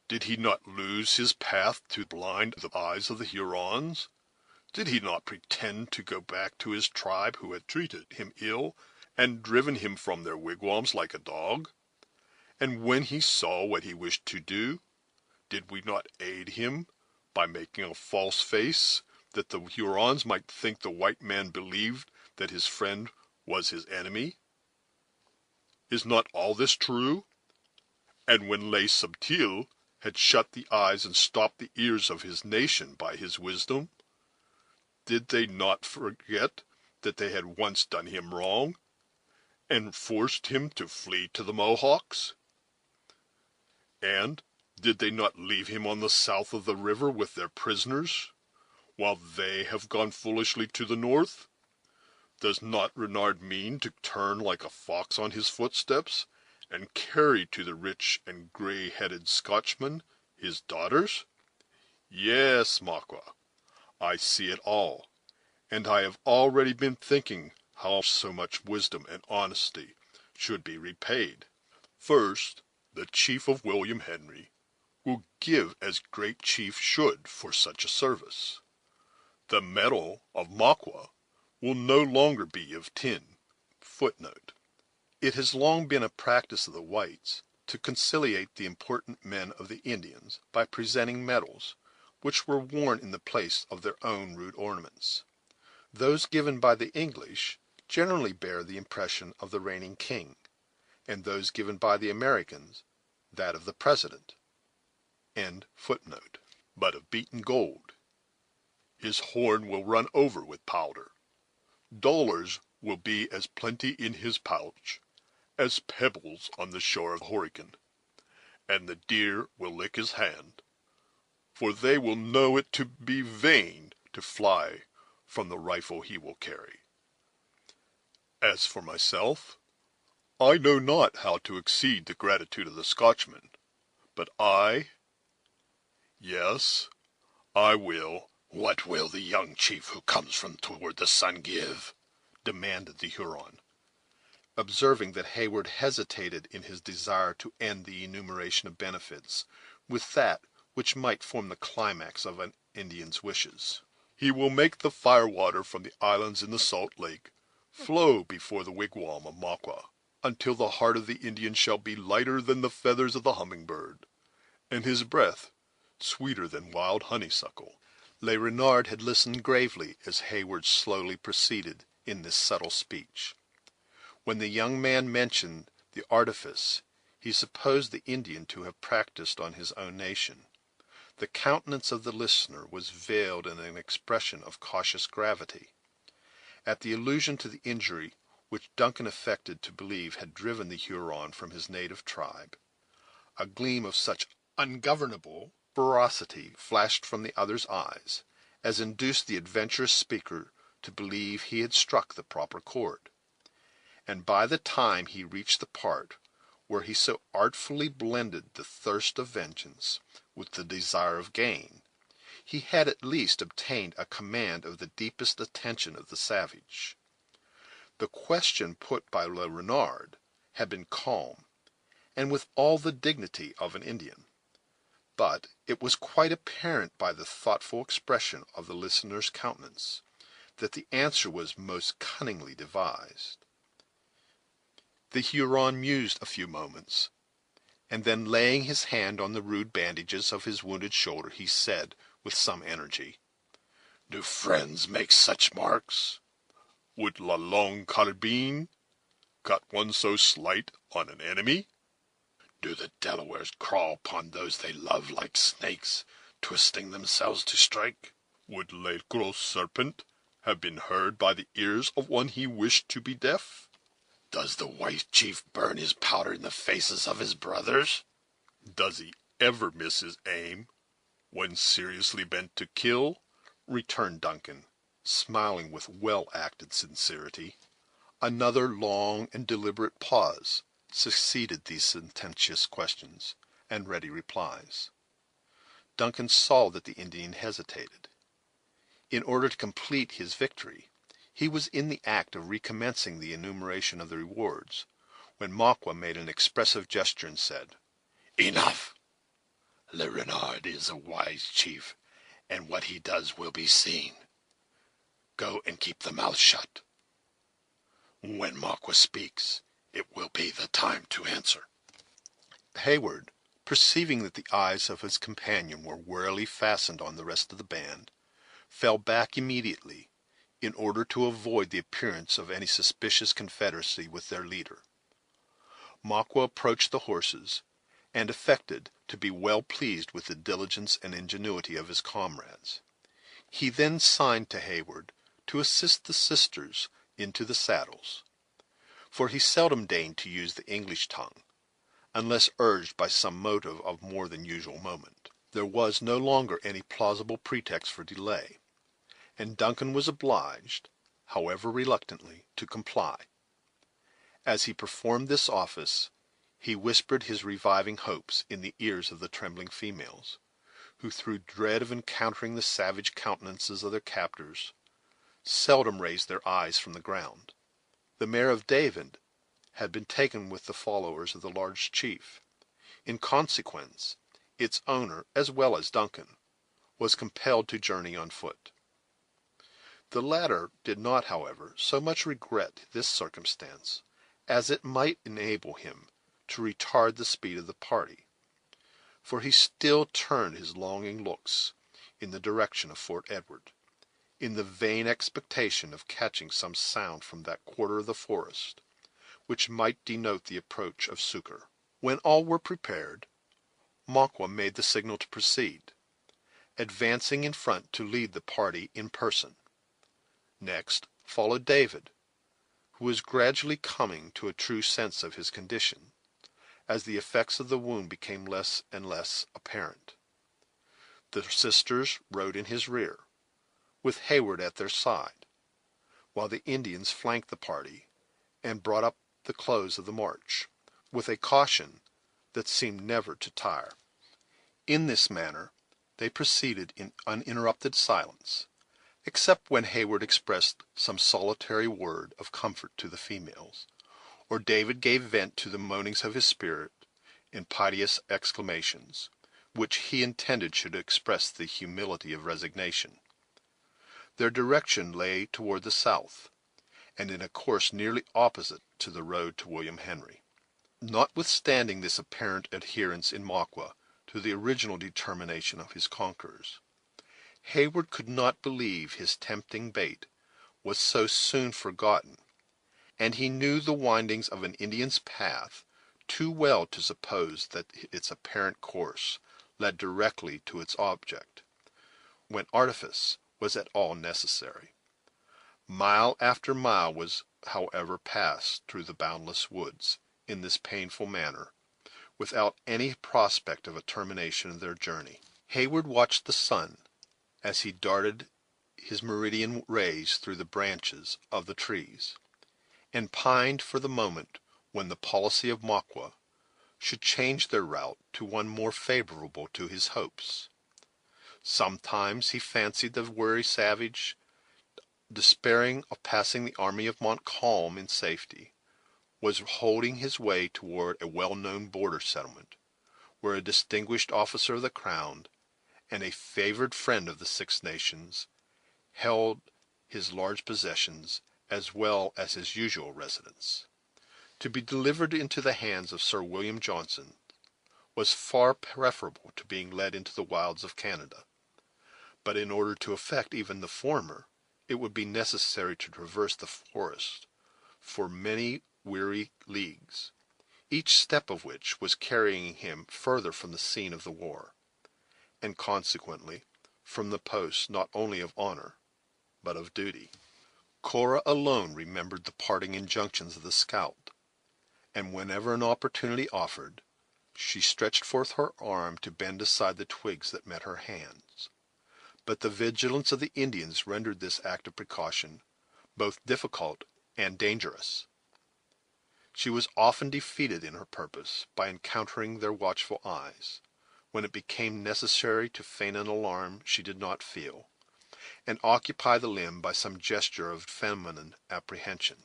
did he not lose his path to blind the eyes of the Hurons? Did he not pretend to go back to his tribe, who had treated him ill and driven him from their wigwams like a dog? And when he saw what he wished to do, did we not aid him by making a false face, that the Hurons might think the white man believed that his friend was his enemy? Is not all this true? And when Le Subtil had shut the eyes and stopped the ears of his nation by his wisdom, did they not forget that they had once done him wrong, and forced him to flee to the Mohawks? And did they not leave him on the south of the river with their prisoners, while they have gone foolishly to the north? Does not Renard mean to turn like a fox on his footsteps, and carry to the rich and gray-headed Scotchman his daughters? Yes, Maqua, I see it all, and I have already been thinking how so much wisdom and honesty should be repaid. First, the chief of William Henry will give as great chief should for such a service. The metal of Maqua will no longer be of tin, Footnote: It has long been a practice of the whites to conciliate the important men of the Indians by presenting medals, which were worn in the place of their own rude ornaments. Those given by the English generally bear the impression of the reigning king, and those given by the Americans that of the President. End footnote. But of beaten gold. His horn will run over with powder. Dollars will be as plenty in his pouch as pebbles on the shore of Horican, and the deer will lick his hand, for they will know it to be vain to fly from the rifle he will carry. As for myself, I know not how to exceed the gratitude of the Scotchman, but yes, I will. What will the young chief who comes from toward the sun give? Demanded the Huron, observing that Heyward hesitated in his desire to end the enumeration of benefits with that which might form the climax of an Indian's wishes. He will make the firewater from the islands in the salt lake flow before the wigwam of Maqua, until the heart of the Indian shall be lighter than the feathers of the hummingbird, and his breath sweeter than wild honeysuckle. Le Renard had listened gravely as Heyward slowly proceeded in this subtle speech. When the young man mentioned the artifice, he supposed the Indian to have practiced on his own nation. The countenance of the listener was veiled in an expression of cautious gravity. At the allusion to the injury which Duncan affected to believe had driven the Huron from his native tribe, a gleam of such ungovernable ferocity flashed from the other's eyes as induced the adventurous speaker to believe he had struck the proper chord, and by the time he reached the part where he so artfully blended the thirst of vengeance with the desire of gain, he had at least obtained a command of the deepest attention of the savage. The question put by Le Renard had been calm, and with all the dignity of an Indian, but it was quite apparent by the thoughtful expression of the listener's countenance that the answer was most cunningly devised. The Huron mused a few moments, and then laying his hand on the rude bandages of his wounded shoulder, he said with some energy, Do friends make such marks? Would La Longue Carabine cut one so slight on an enemy? Do the Delawares crawl upon those they love like snakes, twisting themselves to strike? Would Le Gros Serpent have been heard by the ears of one he wished to be deaf? Does the white chief burn his powder in the faces of his brothers? Does he ever miss his aim when seriously bent to kill? returned Duncan, smiling with well-acted sincerity. Another long and deliberate pause succeeded these sententious questions and ready replies. Duncan saw that the Indian hesitated. In order to complete his victory, he was in the act of recommencing the enumeration of the rewards, when Maqua made an expressive gesture and said, Enough! Le Renard is a wise chief, and what he does will be seen. Go and keep the mouth shut. When Maqua speaks, it will be the time to answer. Heyward, perceiving that the eyes of his companion were warily fastened on the rest of the band, fell back immediately, in order to avoid the appearance of any suspicious confederacy with their leader. Maqua approached the horses, and affected to be well pleased with the diligence and ingenuity of his comrades. He then signed to Heyward to assist the sisters into the saddles, for he seldom deigned to use the English tongue, unless urged by some motive of more than usual moment. There was no longer any plausible pretext for delay, and Duncan was obliged, however reluctantly, to comply. As he performed this office, he whispered his reviving hopes in the ears of the trembling females, who, through dread of encountering the savage countenances of their captors, seldom raised their eyes from the ground. The mare of David had been taken with the followers of the large chief. In consequence, its owner, as well as Duncan, was compelled to journey on foot. The latter did not, however, so much regret this circumstance as it might enable him to retard the speed of the party, for he still turned his longing looks in the direction of Fort Edward, in the vain expectation of catching some sound from that quarter of the forest which might denote the approach of succor. When all were prepared, Maqua made the signal to proceed, advancing in front to lead the party in person. Next followed David, who was gradually coming to a true sense of his condition, as the effects of the wound became less and less apparent. The sisters rode in his rear, with Heyward at their side, while the Indians flanked the party and brought up the close of the march, with a caution that seemed never to tire. In this manner they proceeded in uninterrupted silence, except when Heyward expressed some solitary word of comfort to the females, or David gave vent to the moanings of his spirit in piteous exclamations, which he intended should express the humility of resignation. Their direction lay toward the south, and in a course nearly opposite to the road to William Henry. Notwithstanding this apparent adherence in Maqua to the original determination of his conquerors, Heyward could not believe his tempting bait was so soon forgotten, and he knew the windings of an Indian's path too well to suppose that its apparent course led directly to its object, when artifice was at all necessary. Mile after mile was, however, passed through the boundless woods in this painful manner, without any prospect of a termination of their journey. Heyward watched the sun as he darted his meridian rays through the branches of the trees, and pined for the moment when the policy of Maqua should change their route to one more favorable to his hopes. Sometimes he fancied the wary savage, despairing of passing the army of Montcalm in safety, was holding his way toward a well-known border settlement, where a distinguished officer of the crown and a favored friend of the Six Nations held his large possessions as well as his usual residence. To be delivered into the hands of Sir William Johnson was far preferable to being led into the wilds of Canada, but in order to effect even the former, it would be necessary to traverse the forest for many weary leagues, each step of which was carrying him further from the scene of the war, and consequently from the post not only of honor, but of duty. Cora alone remembered the parting injunctions of the scout, and whenever an opportunity offered, she stretched forth her arm to bend aside the twigs that met her hands. But the vigilance of the Indians rendered this act of precaution both difficult and dangerous. She was often defeated in her purpose by encountering their watchful eyes, when it became necessary to feign an alarm she did not feel, and occupy the limb by some gesture of feminine apprehension.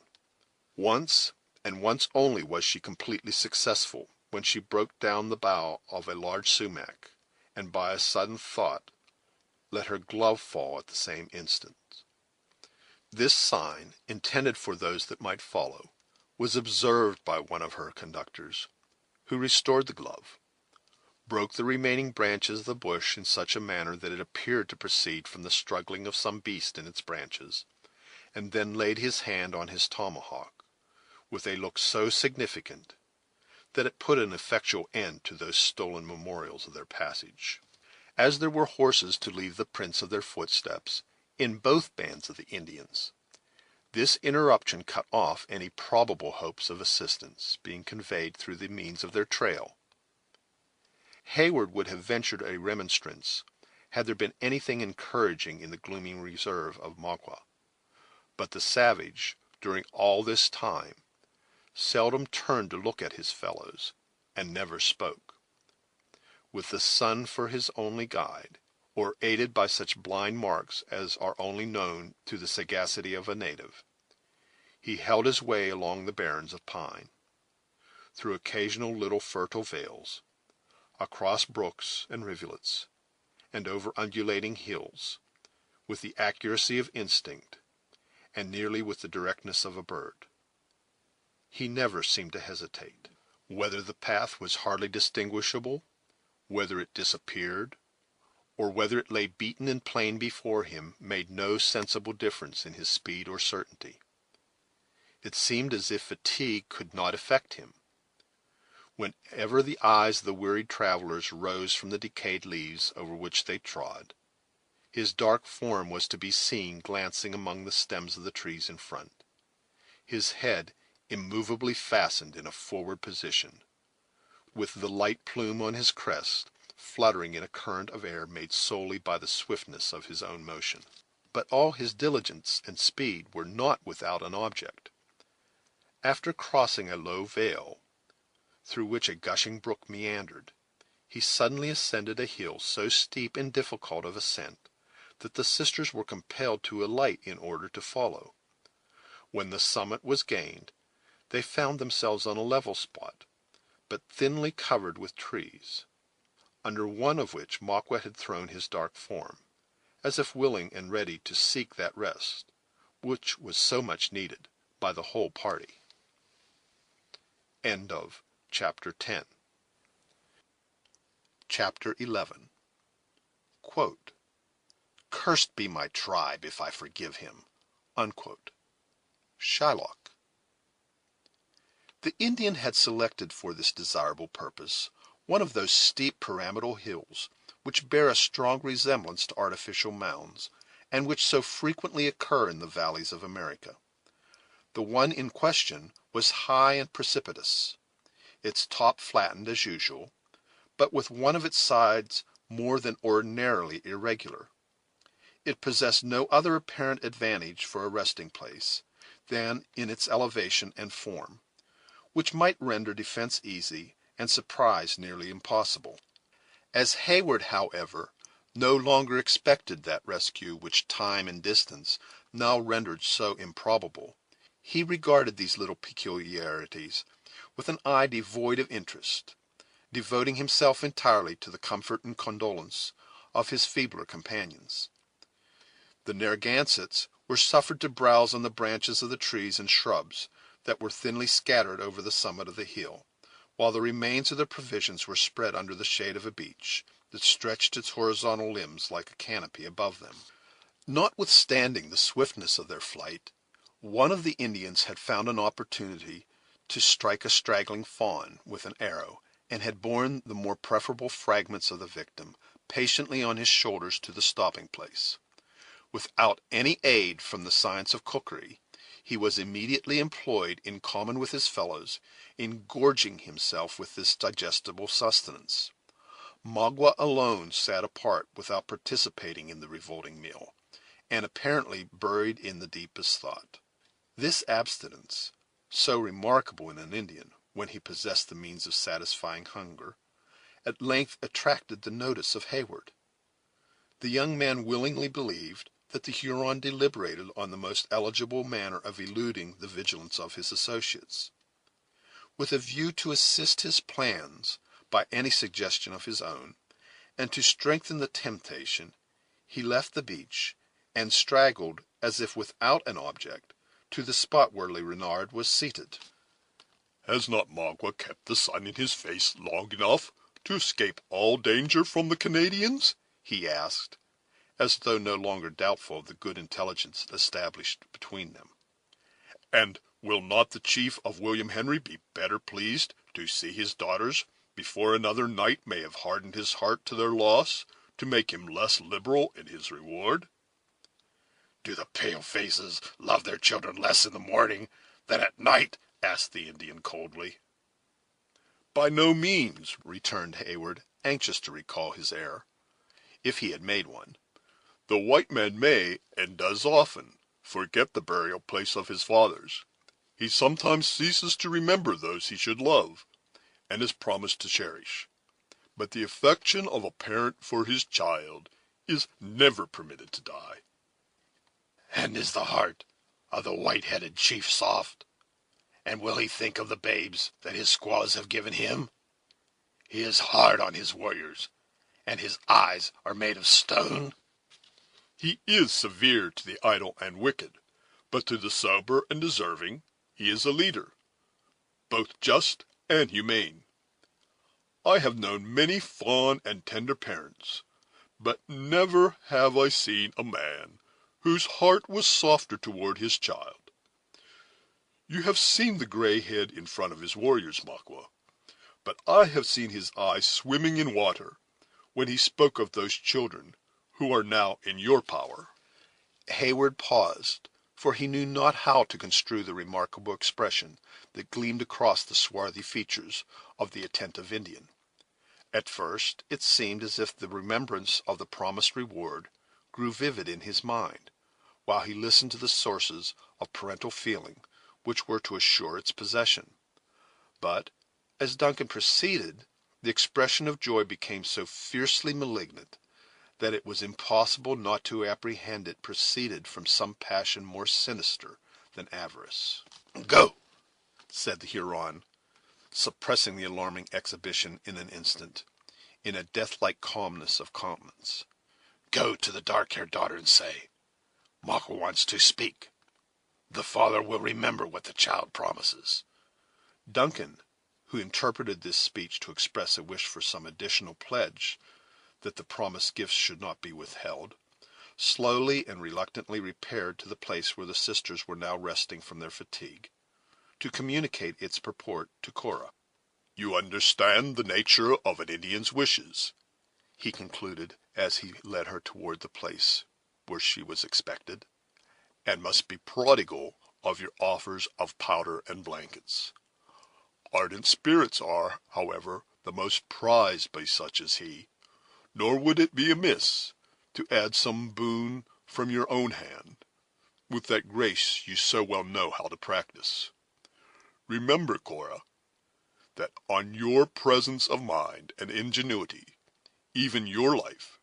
Once, and once only, was she completely successful, when she broke down the bough of a large sumac, and by a sudden thought let her glove fall at the same instant. This sign, intended for those that might follow, was observed by one of her conductors, who restored the glove, broke the remaining branches of the bush in such a manner that it appeared to proceed from the struggling of some beast in its branches, and then laid his hand on his tomahawk, with a look so significant that it put an effectual end to those stolen memorials of their passage. As there were horses to leave the prints of their footsteps in both bands of the Indians, this interruption cut off any probable hopes of assistance being conveyed through the means of their trail. Heyward would have ventured a remonstrance had there been anything encouraging in the gloomy reserve of Maqua, but the savage, during all this time, seldom turned to look at his fellows, and never spoke. With the sun for his only guide, or aided by such blind marks as are only known to the sagacity of a native, he held his way along the barrens of pine, through occasional little fertile vales, across brooks and rivulets, and over undulating hills, with the accuracy of instinct, and nearly with the directness of a bird. He never seemed to hesitate. Whether the path was hardly distinguishable, whether it disappeared, or whether it lay beaten and plain before him, made no sensible difference in his speed or certainty. It seemed as if fatigue could not affect him. Whenever the eyes of the wearied travelers rose from the decayed leaves over which they trod, his dark form was to be seen glancing among the stems of the trees in front, his head immovably fastened in a forward position, with the light plume on his crest fluttering in a current of air made solely by the swiftness of his own motion. But all his diligence and speed were not without an object. After crossing a low vale, through which a gushing brook meandered, he suddenly ascended a hill so steep and difficult of ascent that the sisters were compelled to alight in order to follow. When the summit was gained, they found themselves on a level spot, but thinly covered with trees, under one of which Magua had thrown his dark form, as if willing and ready to seek that rest, which was so much needed by the whole party. End of Chapter 10. Chapter 11. Quote, "Cursed be my tribe if I forgive him." Unquote. Shylock. The Indian had selected for this desirable purpose one of those steep pyramidal hills which bear a strong resemblance to artificial mounds, and which so frequently occur in the valleys of America. The one in question was high and precipitous, its top flattened as usual, but with one of its sides more than ordinarily irregular. It possessed no other apparent advantage for a resting place than in its elevation and form, which might render defense easy and surprise nearly impossible. As Heyward, however, no longer expected that rescue which time and distance now rendered so improbable, he regarded these little peculiarities with an eye devoid of interest, devoting himself entirely to the comfort and condolence of his feebler companions. The Narragansetts were suffered to browse on the branches of the trees and shrubs that were thinly scattered over the summit of the hill, while the remains of their provisions were spread under the shade of a beech that stretched its horizontal limbs like a canopy above them. Notwithstanding the swiftness of their flight, one of the Indians had found an opportunity to strike a straggling fawn with an arrow, and had borne the more preferable fragments of the victim patiently on his shoulders to the stopping place. Without any aid from the science of cookery, he was immediately employed, in common with his fellows, in gorging himself with this digestible sustenance. Magua alone sat apart without participating in the revolting meal, and apparently buried in the deepest thought. This abstinence, so remarkable in an Indian when he possessed the means of satisfying hunger, at length attracted the notice of Heyward. The young man willingly believed that the Huron deliberated on the most eligible manner of eluding the vigilance of his associates. With a view to assist his plans by any suggestion of his own, and to strengthen the temptation, he left the beach, and straggled, as if without an object, to the spot where Le Renard was seated. Has not Magua kept the sun in his face long enough to escape all danger from the Canadians? He asked, as though no longer doubtful of the good intelligence established between them. And will not the chief of William Henry be better pleased to see his daughters before another night may have hardened his heart to their loss, to make him less liberal in his reward? Do the pale-faces love their children less in the morning than at night? Asked the Indian coldly. By no means, returned Heyward, anxious to recall his error, if he had made one. The white man may, and does often, forget the burial place of his fathers. He sometimes ceases to remember those he should love, and is promised to cherish. But the affection of a parent for his child is never permitted to die. And is the heart of the white-headed chief soft? And will he think of the babes that his squaws have given him? He is hard on his warriors, and his eyes are made of stone. He is severe to the idle and wicked, but to the sober and deserving he is a leader, both just and humane. I have known many fond and tender parents, but never have I seen a man whose heart was softer toward his child. You have seen the gray head in front of his warriors, Makwa, but I have seen his eyes swimming in water when he spoke of those children who are now in your power." Heyward paused, for he knew not how to construe the remarkable expression that gleamed across the swarthy features of the attentive Indian. At first it seemed as if the remembrance of the promised reward grew vivid in his mind, while he listened to the sources of parental feeling which were to assure its possession. But, as Duncan proceeded, the expression of joy became so fiercely malignant that it was impossible not to apprehend it proceeded from some passion more sinister than avarice. "Go," said the Huron, suppressing the alarming exhibition in an instant, in a death-like calmness of countenance. "Go to the dark-haired daughter and say, Makwa wants to speak. The father will remember what the child promises." Duncan, who interpreted this speech to express a wish for some additional pledge that the promised gifts should not be withheld, slowly and reluctantly repaired to the place where the sisters were now resting from their fatigue, to communicate its purport to Cora. "You understand the nature of an Indian's wishes," he concluded, as he led her toward the place where she was expected, "and must be prodigal of your offers of powder and blankets. Ardent spirits are, however, the most prized by such as he, nor would it be amiss to add some boon from your own hand, with that grace you so well know how to practice. Remember, Cora, that on your presence of mind and ingenuity, even your life,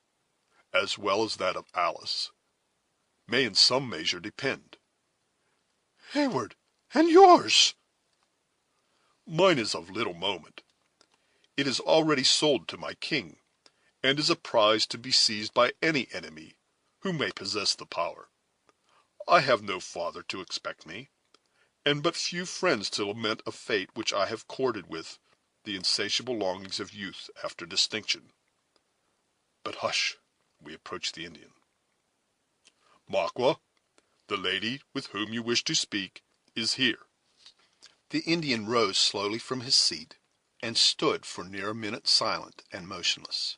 as well as that of Alice, may in some measure depend." Heyward, and yours?" "Mine is of little moment. It is already sold to my king, and is a prize to be seized by any enemy who may possess the power. I have no father to expect me, and but few friends to lament a fate which I have courted with the insatiable longings of youth after distinction. But hush, we approach the Indian. Makwa, the lady with whom you wish to speak is here." The Indian rose slowly from his seat, and stood for near a minute silent and motionless.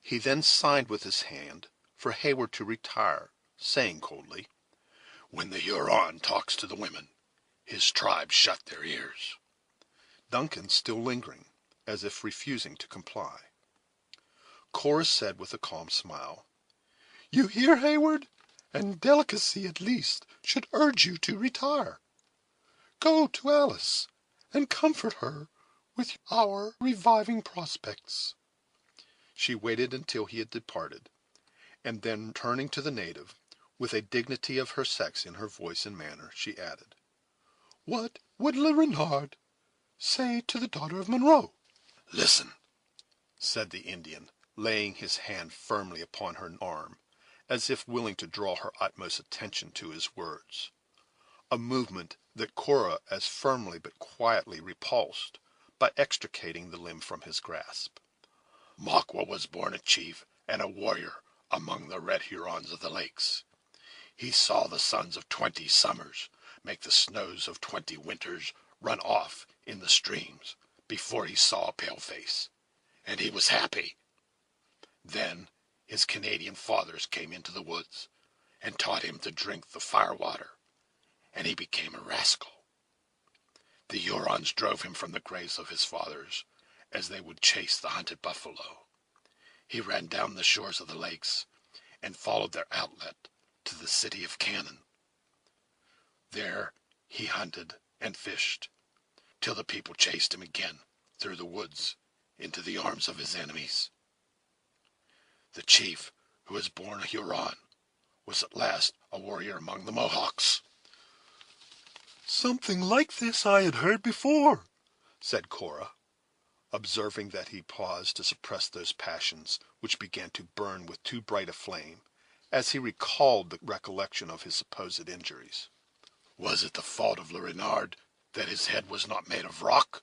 He then signed with his hand for Heyward to retire, saying coldly, "When the Huron talks to the women, his tribe shut their ears." Duncan still lingering, as if refusing to comply. Cora said with a calm smile, "You hear, Heyward, and delicacy at least should urge you to retire. Go to Alice, and comfort her with our reviving prospects." She waited until he had departed, and then turning to the native, with a dignity of her sex in her voice and manner, she added, "What would Le Renard say to the daughter of Monroe?" "Listen," said the Indian, laying his hand firmly upon her arm, as if willing to draw her utmost attention to his words, a movement that Cora as firmly but quietly repulsed by extricating the limb from his grasp. "Makwa was born a chief and a warrior among the red Hurons of the lakes. He saw the suns of 20 summers make the snows of 20 winters run off in the streams before he saw a paleface, and he was happy. Then his Canadian fathers came into the woods and taught him to drink the firewater, and he became a rascal. The Hurons drove him from the graves of his fathers as they would chase the hunted buffalo. He ran down the shores of the lakes and followed their outlet to the city of Cannon. There he hunted and fished till the people chased him again through the woods into the arms of his enemies. The chief, who was born a Huron, was at last a warrior among the Mohawks." "Something like this I had heard before," said Cora, observing that he paused to suppress those passions which began to burn with too bright a flame, as he recalled the recollection of his supposed injuries. Was it the fault of Le Renard that his head was not made of rock?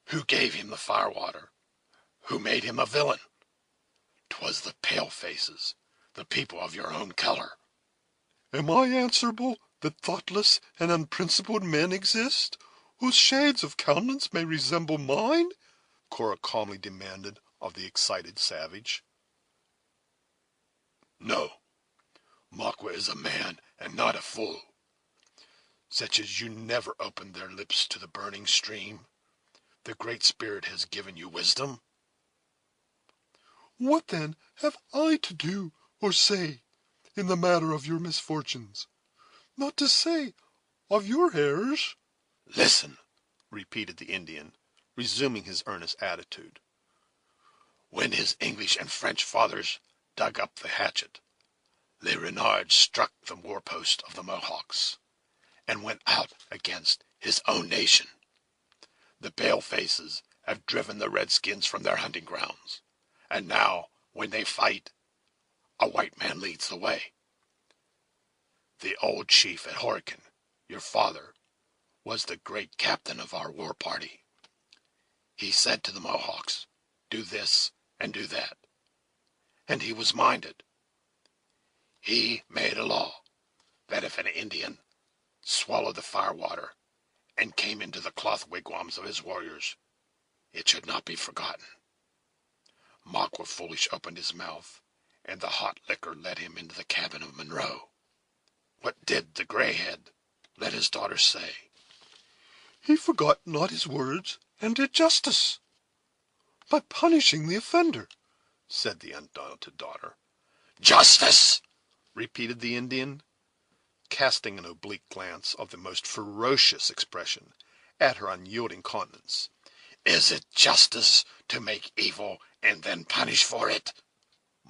Who gave him the firewater? Who made him a villain? 'Twas the pale-faces, the people of your own color. Am I answerable that thoughtless and unprincipled men exist, whose shades of countenance may resemble mine? Cora calmly demanded of the excited savage. No, Maqua is a man and not a fool. Such as you never opened their lips to the burning stream. The Great Spirit has given you wisdom. What, then, have I to do or say in the matter of your misfortunes, not to say of your errors? Listen, repeated the Indian, resuming his earnest attitude. When his English and French fathers dug up the hatchet, Le Renard struck the war-post of the Mohawks, and went out against his own nation. The pale-faces have driven the redskins from their hunting grounds, and now, when they fight, a white man leads the way. The old chief at Horican, your father, was the great captain of our war party. He said to the Mohawks, do this and do that, and he was minded. He made a law that if an Indian swallowed the firewater and came into the cloth wigwams of his warriors, it should not be forgotten. Maqua foolish opened his mouth, and the hot liquor led him into the cabin of Monroe. What did the grayhead let his daughter say? He forgot not his words, and did justice by punishing the offender, said the undaunted daughter. Justice! repeated the Indian, casting an oblique glance of the most ferocious expression at her unyielding countenance. Is it justice to make evil and then punish for it?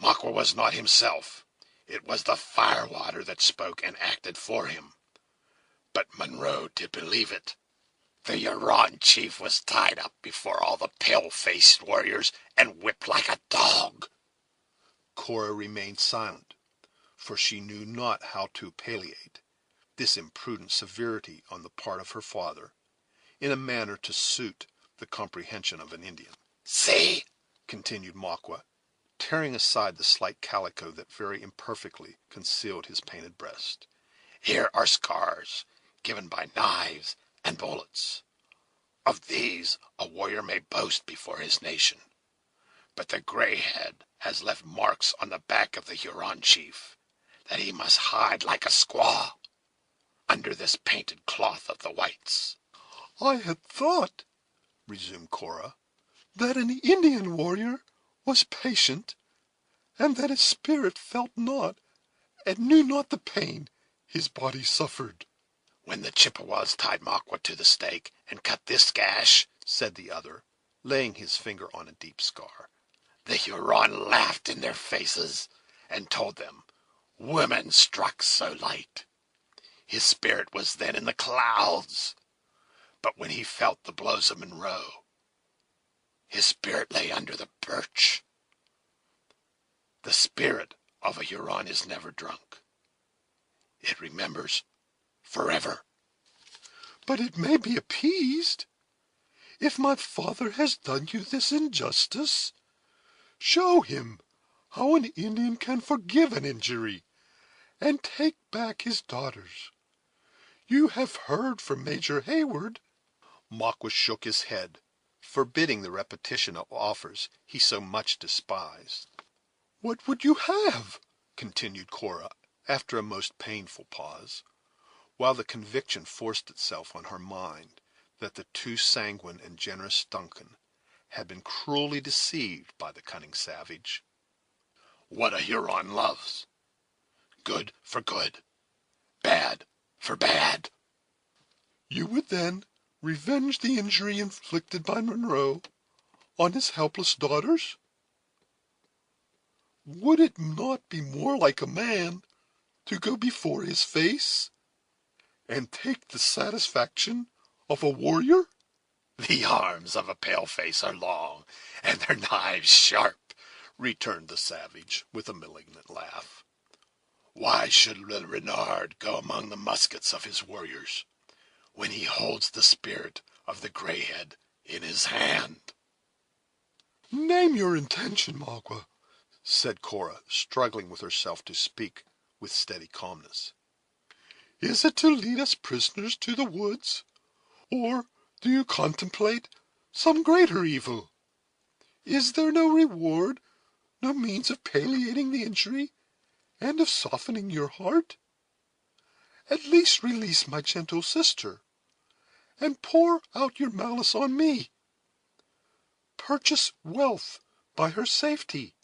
Maqua was not himself. It was the firewater that spoke and acted for him. But Monroe did believe it. The Huron chief was tied up before all the pale-faced warriors and whipped like a dog. Cora remained silent, for she knew not how to palliate this imprudent severity on the part of her father, in a manner to suit the comprehension of an Indian. See, continued Maqua, tearing aside the slight calico that very imperfectly concealed his painted breast. Here are scars given by knives and bullets. Of these a warrior may boast before his nation. But the grayhead has left marks on the back of the Huron chief that he must hide like a squaw under this painted cloth of the whites. I had thought, resumed Cora, that an Indian warrior was patient, and that his spirit felt not and knew not the pain his body suffered. When the Chippewas tied Maqua to the stake and cut this gash, said the other, laying his finger on a deep scar, the Huron laughed in their faces and told them women struck so light. His spirit was then in the clouds. But when he felt the blows of Monroe, his spirit lay under the birch. The spirit of a Huron is never drunk. It remembers forever. But it may be appeased. If my father has done you this injustice, show him how an Indian can forgive an injury and take back his daughters. You have heard from Major Hayward. Maqua shook his head, forbidding the repetition of offers he so much despised. What would you have? continued Cora, after a most painful pause, while the conviction forced itself on her mind that the too sanguine and generous Duncan had been cruelly deceived by the cunning savage. What a Huron loves. Good for good. Bad for bad. You would then revenge the injury inflicted by Monroe on his helpless daughters? Would it not be more like a man to go before his face and take the satisfaction of a warrior? The arms of a pale-face are long, and their knives sharp, returned the savage, with a malignant laugh. Why should Le Renard go among the muskets of his warriors when he holds the spirit of the Greyhead in his hand?" "Name your intention, Magua," said Cora, struggling with herself to speak with steady calmness. "Is it to lead us prisoners to the woods, or do you contemplate some greater evil? Is there no reward, no means of palliating the injury, and of softening your heart? At least release my gentle sister, and pour out your malice on me. Purchase wealth by her safety,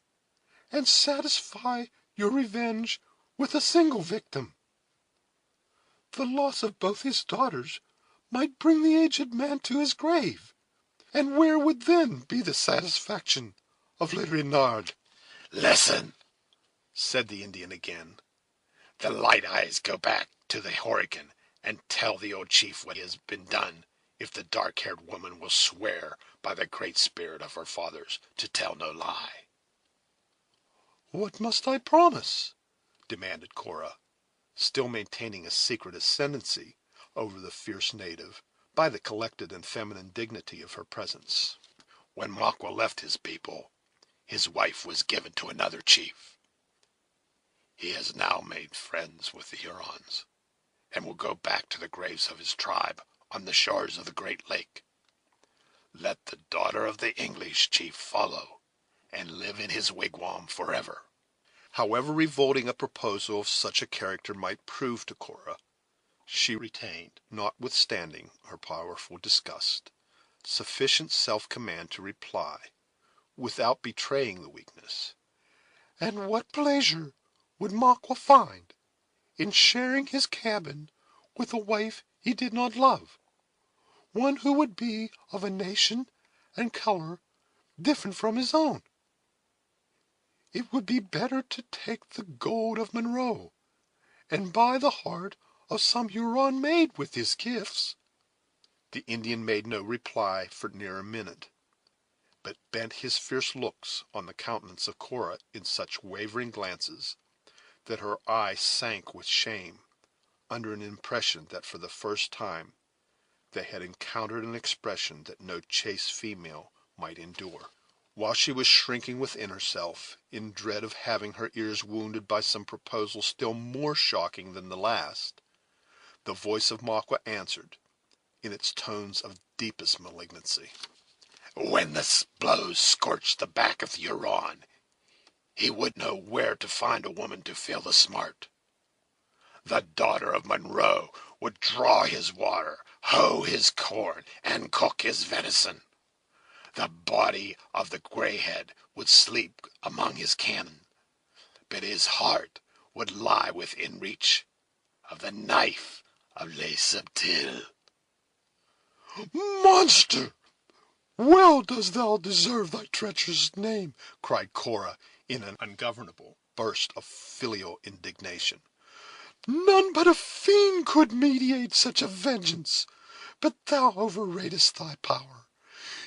and satisfy your revenge with a single victim. The loss of both his daughters might bring the aged man to his grave, and where would then be the satisfaction of Le Renard?" "Listen," said the Indian again. "The Light Eyes go back to the Horican and tell the old chief what has been done, if the dark-haired woman will swear by the Great Spirit of her fathers to tell no lie." "What must I promise?" demanded Cora, still maintaining a secret ascendancy over the fierce native by the collected and feminine dignity of her presence. "When Magua left his people, his wife was given to another chief. He has now made friends with the Hurons, and will go back to the graves of his tribe on the shores of the Great Lake. Let the daughter of the English chief follow, and live in his wigwam forever." However revolting a proposal of such a character might prove to Cora, she retained, notwithstanding her powerful disgust, sufficient self-command to reply, without betraying the weakness: "And what pleasure would Magua find in sharing his cabin with a wife he did not love, one who would be of a nation and color different from his own? It would be better to take the gold of Monroe, and buy the heart of some Huron maid with his gifts." The Indian made no reply for near a minute, but bent his fierce looks on the countenance of Cora in such wavering glances that her eye sank with shame under an impression that for the first time they had encountered an expression that no chaste female might endure. While she was shrinking within herself, in dread of having her ears wounded by some proposal still more shocking than the last, the voice of Magua answered, in its tones of deepest malignancy: "When the blows scorch the back of the Huron, he would know where to find a woman to feel the smart. The daughter of Monroe would draw his water, hoe his corn, and cook his venison. The body of the Greyhead would sleep among his cannon, but his heart would lie within reach of the knife of Les Subtils." "Monster! Well dost thou deserve thy treacherous name," cried Cora, in an ungovernable burst of filial indignation. "None but a fiend could meditate such a vengeance. But thou overratest thy power.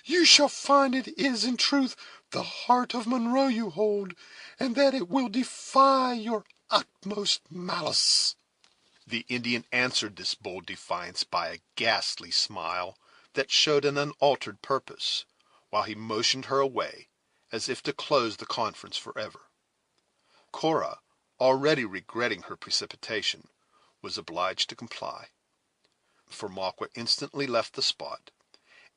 You shall find it is in truth the heart of Monroe you hold, and that it will defy your utmost malice." The Indian answered this bold defiance by a ghastly smile that showed an unaltered purpose, while he motioned her away, as if to close the conference forever. Cora, already regretting her precipitation, was obliged to comply, for Magua instantly left the spot,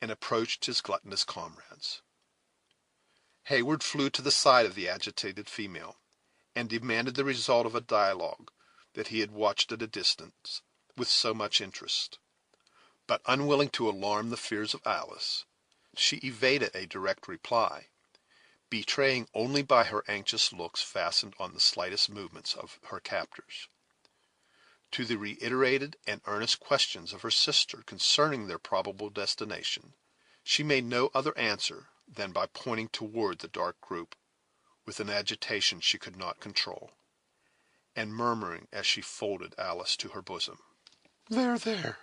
and approached his gluttonous comrades. Heyward flew to the side of the agitated female, and demanded the result of a dialogue that he had watched at a distance with so much interest. But unwilling to alarm the fears of Alice, she evaded a direct reply, betraying only by her anxious looks fastened on the slightest movements of her captors. To the reiterated and earnest questions of her sister concerning their probable destination, she made no other answer than by pointing toward the dark group, with an agitation she could not control, and murmuring as she folded Alice to her bosom: "There, there!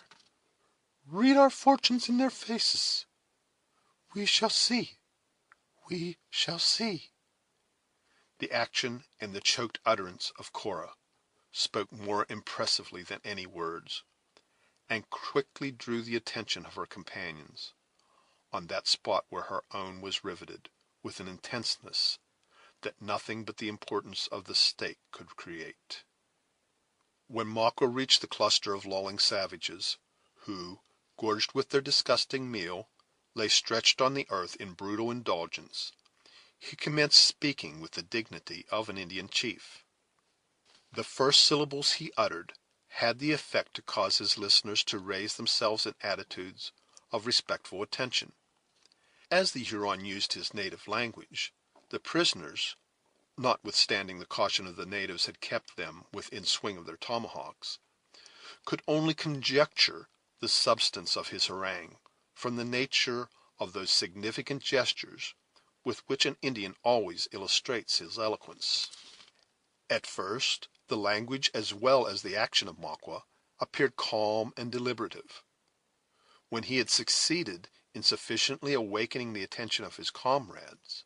Read our fortunes in their faces. We shall see, we shall see." The action and the choked utterance of Cora spoke more impressively than any words, and quickly drew the attention of her companions on that spot where her own was riveted with an intenseness that nothing but the importance of the stake could create. When Makwa reached the cluster of lolling savages, who, gorged with their disgusting meal, lay stretched on the earth in brutal indulgence, he commenced speaking with the dignity of an Indian chief. The first syllables he uttered had the effect to cause his listeners to raise themselves in attitudes of respectful attention. As the Huron used his native language, the prisoners, notwithstanding the caution of the natives had kept them within swing of their tomahawks, could only conjecture the substance of his harangue from the nature of those significant gestures with which an Indian always illustrates his eloquence. At first, the language as well as the action of Makwa appeared calm and deliberative. When he had succeeded in sufficiently awakening the attention of his comrades,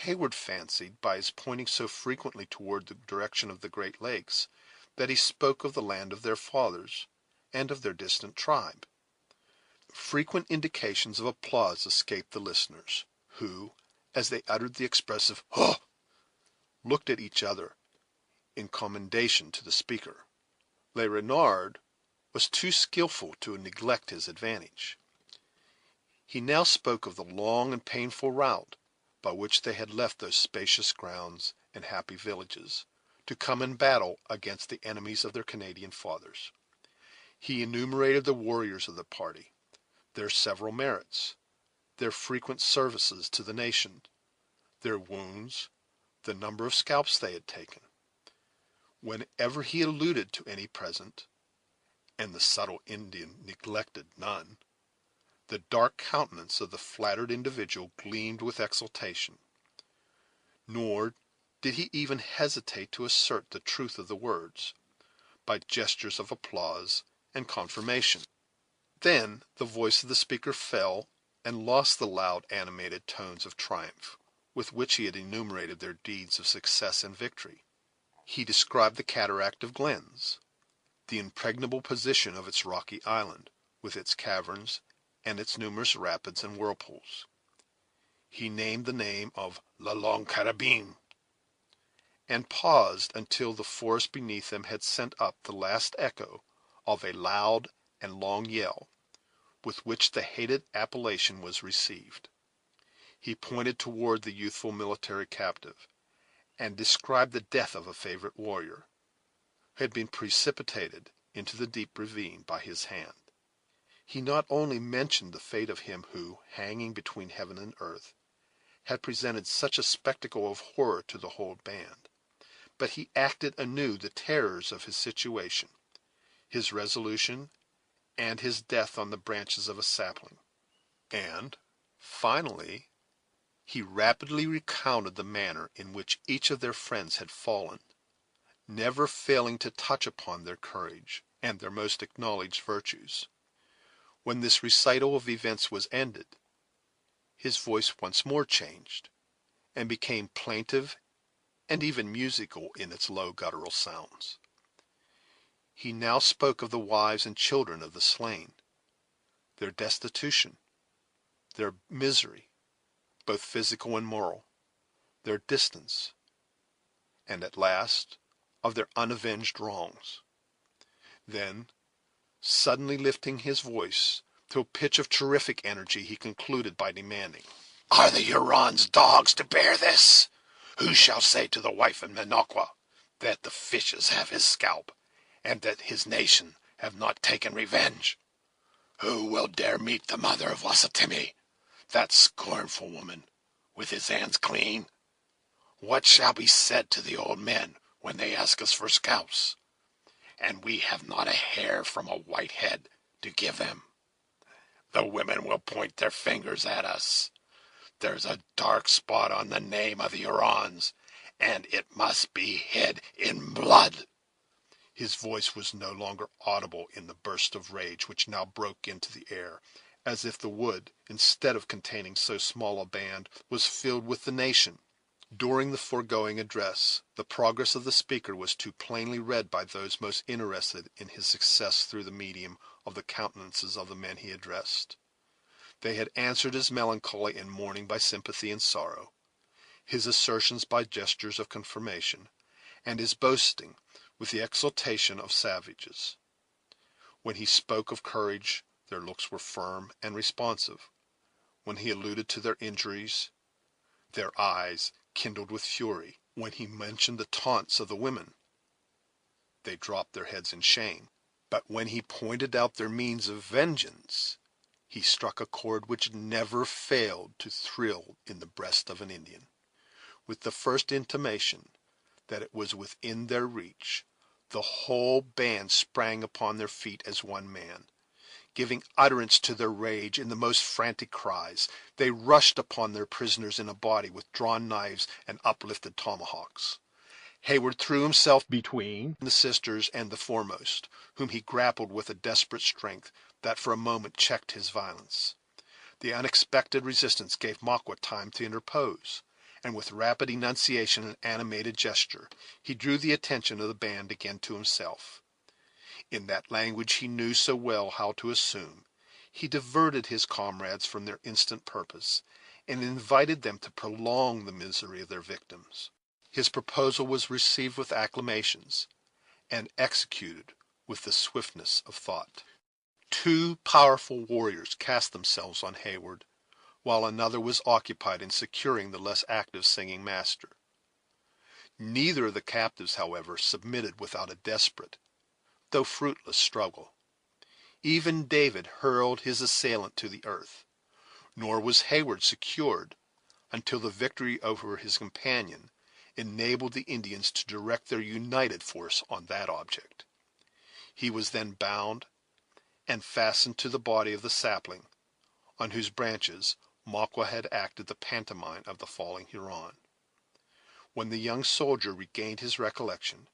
Heyward fancied, by his pointing so frequently toward the direction of the Great Lakes, that he spoke of the land of their fathers and of their distant tribe. Frequent indications of applause escaped the listeners, who, as they uttered the expressive "huh," looked at each other in commendation to the speaker. Le Renard was too skillful to neglect his advantage. He now spoke of the long and painful route by which they had left those spacious grounds and happy villages, to come in battle against the enemies of their Canadian fathers. He enumerated the warriors of the party, their several merits, their frequent services to the nation, their wounds, the number of scalps they had taken. Whenever he alluded to any present, and the subtle Indian neglected none, the dark countenance of the flattered individual gleamed with exultation. Nor did he even hesitate to assert the truth of the words, by gestures of applause and confirmation. Then the voice of the speaker fell, and lost the loud, animated tones of triumph with which he had enumerated their deeds of success and victory. He described the cataract of Glens, the impregnable position of its rocky island, with its caverns and its numerous rapids and whirlpools. He named the name of La Longue Carabine, and paused until the forest beneath them had sent up the last echo of a loud and long yell, with which the hated appellation was received. He pointed toward the youthful military captive, and described the death of a favorite warrior, who had been precipitated into the deep ravine by his hand. He not only mentioned the fate of him who, hanging between heaven and earth, had presented such a spectacle of horror to the whole band, but he acted anew the terrors of his situation, his resolution, and his death on the branches of a sapling. And, finally, he rapidly recounted the manner in which each of their friends had fallen, never failing to touch upon their courage and their most acknowledged virtues. When this recital of events was ended, his voice once more changed, and became plaintive and even musical in its low guttural sounds. He now spoke of the wives and children of the slain, their destitution, their misery, both physical and moral, their distance, and at last of their unavenged wrongs. Then, suddenly lifting his voice to a pitch of terrific energy, he concluded by demanding, "Are the Hurons dogs to bear this? Who shall say to the wife of Minocqua that the fishes have his scalp, and that his nation have not taken revenge? Who will dare meet the mother of Wasatimi, that scornful woman, with his hands clean? What shall be said to the old men when they ask us for scalps, and we have not a hair from a white head to give them? The women will point their fingers at us. There's a dark spot on the name of the Hurons, and it must be hid in blood." His voice was no longer audible in the burst of rage which now broke into the air, as if the wood, instead of containing so small a band, was filled with the nation, During the foregoing address, the progress of the speaker was too plainly read by those most interested in his success through the medium of the countenances of the men he addressed. They had answered his melancholy and mourning by sympathy and sorrow, his assertions by gestures of confirmation, and his boasting with the exultation of savages. When he spoke of courage, their looks were firm and responsive. When he alluded to their injuries, their eyes kindled with fury. When he mentioned the taunts of the women, they dropped their heads in shame. But when he pointed out their means of vengeance, he struck a chord which never failed to thrill in the breast of an Indian. With the first intimation that it was within their reach, the whole band sprang upon their feet as one man. Giving utterance to their rage in the most frantic cries, they rushed upon their prisoners in a body with drawn knives and uplifted tomahawks. Hayward threw himself between the sisters and the foremost, whom he grappled with a desperate strength that for a moment checked his violence. The unexpected resistance gave Makwa time to interpose, and with rapid enunciation and animated gesture he drew the attention of the band again to himself. In that language he knew so well how to assume, he diverted his comrades from their instant purpose, and invited them to prolong the misery of their victims. His proposal was received with acclamations, and executed with the swiftness of thought. Two powerful warriors cast themselves on Hayward, while another was occupied in securing the less active singing master. Neither of the captives, however, submitted without a desperate, though fruitless, struggle. Even David hurled his assailant to the earth, nor was Hayward secured until the victory over his companion enabled the Indians to direct their united force on that object. He was then bound and fastened to the body of the sapling, on whose branches Makwa had acted the pantomime of the falling Huron. When the young soldier regained his recollection,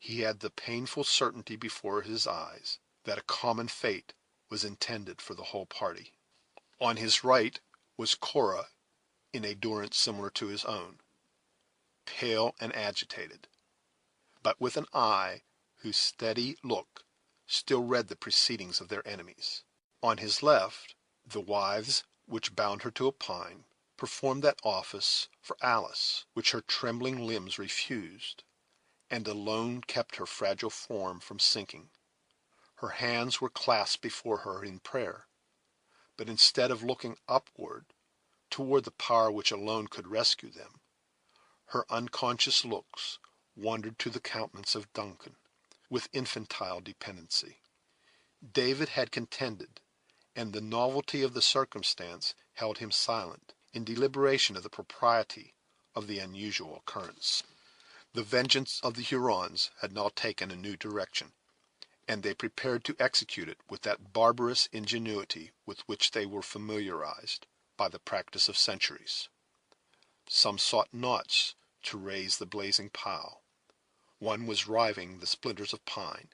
he had the painful certainty before his eyes that a common fate was intended for the whole party. On his right was Cora, in a durance similar to his own, pale and agitated, but with an eye whose steady look still read the proceedings of their enemies. On his left, the wives which bound her to a pine performed that office for Alice which her trembling limbs refused, and alone kept her fragile form from sinking. Her hands were clasped before her in prayer, but instead of looking upward toward the power which alone could rescue them, her unconscious looks wandered to the countenance of Duncan with infantile dependency. David had contended, and the novelty of the circumstance held him silent, in deliberation of the propriety of the unusual occurrence. The vengeance of the Hurons had now taken a new direction, and they prepared to execute it with that barbarous ingenuity with which they were familiarized by the practice of centuries. Some sought knots to raise the blazing pile. One was riving the splinters of pine,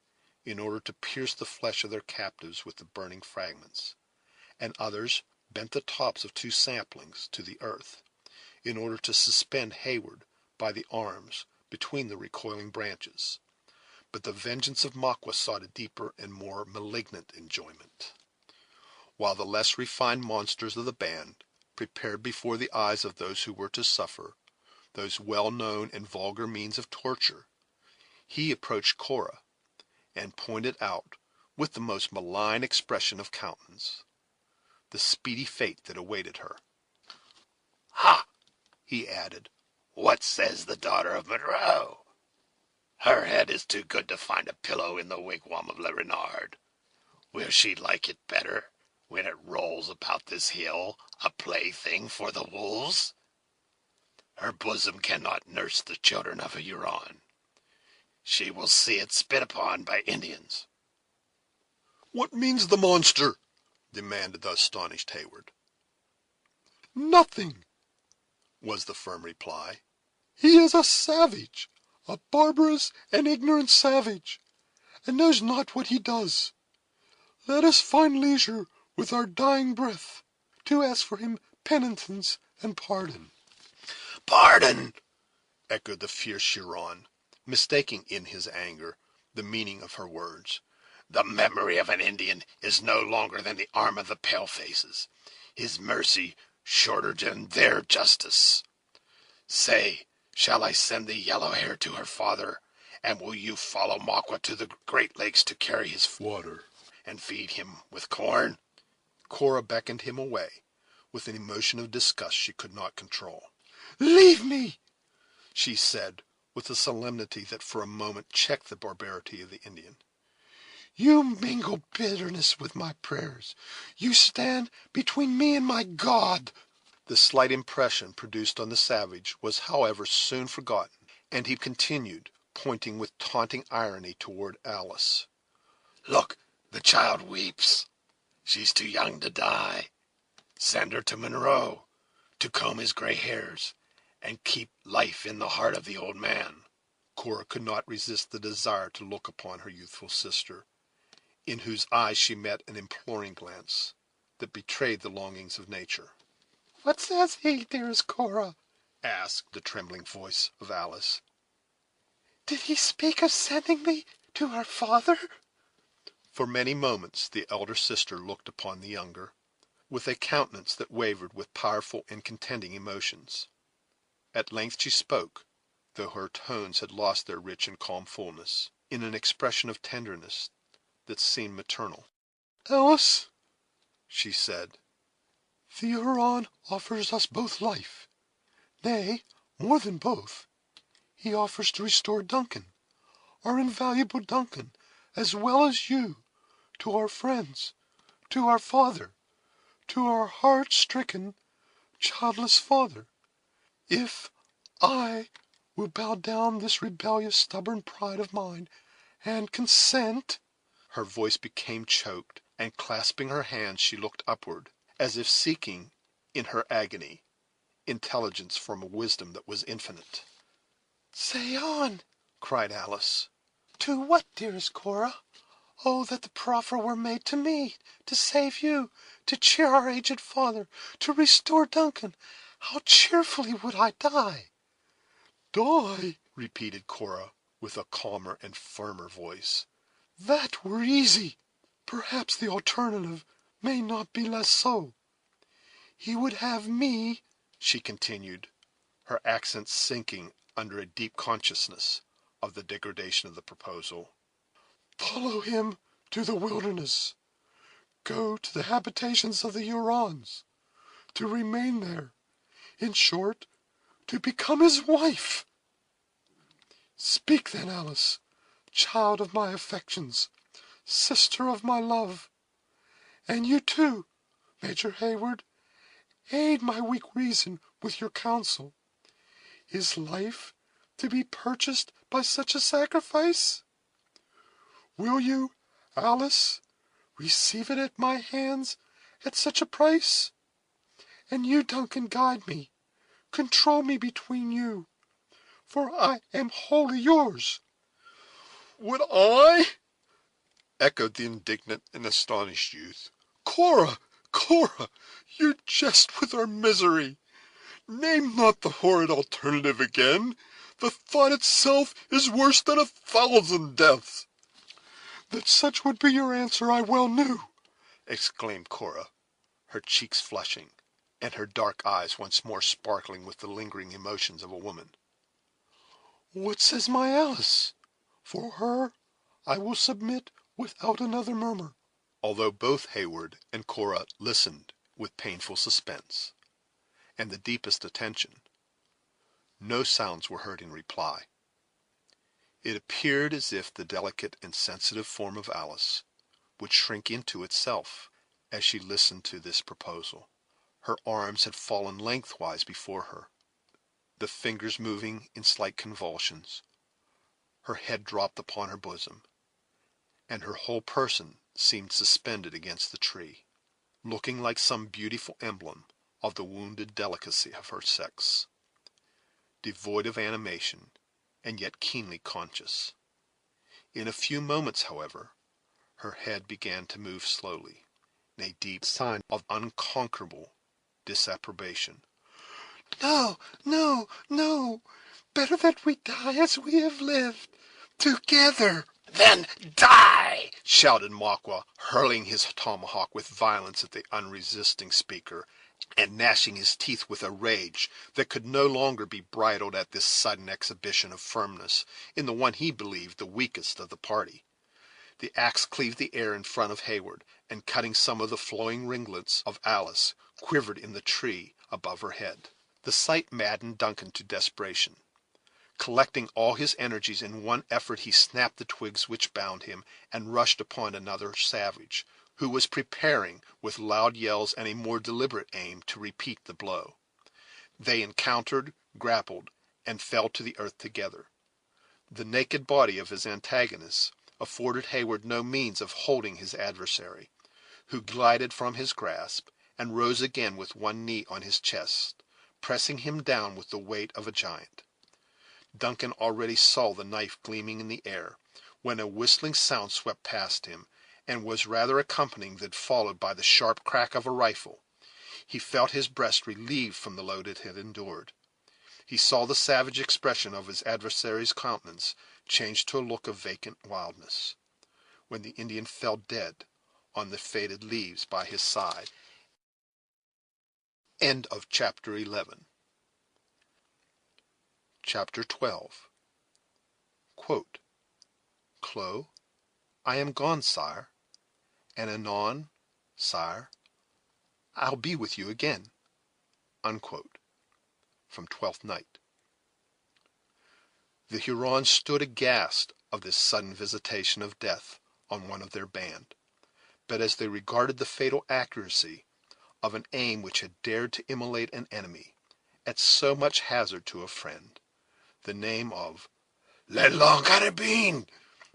in order to pierce the flesh of their captives with the burning fragments, and others bent the tops of two saplings to the earth, in order to suspend Hayward by the arms between the recoiling branches. But the vengeance of Makwa sought a deeper and more malignant enjoyment. While the less refined monsters of the band prepared before the eyes of those who were to suffer those well-known and vulgar means of torture, he approached Cora, and pointed out, with the most malign expression of countenance, the speedy fate that awaited her. "Ha!" he added, "what says the daughter of Monroe? Her head is too good to find a pillow in the wigwam of Le Renard. Will she like it better when it rolls about this hill, a plaything for the wolves? Her bosom cannot nurse the children of a Huron. She will see it spit upon by Indians." "What means the monster?" demanded the astonished Hayward. "Nothing," was the firm reply. "He is a savage, a barbarous and ignorant savage, and knows not what he does. Let us find leisure with our dying breath to ask for him penitence and pardon." pardon!" echoed the fierce Huron, mistaking in his anger the meaning of her words. "The memory of an Indian is no longer than the arm of the palefaces, his mercy shorter than their justice. Say, shall I send the yellow hair to her father, and will you follow Maqua to the Great Lakes to carry his Water. and feed him with corn?" Cora beckoned him away with an emotion of disgust she could not control. "Leave me!" she said, with a solemnity that for a moment checked the barbarity of the Indian. "You mingle bitterness with my prayers. You stand between me and my God." The slight impression produced on the savage was, however, soon forgotten, and he continued, pointing with taunting irony toward Alice. "Look, the child weeps. She's too young to die. Send her to Monroe to comb his gray hairs and keep life in the heart of the old man." Cora could not resist the desire to look upon her youthful sister, in whose eyes she met an imploring glance that betrayed the longings of nature. "What says he, dearest Cora?" asked the trembling voice of Alice. "Did he speak of sending me to our father?" For many moments the elder sister looked upon the younger, with a countenance that wavered with powerful and contending emotions. At length she spoke, though her tones had lost their rich and calm fullness, in an expression of tenderness that seemed maternal. "Alice," she said, "the Huron offers us both life. Nay, more than both. He offers to restore Duncan, our invaluable Duncan, as well as you, to our friends, to our father, to our heart-stricken, childless father. If I will bow down this rebellious, stubborn pride of mine, and consent—" Her voice became choked, and clasping her hands she looked upward, as if seeking, in her agony, intelligence from a wisdom that was infinite. "Say on," cried Alice. "To what, dearest Cora? Oh, that the proffer were made to me, to save you, to cheer our aged father, to restore Duncan! How cheerfully would I die!" "Die!" repeated Cora, with a calmer and firmer voice. "That were easy. Perhaps the alternative may not be less so. He would have me," she continued, her accents sinking under a deep consciousness of the degradation of the proposal, "follow him to the wilderness, go to the habitations of the Hurons, to remain there, in short, to become his wife. Speak then, Alice, child of my affections, sister of my love. And you too, Major Heyward, aid my weak reason with your counsel. Is life to be purchased by such a sacrifice? Will you, Alice, receive it at my hands at such a price? And you, Duncan, guide me, control me between you, for I am wholly yours." "Would I?" echoed the indignant and astonished youth. "Cora, Cora, you jest with our misery. Name not the horrid alternative again. The thought itself is worse than 1,000 deaths." "That such would be your answer I well knew," exclaimed Cora, her cheeks flushing, and her dark eyes once more sparkling with the lingering emotions of a woman. "What says my Alice? For her I will submit without another murmur." Although both Heyward and Cora listened with painful suspense and the deepest attention, no sounds were heard in reply. It appeared as if the delicate and sensitive form of Alice would shrink into itself as she listened to this proposal. Her arms had fallen lengthwise before her, the fingers moving in slight convulsions. Her head dropped upon her bosom, and her whole person seemed suspended against the tree, looking like some beautiful emblem of the wounded delicacy of her sex, devoid of animation, and yet keenly conscious. In a few moments, however, her head began to move slowly, in a deep sign of unconquerable disapprobation. No, no, no! Better that we die as we have lived, together." "Then die!" shouted Maqua, hurling his tomahawk with violence at the unresisting speaker, and gnashing his teeth with a rage that could no longer be bridled at this sudden exhibition of firmness in the one he believed the weakest of the party. The axe cleaved the air in front of Heyward, and cutting some of the flowing ringlets of Alice, quivered in the tree above her head. The sight maddened Duncan to desperation. Collecting all his energies in one effort, he snapped the twigs which bound him, and rushed upon another savage, who was preparing, with loud yells and a more deliberate aim, to repeat the blow. They encountered, grappled, and fell to the earth together. The naked body of his antagonist afforded Heyward no means of holding his adversary, who glided from his grasp, and rose again with one knee on his chest, pressing him down with the weight of a giant. Duncan already saw the knife gleaming in the air, when a whistling sound swept past him, and was rather accompanied than followed by the sharp crack of a rifle. He felt his breast relieved from the load it had endured. He saw the savage expression of his adversary's countenance change to a look of vacant wildness, when the Indian fell dead on the faded leaves by his side. End of chapter 11. Chapter 12. Quote, "Clo, I am gone, sire, and anon, sire, I'll be with you again." Unquote. From Twelfth Night. The Hurons stood aghast of this sudden visitation of death on one of their band, but as they regarded the fatal accuracy of an aim which had dared to immolate an enemy at so much hazard to a friend, the name of "Le Long Carabine"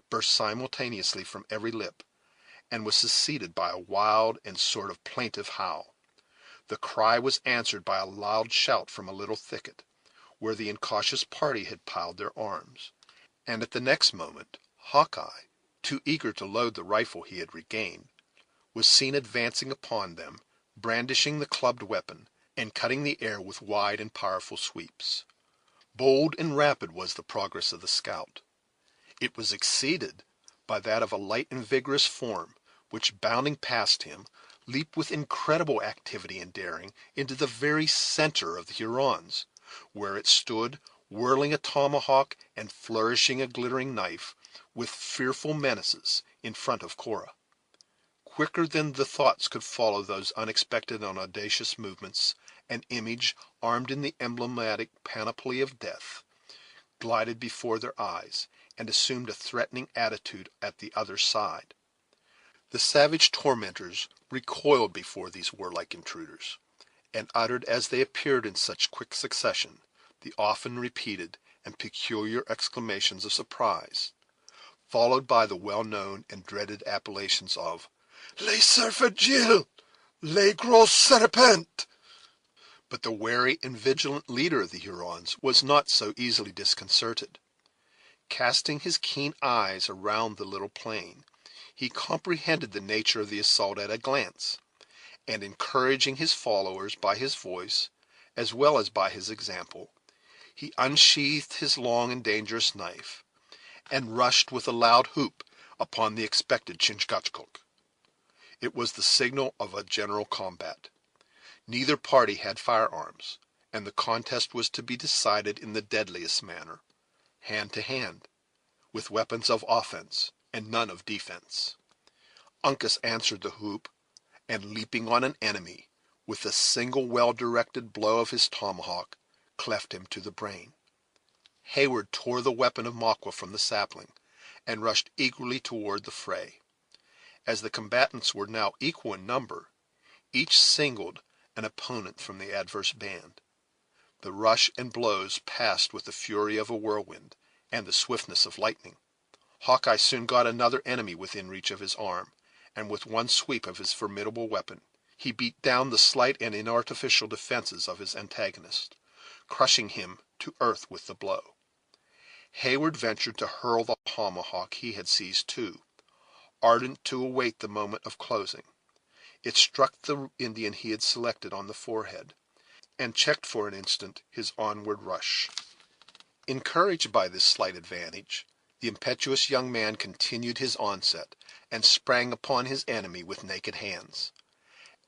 burst simultaneously from every lip, and was succeeded by a wild and sort of plaintive howl. The cry was answered by a loud shout from a little thicket, where the incautious party had piled their arms, and at the next moment Hawkeye, too eager to load the rifle he had regained, was seen advancing upon them, brandishing the clubbed weapon, and cutting the air with wide and powerful sweeps. Bold and rapid was the progress of the scout. It was exceeded by that of a light and vigorous form, which, bounding past him, leaped with incredible activity and daring into the very center of the Hurons, where it stood, whirling a tomahawk and flourishing a glittering knife, with fearful menaces, in front of Cora. Quicker than the thoughts could follow those unexpected and audacious movements, an image, armed in the emblematic panoply of death, glided before their eyes, and assumed a threatening attitude at the other side. The savage tormentors recoiled before these warlike intruders, and uttered, as they appeared in such quick succession, the often repeated and peculiar exclamations of surprise, followed by the well known and dreaded appellations of "Les Serfagils! Les Gros Serpents!" But the wary and vigilant leader of the Hurons was not so easily disconcerted. Casting his keen eyes around the little plain, he comprehended the nature of the assault at a glance, and, encouraging his followers by his voice, as well as by his example, he unsheathed his long and dangerous knife, and rushed with a loud whoop upon the expected Chingachgook. It was the signal of a general combat. Neither party had firearms, and the contest was to be decided in the deadliest manner, hand to hand, with weapons of offense and none of defense. Uncas answered the whoop, and, leaping on an enemy, with a single well-directed blow of his tomahawk, cleft him to the brain. Heyward tore the weapon of Maqua from the sapling, and rushed eagerly toward the fray. As the combatants were now equal in number, each singled an opponent from the adverse band. The rush and blows passed with the fury of a whirlwind and the swiftness of lightning. Hawkeye soon got another enemy within reach of his arm, and with one sweep of his formidable weapon he beat down the slight and inartificial defenses of his antagonist, crushing him to earth with the blow. Heyward ventured to hurl the tomahawk he had seized too, ardent to await the moment of closing. It struck the Indian he had selected on the forehead, and checked for an instant his onward rush. Encouraged by this slight advantage, the impetuous young man continued his onset, and sprang upon his enemy with naked hands.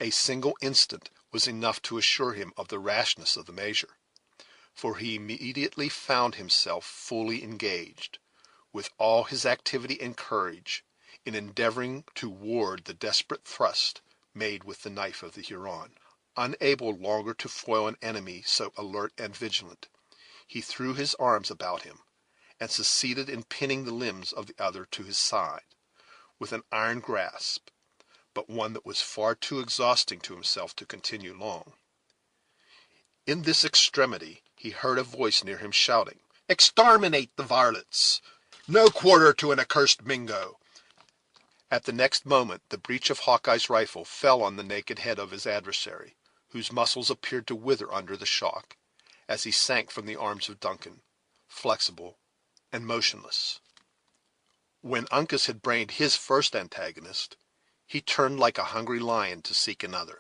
A single instant was enough to assure him of the rashness of the measure, for he immediately found himself fully engaged, with all his activity and courage, in endeavoring to ward the desperate thrust made with the knife of the Huron. Unable longer to foil an enemy so alert and vigilant, he threw his arms about him, and succeeded in pinning the limbs of the other to his side, with an iron grasp, but one that was far too exhausting to himself to continue long. In this extremity he heard a voice near him shouting, "Exterminate the varlets! No quarter to an accursed Mingo!" At the next moment the breech of Hawkeye's rifle fell on the naked head of his adversary, whose muscles appeared to wither under the shock, as he sank from the arms of Duncan, flexible and motionless. When Uncas had brained his first antagonist, he turned like a hungry lion to seek another.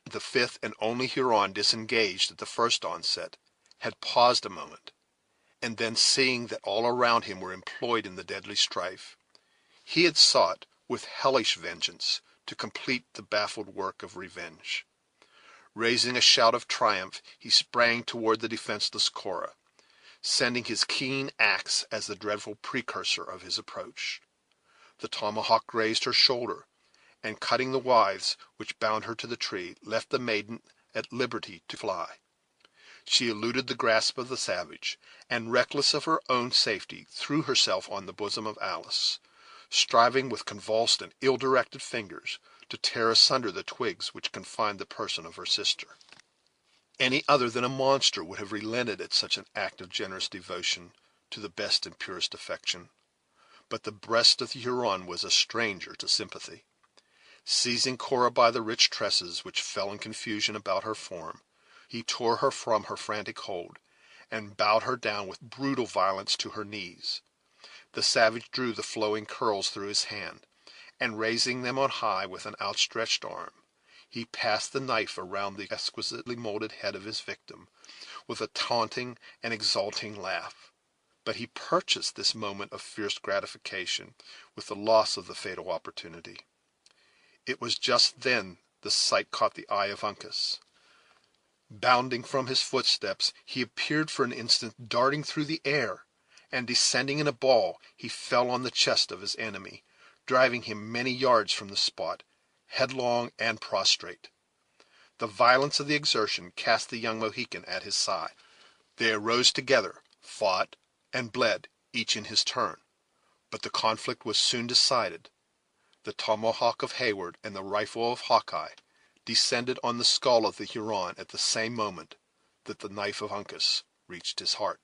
The fifth and only Huron disengaged at the first onset had paused a moment, and then, seeing that all around him were employed in the deadly strife, he had sought, with hellish vengeance, to complete the baffled work of revenge. Raising a shout of triumph, he sprang toward the defenseless Cora, sending his keen axe as the dreadful precursor of his approach. The tomahawk grazed her shoulder, and, cutting the withes which bound her to the tree, left the maiden at liberty to fly. She eluded the grasp of the savage, and, reckless of her own safety, threw herself on the bosom of Alice, striving with convulsed and ill-directed fingers to tear asunder the twigs which confined the person of her sister. Any other than a monster would have relented at such an act of generous devotion to the best and purest affection, but the breast of the Huron was a stranger to sympathy. Seizing Cora by the rich tresses which fell in confusion about her form, he tore her from her frantic hold, and bowed her down with brutal violence to her knees. The savage drew the flowing curls through his hand, and, raising them on high with an outstretched arm, he passed the knife around the exquisitely molded head of his victim with a taunting and exulting laugh. But he purchased this moment of fierce gratification with the loss of the fatal opportunity. It was just then the sight caught the eye of Uncas. Bounding from his footsteps, he appeared for an instant darting through the air, and, descending in a ball, he fell on the chest of his enemy, driving him many yards from the spot, headlong and prostrate. The violence of the exertion cast the young Mohican at his side. They arose together, fought, and bled, each in his turn, but the conflict was soon decided. The tomahawk of Heyward and the rifle of Hawkeye descended on the skull of the Huron at the same moment that the knife of Uncas reached his heart.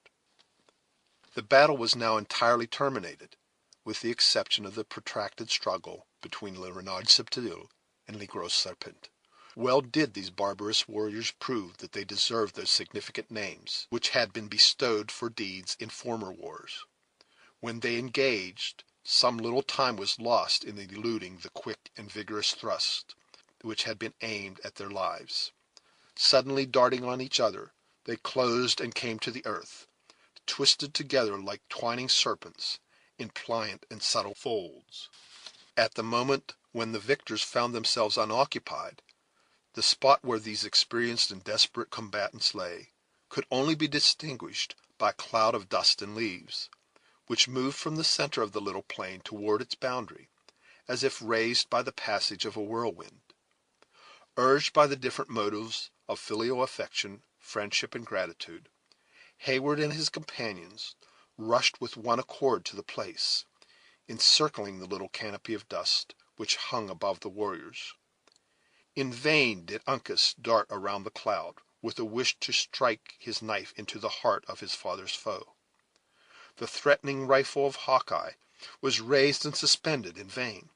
The battle was now entirely terminated, with the exception of the protracted struggle between Le Renard Subtil and Le Gros Serpent. Well did these barbarous warriors prove that they deserved those significant names which had been bestowed for deeds in former wars. When they engaged, some little time was lost in eluding the quick and vigorous thrust which had been aimed at their lives. Suddenly darting on each other, they closed and came to the earth, twisted together like twining serpents in pliant and subtle folds. At the moment when the victors found themselves unoccupied, the spot where these experienced and desperate combatants lay could only be distinguished by a cloud of dust and leaves, which moved from the center of the little plain toward its boundary, as if raised by the passage of a whirlwind. Urged by the different motives of filial affection, friendship, and gratitude, Heyward and his companions rushed with one accord to the place, encircling the little canopy of dust which hung above the warriors. In vain did Uncas dart around the cloud, with a wish to strike his knife into the heart of his father's foe. The threatening rifle of Hawkeye was raised and suspended in vain,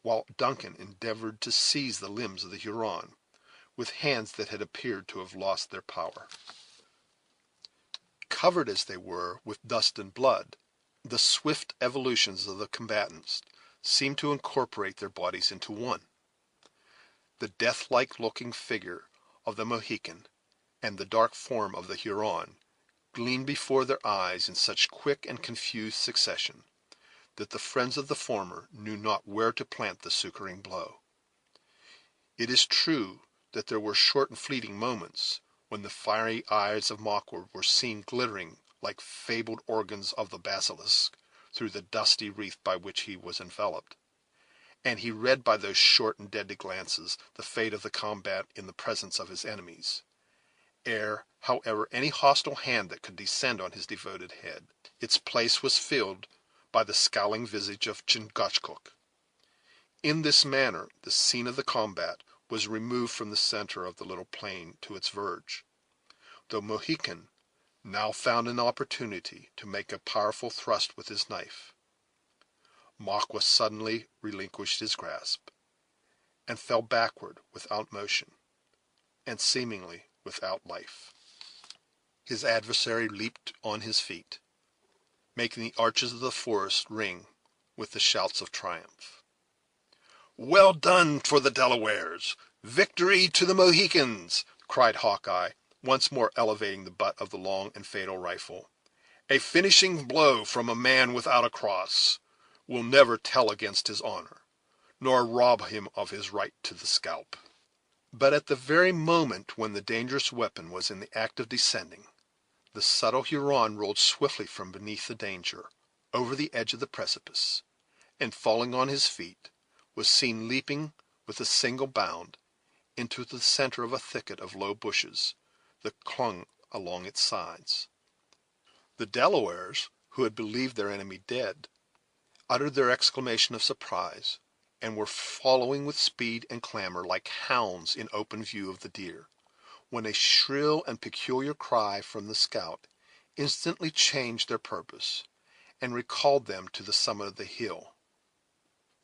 while Duncan endeavored to seize the limbs of the Huron with hands that had appeared to have lost their power. Covered as they were with dust and blood, the swift evolutions of the combatants seemed to incorporate their bodies into one. The death-like looking figure of the Mohican and the dark form of the Huron gleamed before their eyes in such quick and confused succession that the friends of the former knew not where to plant the succoring blow. It is true that there were short and fleeting moments when the fiery eyes of Mawquer were seen glittering like fabled organs of the basilisk through the dusty wreath by which he was enveloped, and he read by those short and deadly glances the fate of the combat in the presence of his enemies, ere, however, any hostile hand that could descend on his devoted head, its place was filled by the scowling visage of Chingachgook. In this manner the scene of the combat was removed from the center of the little plain to its verge. The Mohican now found an opportunity to make a powerful thrust with his knife. Mawquer suddenly relinquished his grasp, and fell backward without motion, and seemingly without life. His adversary leaped on his feet, making the arches of the forest ring with the shouts of triumph. "Well done for the Delawares! Victory to the Mohicans!" cried Hawkeye, once more elevating the butt of the long and fatal rifle. "A finishing blow from a man without a cross will never tell against his honor, nor rob him of his right to the scalp." But at the very moment when the dangerous weapon was in the act of descending, the subtle Huron rolled swiftly from beneath the danger, over the edge of the precipice, and falling on his feet, was seen leaping with a single bound into the center of a thicket of low bushes that clung along its sides. The Delawares, who had believed their enemy dead, uttered their exclamation of surprise, and were following with speed and clamor like hounds in open view of the deer, when a shrill and peculiar cry from the scout instantly changed their purpose, and recalled them to the summit of the hill.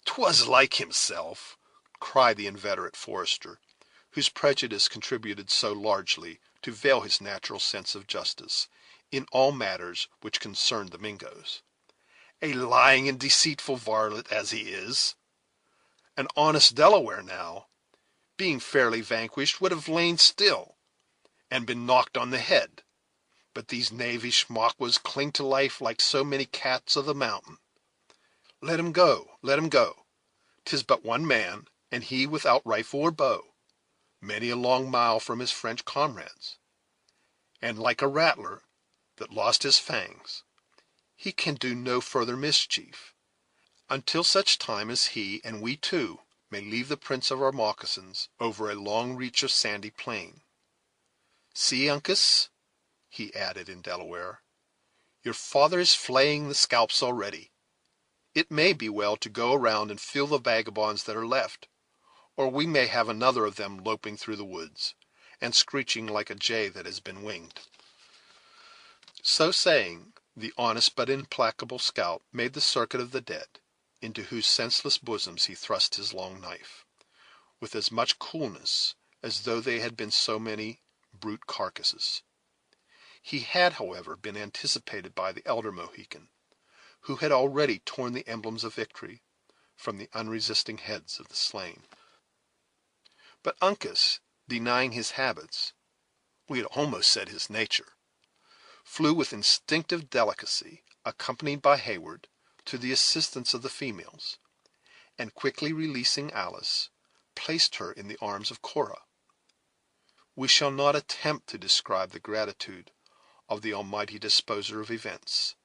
"'Twas like himself," cried the inveterate forester, whose prejudice contributed so largely to veil his natural sense of justice in all matters which concerned the Mingoes. "A lying and deceitful varlet as he is. An honest Delaware, now, being fairly vanquished, would have lain still, and been knocked on the head; but these knavish Maquas cling to life like so many cats of the mountain. Let him go, let him go. 'Tis but one man, and he without rifle or bow, many a long mile from his French comrades; and, like a rattler that lost his fangs, he can do no further mischief, until such time as he and we too may leave the prints of our moccasins over a long reach of sandy plain. See, Uncas," he added in Delaware, "your father is flaying the scalps already. It may be well to go around and fill the vagabonds that are left, or we may have another of them loping through the woods, and screeching like a jay that has been winged." So saying, the honest but implacable scout made the circuit of the dead, into whose senseless bosoms he thrust his long knife, with as much coolness as though they had been so many brute carcasses. He had, however, been anticipated by the elder Mohican, who had already torn the emblems of victory from the unresisting heads of the slain. But Uncas, denying his habits, we had almost said his nature, flew with instinctive delicacy, accompanied by Heyward, to the assistance of the females, and quickly releasing Alice, placed her in the arms of Cora. We shall not attempt to describe the gratitude of the Almighty Disposer of events,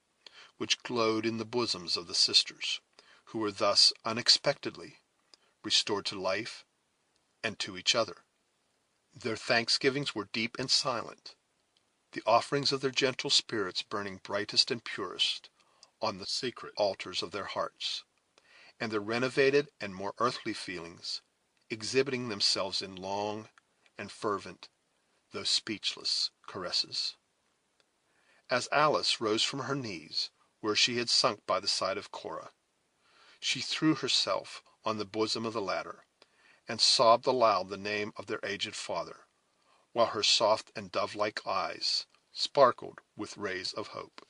which glowed in the bosoms of the sisters, who were thus unexpectedly restored to life and to each other. Their thanksgivings were deep and silent, the offerings of their gentle spirits burning brightest and purest on the secret altars of their hearts, and their renovated and more earthly feelings exhibiting themselves in long and fervent, though speechless, caresses. As Alice rose from her knees, where she had sunk by the side of Cora, she threw herself on the bosom of the latter, and sobbed aloud the name of their aged father, while her soft and dove-like eyes sparkled with rays of hope.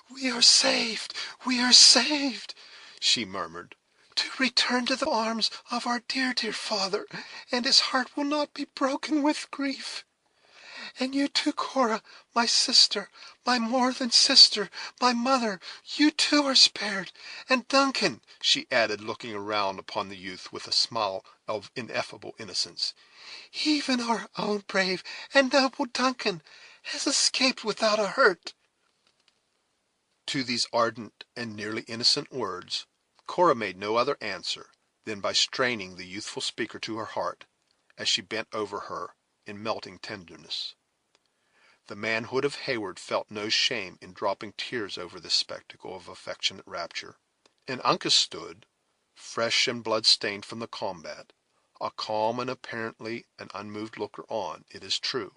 "We are saved! We are saved!" she murmured. "To return to the arms of our dear, dear father, and his heart will not be broken with grief. And you too, Cora, my sister, my more than sister, my mother, you too are spared. And Duncan," she added, looking around upon the youth with a smile of ineffable innocence, "even our own brave and noble Duncan has escaped without a hurt." To these ardent and nearly innocent words, Cora made no other answer than by straining the youthful speaker to her heart, as she bent over her in melting tenderness. The manhood of Heyward felt no shame in dropping tears over this spectacle of affectionate rapture, and Uncas stood, fresh and blood-stained from the combat, a calm and apparently an unmoved looker on, it is true,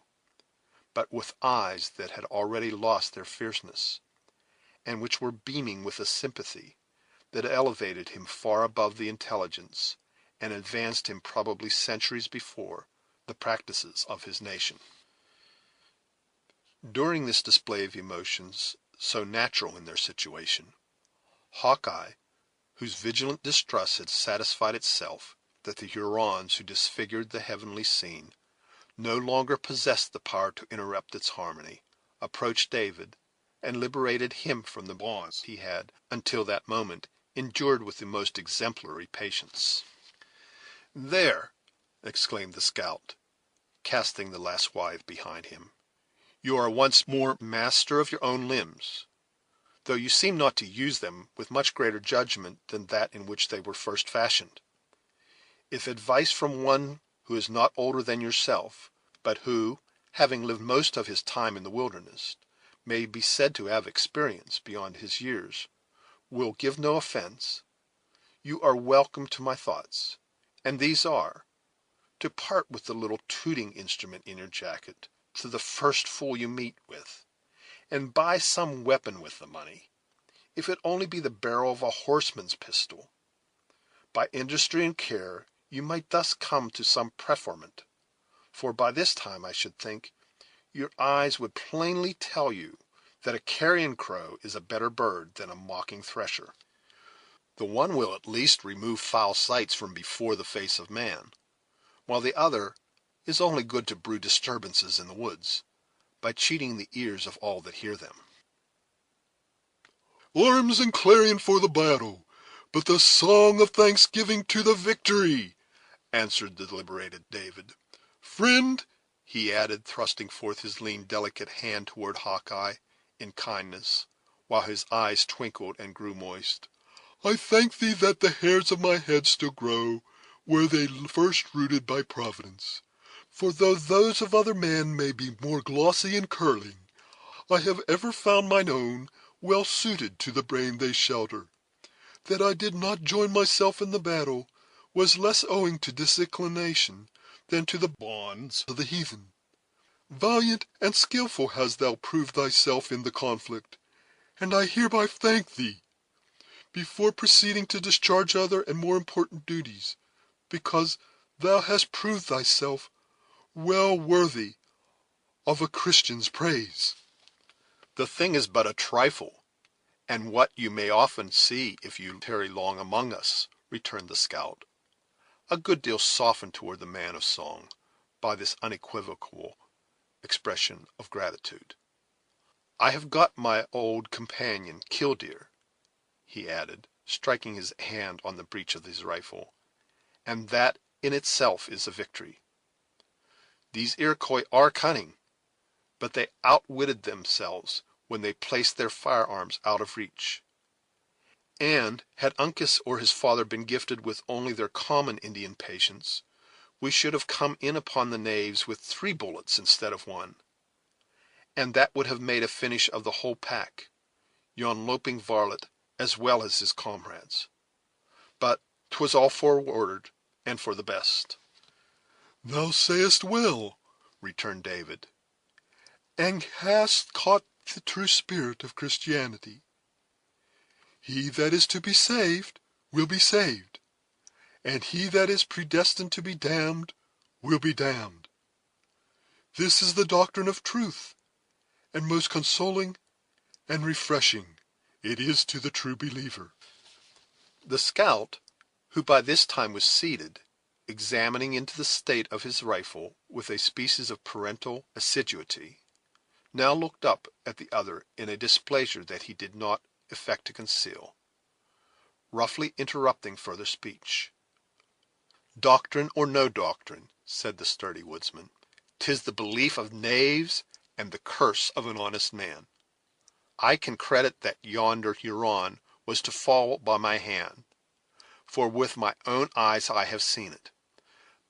but with eyes that had already lost their fierceness, and which were beaming with a sympathy that elevated him far above the intelligence, and advanced him probably centuries before the practices of his nation. During this display of emotions, so natural in their situation, Hawkeye, whose vigilant distrust had satisfied itself that the Hurons who disfigured the heavenly scene no longer possessed the power to interrupt its harmony, approached David, and liberated him from the bonds he had, until that moment, endured with the most exemplary patience. "There," exclaimed the scout, casting the last withe behind him, "you are once more master of your own limbs, though you seem not to use them with much greater judgment than that in which they were first fashioned. If advice from one who is not older than yourself, but who, having lived most of his time in the wilderness, may be said to have experience beyond his years, will give no offense, you are welcome to my thoughts, and these are, to part with the little tooting instrument in your jacket to the first fool you meet with, and buy some weapon with the money, if it only be the barrel of a horseman's pistol. By industry and care you might thus come to some preferment, for by this time, I should think, your eyes would plainly tell you that a carrion crow is a better bird than a mocking thresher. The one will at least remove foul sights from before the face of man, while the other is only good to brew disturbances in the woods, by cheating the ears of all that hear them." "Arms and clarion for the battle, but the song of thanksgiving to the victory," answered the liberated David. "Friend," he added, thrusting forth his lean, delicate hand toward Hawkeye, in kindness, while his eyes twinkled and grew moist, "I thank thee that the hairs of my head still grow where they first rooted by Providence; for though those of other men may be more glossy and curling, I have ever found mine own well suited to the brain they shelter. That I did not join myself in the battle was less owing to disinclination than to the bonds of the heathen. Valiant and skilful hast thou proved thyself in the conflict, and I hereby thank thee, before proceeding to discharge other and more important duties, because thou hast proved thyself well worthy of a Christian's praise." "The thing is but a trifle, and what you may often see if you tarry long among us," returned the scout, a good deal softened toward the man of song by this unequivocal expression of gratitude. "I have got my old companion, Killdeer," he added, striking his hand on the breech of his rifle, "and that in itself is a victory. These Iroquois are cunning, but they outwitted themselves when they placed their firearms out of reach; and, had Uncas or his father been gifted with only their common Indian patience, we should have come in upon the knaves with 3 bullets instead of 1, and that would have made a finish of the whole pack, yon loping varlet as well as his comrades. But 'twas all foreordered, and for the best." "Thou sayest well," returned David, "and hast caught the true spirit of Christianity. He that is to be saved will be saved, and he that is predestined to be damned will be damned. This is the doctrine of truth, and most consoling and refreshing it is to the true believer." The scout, who by this time was seated, examining into the state of his rifle with a species of parental assiduity, now looked up at the other in a displeasure that he did not affect to conceal, roughly interrupting further speech. "Doctrine or no doctrine," said the sturdy woodsman, "'tis the belief of knaves and the curse of an honest man. I can credit that yonder Huron was to fall by my hand, for with my own eyes I have seen it;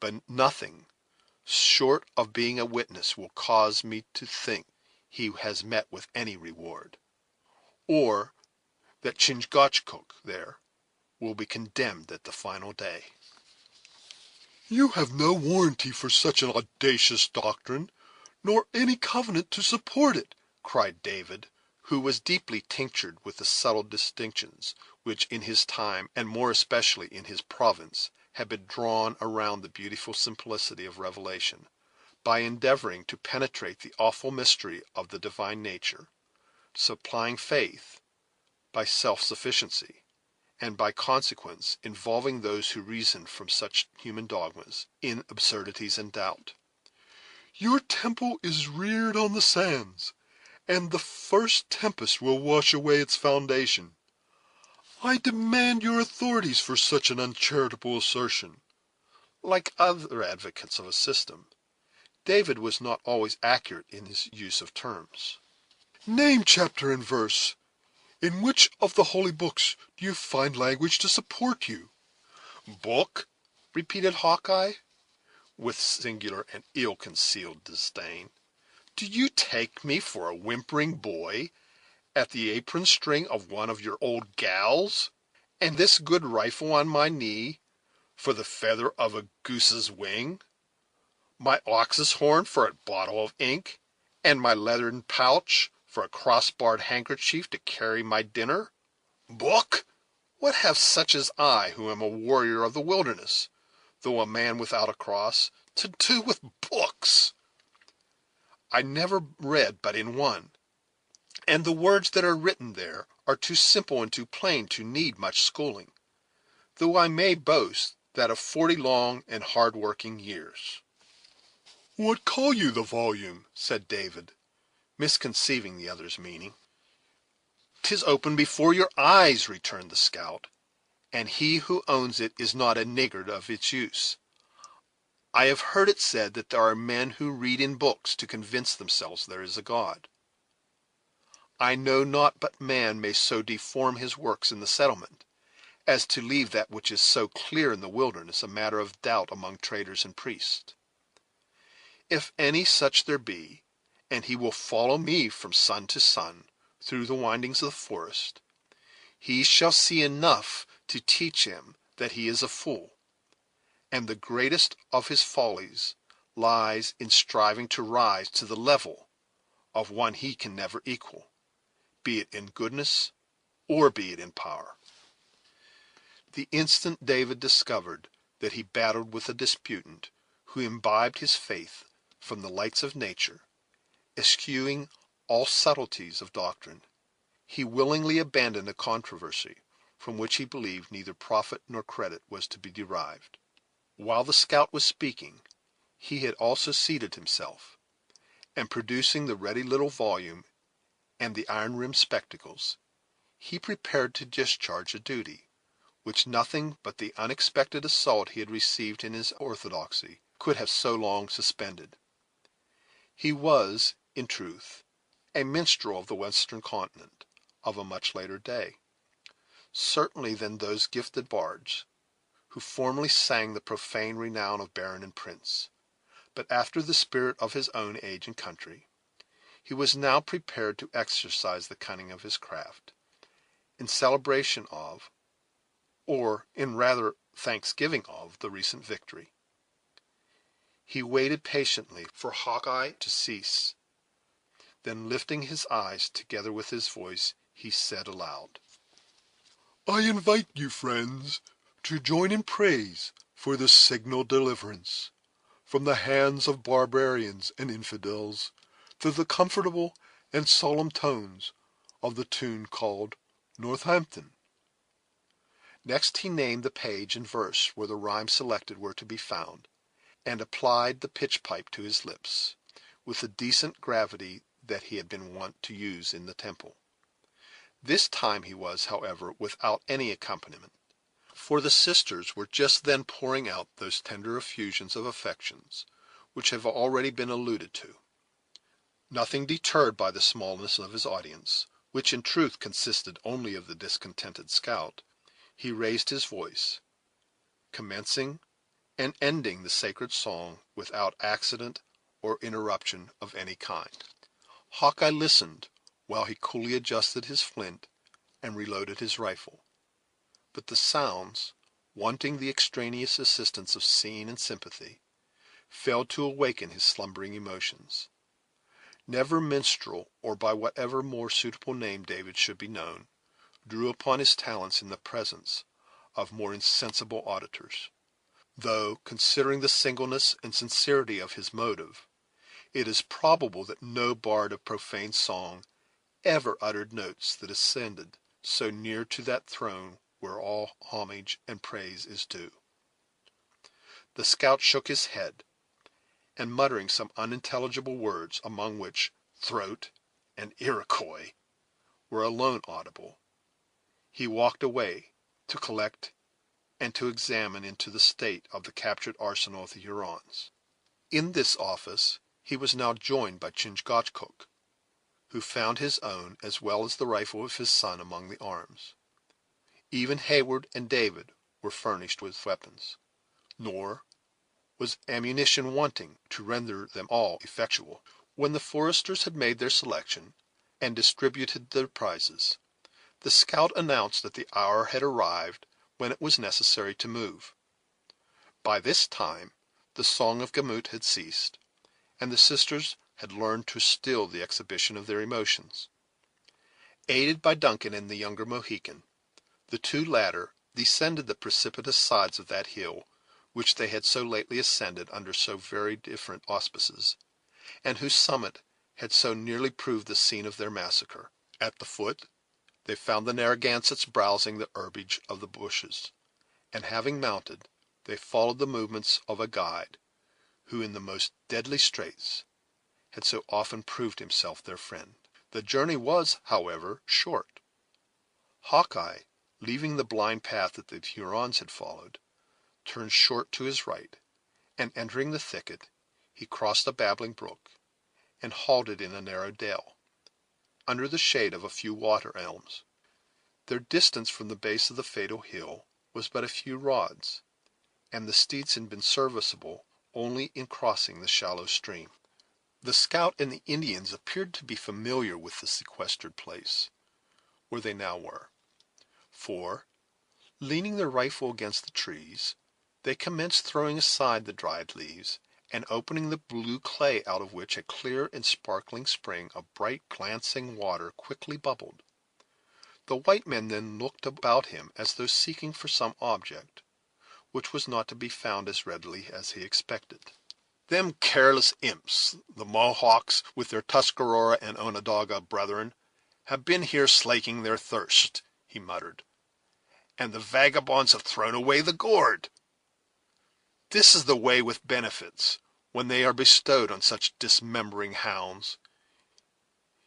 but nothing short of being a witness will cause me to think he has met with any reward, or that Chingachgook there will be condemned at the final day." You have no warranty for such an audacious doctrine, nor any covenant to support it, cried David, who was deeply tinctured with the subtle distinctions which in his time, and more especially in his province, had been drawn around the beautiful simplicity of revelation, by endeavoring to penetrate the awful mystery of the divine nature, supplying faith by self-sufficiency, and by consequence involving those who reason from such human dogmas in absurdities and doubt. Your temple is reared on the sands, and the first tempest will wash away its foundation. I demand your authorities for such an uncharitable assertion. Like other advocates of a system, David was not always accurate in his use of terms. Name chapter and verse. In which of the holy books do you find language to support you? "Book!" repeated Hawkeye, with singular and ill-concealed disdain. "Do you take me for a whimpering boy at the apron string of one of your old gals, and this good rifle on my knee for the feather of a goose's wing, my ox's horn for a bottle of ink, and my leathern pouch for a cross-barred handkerchief to carry my dinner? Book! What have such as I, who am a warrior of the wilderness, though a man without a cross, to do with books? I never read but in one, and the words that are written there are too simple and too plain to need much schooling, though I may boast that of 40 long and hard-working years." What call you the volume? said David, misconceiving the other's meaning. "'Tis open before your eyes," returned the scout, "and he who owns it is not a niggard of its use. I have heard it said that there are men who read in books to convince themselves there is a God. I know not but man may so deform his works in the settlement as to leave that which is so clear in the wilderness a matter of doubt among traders and priests. If any such there be, and he will follow me from sun to sun through the windings of the forest, he shall see enough to teach him that he is a fool, and the greatest of his follies lies in striving to rise to the level of one he can never equal, be it in goodness or be it in power." The instant David discovered that he battled with a disputant who imbibed his faith from the lights of nature, eschewing all subtleties of doctrine, he willingly abandoned a controversy from which he believed neither profit nor credit was to be derived. While the scout was speaking, he had also seated himself, and producing the ready little volume and the iron-rimmed spectacles, he prepared to discharge a duty which nothing but the unexpected assault he had received in his orthodoxy could have so long suspended. He was, in truth, a minstrel of the western continent, of a much later day, certainly, than those gifted bards who formerly sang the profane renown of baron and prince; but after the spirit of his own age and country, he was now prepared to exercise the cunning of his craft, in celebration of, or in rather thanksgiving of, the recent victory. He waited patiently for Hawkeye to cease, then lifting his eyes together with his voice, he said aloud: I invite you, friends, to join in praise for this signal deliverance from the hands of barbarians and infidels, to the comfortable and solemn tones of the tune called Northampton. Next he named the page and verse where the rhymes selected were to be found, and applied the pitch pipe to his lips, with the decent gravity that he had been wont to use in the temple. This time he was, however, without any accompaniment, for the sisters were just then pouring out those tender effusions of affections which have already been alluded to. Nothing deterred by the smallness of his audience, which in truth consisted only of the discontented scout, he raised his voice, commencing and ending the sacred song without accident or interruption of any kind. Hawkeye listened while he coolly adjusted his flint and reloaded his rifle, but the sounds, wanting the extraneous assistance of scene and sympathy, failed to awaken his slumbering emotions. Never minstrel, or by whatever more suitable name David should be known, drew upon his talents in the presence of more insensible auditors, though, considering the singleness and sincerity of his motive, it is probable that no bard of profane song ever uttered notes that ascended so near to that throne where all homage and praise is due. The scout shook his head, and muttering some unintelligible words, among which "throat" and "Iroquois" were alone audible, he walked away to collect and to examine into the state of the captured arsenal of the Hurons. In this office he was now joined by Chingachgook, who found his own as well as the rifle of his son among the arms. Even Heyward and David were furnished with weapons, nor was ammunition wanting to render them all effectual. When the foresters had made their selection and distributed their prizes, the scout announced that the hour had arrived when it was necessary to move. By this time the song of Gamut had ceased, and the sisters had learned to still the exhibition of their emotions. Aided by Duncan and the younger Mohican, the two latter descended the precipitous sides of that hill which they had so lately ascended under so very different auspices, and whose summit had so nearly proved the scene of their massacre. At the foot they found the Narragansetts browsing the herbage of the bushes, and having mounted, they followed the movements of a guide, who in the most deadly straits had so often proved himself their friend. The journey was, however, short. Hawkeye, leaving the blind path that the Hurons had followed, turned short to his right, and entering the thicket, he crossed a babbling brook, and halted in a narrow dell, under the shade of a few water elms. Their distance from the base of the fatal hill was but a few rods, and the steeds had been serviceable only in crossing the shallow stream. The scout and the Indians appeared to be familiar with the sequestered place where they now were, for, leaning their rifle against the trees, they commenced throwing aside the dried leaves, and opening the blue clay out of which a clear and sparkling spring of bright glancing water quickly bubbled. The white man then looked about him as though seeking for some object, which was not to be found as readily as he expected. "Them careless imps, the Mohawks, with their Tuscarora and Onondaga brethren, have been here slaking their thirst," he muttered, "and the vagabonds have thrown away the gourd. This is the way with benefits, when they are bestowed on such dismembering hounds.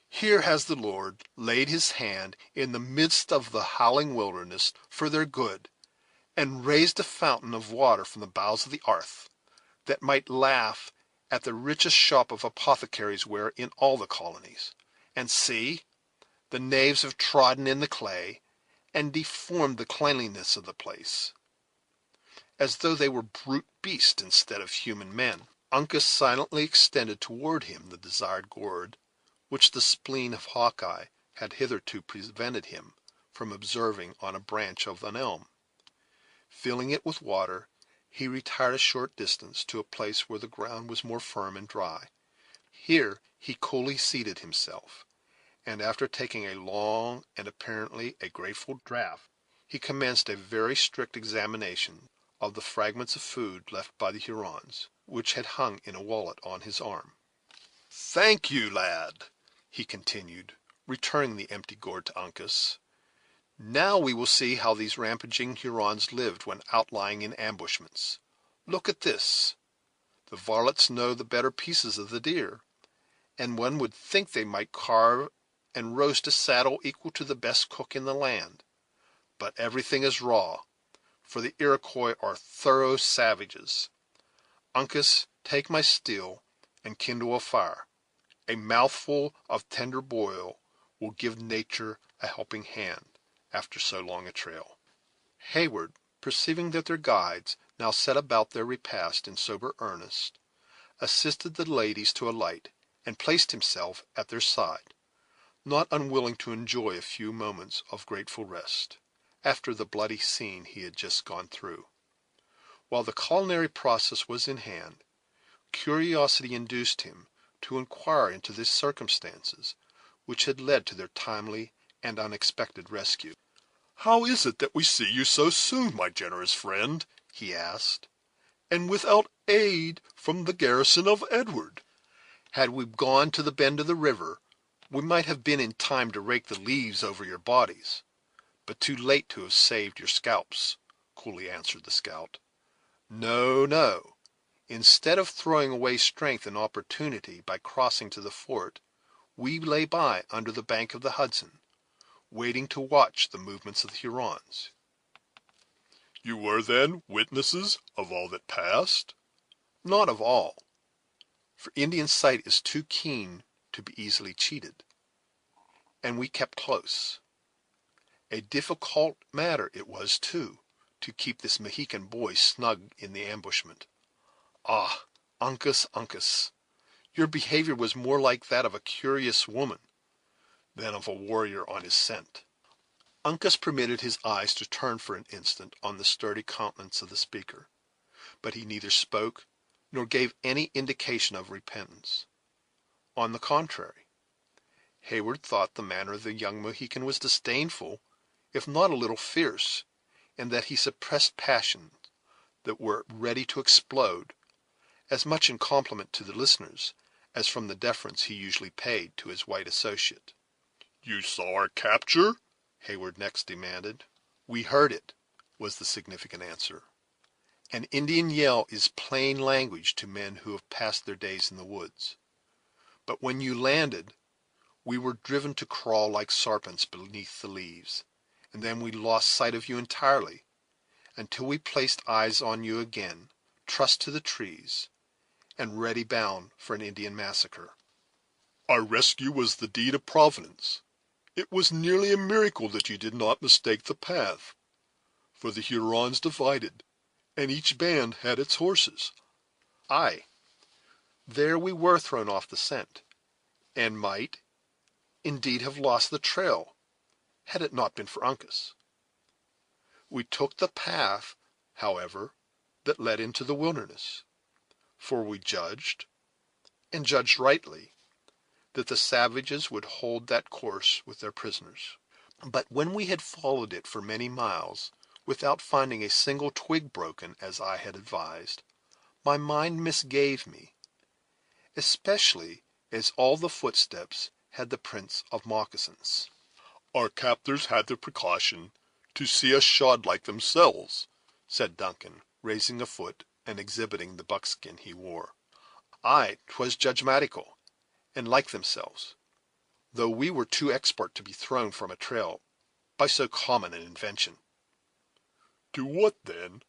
Here has the Lord laid his hand in the midst of the howling wilderness for their good, and raised a fountain of water from the bowels of the earth, that might laugh at the richest shop of apothecaries ware in all the colonies. And see, the knaves have trodden in the clay, and deformed the cleanliness of the place, as though they were brute beasts instead of human men." Uncas silently extended toward him the desired gourd, which the spleen of Hawkeye had hitherto prevented him from observing on a branch of an elm. Filling it with water, he retired a short distance to a place where the ground was more firm and dry. Here he coolly seated himself, and after taking a long and apparently a grateful draught, he commenced a very strict examination of the fragments of food left by the Hurons, which had hung in a wallet on his arm. "Thank you, lad," he continued, returning the empty gourd to Uncas. Now we will see how these rampaging Hurons lived when out lying in ambushments. Look at this. The varlets know the better pieces of the deer, and one would think they might carve and roast a saddle equal to the best cook in the land. But everything is raw, for the Iroquois are thorough savages. Uncas, take my steel and kindle a fire. A mouthful of tender boil will give nature a helping hand after so long a trail." Heyward, perceiving that their guides now set about their repast in sober earnest, assisted the ladies to alight, and placed himself at their side, not unwilling to enjoy a few moments of grateful rest, after the bloody scene he had just gone through. While the culinary process was in hand, curiosity induced him to inquire into the circumstances which had led to their timely and unexpected rescue. "How is it that we see you so soon, my generous friend," he asked, "and without aid from the garrison of Edward?" "Had we gone to the bend of the river, we might have been in time to rake the leaves over your bodies, but too late to have saved your scalps," coolly answered the scout. "No, no. Instead of throwing away strength and opportunity by crossing to the fort, we lay by under the bank of the Hudson, waiting to watch the movements of the Hurons." "You were, then, witnesses of all that passed?" "Not of all, for Indian sight is too keen to be easily cheated, and we kept close. A difficult matter it was, too, to keep this Mohican boy snug in the ambushment. Ah, Uncas, Uncas, your behavior was more like that of a curious woman than of a warrior on his scent." Uncas permitted his eyes to turn for an instant on the sturdy countenance of the speaker, but he neither spoke nor gave any indication of repentance. On the contrary, Heyward thought the manner of the young Mohican was disdainful, if not a little fierce, and that he suppressed passions that were ready to explode, as much in compliment to the listeners as from the deference he usually paid to his white associate. "You saw our capture?" Heyward next demanded. "We heard it," was the significant answer. "An Indian yell is plain language to men who have passed their days in the woods. But when you landed, we were driven to crawl like serpents beneath the leaves, and then we lost sight of you entirely, until we placed eyes on you again, trussed to the trees, and ready bound for an Indian massacre." "Our rescue was the deed of Providence. It was nearly a miracle that you did not mistake the path, for the Hurons divided, and each band had its horses." "Aye, there we were thrown off the scent, and might, indeed, have lost the trail, had it not been for Uncas. We took the path, however, that led into the wilderness, for we judged, and judged rightly, that the savages would hold that course with their prisoners. But when we had followed it for many miles, without finding a single twig broken, as I had advised, my mind misgave me, especially as all the footsteps had the prints of moccasins." "Our captors had the precaution to see us shod like themselves," said Duncan, raising a foot and exhibiting the buckskin he wore. "Aye, 'twas judgmatical, and like themselves, though we were too expert to be thrown from a trail by so common an invention." "To what, then,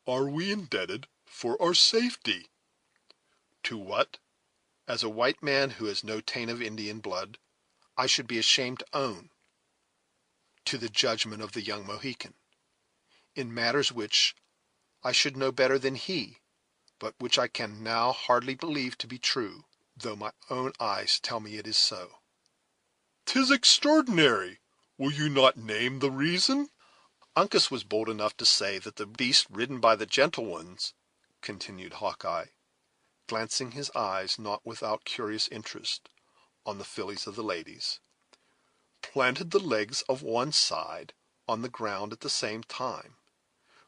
are we indebted for our safety?" "To what, as a white man who has no taint of Indian blood, I should be ashamed to own. To the judgment of the young Mohican, in matters which I should know better than he, but which I can now hardly believe to be true, though my own eyes tell me it is so." "'Tis extraordinary. Will you not name the reason?" "Uncas was bold enough to say that the beast ridden by the gentle ones," continued Hawkeye, glancing his eyes, not without curious interest, on the fillies of the ladies, "planted the legs of one side on the ground at the same time,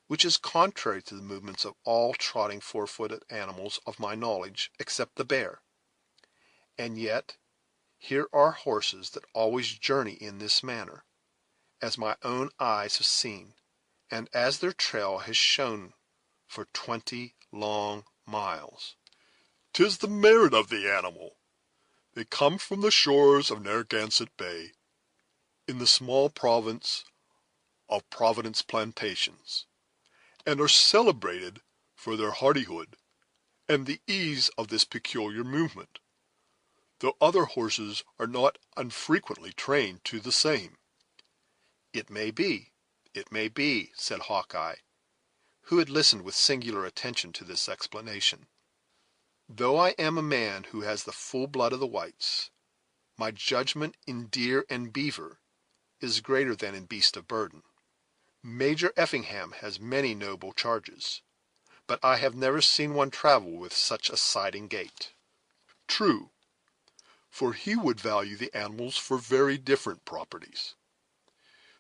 which is contrary to the movements of all trotting four-footed animals of my knowledge, except the bear. And yet here are horses that always journey in this manner, as my own eyes have seen, and as their trail has shown for 20 long miles. 'Tis the merit of the animal. They come from the shores of Narragansett Bay, in the small province of Providence Plantations, and are celebrated for their hardihood and the ease of this peculiar movement, though other horses are not unfrequently trained to the same. It may be, said Hawkeye, who had listened with singular attention to this explanation. Though I am a man who has the full blood of the whites, my judgment in deer and beaver is greater than in beast of burden. Major Effingham has many noble charges, but I have never seen one travel with such a siding gait. True, for he would value the animals for very different properties.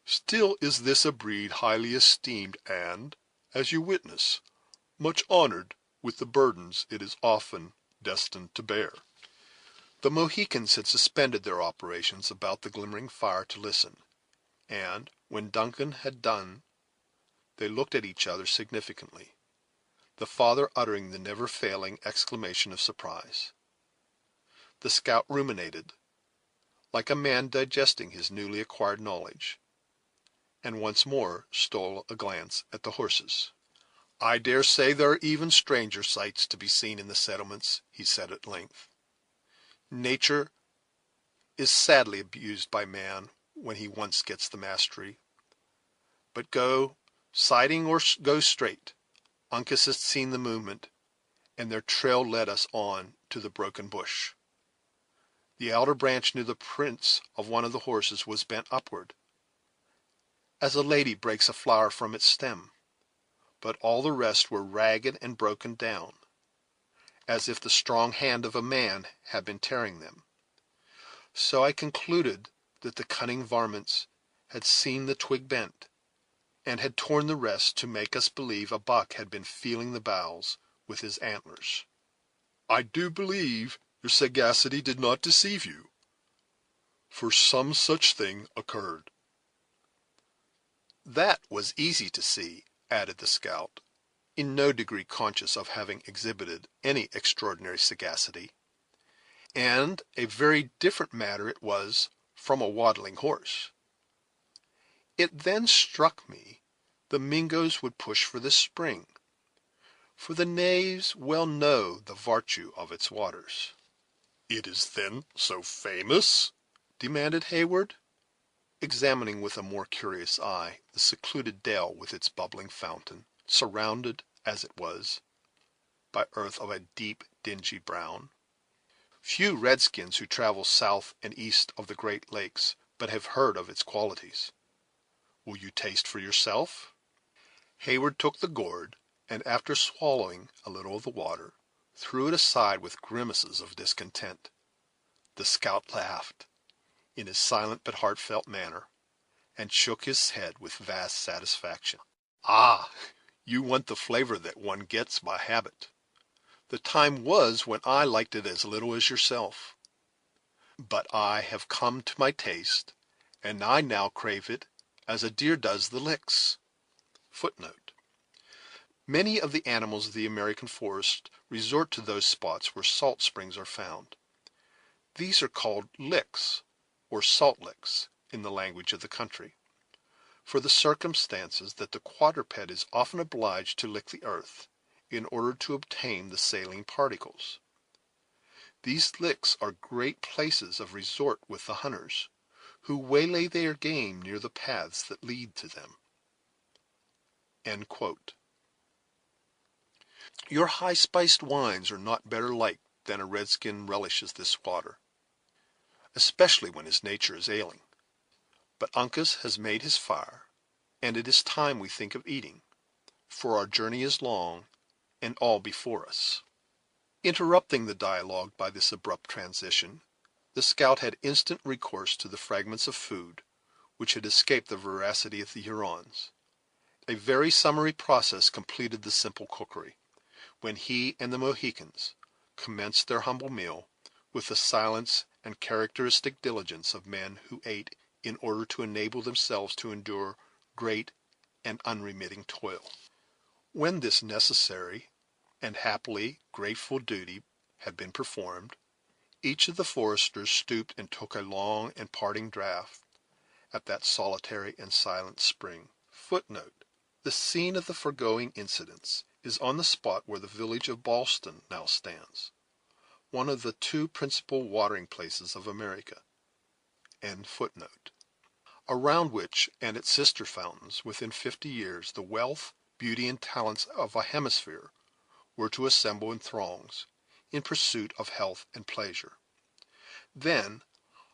Still is this a breed highly esteemed and, as you witness, much honored with the burdens it is often destined to bear. The Mohicans had suspended their operations about the glimmering fire to listen, and, when Duncan had done, they looked at each other significantly, the father uttering the never-failing exclamation of surprise. The scout ruminated, like a man digesting his newly acquired knowledge, and once more stole a glance at the horses. "I dare say there are even stranger sights to be seen in the settlements," he said at length. "Nature is sadly abused by man when he once gets the mastery. But go siding or go straight, Uncas has seen the movement, and their trail led us on to the broken bush. The outer branch near the prints of one of the horses was bent upward, as a lady breaks a flower from its stem, but all the rest were ragged and broken down, as if the strong hand of a man had been tearing them. So I concluded that the cunning varmints had seen the twig bent, and had torn the rest to make us believe a buck had been feeling the boughs with his antlers." I do believe your sagacity did not deceive you, for some such thing occurred. "That was easy to see," added the scout, in no degree conscious of having exhibited any extraordinary sagacity, "and a very different matter it was from a waddling horse. It then struck me the Mingoes would push for the spring, for the knaves well know the vartue of its waters." It is then so famous? demanded Heyward, examining with a more curious eye the secluded dell with its bubbling fountain, surrounded, as it was, by earth of a deep, dingy brown. "Few redskins who travel south and east of the Great Lakes but have heard of its qualities. Will you taste for yourself?" Heyward took the gourd, and after swallowing a little of the water, threw it aside with grimaces of discontent. The scout laughed, in his silent but heartfelt manner, and shook his head with vast satisfaction. "Ah, you want the flavor that one gets by habit. The time was when I liked it as little as yourself, but I have come to my taste, and I now crave it as a deer does the licks." Footnote: Many of the animals of the American forest resort to those spots where salt springs are found. These are called licks, or salt licks, in the language of the country, for the circumstances that the quadruped is often obliged to lick the earth in order to obtain the saline particles. These licks are great places of resort with the hunters, who waylay their game near the paths that lead to them. End quote. Your high-spiced wines are not better liked than a redskin relishes this water, especially when his nature is ailing. But Uncas has made his fire, and it is time we think of eating, for our journey is long, and all before us. Interrupting the dialogue by this abrupt transition, the scout had instant recourse to the fragments of food which had escaped the voracity of the Hurons. A very summary process completed the simple cookery, when he and the Mohicans commenced their humble meal with the silence and characteristic diligence of men who ate in order to enable themselves to endure great and unremitting toil. When this necessary and happily grateful duty had been performed, each of the foresters stooped and took a long and parting draught at that solitary and silent spring. Footnote: the scene of the foregoing incidents is on the spot where the village of Ballston now stands, one of the two principal watering places of America. End footnote. Around which and its sister fountains, within 50 years, the wealth, beauty, and talents of a hemisphere were to assemble in throngs, in pursuit of health and pleasure. Then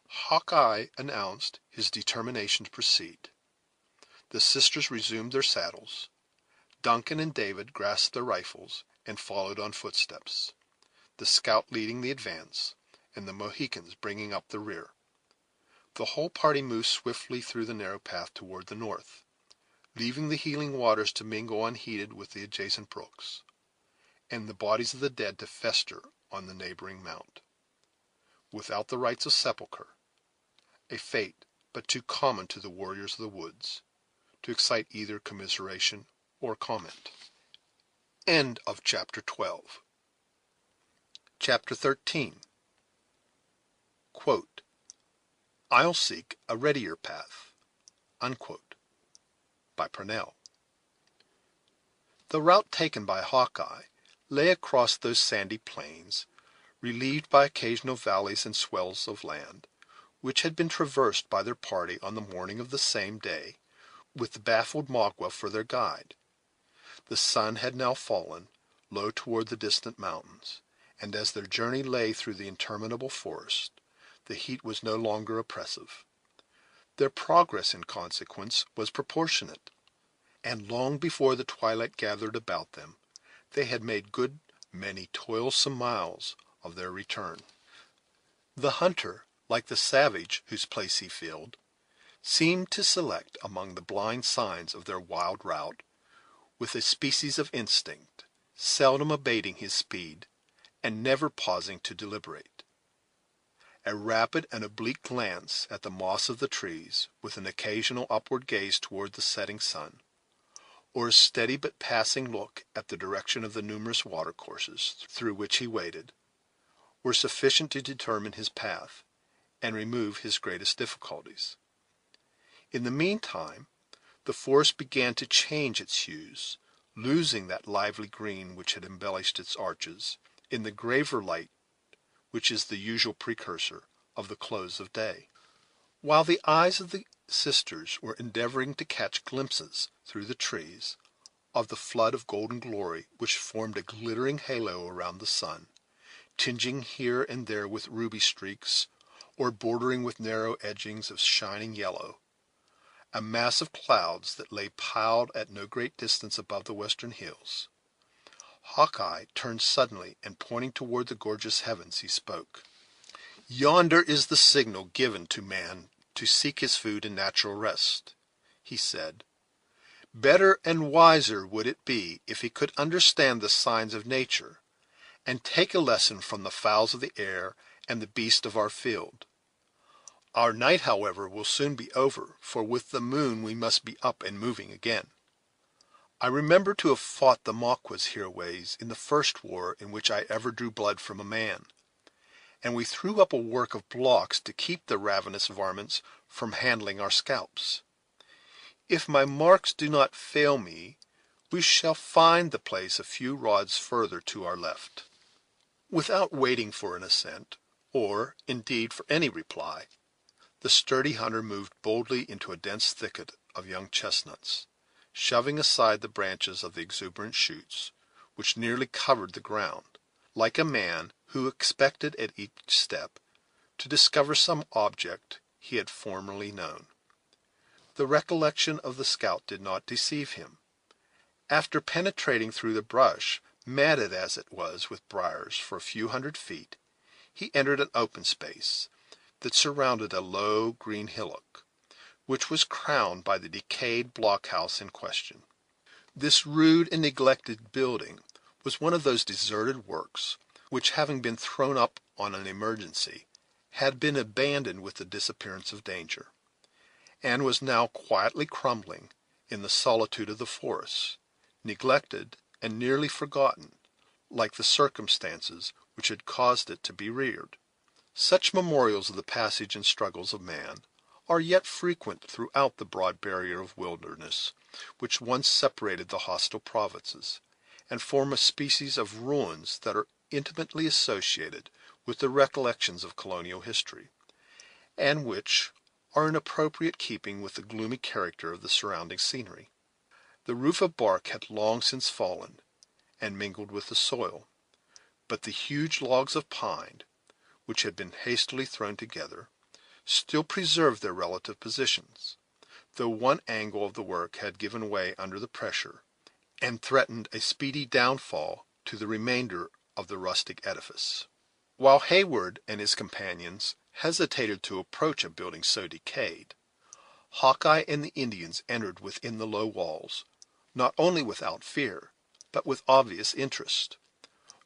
Hawkeye announced his determination to proceed. The sisters resumed their saddles. Duncan and David grasped their rifles and followed on footsteps, the scout leading the advance, and the Mohicans bringing up the rear. The whole party moved swiftly through the narrow path toward the north, leaving the healing waters to mingle unheeded with the adjacent brooks, and the bodies of the dead to fester on the neighboring mount, without the rites of sepulchre, a fate but too common to the warriors of the woods to excite either commiseration or comment. End of chapter 12. Chapter 13. Quote, "I'll seek a readier path," unquote, by Purnell. The route taken by Hawkeye lay across those sandy plains, relieved by occasional valleys and swells of land, which had been traversed by their party on the morning of the same day, with the baffled Magua for their guide. The sun had now fallen, low toward the distant mountains, and as their journey lay through the interminable forest, the heat was no longer oppressive. Their progress, in consequence, was proportionate, and long before the twilight gathered about them, they had made good many toilsome miles of their return. The hunter, like the savage whose place he filled, seemed to select among the blind signs of their wild route, with a species of instinct, seldom abating his speed, and never pausing to deliberate. A rapid and oblique glance at the moss of the trees, with an occasional upward gaze toward the setting sun, or a steady but passing look at the direction of the numerous watercourses through which he waded, were sufficient to determine his path, and remove his greatest difficulties. In the meantime, the forest began to change its hues, losing that lively green which had embellished its arches, in the graver light which is the usual precursor of the close of day. While the eyes of the sisters were endeavoring to catch glimpses through the trees of the flood of golden glory which formed a glittering halo around the sun, tinging here and there with ruby streaks, or bordering with narrow edgings of shining yellow, a mass of clouds that lay piled at no great distance above the western hills, Hawkeye turned suddenly, and pointing toward the gorgeous heavens, he spoke. "Yonder is the signal given to man to seek his food and natural rest," he said. "Better and wiser would it be if he could understand the signs of nature, and take a lesson from the fowls of the air and the beasts of our field. Our night, however, will soon be over, for with the moon we must be up and moving again. I remember to have fought the Maquas hereaways in the first war in which I ever drew blood from a man, and we threw up a work of blocks to keep the ravenous varmints from handling our scalps. If my marks do not fail me, we shall find the place a few rods further to our left." Without waiting for an assent, or, indeed, for any reply, the sturdy hunter moved boldly into a dense thicket of young chestnuts, shoving aside the branches of the exuberant shoots, which nearly covered the ground, like a man who expected at each step to discover some object he had formerly known. The recollection of the scout did not deceive him. After penetrating through the brush, matted as it was with briars, for a few hundred feet, he entered an open space that surrounded a low green hillock, which was crowned by the decayed blockhouse in question. This rude and neglected building was one of those deserted works which, having been thrown up on an emergency, had been abandoned with the disappearance of danger. and was now quietly crumbling in the solitude of the forest, neglected and nearly forgotten, like the circumstances which had caused it to be reared. Such memorials of the passage and struggles of man are yet frequent throughout the broad barrier of wilderness which once separated the hostile provinces, and form a species of ruins that are intimately associated with the recollections of colonial history, and which are in appropriate keeping with the gloomy character of the surrounding scenery. The roof of bark had long since fallen and mingled with the soil, but the huge logs of pine, which had been hastily thrown together, still preserved their relative positions, though one angle of the work had given way under the pressure, and threatened a speedy downfall to the remainder of the rustic edifice. While Hayward and his companions hesitated to approach a building so decayed, Hawkeye and the Indians entered within the low walls, not only without fear, but with obvious interest.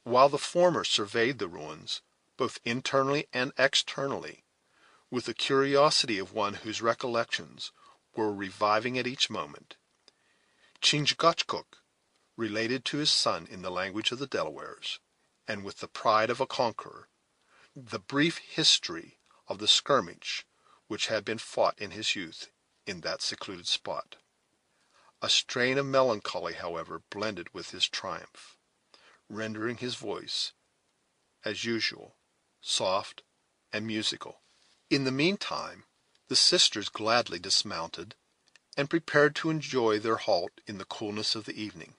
While the former surveyed the ruins, both internally and externally, with the curiosity of one whose recollections were reviving at each moment, Chingachgook related to his son in the language of the Delawares, and with the pride of a conqueror, the brief history of the skirmish which had been fought in his youth in that secluded spot. A strain of melancholy, however, blended with his triumph, rendering his voice, as usual, soft and musical. In the meantime, the sisters gladly dismounted, and prepared to enjoy their halt in the coolness of the evening,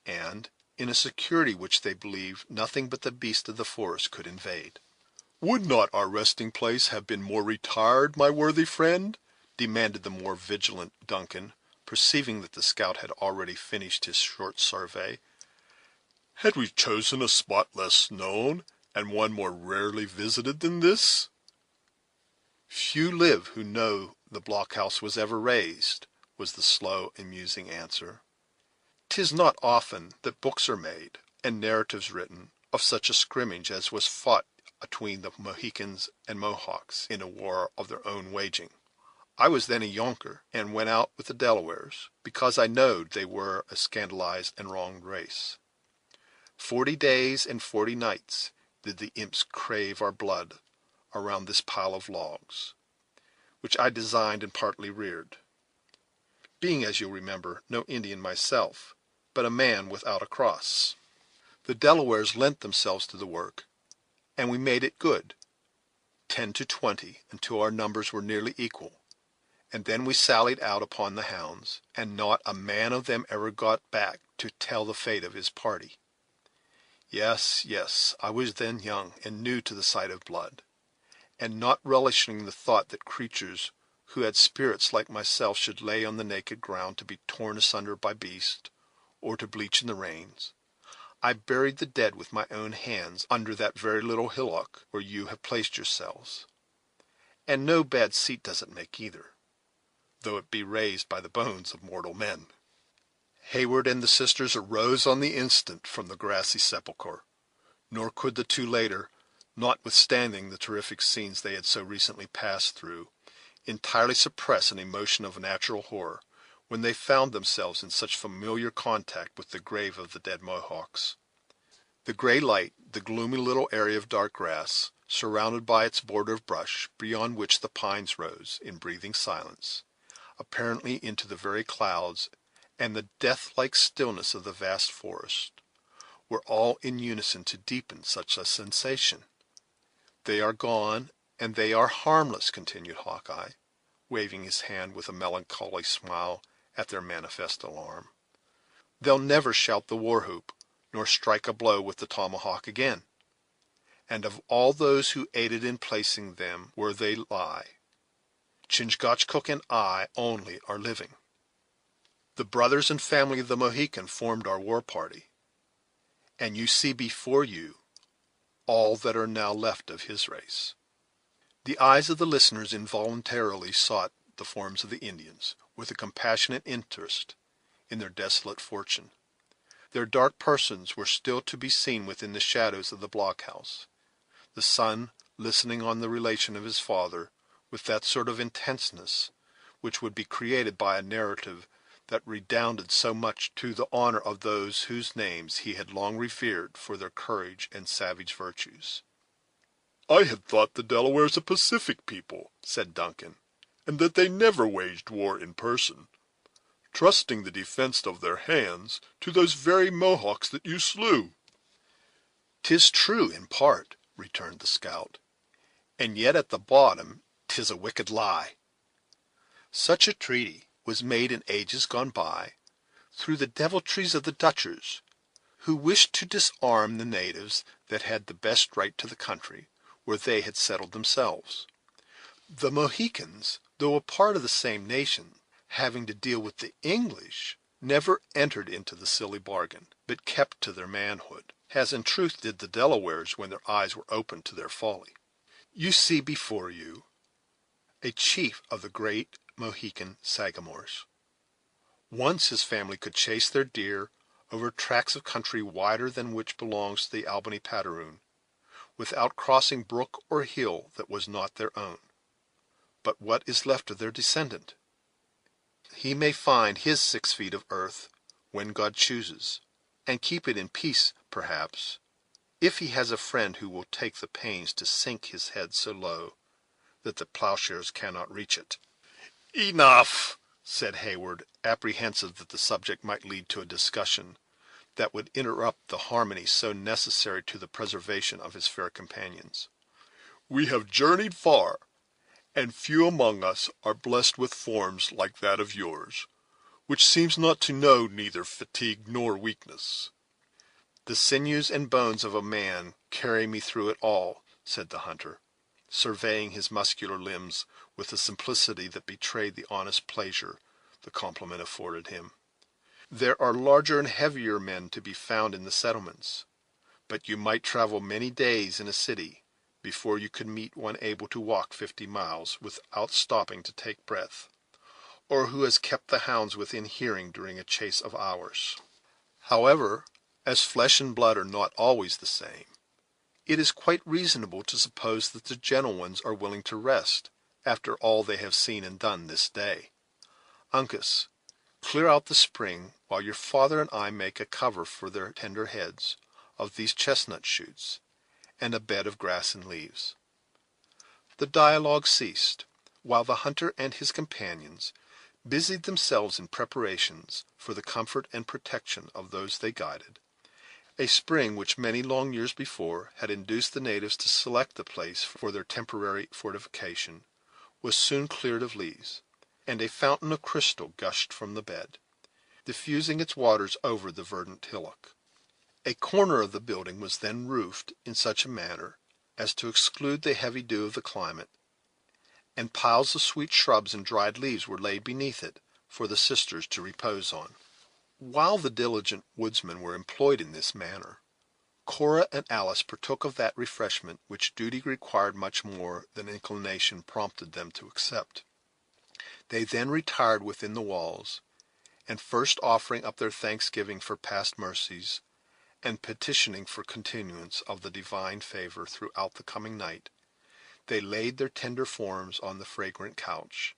and in a security which they believed nothing but the beast of the forest could invade. "Would not our resting place have been more retired, my worthy friend?" demanded the more vigilant Duncan, perceiving that the scout had already finished his short survey. "Had we chosen a spot less known, and one more rarely visited than this?" "Few live who know the blockhouse was ever raised," was the slow and musing answer. "'Tis not often that books are made, and narratives written, of such a scrimmage as was fought atween the Mohicans and Mohawks in a war of their own waging. I was then a younker, and went out with the Delawares, because I knowed they were a scandalized and wronged race. 40 days and 40 nights did the imps crave our blood around this pile of logs, which I designed and partly reared, being, as you'll remember, no Indian myself, but a man without a cross. The Delawares lent themselves to the work, and we made it good, 10 to 20, until our numbers were nearly equal, and then we sallied out upon the hounds, and not a man of them ever got back to tell the fate of his party. Yes, I was then young, and new to the sight of blood, and not relishing the thought that creatures who had spirits like myself should lay on the naked ground to be torn asunder by beasts, or to bleach in the rains, I buried the dead with my own hands under that very little hillock where you have placed yourselves. And no bad seat does it make either, though it be raised by the bones of mortal men." Hayward and the sisters arose on the instant from the grassy sepulchre, nor could the two later, notwithstanding the terrific scenes they had so recently passed through, entirely suppress an emotion of natural horror when they found themselves in such familiar contact with the grave of the dead Mohawks. The gray light, the gloomy little area of dark grass, surrounded by its border of brush, beyond which the pines rose in breathing silence, apparently into the very clouds, and the death-like stillness of the vast forest, were all in unison to deepen such a sensation. "They are gone, and they are harmless," continued Hawkeye, waving his hand with a melancholy smile at their manifest alarm. "They'll never shout the war-whoop, nor strike a blow with the tomahawk again. And of all those who aided in placing them where they lie, Chingachgook and I only are living. The brothers and family of the Mohican formed our war party, and you see before you all that are now left of his race." The eyes of the listeners involuntarily sought the forms of the Indians, with a compassionate interest in their desolate fortune. Their dark persons were still to be seen within the shadows of the blockhouse, the son listening on the relation of his father with that sort of intenseness which would be created by a narrative that redounded so much to the honor of those whose names he had long revered for their courage and savage virtues. "I had thought the Delawares a pacific people," said Duncan, "and that they never waged war in person, trusting the defense of their hands to those very Mohawks that you slew." "'Tis true in part," returned the scout, "and yet at the bottom 'tis a wicked lie. Such a treaty was made in ages gone by, through the deviltries of the Dutchers, who wished to disarm the natives that had the best right to the country where they had settled themselves. The Mohicans, though a part of the same nation, having to deal with the English, never entered into the silly bargain, but kept to their manhood, as in truth did the Delawares when their eyes were opened to their folly. You see before you a chief of the great Mohican Sagamores. Once his family could chase their deer over tracts of country wider than which belongs to the Albany Padaroon, without crossing brook or hill that was not their own. But what is left of their descendant? He may find his 6 feet of earth when God chooses, and keep it in peace, perhaps, if he has a friend who will take the pains to sink his head so low that the plowshares cannot reach it. "Enough," said Hayward, apprehensive that the subject might lead to a discussion that would interrupt the harmony so necessary to the preservation of his fair companions. "We have journeyed far, and few among us are blessed with forms like that of yours, which seems not to know neither fatigue nor weakness." "The sinews and bones of a man carry me through it all," said the hunter, surveying his muscular limbs with a simplicity that betrayed the honest pleasure the compliment afforded him. "There are larger and heavier men to be found in the settlements, but you might travel many days in a city before you could meet one able to walk 50 miles without stopping to take breath, or who has kept the hounds within hearing during a chase of hours. However, as flesh and blood are not always the same, it is quite reasonable to suppose that the gentle ones are willing to rest after all they have seen and done this day. Uncas, clear out the spring while your father and I make a cover for their tender heads of these chestnut shoots, and a bed of grass and leaves." The dialogue ceased, while the hunter and his companions busied themselves in preparations for the comfort and protection of those they guided. A spring which many long years before had induced the natives to select the place for their temporary fortification was soon cleared of leaves, and a fountain of crystal gushed from the bed, diffusing its waters over the verdant hillock. A corner of the building was then roofed in such a manner as to exclude the heavy dew of the climate, and piles of sweet shrubs and dried leaves were laid beneath it for the sisters to repose on. While the diligent woodsmen were employed in this manner, Cora and Alice partook of that refreshment which duty required much more than inclination prompted them to accept. They then retired within the walls, and first offering up their thanksgiving for past mercies, and petitioning for continuance of the divine favor throughout the coming night, they laid their tender forms on the fragrant couch,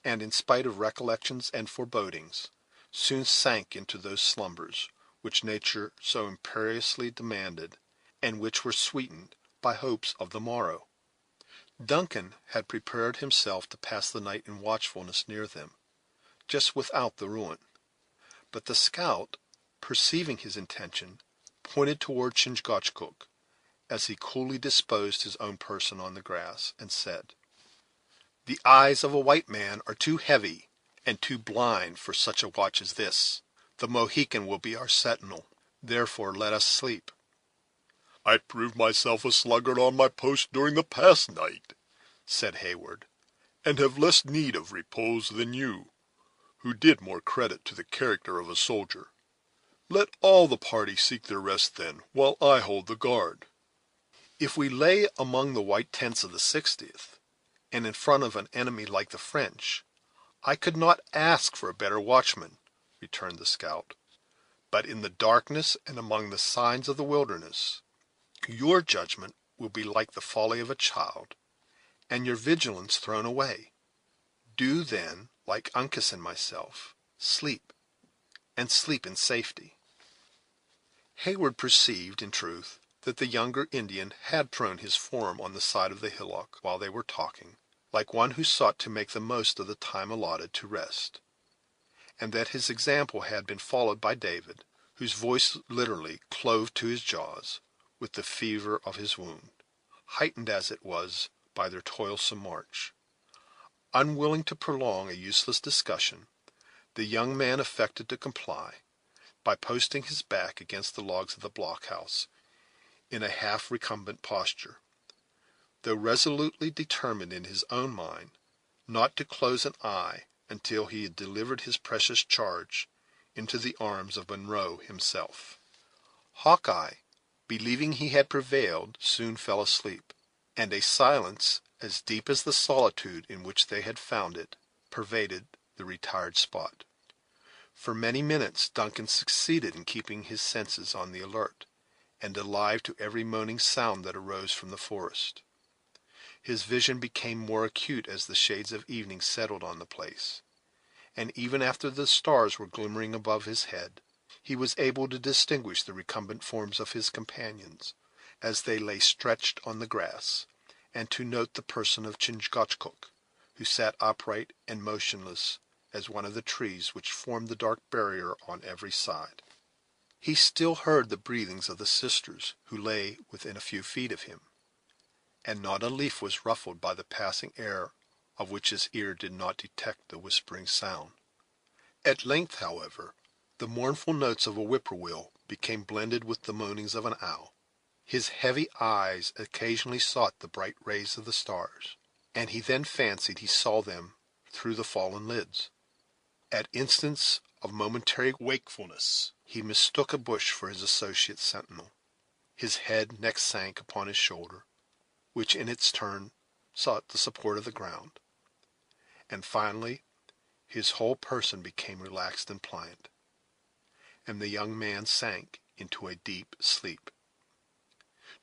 and, in spite of recollections and forebodings, soon sank into those slumbers which nature so imperiously demanded, and which were sweetened by hopes of the morrow. Duncan had prepared himself to pass the night in watchfulness near them, just without the ruin, but the scout, perceiving his intention, pointed toward Chingachgook, as he coolly disposed his own person on the grass, and said, "The eyes of a white man are too heavy and too blind for such a watch as this. The Mohican will be our sentinel, therefore let us sleep." "I proved myself a sluggard on my post during the past night," said Hayward, "and have less need of repose than you, who did more credit to the character of a soldier. Let all the party seek their rest then, while I hold the guard." "If we lay among the white tents of the 60th, and in front of an enemy like the French, I could not ask for a better watchman," returned the scout. "But in the darkness and among the signs of the wilderness, your judgment will be like the folly of a child, and your vigilance thrown away. Do, then, like Uncas and myself, sleep, and sleep in safety." Heyward perceived, in truth, that the younger Indian had thrown his form on the side of the hillock while they were talking, like one who sought to make the most of the time allotted to rest, and that his example had been followed by David, whose voice literally clove to his jaws with the fever of his wound, heightened as it was by their toilsome march. Unwilling to prolong a useless discussion, the young man affected to comply, by posting his back against the logs of the blockhouse in a half recumbent posture, though resolutely determined in his own mind not to close an eye until he had delivered his precious charge into the arms of Monroe himself. Hawkeye, believing he had prevailed, soon fell asleep, and a silence as deep as the solitude in which they had found it pervaded the retired spot. For many minutes Duncan succeeded in keeping his senses on the alert, and alive to every moaning sound that arose from the forest. His vision became more acute as the shades of evening settled on the place, and even after the stars were glimmering above his head, he was able to distinguish the recumbent forms of his companions as they lay stretched on the grass, and to note the person of Chingachgook, who sat upright and motionless as one of the trees which formed the dark barrier on every side. He still heard the breathings of the sisters who lay within a few feet of him, and not a leaf was ruffled by the passing air of which his ear did not detect the whispering sound. At length, however, the mournful notes of a whippoorwill became blended with the moanings of an owl. His heavy eyes occasionally sought the bright rays of the stars, and he then fancied he saw them through the fallen lids. At instants of momentary wakefulness, he mistook a bush for his associate sentinel. His head next sank upon his shoulder, which in its turn sought the support of the ground, and finally his whole person became relaxed and pliant, and the young man sank into a deep sleep,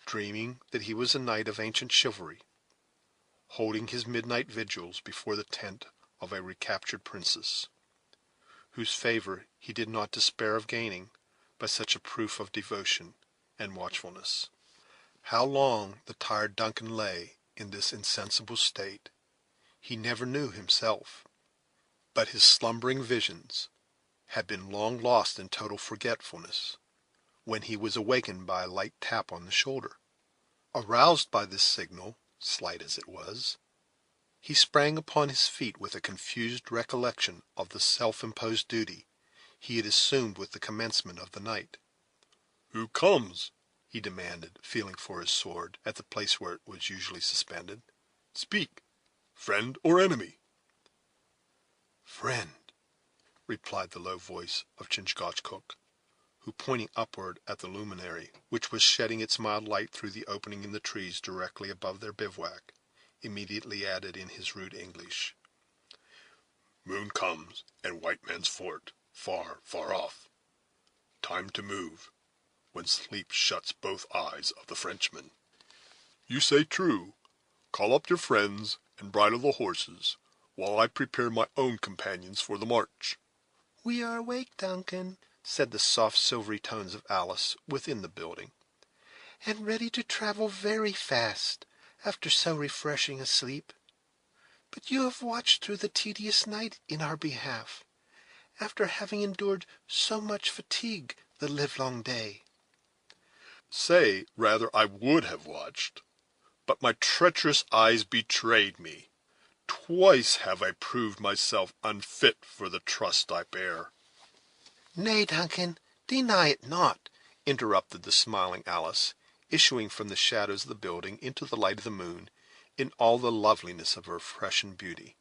dreaming that he was a knight of ancient chivalry, holding his midnight vigils before the tent of a recaptured princess, whose favor he did not despair of gaining by such a proof of devotion and watchfulness. How long the tired Duncan lay in this insensible state he never knew himself, but his slumbering visions had been long lost in total forgetfulness, when he was awakened by a light tap on the shoulder. Aroused by this signal, slight as it was, he sprang upon his feet with a confused recollection of the self-imposed duty he had assumed with the commencement of the night. "Who comes?" he demanded, feeling for his sword at the place where it was usually suspended. "Speak, friend or enemy?" "Friend," replied the low voice of Chingachgook, who, pointing upward at the luminary, which was shedding its mild light through the opening in the trees directly above their bivouac, immediately added in his rude English, "Moon comes, and white man's fort, far, far off. Time to move, when sleep shuts both eyes of the Frenchman. You say true. Call up your friends, and bridle the horses, while I prepare my own companions for the march." "We are awake, Duncan," said the soft silvery tones of Alice within the building, "and ready to travel very fast, after so refreshing a sleep. But you have watched through the tedious night in our behalf, after having endured so much fatigue the livelong day." "Say rather I would have watched, but my treacherous eyes betrayed me. Twice have I proved myself unfit for the trust I bear." "Nay, Duncan, deny it not," interrupted the smiling Alice, issuing from the shadows of the building into the light of the moon in all the loveliness of her freshened beauty.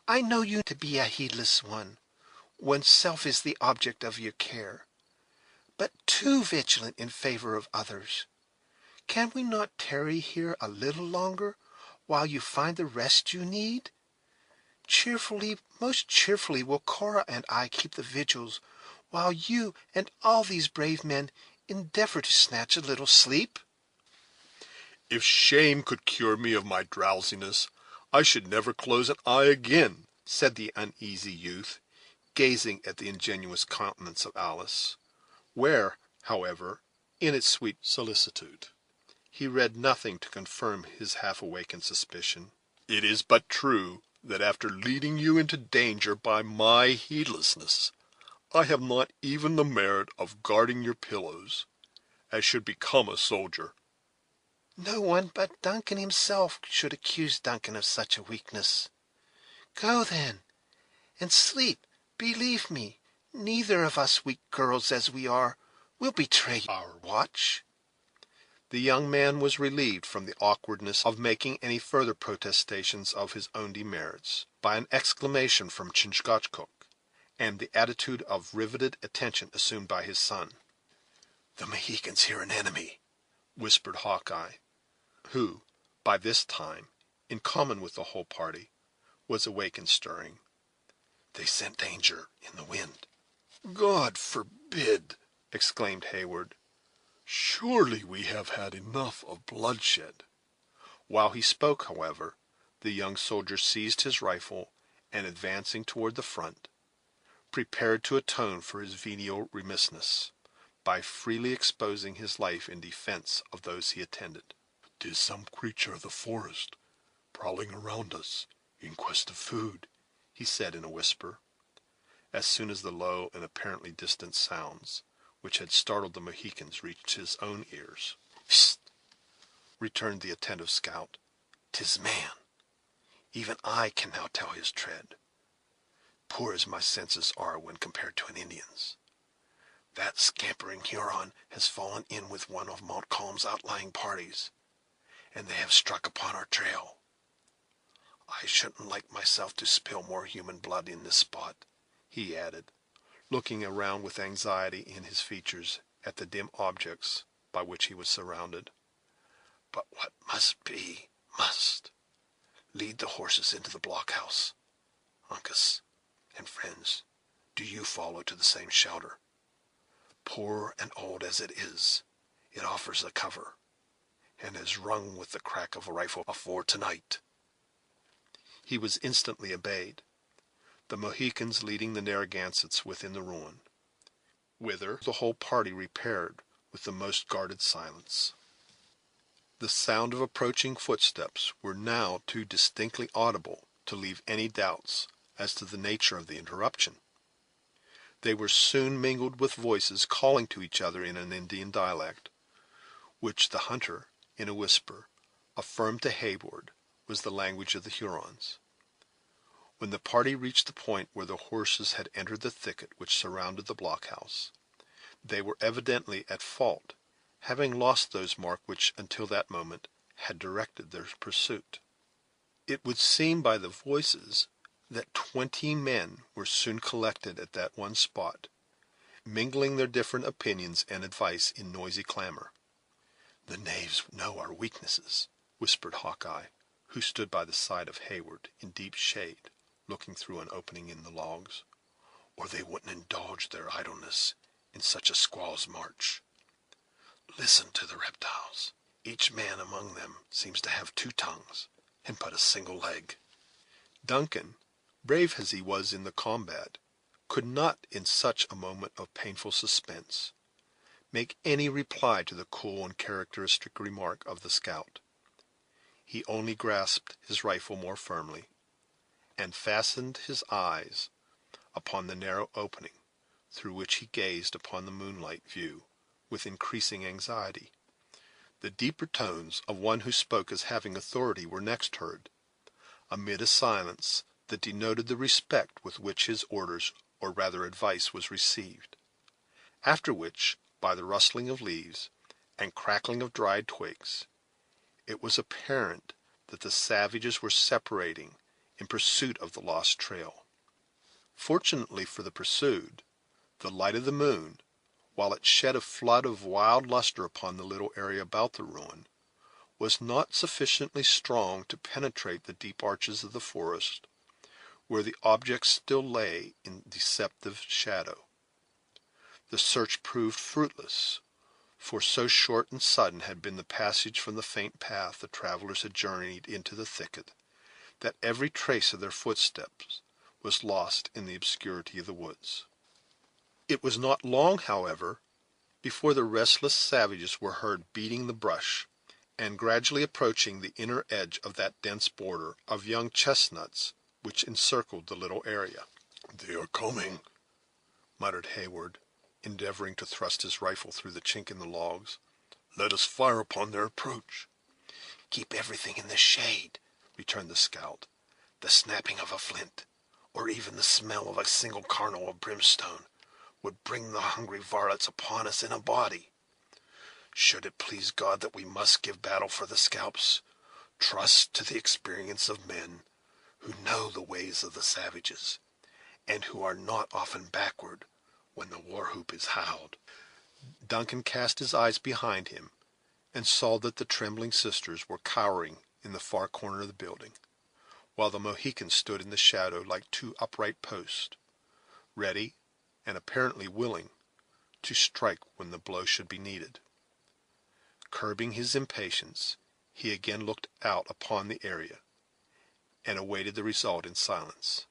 "I know you to be a heedless one, when self is the object of your care, but too vigilant in favor of others. Can we not tarry here a little longer, while you find the rest you need? Cheerfully, most cheerfully will Cora and I keep the vigils, while you and all these brave men endeavor to snatch a little sleep." "If shame could cure me of my drowsiness, I should never close an eye again," said the uneasy youth, gazing at the ingenuous countenance of Alice, where, however, in its sweet solicitude, he read nothing to confirm his half-awakened suspicion. "It is but true that after leading you into danger by my heedlessness, I have not even the merit of guarding your pillows, as should become a soldier." No one but Duncan himself should accuse Duncan of such a weakness. Go, then, and sleep. Believe me, neither of us, weak girls as we are, will betray our watch. The young man was relieved from the awkwardness of making any further protestations of his own demerits by an exclamation from Chingachgook, and the attitude of riveted attention assumed by his son. "The Mohicans hear an enemy," whispered Hawkeye, who, by this time, in common with the whole party, was awake and stirring. "They scent danger in the wind." "God forbid!" exclaimed Heyward. "Surely we have had enough of bloodshed." While he spoke, however, the young soldier seized his rifle, and advancing toward the front, prepared to atone for his venial remissness by freely exposing his life in defense of those he attended. "'Tis some creature of the forest, prowling around us, in quest of food," he said in a whisper, as soon as the low and apparently distant sounds which had startled the Mohicans reached his own ears. "Hist!" returned the attentive scout. "'Tis man. Even I can now tell his tread, poor as my senses are when compared to an Indian's. That scampering Huron has fallen in with one of Montcalm's outlying parties, and they have struck upon our trail. I shouldn't like myself to spill more human blood in this spot," he added, looking around with anxiety in his features at the dim objects by which he was surrounded. "But what must be, must. Lead the horses into the blockhouse. Uncas and friends, do you follow to the same shelter. Poor and old as it is, it offers a cover, and is rung with the crack of a rifle afore tonight." He was instantly obeyed, the Mohicans leading the Narragansetts within the ruin, whither the whole party repaired with the most guarded silence. The sound of approaching footsteps were now too distinctly audible to leave any doubts as to the nature of the interruption. They were soon mingled with voices calling to each other in an Indian dialect, which the hunter, in a whisper, affirmed to Heyward was the language of the Hurons. When the party reached the point where the horses had entered the thicket which surrounded the blockhouse, they were evidently at fault, having lost those marks which until that moment had directed their pursuit. It would seem by the voices that 20 men were soon collected at that one spot, mingling their different opinions and advice in noisy clamor. "The knaves know our weaknesses," whispered Hawkeye, who stood by the side of Heyward in deep shade, looking through an opening in the logs, "or they wouldn't indulge their idleness in such a squaw's march. Listen to the reptiles. Each man among them seems to have 2 tongues, and but a single leg." Duncan, brave as he was in the combat, could not, in such a moment of painful suspense, make any reply to the cool and characteristic remark of the scout. He only grasped his rifle more firmly, and fastened his eyes upon the narrow opening, through which he gazed upon the moonlight view with increasing anxiety. The deeper tones of one who spoke as having authority were next heard, amid a silence that denoted the respect with which his orders, or rather advice, was received. After which, by the rustling of leaves and crackling of dried twigs, it was apparent that the savages were separating in pursuit of the lost trail. Fortunately for the pursued, the light of the moon, while it shed a flood of wild luster upon the little area about the ruin, was not sufficiently strong to penetrate the deep arches of the forest, where the objects still lay in deceptive shadow. The search proved fruitless, for so short and sudden had been the passage from the faint path the travelers had journeyed into the thicket, that every trace of their footsteps was lost in the obscurity of the woods. It was not long, however, before the restless savages were heard beating the brush, and gradually approaching the inner edge of that dense border of young chestnuts which encircled the little area. "They are coming," muttered Hayward, endeavoring to thrust his rifle through the chink in the logs. "Let us fire upon their approach." "Keep everything in the shade," returned the scout. "The snapping of a flint, or even the smell of a single kernel of brimstone, would bring the hungry varlets upon us in a body. Should it please God that we must give battle for the scalps, trust to the experience of men who know the ways of the savages, and who are not often backward when the war-whoop is howled." Duncan cast his eyes behind him, and saw that the trembling sisters were cowering in the far corner of the building, while the Mohicans stood in the shadow like two upright posts, ready, and apparently willing, to strike when the blow should be needed. Curbing his impatience, he again looked out upon the area, and awaited the result in silence.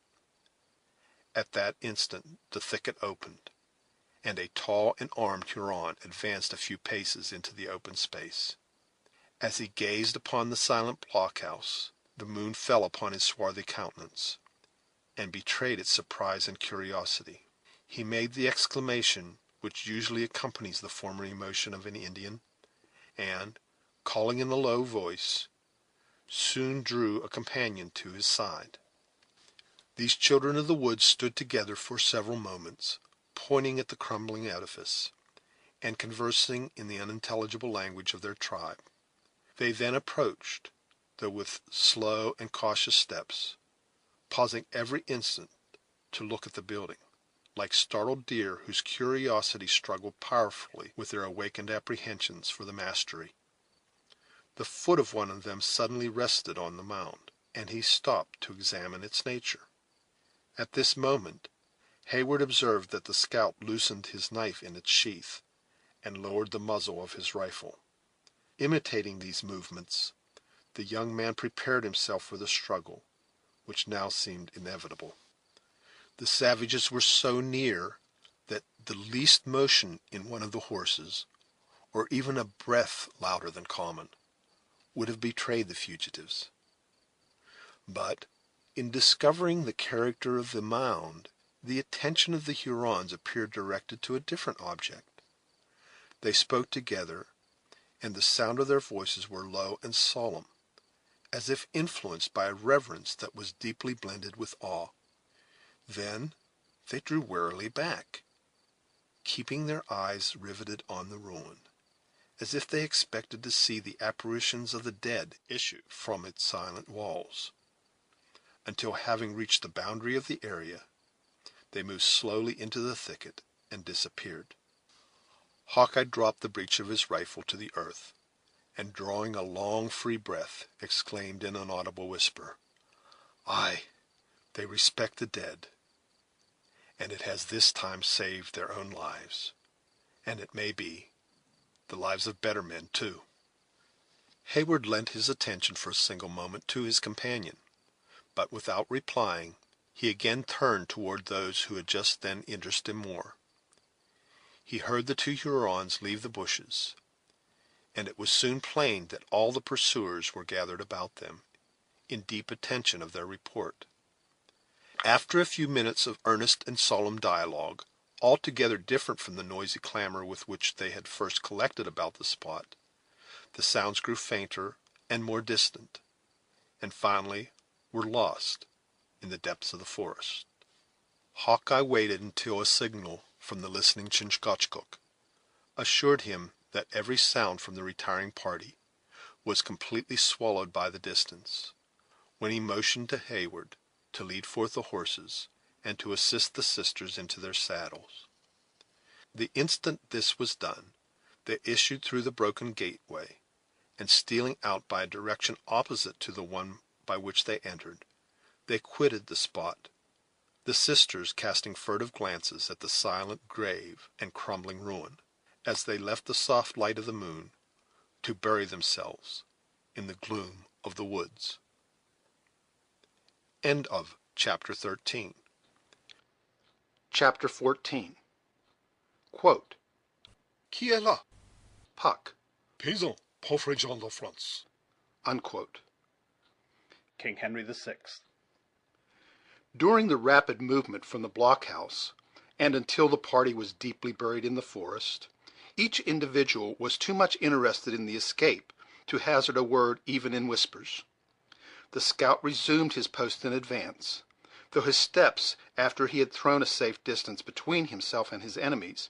At that instant the thicket opened, and a tall and armed Huron advanced a few paces into the open space. As he gazed upon the silent blockhouse, the moon fell upon his swarthy countenance, and betrayed its surprise and curiosity. He made the exclamation which usually accompanies the former emotion of an Indian, and, calling in a low voice, soon drew a companion to his side. These children of the woods stood together for several moments, pointing at the crumbling edifice, and conversing in the unintelligible language of their tribe. They then approached, though with slow and cautious steps, pausing every instant to look at the building, like startled deer whose curiosity struggled powerfully with their awakened apprehensions for the mastery. The foot of one of them suddenly rested on the mound, and he stopped to examine its nature. At this moment Hayward observed that the scout loosened his knife in its sheath, and lowered the muzzle of his rifle. Imitating these movements, the young man prepared himself for the struggle, which now seemed inevitable. The savages were so near that the least motion in one of the horses, or even a breath louder than common, would have betrayed the fugitives. But, in discovering the character of the mound, the attention of the Hurons appeared directed to a different object. They spoke together, and the sound of their voices were low and solemn, as if influenced by a reverence that was deeply blended with awe. Then they drew warily back, keeping their eyes riveted on the ruin, as if they expected to see the apparitions of the dead issue from its silent walls, until, having reached the boundary of the area, they moved slowly into the thicket and disappeared. Hawkeye dropped the breech of his rifle to the earth, and drawing a long, free breath, exclaimed in an audible whisper, "Aye, they respect the dead, and it has this time saved their own lives, and it may be, the lives of better men, too." Hayward lent his attention for a single moment to his companion, but without replying, he again turned toward those who had just then interested him more. He heard the two Hurons leave the bushes, and it was soon plain that all the pursuers were gathered about them, in deep attention of their report. After a few minutes of earnest and solemn dialogue, altogether different from the noisy clamor with which they had first collected about the spot, the sounds grew fainter and more distant, and finally were lost in the depths of the forest. Hawkeye waited until a signal from the listening Chingachgook assured him that every sound from the retiring party was completely swallowed by the distance, when he motioned to Hayward to lead forth the horses and to assist the sisters into their saddles. The instant this was done, they issued through the broken gateway, and stealing out by a direction opposite to the one by which they entered, they quitted the spot, the sisters casting furtive glances at the silent grave and crumbling ruin, as they left the soft light of the moon to bury themselves in the gloom of the woods. End of Chapter 13. Chapter 14. Quote, Qui est là? Puck, Paysan, pauvre Jean de France. unquote. King Henry VI. During the rapid movement from the blockhouse, and until the party was deeply buried in the forest, each individual was too much interested in the escape to hazard a word even in whispers. The scout resumed his post in advance, though his steps, after he had thrown a safe distance between himself and his enemies,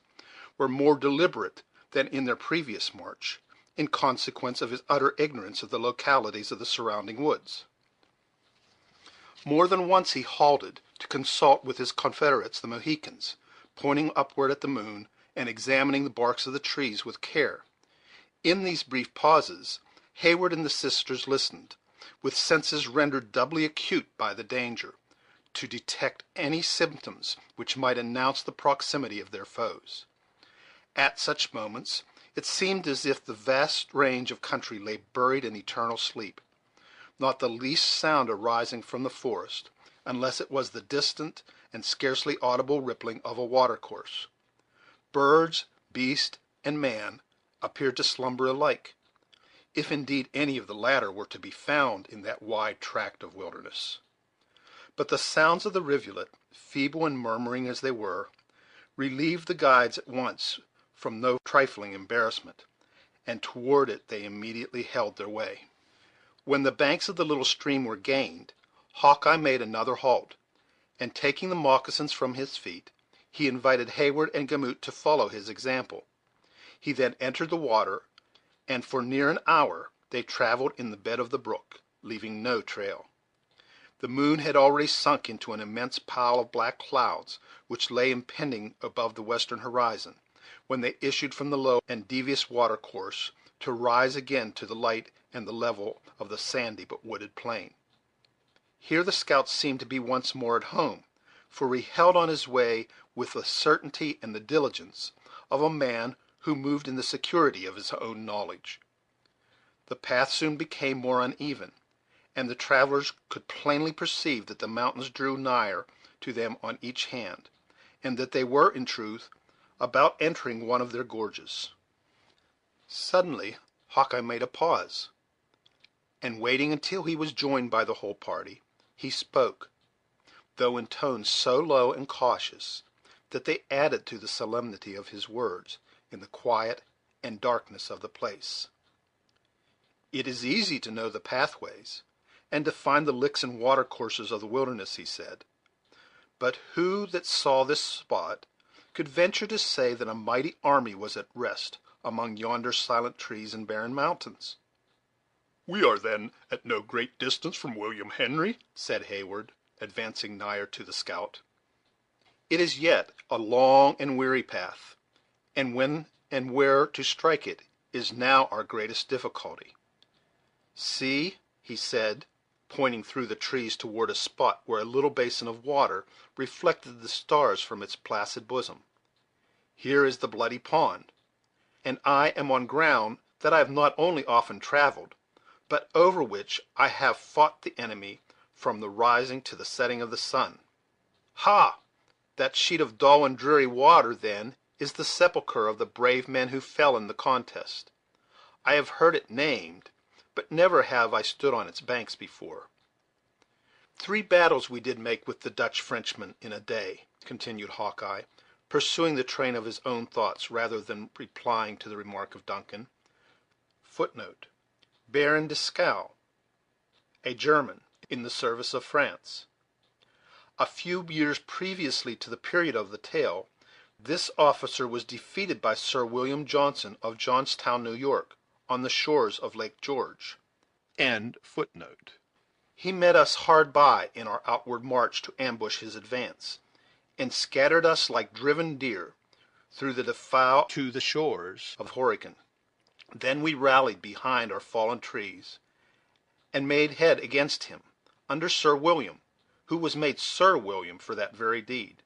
were more deliberate than in their previous march, in consequence of his utter ignorance of the localities of the surrounding woods. More than once he halted to consult with his confederates, the Mohicans, pointing upward at the moon and examining the barks of the trees with care. In these brief pauses, Heyward and the sisters listened, with senses rendered doubly acute by the danger, to detect any symptoms which might announce the proximity of their foes. At such moments it seemed as if the vast range of country lay buried in eternal sleep, not the least sound arising from the forest, unless it was the distant and scarcely audible rippling of a watercourse. Birds, beast, and man appeared to slumber alike, if indeed any of the latter were to be found in that wide tract of wilderness. But the sounds of the rivulet, feeble and murmuring as they were, relieved the guides at once from no trifling embarrassment, and toward it they immediately held their way. When the banks of the little stream were gained, Hawkeye made another halt, and taking the moccasins from his feet, he invited Heyward and Gamut to follow his example. He then entered the water, and for near an hour they travelled in the bed of the brook, leaving no trail. The moon had already sunk into an immense pile of black clouds, which lay impending above the western horizon, when they issued from the low and devious watercourse, to rise again to the light and the level of the sandy but wooded plain. Here the scout seemed to be once more at home, for he held on his way with the certainty and the diligence of a man who moved in the security of his own knowledge. The path soon became more uneven, and the travelers could plainly perceive that the mountains drew nigher to them on each hand, and that they were, in truth, about entering one of their gorges. Suddenly Hawkeye made a pause, and waiting until he was joined by the whole party, he spoke, though in tones so low and cautious that they added to the solemnity of his words in the quiet and darkness of the place. "It is easy to know the pathways, and to find the licks and watercourses of the wilderness," he said; "but who that saw this spot could venture to say that a mighty army was at rest among yonder silent trees and barren mountains?" "We are then at no great distance from William Henry?" said Heyward, advancing nigher to the scout. "It is yet a long and weary path, and when and where to strike it is now our greatest difficulty. See," he said, pointing through the trees toward a spot where a little basin of water reflected the stars from its placid bosom, "here is the bloody pond, and I am on ground that I have not only often travelled, but over which I have fought the enemy from the rising to the setting of the sun. Ha! That sheet of dull and dreary water, then, is the sepulchre of the brave men who fell in the contest. I have heard it named, but never have I stood on its banks before. 3 battles we did make with the Dutch Frenchmen in a day," continued Hawkeye, pursuing the train of his own thoughts rather than replying to the remark of Duncan. Footnote: Baron Dieskau, a German in the service of France. A few years previously to the period of the tale, this officer was defeated by Sir William Johnson of Johnstown, New York, on the shores of Lake George. End footnote. He met us hard by in our outward march to ambush his advance, and scattered us like driven deer through the defile to the shores of Horicon. Then we rallied behind our fallen trees, and made head against him, under Sir William, who was made Sir William for that very deed,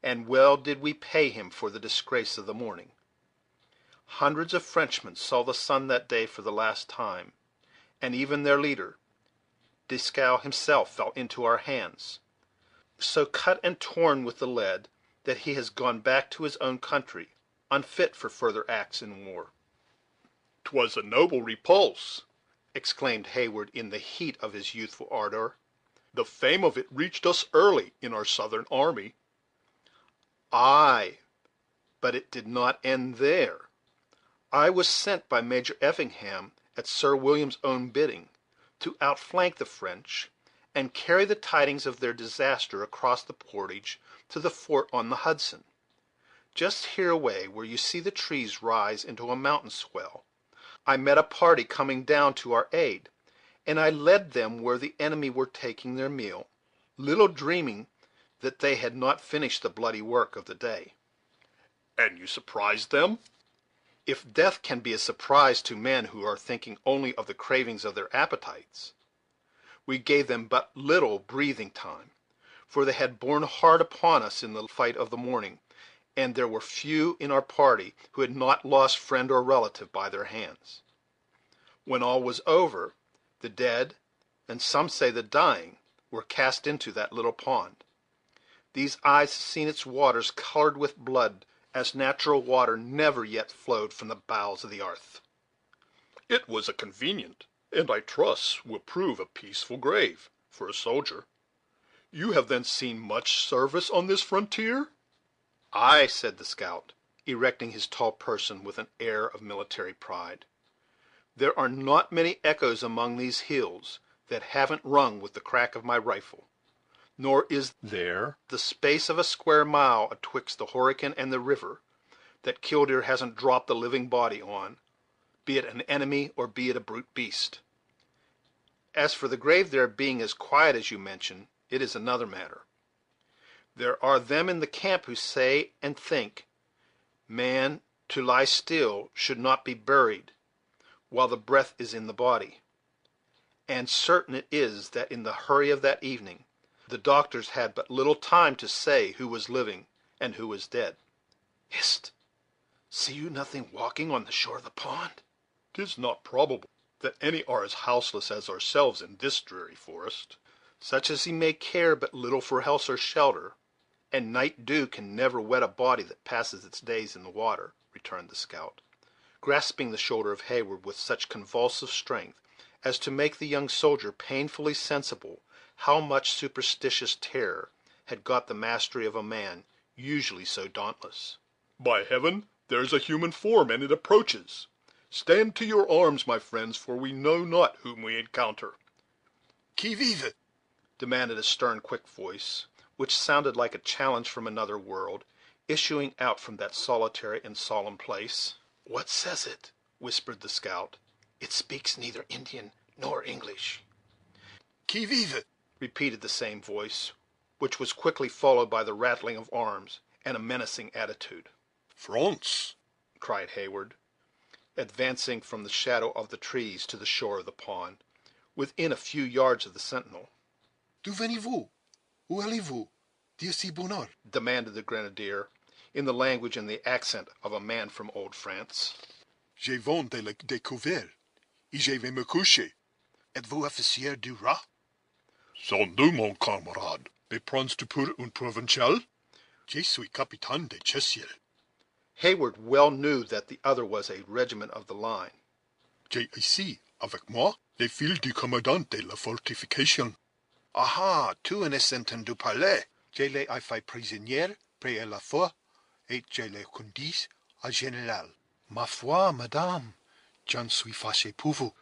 and well did we pay him for the disgrace of the morning. Hundreds of Frenchmen saw the sun that day for the last time, and even their leader, Dieskau himself, fell into our hands, so cut and torn with the lead that he has gone back to his own country, unfit for further acts in war." "'Twas a noble repulse," exclaimed Heyward in the heat of his youthful ardor. "The fame of it reached us early in our Southern army." "Ay, but it did not end there. I was sent by Major Effingham, at Sir William's own bidding, to outflank the French, and carry the tidings of their disaster across the portage to the fort on the Hudson. Just hereaway, where you see the trees rise into a mountain swell, I met a party coming down to our aid, and I led them where the enemy were taking their meal, little dreaming that they had not finished the bloody work of the day." "And you surprised them?" "If death can be a surprise to men who are thinking only of the cravings of their appetites. We gave them but little breathing time, for they had borne hard upon us in the fight of the morning, and there were few in our party who had not lost friend or relative by their hands. When all was over, the dead, and some say the dying, were cast into that little pond. These eyes have seen its waters colored with blood, as natural water never yet flowed from the bowels of the earth." "It was a convenient, and I trust will prove a peaceful grave, for a soldier. You have then seen much service on this frontier?" "Ay," said the scout, erecting his tall person with an air of military pride, "there are not many echoes among these hills that haven't rung with the crack of my rifle, nor is there the space of a square mile atwixt the Horican and the river that Killdeer hasn't dropped the living body on, be it an enemy or be it a brute beast. As for the grave there being as quiet as you mention, it is another matter. There are them in the camp who say and think, man, to lie still, should not be buried while the breath is in the body; and certain it is that in the hurry of that evening the doctors had but little time to say who was living and who was dead. Hist! See you nothing walking on the shore of the pond?" "'Tis not probable that any are as houseless as ourselves in this dreary forest." "Such as he may care but little for house or shelter, and night dew can never wet a body that passes its days in the water," returned the scout, grasping the shoulder of Heyward with such convulsive strength as to make the young soldier painfully sensible how much superstitious terror had got the mastery of a man usually so dauntless. "By heaven, there's a human form, and it approaches. Stand to your arms, my friends, for we know not whom we encounter." Qui vive? demanded a stern, quick voice, which sounded like a challenge from another world, issuing out from that solitary and solemn place. "What says it?" whispered the scout. "It speaks neither Indian nor English." Qui vive? repeated the same voice, which was quickly followed by the rattling of arms and a menacing attitude. France! cried Heyward, advancing from the shadow of the trees to the shore of the pond, within a few yards of the sentinel. D'où venez-vous? Où allez-vous? Dieu si bonheur! demanded the grenadier, in the language and the accent of a man from old France. Je viens de le découvrir, et je vais me coucher. Êtes-vous officier du roi? Sans doute, mon camarade. Mais prends-tu pour un provincial? Je suis capitaine de chasseurs. Heyward well knew that the other was a regiment of the line. J'ai ici, avec moi, les fils du commandant de la fortification. Ah, tu en es entendu parler. Je l'ai fait prisonnier près à la fois, et je l'ai conduit à général. Ma foi, madame, j'en suis fâché pour vous.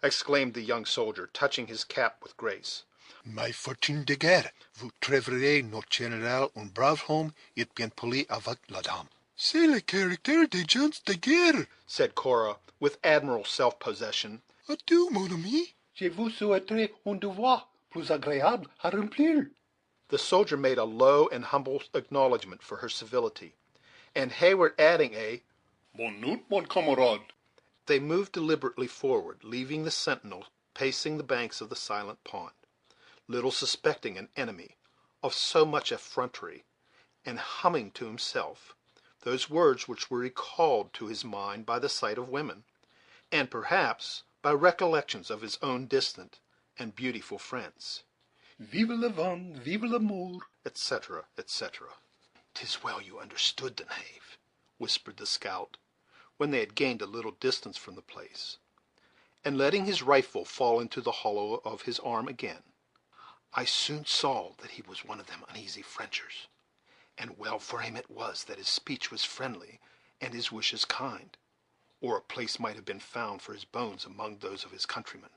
exclaimed the young soldier, touching his cap with grace. Mais fortune de guerre, vous trouverez notre général un brave homme et bien poli avec la dame. C'est le caractère des gens de guerre, said Cora, with admirable self-possession. Adieu, mon ami. Je vous souhaiterais un devoir plus agréable à remplir. The soldier made a low and humble acknowledgment for her civility, and Heyward adding a "Bonne nuit, mon camarade," they moved deliberately forward, leaving the sentinel pacing the banks of the silent pond, little suspecting an enemy of so much effrontery, and humming to himself those words which were recalled to his mind by the sight of women, and perhaps by recollections of his own distant and beautiful friends. Vive le vent, vive l'amour, etc., etc. "'Tis well you understood the knave," whispered the scout, when they had gained a little distance from the place, and letting his rifle fall into the hollow of his arm again. "I soon saw that he was one of them uneasy Frenchers, and well for him it was that his speech was friendly and his wishes kind, or a place might have been found for his bones among those of his countrymen."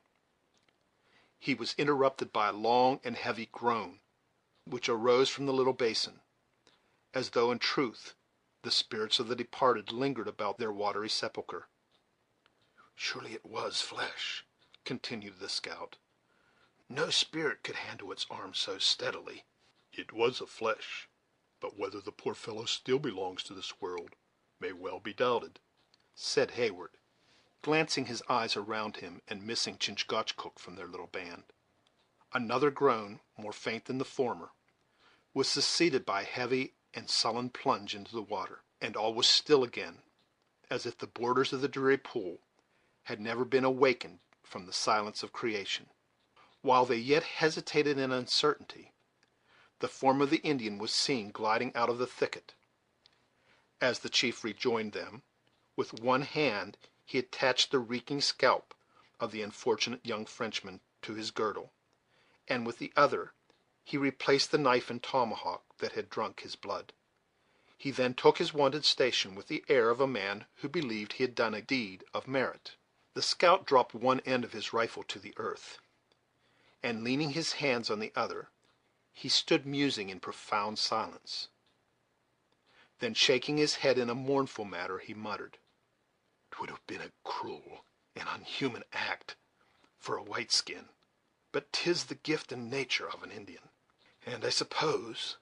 He was interrupted by a long and heavy groan, which arose from the little basin, as though in truth the spirits of the departed lingered about their watery sepulchre. "Surely it was flesh," continued the scout. "No spirit could handle its arm so steadily." It was a flesh, but whether the poor fellow still belongs to this world may well be doubted," said Heyward, glancing his eyes around him and missing Chingachgook from their little band. Another groan, more faint than the former, was succeeded by a heavy and sullen plunge into the water, and all was still again, as if the borders of the dreary pool had never been awakened from the silence of creation. While they yet hesitated in uncertainty, the form of the Indian was seen gliding out of the thicket. As the chief rejoined them, with one hand he attached the reeking scalp of the unfortunate young Frenchman to his girdle, and with the other he replaced the knife and tomahawk that had drunk his blood. He then took his wonted station with the air of a man who believed he had done a deed of merit. The scout dropped one end of his rifle to the earth, and leaning his hands on the other, he stood musing in profound silence. Then, shaking his head in a mournful manner, he muttered, "'Twould have been a cruel and unhuman act for a white skin, but 'tis the gift and nature of an Indian, and I suppose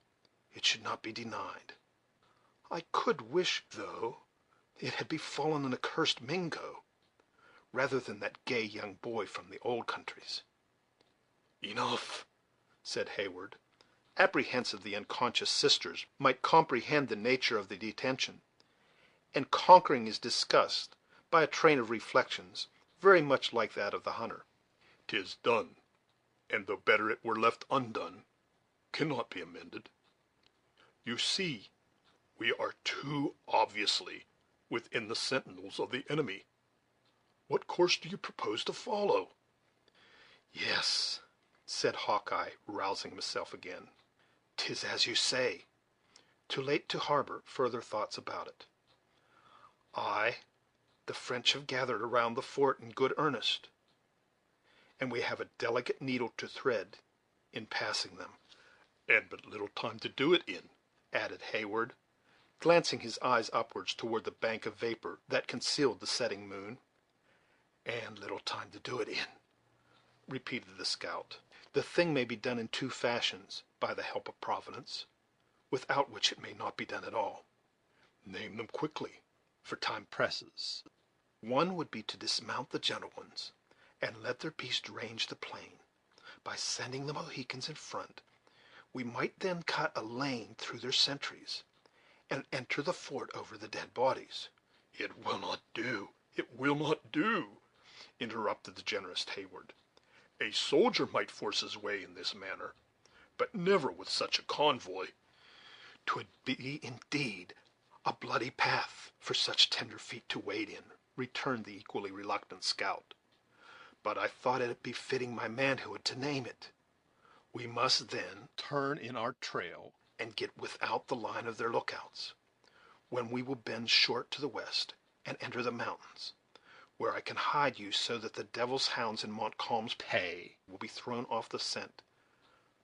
it should not be denied. I could wish, though, it had befallen an accursed Mingo, rather than that gay young boy from the old countries." "Enough," said Heyward, apprehensive the unconscious sisters might comprehend the nature of the detention, and conquering his disgust by a train of reflections very much like that of the hunter. "'Tis done, and though better it were left undone, cannot be amended. You see, we are too obviously within the sentinels of the enemy. What course do you propose to follow?" "Yes," said Hawkeye, rousing himself again, "'tis as you say. Too late to harbor further thoughts about it. The French have gathered around the fort in good earnest, and we have a delicate needle to thread in passing them." "And but little time to do it in," added Heyward, glancing his eyes upwards toward the bank of vapor that concealed the setting moon. "And little time to do it in," repeated the scout. "The thing may be done in two fashions, by the help of Providence, without which it may not be done at all." "Name them quickly, for time presses." "One would be to dismount the gentle ones, and let their beasts range the plain. By sending the Mohicans in front, we might then cut a lane through their sentries, and enter the fort over the dead bodies." "It will not do, it will not do," interrupted the generous Heyward. "A soldier might force his way in this manner, but never with such a convoy." "'Twould be indeed a bloody path for such tender feet to wade in," returned the equally reluctant scout; "but I thought it befitting my manhood to name it. We must, then, turn in our trail and get without the line of their lookouts, when we will bend short to the west and enter the mountains, where I can hide you so that the devil's hounds in Montcalm's pay will be thrown off the scent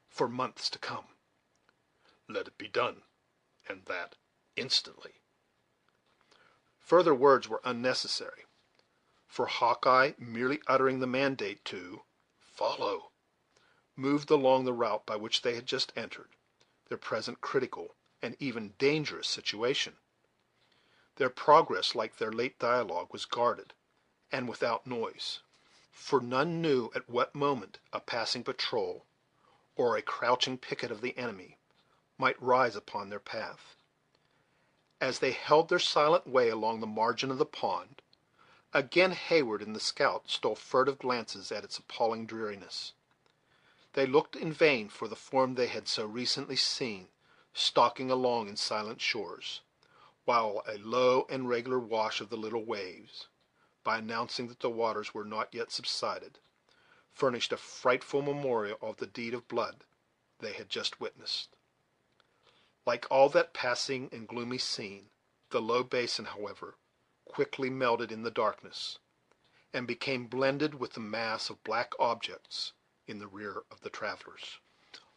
for months to come." "Let it be done, and that instantly." Further words were unnecessary, for Hawkeye, merely uttering the mandate to "follow," moved along the route by which they had just entered their present critical and even dangerous situation. Their progress, like their late dialogue, was guarded, and without noise, for none knew at what moment a passing patrol, or a crouching picket of the enemy, might rise upon their path. As they held their silent way along the margin of the pond, again Heyward and the scout stole furtive glances at its appalling dreariness. They looked in vain for the form they had so recently seen, stalking along in silent shores, while a low and regular wash of the little waves, by announcing that the waters were not yet subsided, furnished a frightful memorial of the deed of blood they had just witnessed. Like all that passing and gloomy scene, the low basin, however, quickly melted in the darkness, and became blended with the mass of black objects in the rear of the travelers.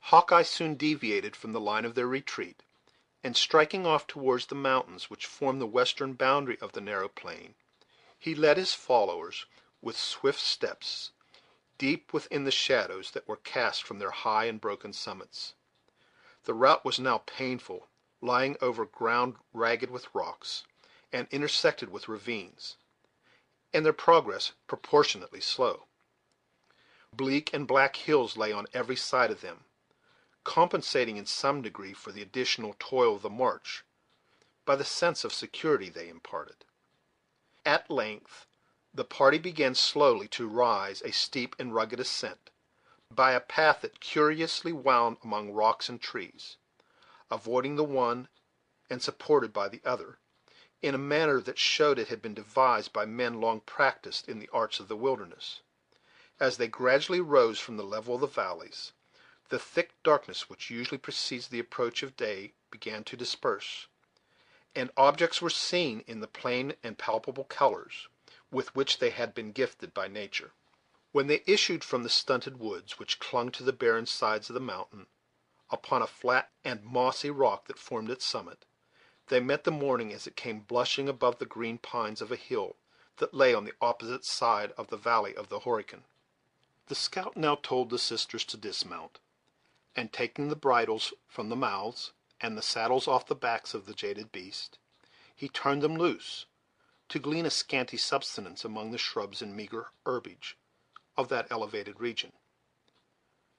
Hawkeye soon deviated from the line of their retreat, and striking off towards the mountains which formed the western boundary of the narrow plain, he led his followers with swift steps deep within the shadows that were cast from their high and broken summits. The route was now painful, lying over ground ragged with rocks, and intersected with ravines, and their progress proportionately slow. Bleak and black hills lay on every side of them, compensating in some degree for the additional toil of the march by the sense of security they imparted. At length the party began slowly to rise a steep and rugged ascent, by a path that curiously wound among rocks and trees, avoiding the one and supported by the other, in a manner that showed it had been devised by men long practiced in the arts of the wilderness. As they gradually rose from the level of the valleys, the thick darkness which usually precedes the approach of day began to disperse, and objects were seen in the plain and palpable colors with which they had been gifted by nature. When they issued from the stunted woods which clung to the barren sides of the mountain, upon a flat and mossy rock that formed its summit, they met the morning as it came blushing above the green pines of a hill that lay on the opposite side of the valley of the Horican. The scout now told the sisters to dismount, and taking the bridles from the mouths and the saddles off the backs of the jaded beast, he turned them loose, to glean a scanty subsistence among the shrubs and meager herbage of that elevated region.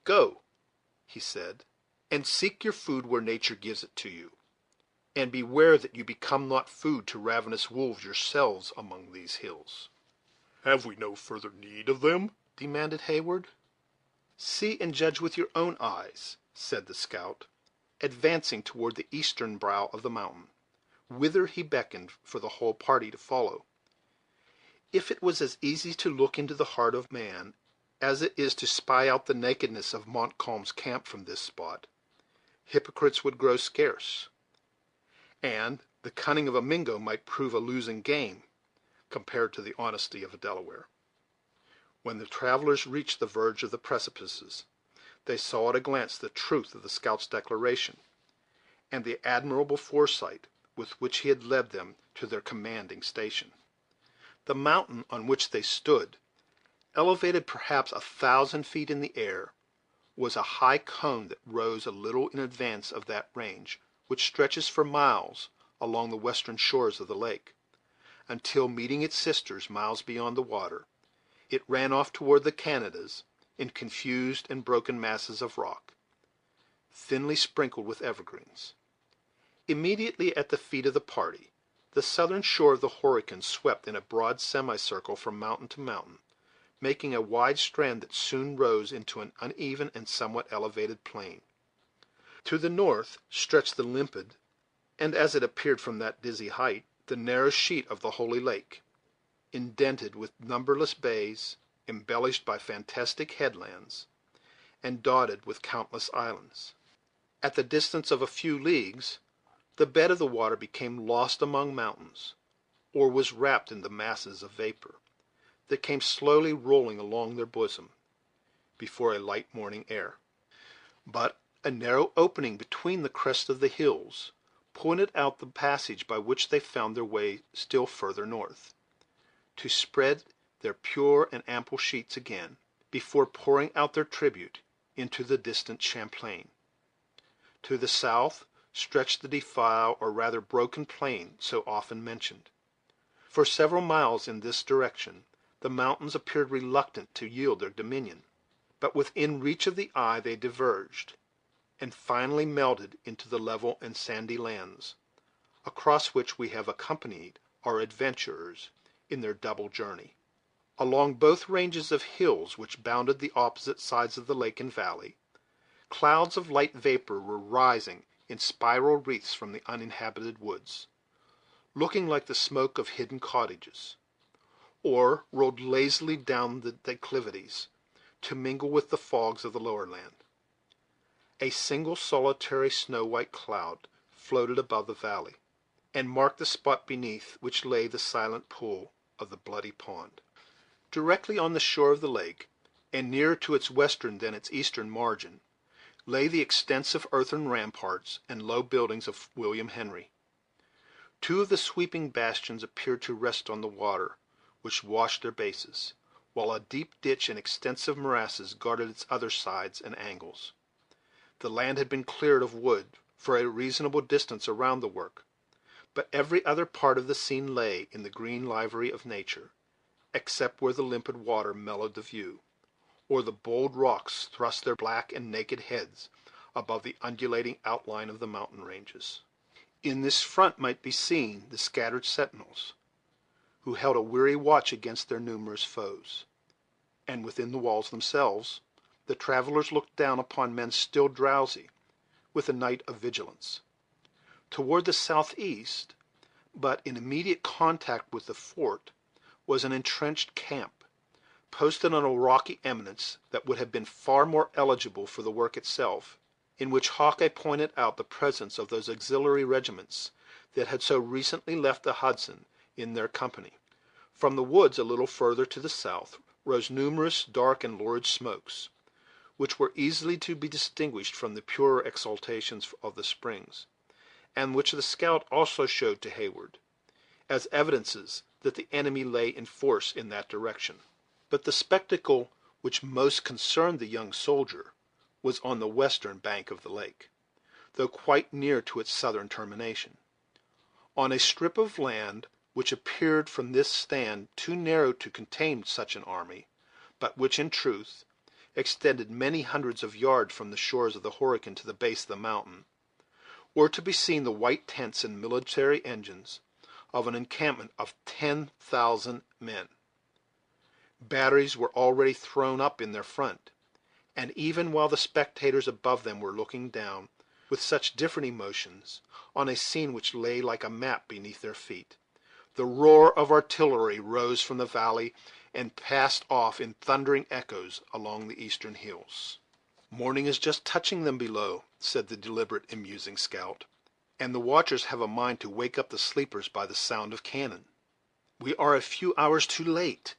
"Go," he said, "and seek your food where nature gives it to you, and beware that you become not food to ravenous wolves yourselves among these hills." "Have we no further need of them?" demanded Heyward. "See and judge with your own eyes," said the scout, advancing toward the eastern brow of the mountain, whither he beckoned for the whole party to follow. If it was as easy to look into the heart of man as it is to spy out the nakedness of Montcalm's camp from this spot, hypocrites would grow scarce, and the cunning of a Mingo might prove a losing game compared to the honesty of a Delaware. When the travelers reached the verge of the precipices, they saw at a glance the truth of the scout's declaration, and the admirable foresight with which he had led them to their commanding station. The mountain on which they stood, elevated perhaps 1,000 feet in the air, was a high cone that rose a little in advance of that range which stretches for miles along the western shores of the lake, until, meeting its sisters miles beyond the water, it ran off toward the Canadas in confused and broken masses of rock, thinly sprinkled with evergreens. Immediately at the feet of the party, the southern shore of the Horican swept in a broad semicircle from mountain to mountain, making a wide strand that soon rose into an uneven and somewhat elevated plain. To the north stretched the limpid, and, as it appeared from that dizzy height, the narrow sheet of the Holy Lake, indented with numberless bays, embellished by fantastic headlands, and dotted with countless islands. At the distance of a few leagues, the bed of the water became lost among mountains, or was wrapped in the masses of vapor that came slowly rolling along their bosom before a light morning air. But a narrow opening between the crest of the hills pointed out the passage by which they found their way still further north, to spread their pure and ample sheets again, before pouring out their tribute into the distant Champlain. To the south stretched the defile, or rather broken plain, so often mentioned. For several miles in this direction the mountains appeared reluctant to yield their dominion, but within reach of the eye they diverged, and finally melted into the level and sandy lands, across which we have accompanied our adventurers in their double journey. Along both ranges of hills which bounded the opposite sides of the lake and valley, clouds of light vapor were rising in spiral wreaths from the uninhabited woods, looking like the smoke of hidden cottages, or rolled lazily down the declivities to mingle with the fogs of the lower land. A single solitary snow-white cloud floated above the valley, and marked the spot beneath which lay the silent pool of the Bloody Pond. Directly on the shore of the lake, and nearer to its western than its eastern margin, lay the extensive earthen ramparts and low buildings of William Henry. Two of the sweeping bastions appeared to rest on the water which washed their bases, while a deep ditch and extensive morasses guarded its other sides and angles. The land had been cleared of wood for a reasonable distance around the work, but every other part of the scene lay in the green livery of nature, except where the limpid water mellowed the view, or the bold rocks thrust their black and naked heads above the undulating outline of the mountain ranges. In this front might be seen the scattered sentinels, who held a weary watch against their numerous foes; and within the walls themselves, the travelers looked down upon men still drowsy with the night of vigilance. Toward the southeast, but in immediate contact with the fort, was an entrenched camp, posted on a rocky eminence that would have been far more eligible for the work itself, in which Hawkeye pointed out the presence of those auxiliary regiments that had so recently left the Hudson in their company. From the woods a little further to the south rose numerous dark and lurid smokes, which were easily to be distinguished from the purer exhalations of the springs, and which the scout also showed to Heyward, as evidences that the enemy lay in force in that direction. But the spectacle which most concerned the young soldier was on the western bank of the lake, though quite near to its southern termination, on a strip of land which appeared from this stand too narrow to contain such an army, but which, in truth, extended many hundreds of yards from the shores of the Horican to the base of the mountain, were to be seen the white tents and military engines of an encampment of 10,000 men. Batteries were already thrown up in their front, and even while the spectators above them were looking down, with such different emotions, on a scene which lay like a map beneath their feet, the roar of artillery rose from the valley and passed off in thundering echoes along the eastern hills. "Morning is just touching them below," said the deliberate and musing scout, "and the watchers have a mind to wake up the sleepers by the sound of cannon. We are a few hours too late.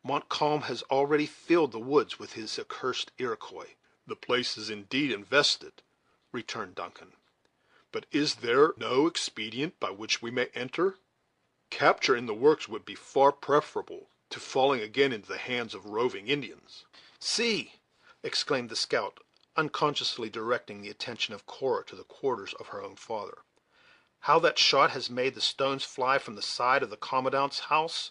Montcalm has already filled the woods with his accursed Iroquois." "The place is indeed invested," returned Duncan; "but is there no expedient by which we may enter? Capture in the works would be far preferable to falling again into the hands of roving Indians." "See," exclaimed the scout, unconsciously directing the attention of Cora to the quarters of her own father, "how that shot has made the stones fly from the side of the commandant's house!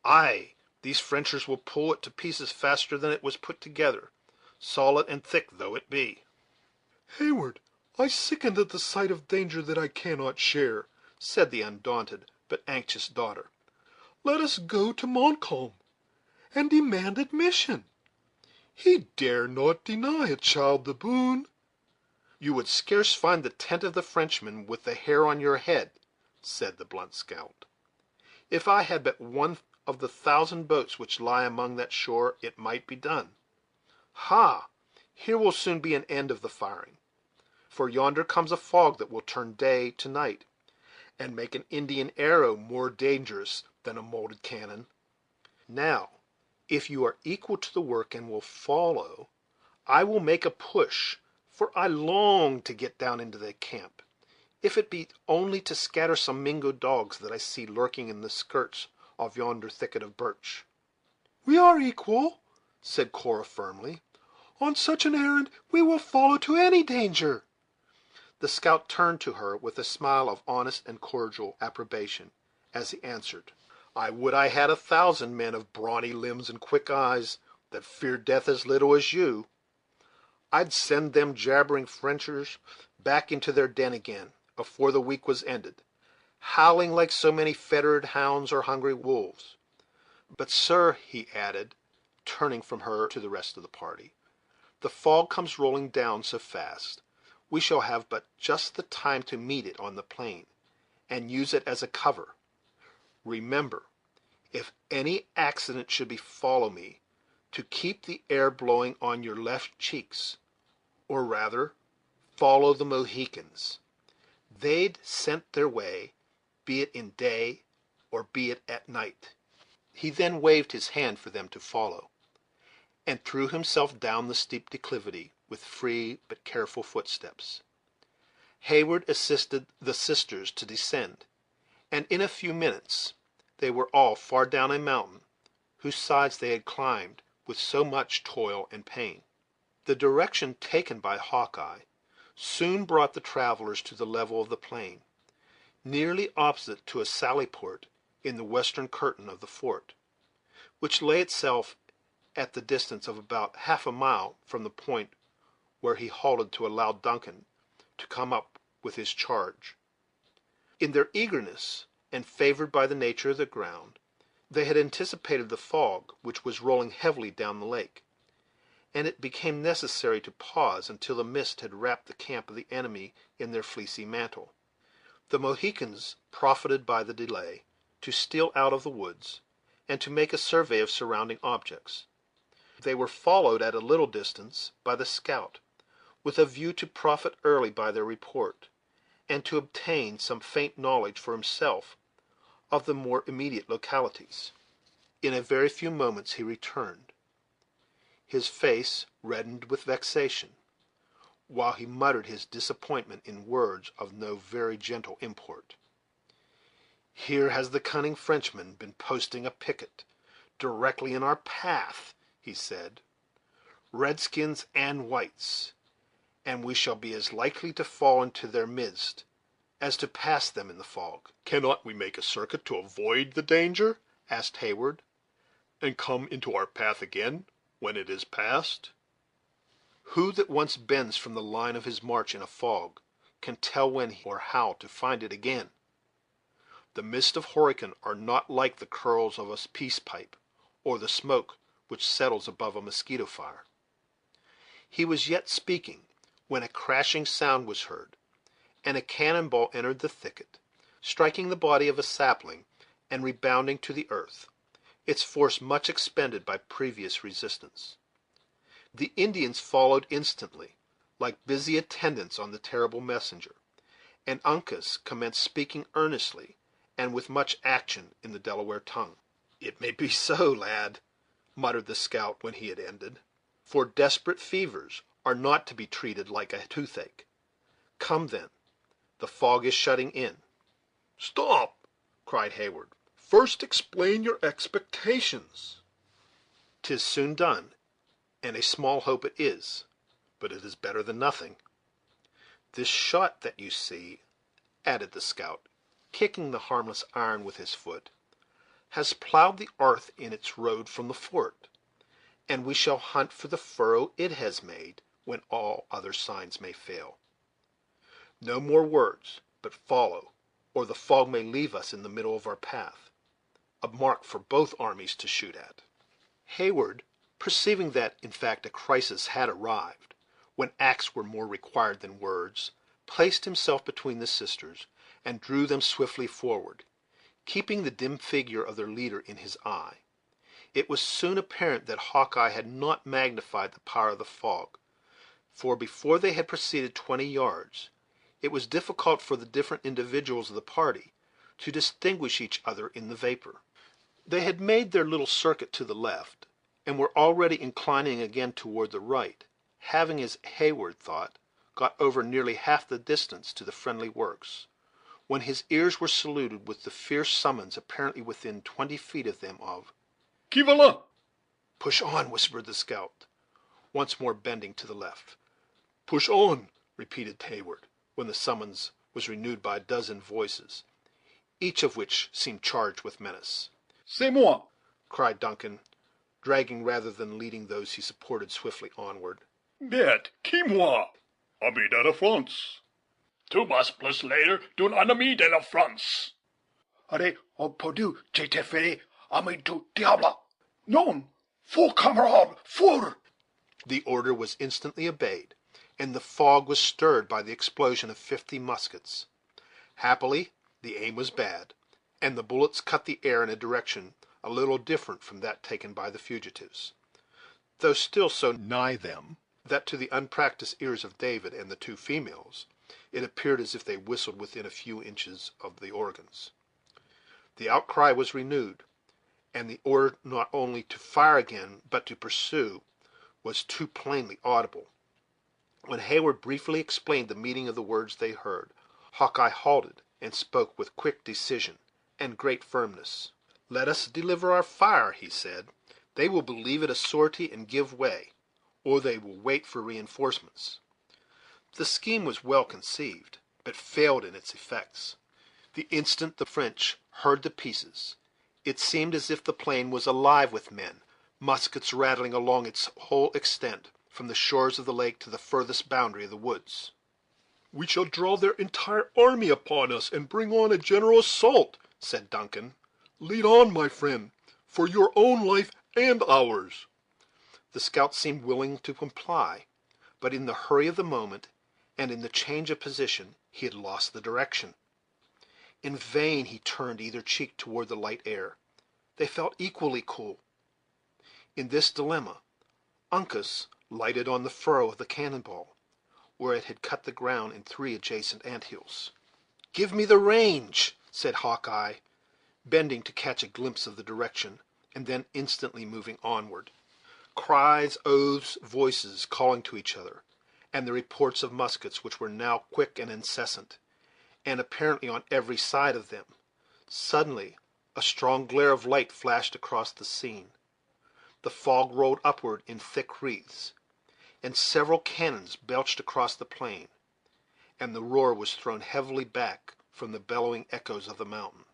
Ay, these Frenchers will pull it to pieces faster than it was put together, solid and thick though it be." "Heyward, I sicken at the sight of danger that I cannot share," said the undaunted but anxious daughter. "Let us go to Montcalm and demand admission. He dare not deny a child the boon." "You would scarce find the tent of the Frenchman with the hair on your head," said the blunt scout. "If I had but one of the 1,000 boats which lie along that shore, it might be done. Ha! here will soon be an end of the firing, for yonder comes a fog that will turn day to night, and make an Indian arrow more dangerous than a molded cannon. Now, if you are equal to the work and will follow, I will make a push, for I long to get down into the camp, if it be only to scatter some Mingo dogs that I see lurking in the skirts of yonder thicket of birch." "We are equal," said Cora firmly. "On such an errand we will follow to any danger." The scout turned to her with a smile of honest and cordial approbation, as he answered: "I would I had 1,000 men of brawny limbs and quick eyes, that feared death as little as you. I'd send them jabbering Frenchers back into their den again, afore the week was ended, howling like so many fettered hounds or hungry wolves. But, sir," he added, turning from her to the rest of the party, "the fog comes rolling down so fast, we shall have but just the time to meet it on the plain, and use it as a cover. Remember, if any accident should befallow me, to keep the air blowing on your left cheeks, or rather follow the Mohicans. They'd scent their way, be it in day or be it at night." He then waved his hand for them to follow, and threw himself down the steep declivity with free but careful footsteps. Heyward assisted the sisters to descend, and in a few minutes they were all far down a mountain whose sides they had climbed with so much toil and pain. The direction taken by Hawkeye soon brought the travelers to the level of the plain, nearly opposite to a sally port in the western curtain of the fort, which lay itself at the distance of about half a mile from the point where he halted to allow Duncan to come up with his charge. In their eagerness, and favored by the nature of the ground, they had anticipated the fog which was rolling heavily down the lake, and it became necessary to pause until the mist had wrapped the camp of the enemy in their fleecy mantle. The Mohicans profited by the delay to steal out of the woods, and to make a survey of surrounding objects. They were followed at a little distance by the scout, with a view to profit early by their report, and to obtain some faint knowledge for himself of the more immediate localities. In a very few moments he returned, his face reddened with vexation, while he muttered his disappointment in words of no very gentle import. "Here has the cunning Frenchman been posting a picket directly in our path," he said, "redskins and whites, and we shall be as likely to fall into their midst as to pass them in the fog." "Cannot we make a circuit to avoid the danger," asked Heyward, "and come into our path again when it is past?" "Who that once bends from the line of his march in a fog can tell when or how to find it again? The mists of Horican are not like the curls of a peace pipe, or the smoke which settles above a mosquito fire." He was yet speaking when a crashing sound was heard, and a cannon ball entered the thicket, striking the body of a sapling and rebounding to the earth, its force much expended by previous resistance. The Indians followed instantly, like busy attendants on the terrible messenger, and Uncas commenced speaking earnestly and with much action in the Delaware tongue. "It may be so, lad," muttered the scout when he had ended, "for desperate fevers are not to be treated like a toothache. Come, then, the fog is shutting in." "Stop!" cried Heyward. "First explain your expectations." "'Tis soon done, and a small hope it is, but it is better than nothing. This shot that you see," added the scout, kicking the harmless iron with his foot, "has plowed the earth in its road from the fort, and we shall hunt for the furrow it has made when all other signs may fail. No more words, but follow, or the fog may leave us in the middle of our path, a mark for both armies to shoot at." Heyward, perceiving that, in fact, a crisis had arrived, when acts were more required than words, placed himself between the sisters, and drew them swiftly forward, keeping the dim figure of their leader in his eye. It was soon apparent that Hawkeye had not magnified the power of the fog, for before they had proceeded 20 yards, it was difficult for the different individuals of the party to distinguish each other in the vapor. They had made their little circuit to the left, and were already inclining again toward the right, having, as Heyward thought, got over nearly half the distance to the friendly works, when his ears were saluted with the fierce summons apparently within 20 feet of them of "Qui va là?" "Push on," whispered the scout, once more bending to the left. "Push on," repeated Heyward, when the summons was renewed by a dozen voices, each of which seemed charged with menace. "C'est moi," cried Duncan, dragging rather than leading those he supported swiftly onward. "Bête, qui moi? Ami de la France." Tu vas plus later d'un ennemi de la France. Allez, au perdu, j'étais fait ami du diable. Non, faux camarade, four. The order was instantly obeyed, and the fog was stirred by the explosion of 50 muskets. Happily, the aim was bad, and the bullets cut the air in a direction a little different from that taken by the fugitives, though still so nigh them that to the unpractised ears of David and the two females it appeared as if they whistled within a few inches of the organs. The outcry was renewed, and the order not only to fire again but to pursue was too plainly audible. When Hayward briefly explained the meaning of the words they heard, Hawkeye halted and spoke with quick decision and great firmness. "Let us deliver our fire," he said. "They will believe it a sortie and give way, or they will wait for reinforcements." The scheme was well conceived, but failed in its effects. The instant the French heard the pieces, it seemed as if the plain was alive with men, muskets rattling along its whole extent, from the shores of the lake to the furthest boundary of the woods. "We shall draw their entire army upon us, and bring on a general assault," said Duncan. "Lead on, my friend, for your own life and ours." The scout seemed willing to comply, but in the hurry of the moment, and in the change of position, he had lost the direction. In vain he turned either cheek toward the light air; they felt equally cool. In this dilemma, Uncas lighted on the furrow of the cannon ball, where it had cut the ground in 3 adjacent ant hills. "Give me the range," said Hawkeye, bending to catch a glimpse of the direction, and then instantly moving onward. Cries, oaths, voices calling to each other, and the reports of muskets, which were now quick and incessant, and apparently on every side of them. Suddenly a strong glare of light flashed across the scene. The fog rolled upward in thick wreaths, and several cannons belched across the plain, and the roar was thrown heavily back from the bellowing echoes of the mountain.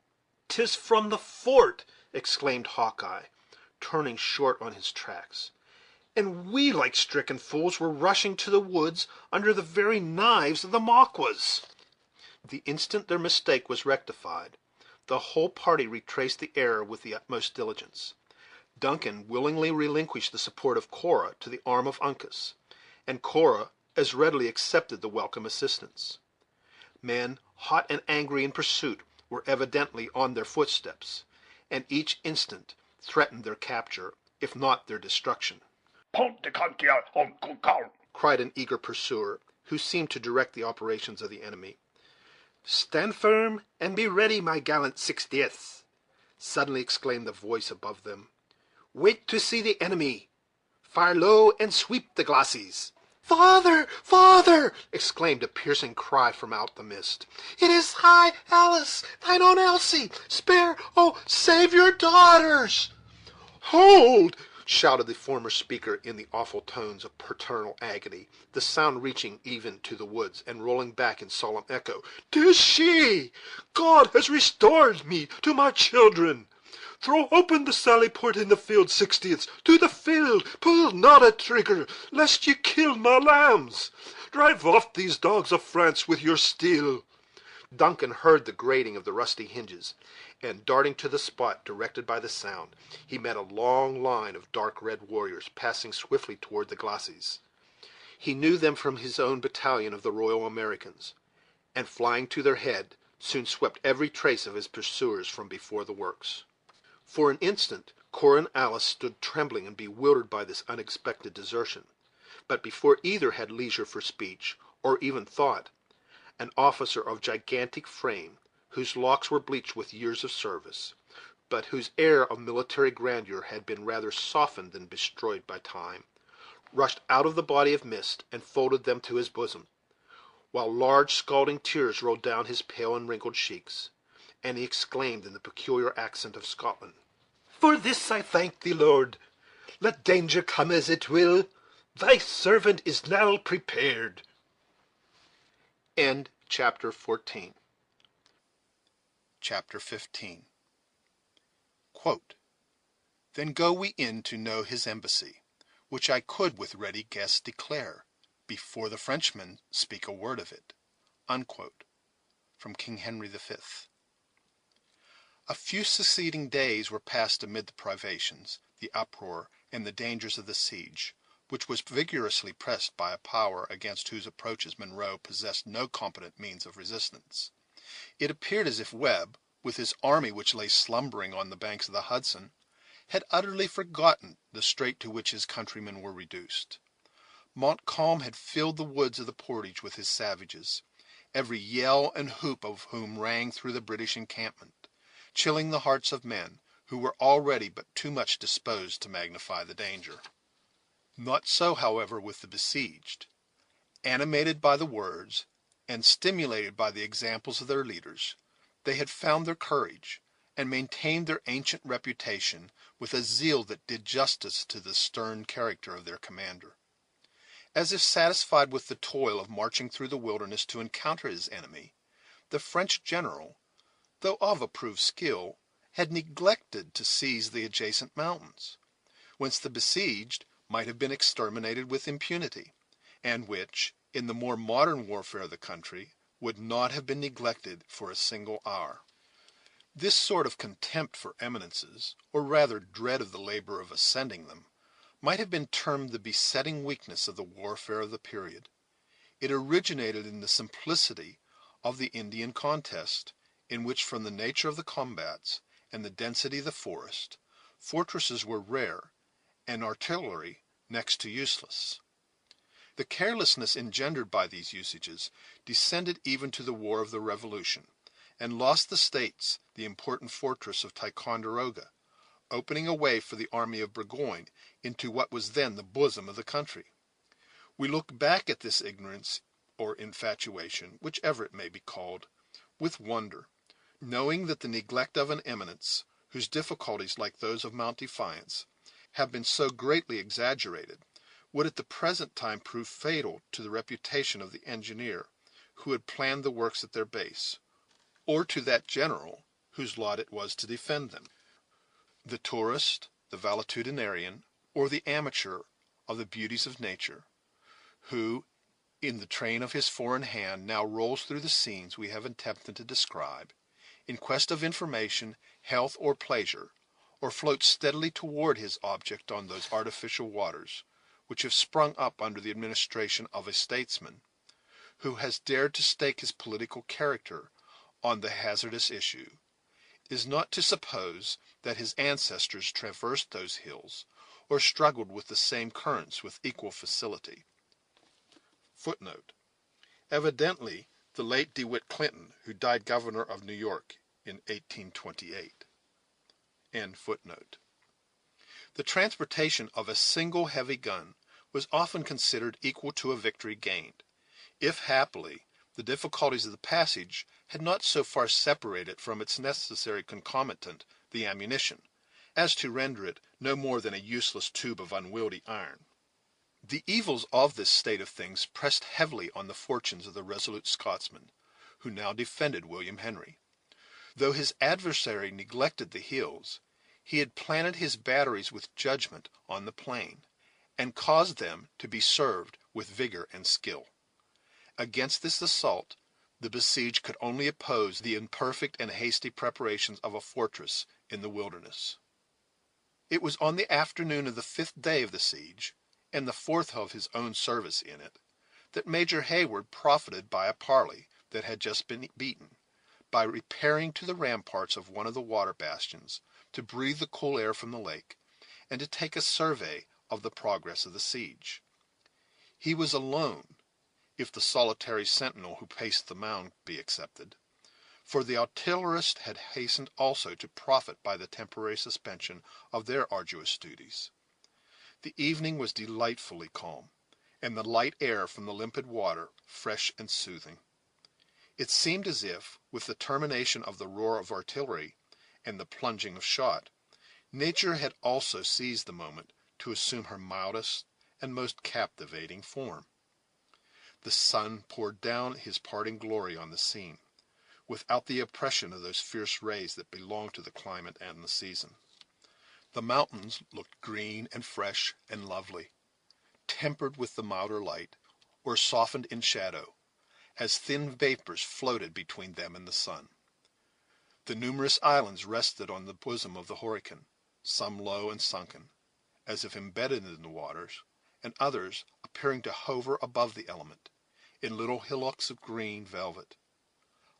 "'Tis from the fort!" exclaimed Hawkeye, turning short on his tracks; "and we, like stricken fools, were rushing to the woods under the very knives of the Maquas." The instant their mistake was rectified, the whole party retraced the error with the utmost diligence. Duncan willingly relinquished the support of Cora to the arm of Uncas, and Cora as readily accepted the welcome assistance. Men, hot and angry in pursuit, were evidently on their footsteps, and each instant threatened their capture, if not their destruction. Pont de Canquier on Concal. Cried an eager pursuer, who seemed to direct the operations of the enemy. "Stand firm, and be ready, my gallant 60th," suddenly exclaimed the voice above them. "Wait to see the enemy. Fire low, and sweep the glacis." "Father! father!" exclaimed a piercing cry from out the mist. "It is I, Alice, thine own Elsie. Spare, oh, save your daughters!" "Hold!" shouted the former speaker in the awful tones of paternal agony, the sound reaching even to the woods, and rolling back in solemn echo. "'Tis she! God has restored me to my children. Throw open the sally port in the field, 60ths, to the field. Pull not a trigger, lest ye kill my lambs. Drive off these dogs of France with your steel." Duncan heard the grating of the rusty hinges, and, darting to the spot directed by the sound, he met a long line of dark red warriors passing swiftly toward the glacis. He knew them from his own battalion of the Royal Americans, and, flying to their head, soon swept every trace of his pursuers from before the works. For an instant Cora and Alice stood trembling and bewildered by this unexpected desertion; but before either had leisure for speech, or even thought, an officer of gigantic frame, whose locks were bleached with years of service, but whose air of military grandeur had been rather softened than destroyed by time, rushed out of the body of mist and folded them to his bosom, while large scalding tears rolled down his pale and wrinkled cheeks, and he exclaimed in the peculiar accent of Scotland: "For this I thank thee, Lord. Let danger come as it will, thy servant is now prepared." Chapter 14. Chapter 15. Quote, "Then go we in to know his embassy, which I could with ready guess declare, before the Frenchmen speak a word of it." Unquote. From King Henry V. A few succeeding days were passed amid the privations, the uproar, and the dangers of the siege, which was vigorously pressed by a power against whose approaches Monroe possessed no competent means of resistance. It appeared as if Webb, with his army which lay slumbering on the banks of the Hudson, had utterly forgotten the strait to which his countrymen were reduced. Montcalm had filled the woods of the portage with his savages, every yell and whoop of whom rang through the British encampment, chilling the hearts of men who were already but too much disposed to magnify the danger. Not so, however, with the besieged. Animated by the words, and stimulated by the examples of their leaders, they had found their courage, and maintained their ancient reputation with a zeal that did justice to the stern character of their commander. As if satisfied with the toil of marching through the wilderness to encounter his enemy, the French general, though of approved skill, had neglected to seize the adjacent mountains, whence the besieged might have been exterminated with impunity, and which, in the more modern warfare of the country, would not have been neglected for a single hour. This sort of contempt for eminences, or rather dread of the labor of ascending them, might have been termed the besetting weakness of the warfare of the period. It originated in the simplicity of the Indian contest, in which, from the nature of the combats and the density of the forest, fortresses were rare, and artillery next to useless. The carelessness engendered by these usages descended even to the War of the Revolution, and lost the States the important fortress of Ticonderoga, opening a way for the army of Burgoyne into what was then the bosom of the country. We look back at this ignorance or infatuation, whichever it may be called, with wonder, knowing that the neglect of an eminence, whose difficulties, like those of Mount Defiance, have been so greatly exaggerated, would at the present time prove fatal to the reputation of the engineer who had planned the works at their base, or to that general whose lot it was to defend them. The tourist, the valetudinarian, or the amateur of the beauties of nature, who, in the train of his foreign hand, now rolls through the scenes we have attempted to describe, in quest of information, health, or pleasure, or floats steadily toward his object on those artificial waters which have sprung up under the administration of a statesman, who has dared to stake his political character on the hazardous issue, is not to suppose that his ancestors traversed those hills, or struggled with the same currents with equal facility. Footnote: Evidently, the late DeWitt Clinton, who died governor of New York in 1828. End footnote. The transportation of a single heavy gun was often considered equal to a victory gained, if happily the difficulties of the passage had not so far separated it from its necessary concomitant, the ammunition, as to render it no more than a useless tube of unwieldy iron. The evils of this state of things pressed heavily on the fortunes of the resolute Scotsman, who now defended William Henry. Though his adversary neglected the hills, he had planted his batteries with judgment on the plain, and caused them to be served with vigor and skill. Against this assault the besieged could only oppose the imperfect and hasty preparations of a fortress in the wilderness. It was on the afternoon of the 5th day of the siege, and the 4th of his own service in it, that Major Hayward profited by a parley that had just been beaten, by repairing to the ramparts of one of the water bastions, to breathe the cool air from the lake, and to take a survey of the progress of the siege. He was alone, if the solitary sentinel who paced the mound be excepted, for the artillerists had hastened also to profit by the temporary suspension of their arduous duties. The evening was delightfully calm, and the light air from the limpid water fresh and soothing. It seemed as if, with the termination of the roar of artillery and the plunging of shot, nature had also seized the moment to assume her mildest and most captivating form. The sun poured down his parting glory on the scene, without the oppression of those fierce rays that belong to the climate and the season. The mountains looked green and fresh and lovely, tempered with the milder light, or softened in shadow, as thin vapors floated between them and the sun. The numerous islands rested on the bosom of the Horican, some low and sunken, as if embedded in the waters, and others appearing to hover above the element, in little hillocks of green velvet,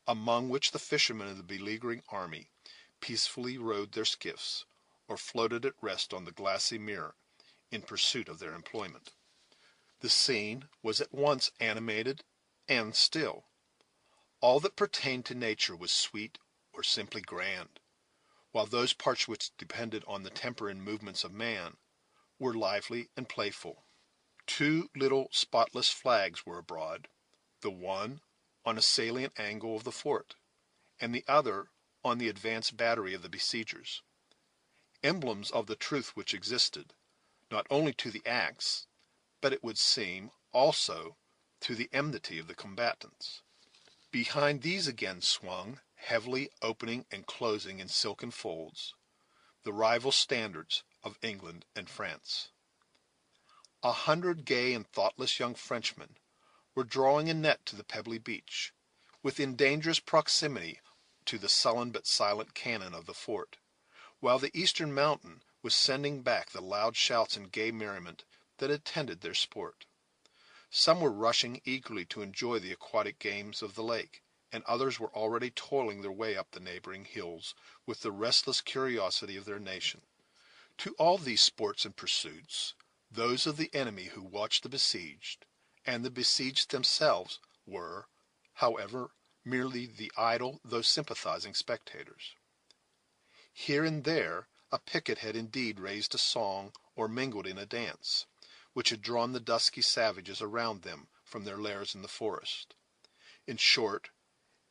among which the fishermen of the beleaguering army peacefully rowed their skiffs, or floated at rest on the glassy mirror in pursuit of their employment. The scene was at once animated and still. All that pertained to nature was sweet or simply grand, while those parts which depended on the temper and movements of man were lively and playful. Two little spotless flags were abroad, the one on a salient angle of the fort, and the other on the advanced battery of the besiegers, emblems of the truth which existed, not only to the acts, but it would seem, also, to the enmity of the combatants. Behind these again swung, heavily opening and closing in silken folds, the rival standards of England and France. 100 gay and thoughtless young Frenchmen were drawing a net to the pebbly beach, within dangerous proximity to the sullen but silent cannon of the fort, while the eastern mountain was sending back the loud shouts and gay merriment that attended their sport. Some were rushing eagerly to enjoy the aquatic games of the lake, and others were already toiling their way up the neighboring hills with the restless curiosity of their nation. To all these sports and pursuits, those of the enemy who watched the besieged, and the besieged themselves, were, however, merely the idle though sympathizing spectators. Here and there a picket had indeed raised a song or mingled in a dance, which had drawn the dusky savages around them from their lairs in the forest. In short,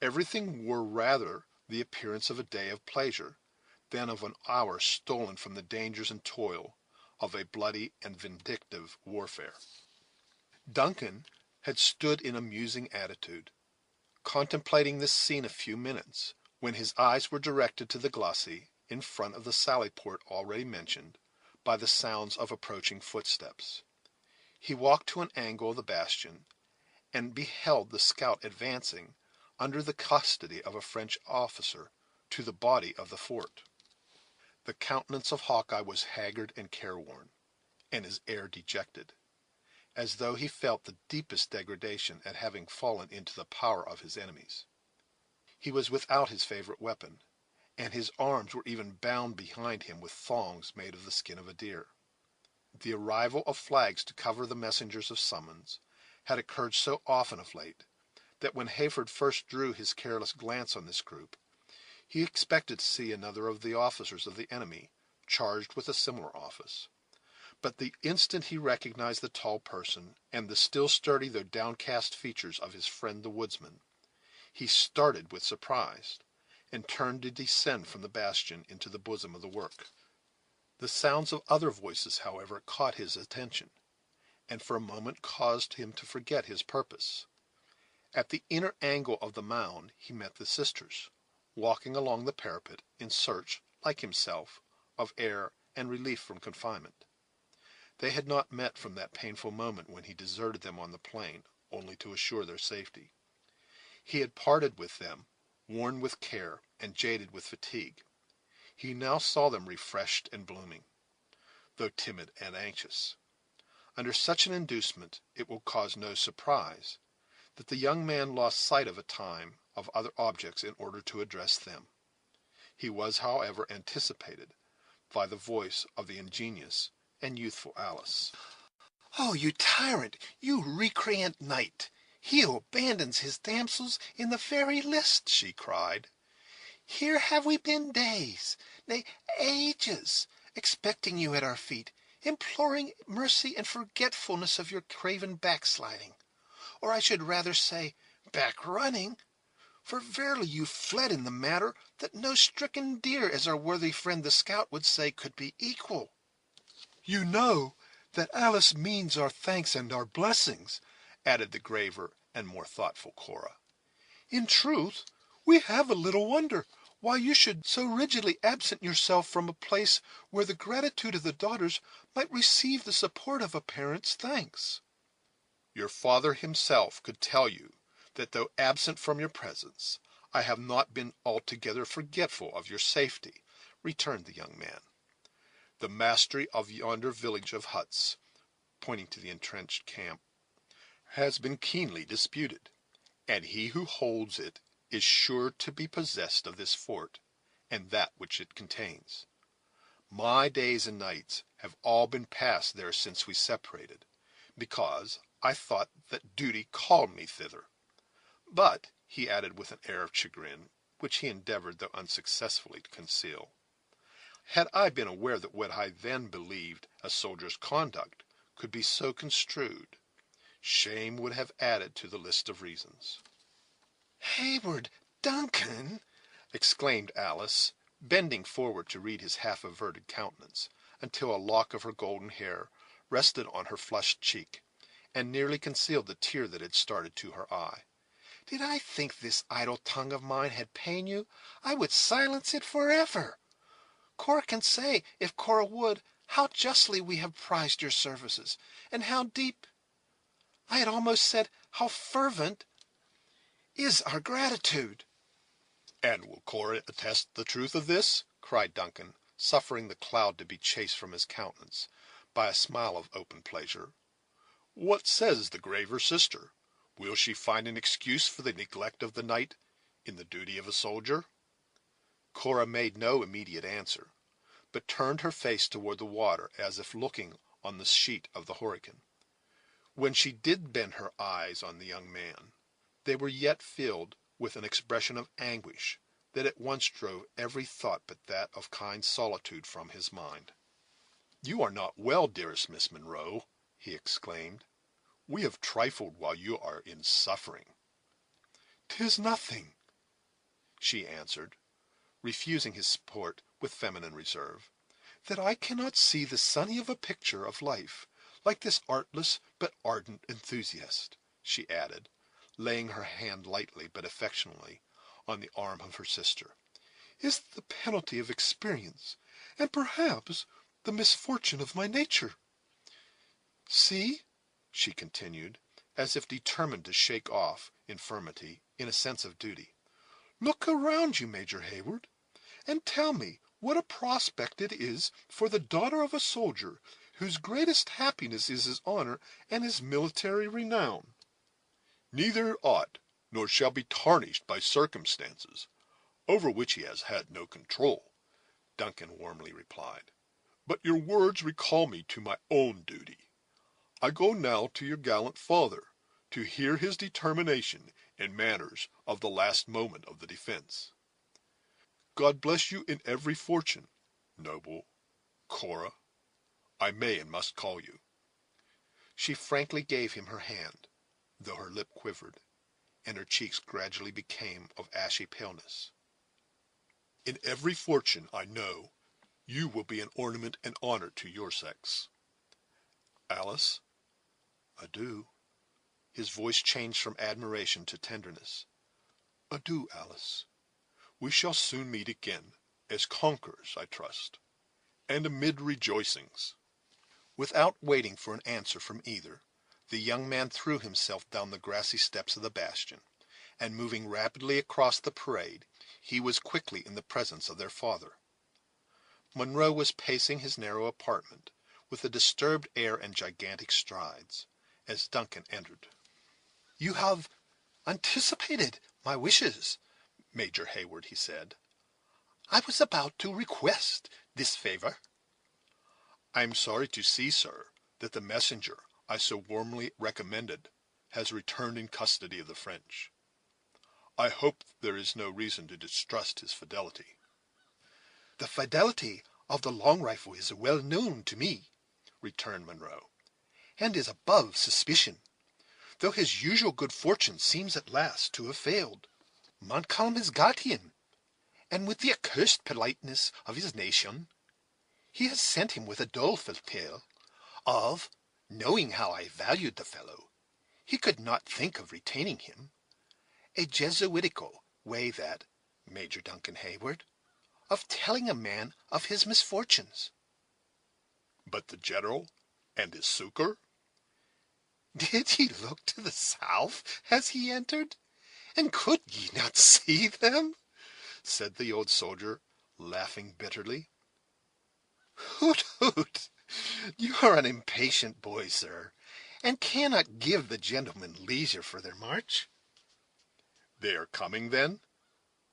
everything wore rather the appearance of a day of pleasure than of an hour stolen from the dangers and toil of a bloody and vindictive warfare. Duncan had stood in a musing attitude, contemplating this scene a few minutes, when his eyes were directed to the glacis in front of the sally-port already mentioned, by the sounds of approaching footsteps. He walked to an angle of the bastion, and beheld the scout advancing, under the custody of a French officer, to the body of the fort. The countenance of Hawkeye was haggard and careworn, and his air dejected, as though he felt the deepest degradation at having fallen into the power of his enemies. He was without his favorite weapon, and his arms were even bound behind him with thongs made of the skin of a deer. The arrival of flags to cover the messengers of summons had occurred so often of late, that when Hayford first drew his careless glance on this group, he expected to see another of the officers of the enemy, charged with a similar office. But the instant he recognized the tall person, and the still sturdy though downcast features of his friend the woodsman, he started with surprise, and turned to descend from the bastion into the bosom of the work. The sounds of other voices, however, caught his attention, and for a moment caused him to forget his purpose. At the inner angle of the mound he met the sisters, walking along the parapet in search, like himself, of air and relief from confinement. They had not met from that painful moment when he deserted them on the plain, only to assure their safety. He had parted with them, worn with care and jaded with fatigue. He now saw them refreshed and blooming, though timid and anxious. Under such an inducement it will cause no surprise that the young man lost sight of a time of other objects in order to address them. He was, however, anticipated by the voice of the ingenious and youthful Alice. "Oh, you tyrant, you recreant knight! He who abandons his damsels in the very list!" she cried. "Here have we been days, nay, ages, expecting you at our feet, imploring mercy and forgetfulness of your craven backsliding, or I should rather say, back-running, for verily you fled in the matter that no stricken deer, as our worthy friend the scout would say, could be equal." "You know that Alice means our thanks and our blessings," added the graver and more thoughtful Cora. "In truth, we have a little wonder why you should so rigidly absent yourself from a place where the gratitude of the daughters might receive the support of a parent's thanks." "Your father himself could tell you that though absent from your presence, I have not been altogether forgetful of your safety," returned the young man. "The mastery of yonder village of huts," pointing to the entrenched camp, "has been keenly disputed, and he who holds it is sure to be possessed of this fort, and that which it contains. My days and nights have all been passed there since we separated, because I thought that duty called me thither. But," he added with an air of chagrin, which he endeavored, though unsuccessfully, to conceal, "had I been aware that what I then believed a soldier's conduct could be so construed, shame would have added to the list of reasons." "Hayward! Duncan!" exclaimed Alice, bending forward to read his half averted countenance, until a lock of her golden hair rested on her flushed cheek, and nearly concealed the tear that had started to her eye. "Did I think this idle tongue of mine had pain you, I would silence it forever. Cora can say, if Cora would, how justly we have prized your services, and how deep, I had almost said how fervent, is our gratitude." "And will Cora attest the truth of this?" cried Duncan, suffering the cloud to be chased from his countenance by a smile of open pleasure. "What says the graver sister? Will she find an excuse for the neglect of the night in the duty of a soldier?" Cora made no immediate answer, but turned her face toward the water, as if looking on the sheet of the Horican. When she did bend her eyes on the young man, they were yet filled with an expression of anguish that at once drove every thought but that of kind solitude from his mind. "You are not well, dearest Miss Monroe," he exclaimed. "We have trifled while you are in suffering." "'Tis nothing," she answered, refusing his support with feminine reserve. "that I cannot see the sunny of a picture of life, like this artless but ardent enthusiast," she added, laying her hand lightly but affectionately on the arm of her sister, "is the penalty of experience, and perhaps the misfortune of my nature. See," she continued, as if determined to shake off infirmity in a sense of duty, "look around you, Major Hayward, and tell me what a prospect it is for the daughter of a soldier whose greatest happiness is his honor and his military renown." Neither ought nor shall be tarnished by circumstances over which he has had no control," Duncan warmly replied. "but your words recall me to my own duty. I go now to your gallant father, to hear his determination in matters of the last moment of the defense. God bless you in every fortune, noble Cora, I may and must call you." She frankly gave him her hand, though her lip quivered, and her cheeks gradually became of ashy paleness. "In every fortune, I know, you will be an ornament and honor to your sex. Alice, Adieu." His voice changed from admiration to tenderness. adieu, Alice. We shall soon meet again, as conquerors, I trust, and amid rejoicings." Without waiting for an answer from either, the young man threw himself down the grassy steps of the bastion, and moving rapidly across the parade, he was quickly in the presence of their father. Monroe was pacing his narrow apartment, with a disturbed air and gigantic strides, as Duncan entered. "You have anticipated my wishes, Major Hayward," he said. "I was about to request this favor." "I am sorry to see, sir, that the messenger I so warmly recommended has returned in custody of the French. I hope there is no reason to distrust his fidelity." "The fidelity of the long rifle is well known to me," returned Monroe, "and is above suspicion, though his usual good fortune seems at last to have failed. Montcalm has got him, and with the accursed politeness of his nation, he has sent him with a doleful tale of, knowing how I valued the fellow, he could not think of retaining him, a Jesuitical way that, Major Duncan Hayward, of telling a man of his misfortunes." "But the general and his succor?" Did he look to the south as he entered? And could ye not see them? said the old soldier, laughing bitterly. Hoot, hoot! You are an impatient boy, sir, and cannot give the gentlemen leisure for their march. They are coming, then?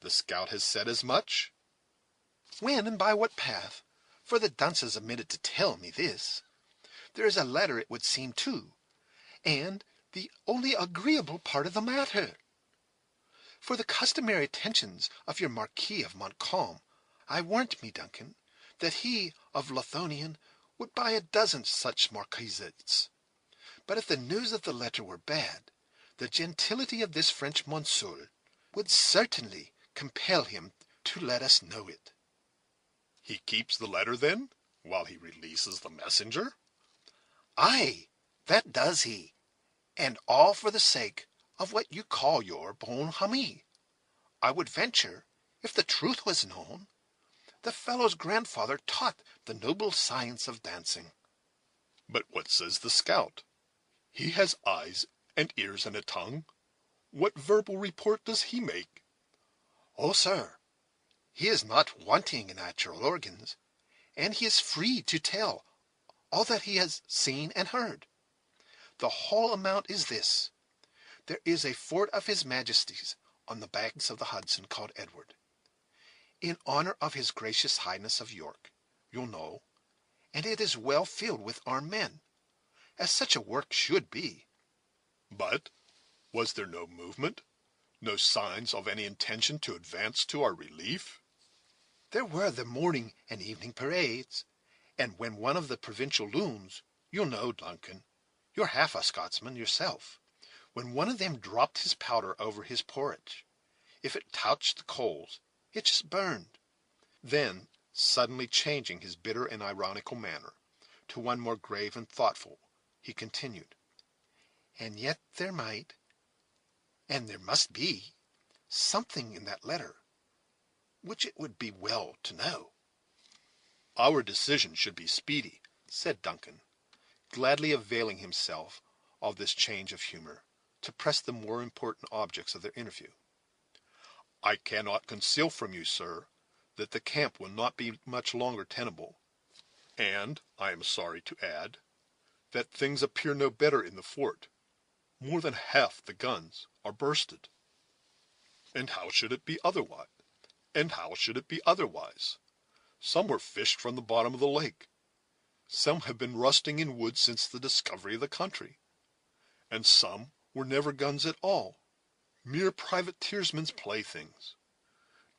The scout has said as much? When and by what path? For the dunce has omitted to tell me this. There is a letter, it would seem, too, and the only agreeable part of the matter. For the customary attentions of your Marquis of Montcalm, I warrant me, Duncan, that he of Lothlorien would buy a dozen such marquisates. But if the news of the letter were bad, the gentility of this French monsieur would certainly compel him to let us know it. He keeps the letter, then, while he releases the messenger? Ay, that does he, and all for the sake of what you call your bon ami. I would venture, if the truth was known, the fellow's grandfather taught the noble science of dancing. But what says the scout? He has eyes and ears and a tongue. What verbal report does he make? Oh, sir, he is not wanting in natural organs, and he is free to tell all that he has seen and heard. The whole amount is this. There is a fort of his Majesty's on the banks of the Hudson called Edward, in honor of his gracious Highness of York, you'll know, and it is well filled with armed men, as such a work should be. But was there no movement, no signs of any intention to advance to our relief? There were the morning and evening parades, and when one of the provincial loons, you'll know, Duncan, you're half a Scotsman yourself, when one of them dropped his powder over his porridge, if it touched the coals, it just burned. Then, suddenly changing his bitter and ironical manner to one more grave and thoughtful, he continued, and yet there might, and there must be, something in that letter, which it would be well to know. Our decision should be speedy, said Duncan, gladly availing himself of this change of humor to press the more important objects of their interview. I cannot conceal from you, sir, that the camp will not be much longer tenable, and, I am sorry to add, that things appear no better in the fort. More than half the guns are bursted. And how should it be otherwise? Some were fished from the bottom of the lake. Some have been rusting in wood since the discovery of the country, and some were never guns at all, mere privateersmen's playthings.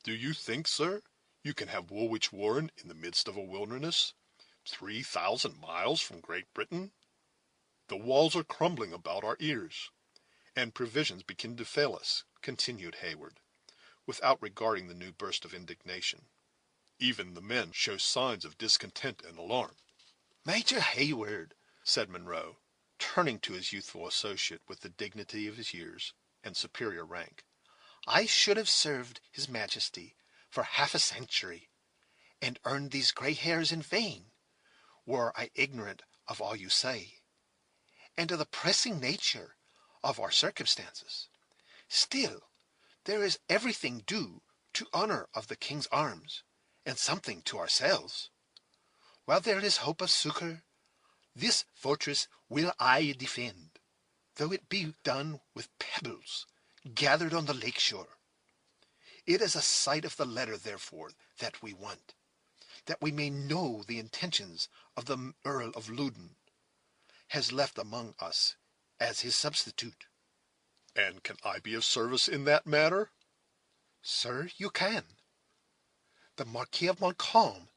Do you think, sir, you can have Woolwich Warren in the midst of a wilderness, 3,000 miles from Great Britain? The walls are crumbling about our ears, and provisions begin to fail us, continued Hayward, without regarding the new burst of indignation. Even the men show signs of discontent and alarm. Major Hayward, said Munro, turning to his youthful associate with the dignity of his years and superior rank, I should have served his Majesty for half a century, and earned these gray hairs in vain, were I ignorant of all you say, and of the pressing nature of our circumstances. Still, there is everything due to honor of the king's arms, and something to ourselves. While there is hope of succor, this fortress will I defend, though it be done with pebbles gathered on the lake shore. It is a sight of the letter, therefore, that we want, that we may know the intentions of the Earl of Loudon has left among us as his substitute. And can I be of service in that matter? Sir, you can. The Marquis of Montcalm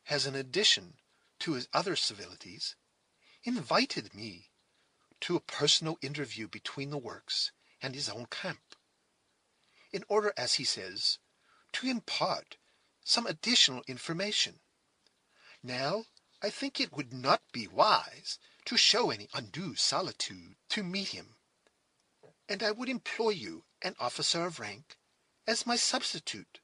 has, in addition to his other civilities, invited me to a personal interview between the works and his own camp, in order, as he says, to impart some additional information. Now, I think it would not be wise to show any undue solicitude to meet him, and I would employ you, an officer of rank, as my substitute,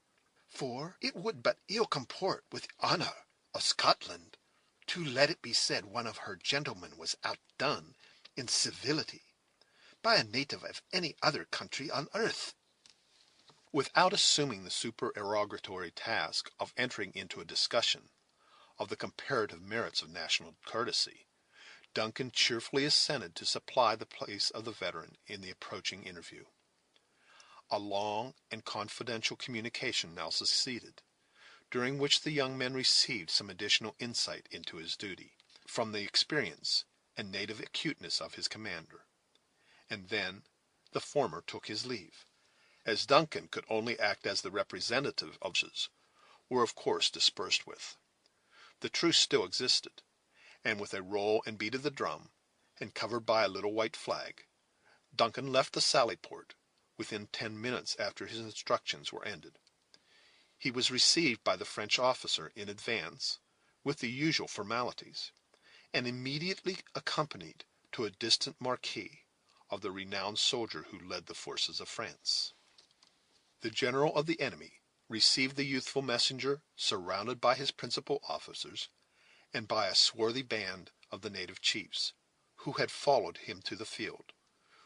for it would but ill comport with the honor of Scotland to let it be said one of her gentlemen was outdone in civility by a native of any other country on earth. Without assuming the supererogatory task of entering into a discussion of the comparative merits of national courtesy, Duncan cheerfully assented to supply the place of the veteran in the approaching interview. A long and confidential communication now succeeded, during which the young man received some additional insight into his duty, from the experience and native acuteness of his commander, and then the former took his leave, as Duncan could only act as the representative of his, were of course dispersed with. The truce still existed, and with a roll and beat of the drum, and covered by a little white flag, Duncan left the sally-port within 10 minutes after his instructions were ended. He was received by the French officer in advance, with the usual formalities, and immediately accompanied to a distant marquee of the renowned soldier who led the forces of France. The general of the enemy received the youthful messenger surrounded by his principal officers, and by a swarthy band of the native chiefs, who had followed him to the field,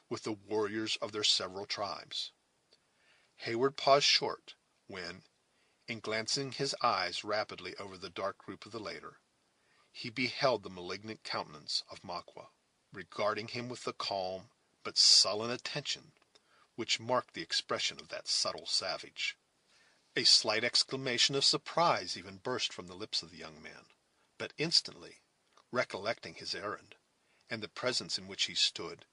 with the warriors of their several tribes. Hayward paused short, when, in glancing his eyes rapidly over the dark group of the latter, he beheld the malignant countenance of Maqua, regarding him with the calm but sullen attention which marked the expression of that subtle savage. A slight exclamation of surprise even burst from the lips of the young man, but instantly, recollecting his errand, and the presence in which he stood,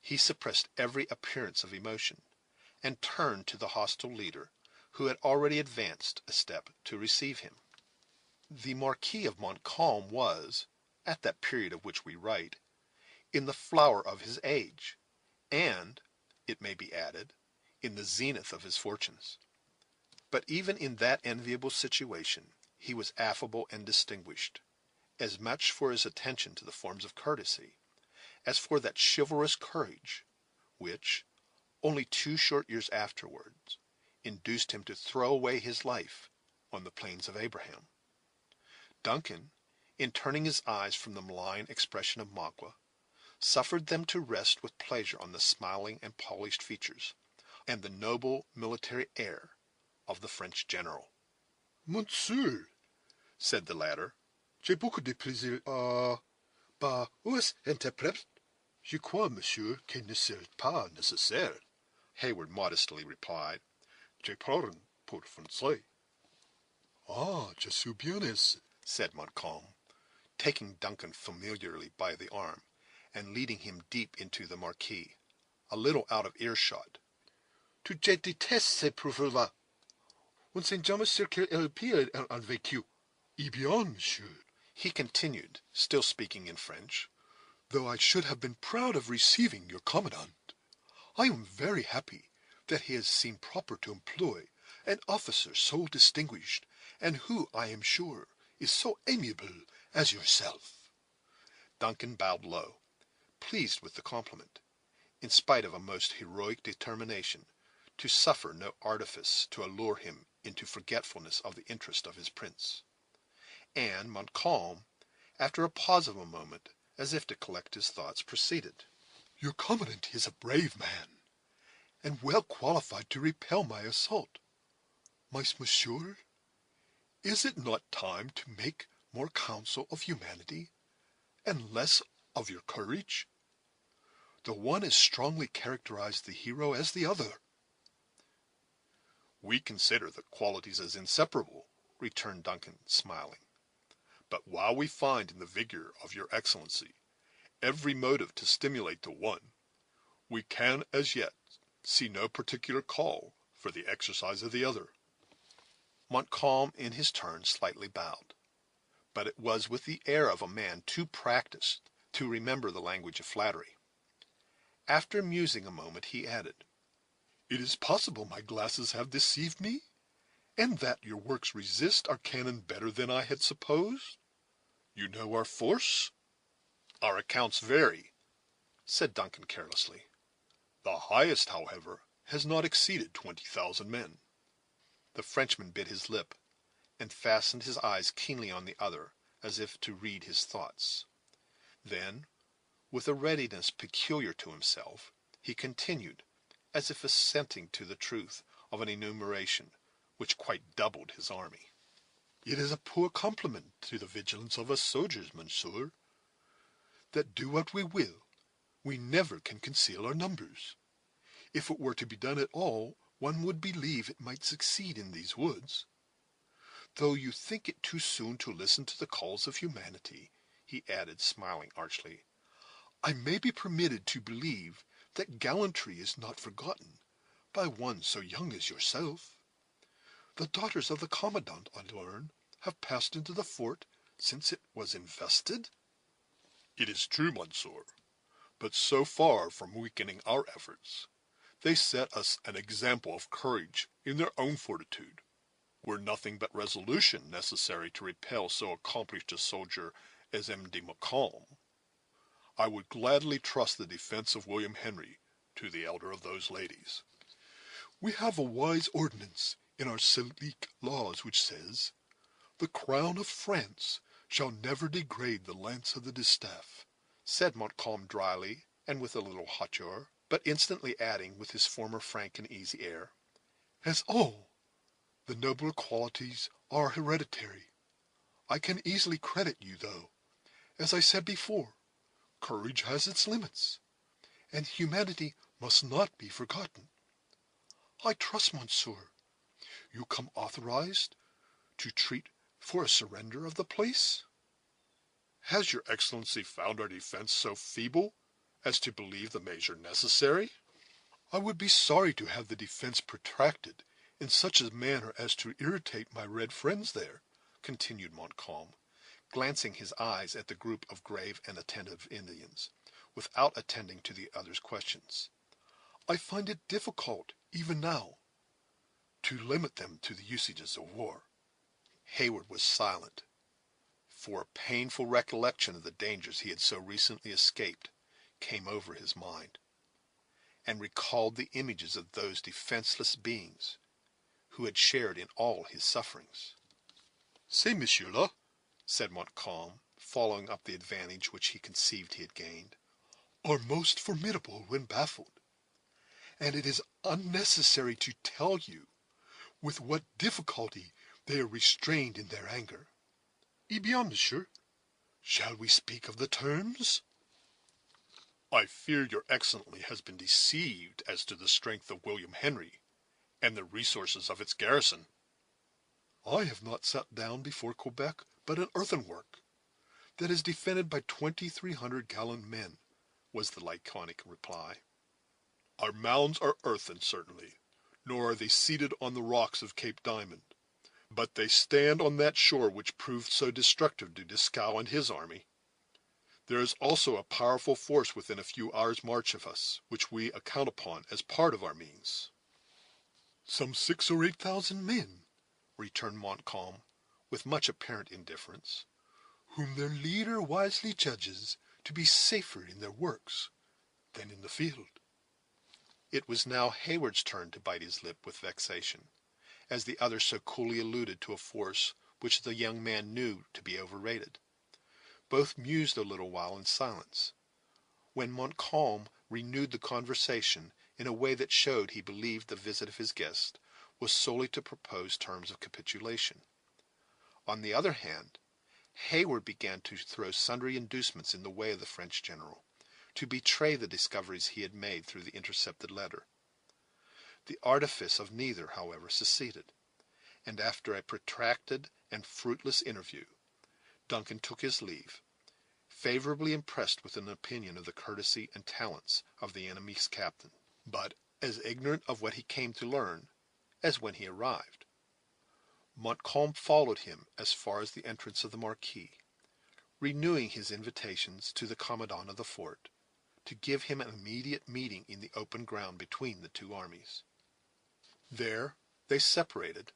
he suppressed every appearance of emotion, and turned to the hostile leader, who had already advanced a step to receive him. The Marquis of Montcalm was, at that period of which we write, in the flower of his age, and, it may be added, in the zenith of his fortunes. But even in that enviable situation he was affable and distinguished, as much for his attention to the forms of courtesy as for that chivalrous courage which, only 2 short years afterwards, induced him to throw away his life on the plains of Abraham. Duncan, in turning his eyes from the malign expression of Maqua, suffered them to rest with pleasure on the smiling and polished features, and the noble military air of the French general. Monsieur, said the latter, j'ai beaucoup de plaisir à... Bah, où est interprète? Je crois, monsieur, qu'il ne serait pas nécessaire. Hayward modestly replied, Je parle pour français. Ah, je suis bien aise, said Montcalm, taking Duncan familiarly by the arm, and leading him deep into the marquee, a little out of earshot. Tu je déteste ces proverbes-là. On sait jamais sur quel pied un vécu. Eh bien, monsieur, he continued, still speaking in French, though I should have been proud of receiving your commandant, I am very happy that he has seen proper to employ an officer so distinguished, and who, I am sure, is so amiable as yourself. Duncan bowed low, pleased with the compliment, in spite of a most heroic determination to suffer no artifice to allure him into forgetfulness of the interest of his prince. And Montcalm, after a pause of a moment, as if to collect his thoughts, proceeded. Your commandant is a brave man, and well qualified to repel my assault. Mais, monsieur, is it not time to make more counsel of humanity, and less of your courage? The one as strongly characterized the hero as the other. We consider the qualities as inseparable, returned Duncan, smiling. But while we find in the vigor of your excellency every motive to stimulate the one, we can as yet see no particular call for the exercise of the other. Montcalm in his turn slightly bowed, but it was with the air of a man too practised to remember the language of flattery. After musing a moment, he added, It is possible my glasses have deceived me, and that your works resist our cannon better than I had supposed. You know our force? Our accounts vary, said Duncan carelessly. The highest, however, has not exceeded 20,000 men. The Frenchman bit his lip, and fastened his eyes keenly on the other, as if to read his thoughts. Then, with a readiness peculiar to himself, he continued, as if assenting to the truth of an enumeration which quite doubled his army. It is a poor compliment to the vigilance of us soldiers, monsieur, that do what we will, we never can conceal our numbers. If it were to be done at all, one would believe it might succeed in these woods. Though you think it too soon to listen to the calls of humanity, he added, smiling archly, I may be permitted to believe that gallantry is not forgotten by one so young as yourself. The daughters of the commandant, I learn, have passed into the fort since it was invested? It is true, monsieur, but so far from weakening our efforts, they set us an example of courage in their own fortitude. Were nothing but resolution necessary to repel so accomplished a soldier as M. de Montcalm, I would gladly trust the defence of William Henry to the elder of those ladies. We have a wise ordinance in our civic laws which says, the crown of France shall never degrade the lance of the distaff, said Montcalm dryly and with a little hauteur, but instantly adding with his former frank and easy air, as all the nobler qualities are hereditary. I can easily credit you, though, as I said before, courage has its limits, and humanity must not be forgotten. I trust, monsieur, you come authorized to treat for a surrender of the place? Has your Excellency found our defence so feeble as to believe the measure necessary? I would be sorry to have the defence protracted in such a manner as to irritate my red friends there, continued Montcalm, glancing his eyes at the group of grave and attentive Indians, without attending to the other's questions. I find it difficult, even now, to limit them to the usages of war. Heyward was silent, for a painful recollection of the dangers he had so recently escaped came over his mind, and recalled the images of those defenseless beings who had shared in all his sufferings. "Ces messieurs-là," said Montcalm, following up the advantage which he conceived he had gained, "are most formidable when baffled, and it is unnecessary to tell you with what difficulty they are restrained in their anger. Eh bien, monsieur, shall we speak of the terms?" I fear your Excellency has been deceived as to the strength of William Henry and the resources of its garrison. I have not sat down before Quebec but an earthwork that is defended by 2,300 gallant men, was the laconic reply. Our mounds are earthen, certainly, nor are they seated on the rocks of Cape Diamond, but they stand on that shore which proved so destructive to Dieskau and his army. There is also a powerful force within a few hours' march of us, which we account upon as part of our means. "Some 6,000 or 8,000 men," returned Montcalm, with much apparent indifference, "whom their leader wisely judges to be safer in their works than in the field." It was now Heyward's turn to bite his lip with vexation, as the other so coolly alluded to a force which the young man knew to be overrated. Both mused a little while in silence, when Montcalm renewed the conversation in a way that showed he believed the visit of his guest was solely to propose terms of capitulation. On the other hand, Heyward began to throw sundry inducements in the way of the French general, to betray the discoveries he had made through the intercepted letter. The artifice of neither, however, succeeded, and after a protracted and fruitless interview, Duncan took his leave, favorably impressed with an opinion of the courtesy and talents of the enemy's captain, but as ignorant of what he came to learn as when he arrived. Montcalm followed him as far as the entrance of the marquee, renewing his invitations to the commandant of the fort to give him an immediate meeting in the open ground between the two armies. There they separated,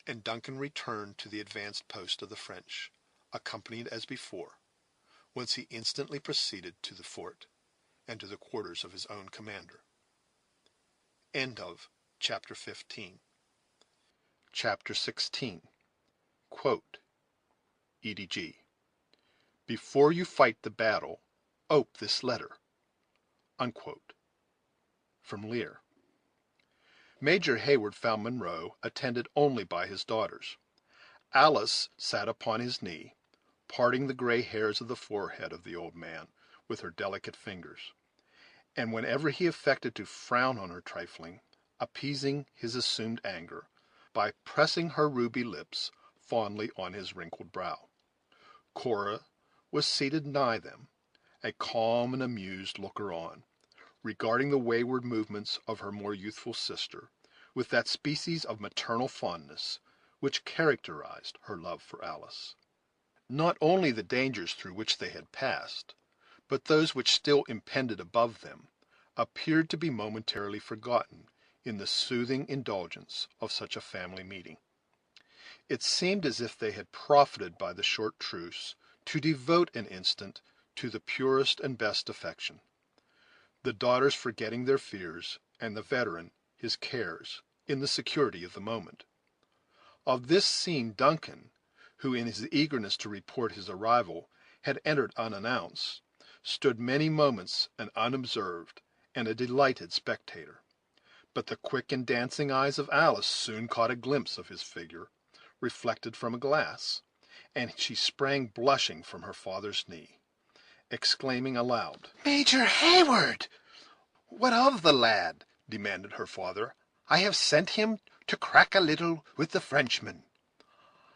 and Duncan returned to the advanced post of the French, accompanied as before, whence he instantly proceeded to the fort, and to the quarters of his own commander. Chapter 15. Chapter 16. EDG. Before you fight the battle, ope this letter. From Lear. Major Hayward found Munro attended only by his daughters. Alice sat upon his knee, parting the gray hairs of the forehead of the old man with her delicate fingers, and whenever he affected to frown on her trifling, appeasing his assumed anger by pressing her ruby lips fondly on his wrinkled brow. Cora was seated nigh them, a calm and amused looker on, regarding the wayward movements of her more youthful sister with that species of maternal fondness which characterized her love for Alice. Not only the dangers through which they had passed, but those which still impended above them, appeared to be momentarily forgotten in the soothing indulgence of such a family meeting. It seemed as if they had profited by the short truce to devote an instant to the purest and best affection, the daughters forgetting their fears, and the veteran his cares, in the security of the moment. Of this scene Duncan, who in his eagerness to report his arrival had entered unannounced, stood many moments an unobserved and a delighted spectator. But the quick and dancing eyes of Alice soon caught a glimpse of his figure, reflected from a glass, and she sprang blushing from her father's knee, exclaiming aloud, Major Hayward! "What of the lad?" demanded her father. I have sent him to crack a little with the Frenchman.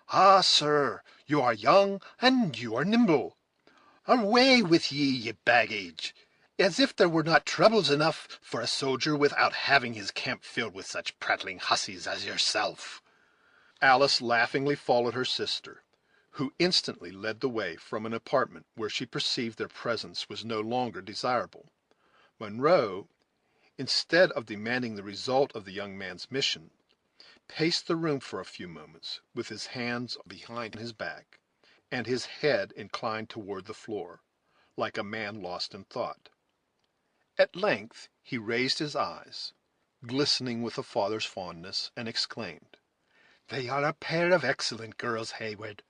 "Ah, sir, you are young and you are nimble. Away with ye, ye baggage! As if there were not troubles enough for a soldier without having his camp filled with such prattling hussies as yourself." Alice laughingly followed her sister, who instantly led the way from an apartment where she perceived their presence was no longer desirable. Munro, instead of demanding the result of the young man's mission, paced the room for a few moments with his hands behind his back and his head inclined toward the floor, like a man lost in thought. At length he raised his eyes, glistening with a father's fondness, and exclaimed, "They are a pair of excellent girls, Hayward,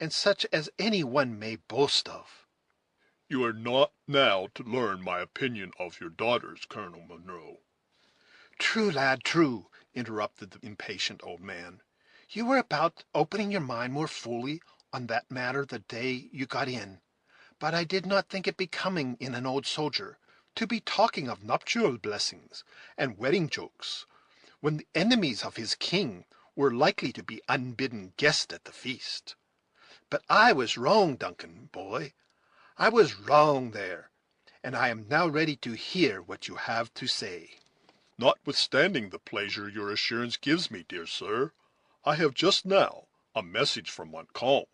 and such as any one may boast of." You are not now to learn my opinion of your daughters, Colonel Munro." "True, lad, true," interrupted the impatient old man. "You were about opening your mind more fully on that matter the day you got in, but I did not think it becoming in an old soldier to be talking of nuptial blessings and wedding jokes, when the enemies of his king were likely to be unbidden guests at the feast. But I was wrong, Duncan, boy, I was wrong there, and I am now ready to hear what you have to say." "Notwithstanding the pleasure your assurance gives me, dear sir, I have just now a message from Montcalm."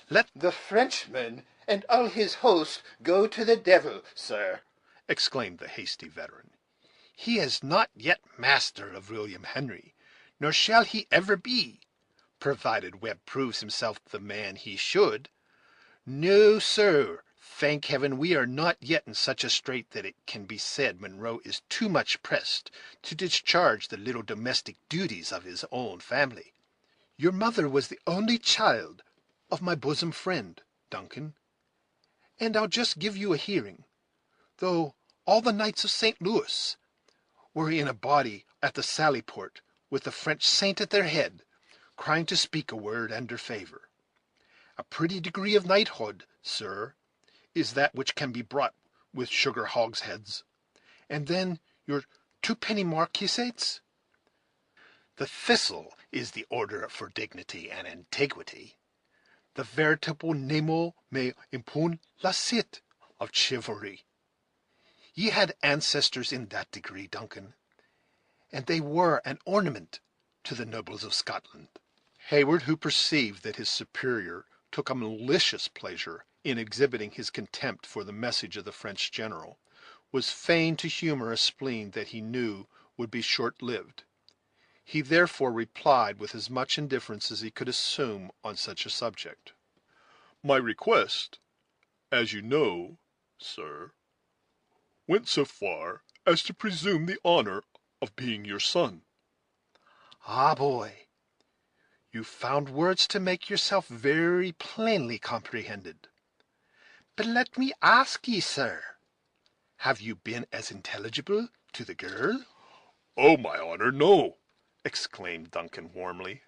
"Let the Frenchman and all his host go to the devil, sir," exclaimed the hasty veteran. "He is not yet master of William Henry, nor shall he ever be, provided Webb proves himself the man he should. No, sir, thank heaven we are not yet in such a strait that it can be said Munro is too much pressed to discharge the little domestic duties of his own family. Your mother was the only child of my bosom friend, Duncan, and I'll just give you a hearing, though all the knights of St. Louis were in a body at the sally port, with the French saint at their head, crying to speak a word under favor. A pretty degree of knighthood, sir, is that which can be brought with sugar hogsheads. And then your twopenny marquisates. The thistle is the order for dignity and antiquity, the veritable nemo me impune lacet of chivalry. Ye had ancestors in that degree, Duncan, and they were an ornament to the nobles of Scotland." Hayward, who perceived that his superior took a malicious pleasure in exhibiting his contempt for the message of the French general, was fain to humor a spleen that he knew would be short-lived. He therefore replied with as much indifference as he could assume on such a subject. "My request, as you know, sir, went so far as to presume the honor of being your son." "Ah, boy, you found words to make yourself very plainly comprehended. But let me ask ye, sir, have you been as intelligible to the girl?" "Oh, my honor, no!" exclaimed Duncan warmly.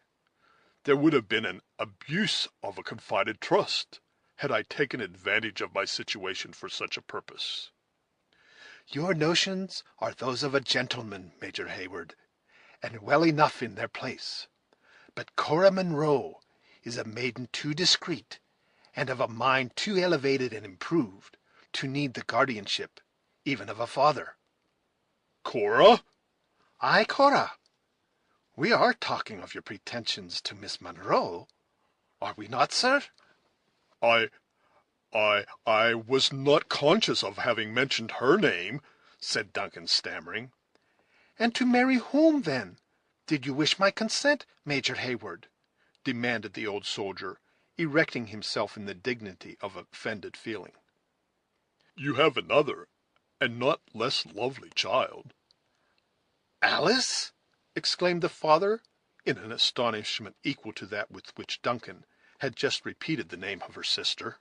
"There would have been an abuse of a confided trust, had I taken advantage of my situation for such a purpose." Your notions are those of a gentleman, Major Hayward, and well enough in their place. But Cora Munro is a maiden too discreet, and of a mind too elevated and improved, to need the guardianship even of a father. "Cora?" Ay, Cora, we are talking of your pretensions to Miss Munro, are we not, sir? I I was not conscious of having mentioned her name," said Duncan, stammering. And to marry whom, then, did you wish my consent, Major Hayward?" demanded the old soldier, erecting himself in the dignity of offended feeling. "You have another, and not less lovely child." Alice? exclaimed the father, in an astonishment equal to that with which Duncan had just repeated the name of her sister.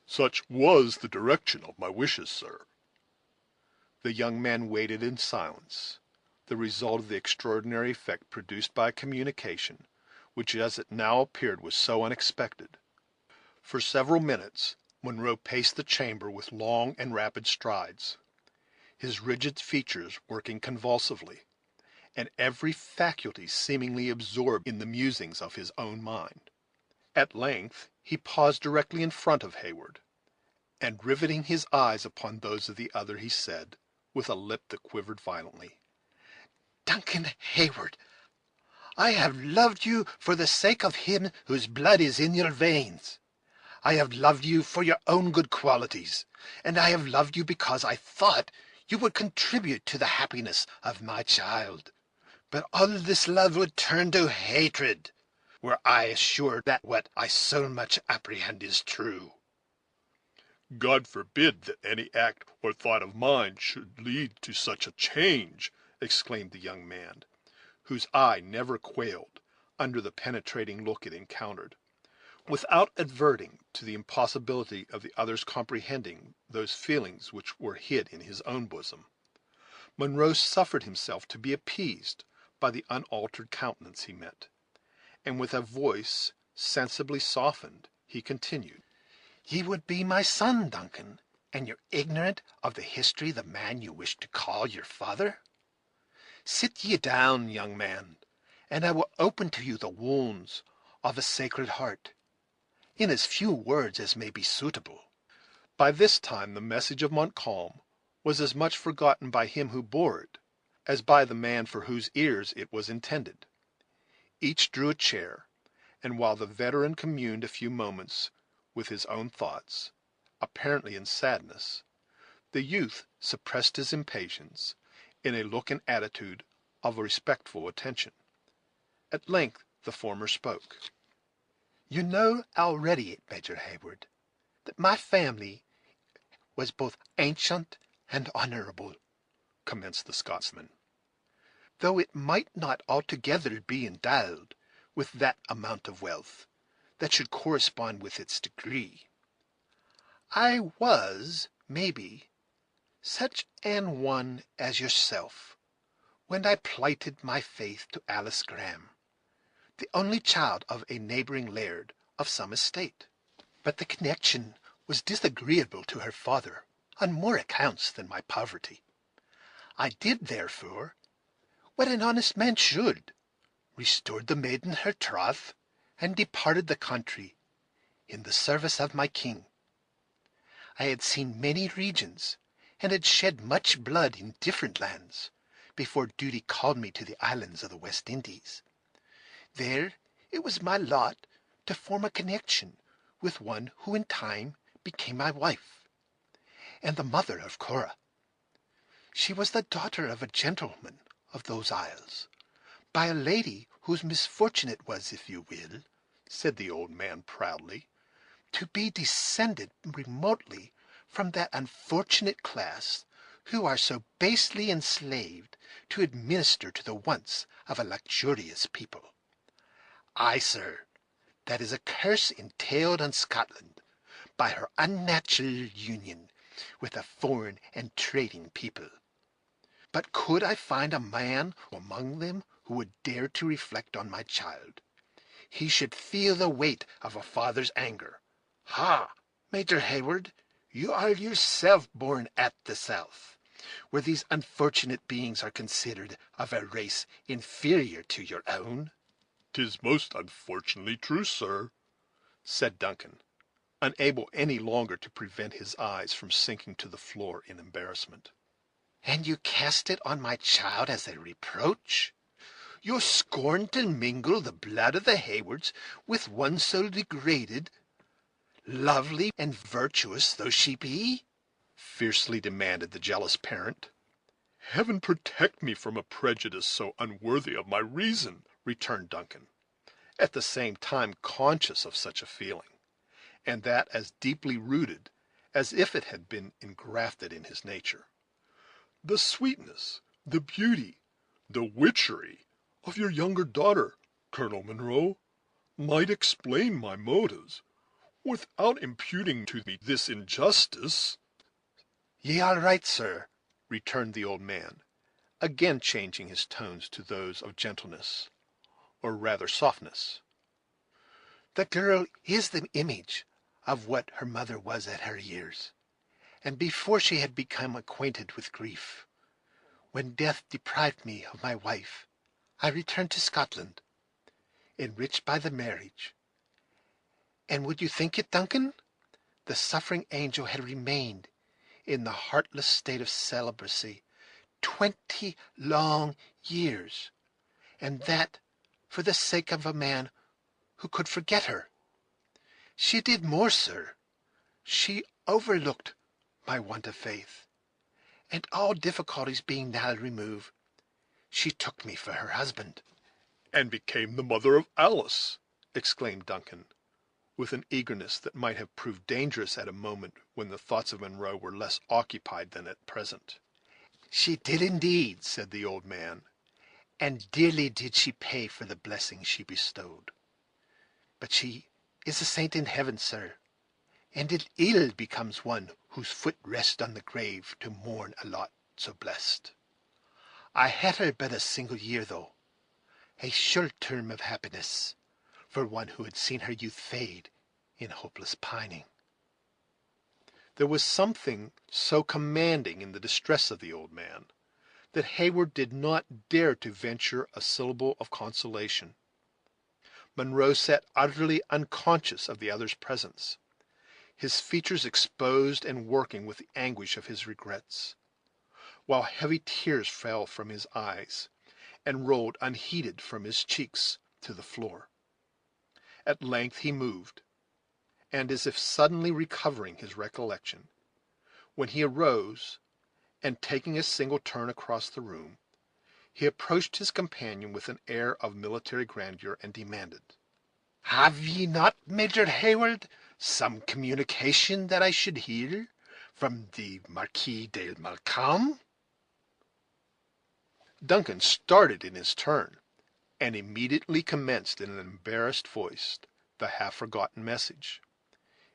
"Such was the direction of my wishes, sir." The young man waited in silence, the result of the extraordinary effect produced by a communication which, as it now appeared, was so unexpected. For several minutes Munro paced the chamber with long and rapid strides, his rigid features working convulsively, and every faculty seemingly absorbed in the musings of his own mind. At length he paused directly in front of Hayward, and, riveting his eyes upon those of the other, he said, with a lip that quivered violently: Duncan Hayward, I have loved you for the sake of him whose blood is in your veins. I have loved you for your own good qualities, and I have loved you because I thought you would contribute to the happiness of my child. But all this love would turn to hatred, were I assured that what I so much apprehend is true. "God forbid that any act or thought of mine should lead to such a change!" exclaimed the young man, whose eye never quailed under the penetrating look it encountered. Without adverting to the impossibility of the other's comprehending those feelings which were hid in his own bosom, Munro suffered himself to be appeased by the unaltered countenance he met, and with a voice sensibly softened, he continued: Ye would be my son, Duncan, and you're ignorant of the history of the man you wish to call your father? Sit ye down, young man, and I will open to you the wounds of a sacred heart, in as few words as may be suitable. By this time the message of Montcalm was as much forgotten by him who bore it as by the man for whose ears it was intended. Each drew a chair, and while the veteran communed a few moments with his own thoughts, apparently in sadness, the youth suppressed his impatience in a look and attitude of respectful attention. At length the former spoke. You know already, Major Hayward, that my family was both ancient and honorable, commenced the Scotsman, though it might not altogether be endowed with that amount of wealth that should correspond with its degree. I was, maybe, such an one as yourself, when I plighted my faith to Alice Graham, the only child of a neighboring laird of some estate. But the connection was disagreeable to her father on more accounts than my poverty. I did, therefore, what an honest man should, restored the maiden her troth, and departed the country in the service of my king. I had seen many regions, and had shed much blood in different lands, before duty called me to the islands of the West Indies. There it was my lot to form a connection with one who in time became my wife, and the mother of Cora. She was the daughter of a gentleman of those isles, by a lady whose misfortune it was, if you will, said the old man proudly, to be descended remotely from that unfortunate class who are so basely enslaved to administer to the wants of a luxurious people. Ay, sir, that is a curse entailed on Scotland by her unnatural union with a foreign and trading people. But could I find a man among them who would dare to reflect on my child, he should feel the weight of a father's anger. Ha, Major Hayward, you are yourself born at the South, where these unfortunate beings are considered of a race inferior to your own. "'Tis most unfortunately true, sir," said Duncan, unable any longer to prevent his eyes from sinking to the floor in embarrassment. And you cast it on my child as a reproach? You scorn to mingle the blood of the Haywards with one so degraded, lovely and virtuous though she be? Fiercely demanded the jealous parent. "Heaven protect me from a prejudice so unworthy of my reason," returned Duncan, at the same time conscious of such a feeling, and that as deeply rooted as if it had been engrafted in his nature. "The sweetness, the beauty, the witchery of your younger daughter, Colonel Munro, might explain my motives, without imputing to me this injustice." Ye are right, sir, returned the old man, again changing his tones to those of gentleness, or rather softness. The girl is the image of what her mother was at her years, and before she had become acquainted with grief. When death deprived me of my wife, I returned to Scotland, enriched by the marriage. And would you think it, Duncan? The suffering angel had remained in the heartless state of celibacy 20 long years, and that for the sake of a man who could forget her. She did more, sir. She overlooked my want of faith, and all difficulties being now removed, she took me for her husband. "And became the mother of Alice!" exclaimed Duncan, with an eagerness that might have proved dangerous at a moment when the thoughts of Munro were less occupied than at present. She did indeed, said the old man, and dearly did she pay for the blessing she bestowed. But she is a saint in heaven, sir, and it ill becomes one whose foot rests on the grave to mourn a lot so blessed. I had her but a single year, though, a short term of happiness for one who had seen her youth fade in hopeless pining. There was something so commanding in the distress of the old man, that Hayward did not dare to venture a syllable of consolation. Munro sat utterly unconscious of the other's presence, his features exposed and working with the anguish of his regrets, while heavy tears fell from his eyes and rolled unheeded from his cheeks to the floor. At length he moved, and as if suddenly recovering his recollection, when he arose, and taking a single turn across the room, he approached his companion with an air of military grandeur, and demanded, Have ye not, Major Hayward, some communication that I should hear from the Marquis de Malcolm? Duncan started in his turn, and immediately commenced in an embarrassed voice the half-forgotten message.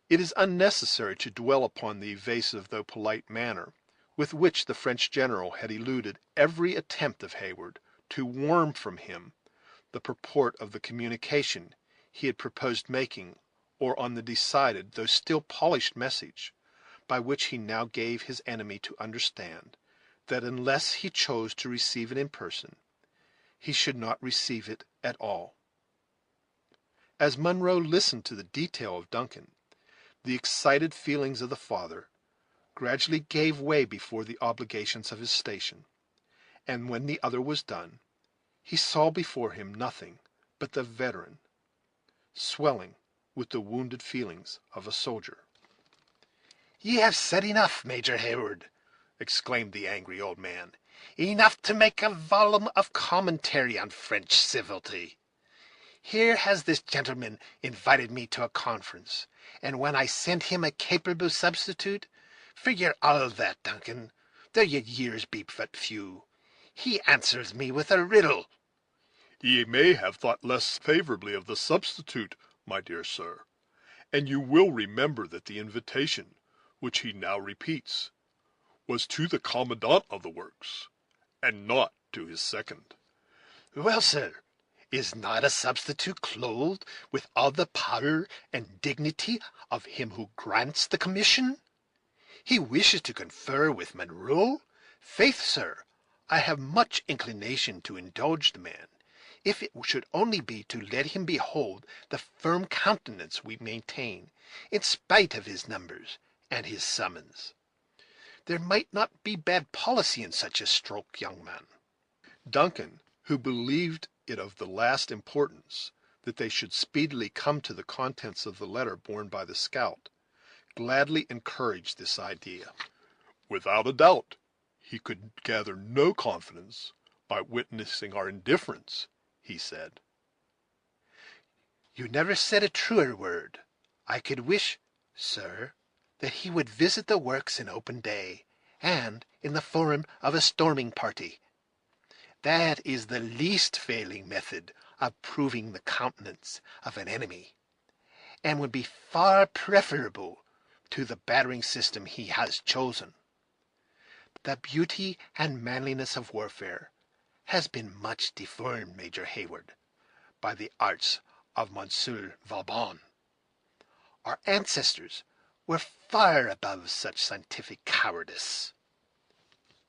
It is unnecessary to dwell upon the evasive though polite manner with which the French general had eluded every attempt of Hayward to worm from him the purport of the communication he had proposed making, or on the decided though still polished message by which he now gave his enemy to understand that unless he chose to receive it in person, he should not receive it at all. As Munro listened to the detail of Duncan, the excited feelings of the father gradually gave way before the obligations of his station, and when the other was done, he saw before him nothing but the veteran, swelling with the wounded feelings of a soldier. Ye have said enough, Major Hayward, exclaimed the angry old man, enough to make a volume of commentary on French civility. Here has this gentleman invited me to a conference, and when I send him a capable substitute, figure all that, Duncan, though your years be but few, he answers me with a riddle. Ye may have thought less favorably of the substitute, my dear sir, and you will remember that the invitation, which he now repeats, was to the commandant of the works, and not to his second. Well, sir, is not a substitute clothed with all the power and dignity of him who grants the commission? He wishes to confer with Munro? Faith, sir, I have much inclination to indulge the man, if it should only be to let him behold the firm countenance we maintain, in spite of his numbers and his summons. There might not be bad policy in such a stroke, young man. Duncan, who believed it of the last importance that they should speedily come to the contents of the letter borne by the scout, gladly encouraged this idea. Without a doubt, he could gather no confidence by witnessing our indifference, he said. You never said a truer word. I could wish, sir, that he would visit the works in open day, and in the form of a storming party. That is the least failing method of proving the countenance of an enemy, and would be far preferable to the battering system he has chosen. The beauty and manliness of warfare has been much deformed, Major Hayward, by the arts of Monsieur Vauban. Our ancestors were far above such scientific cowardice.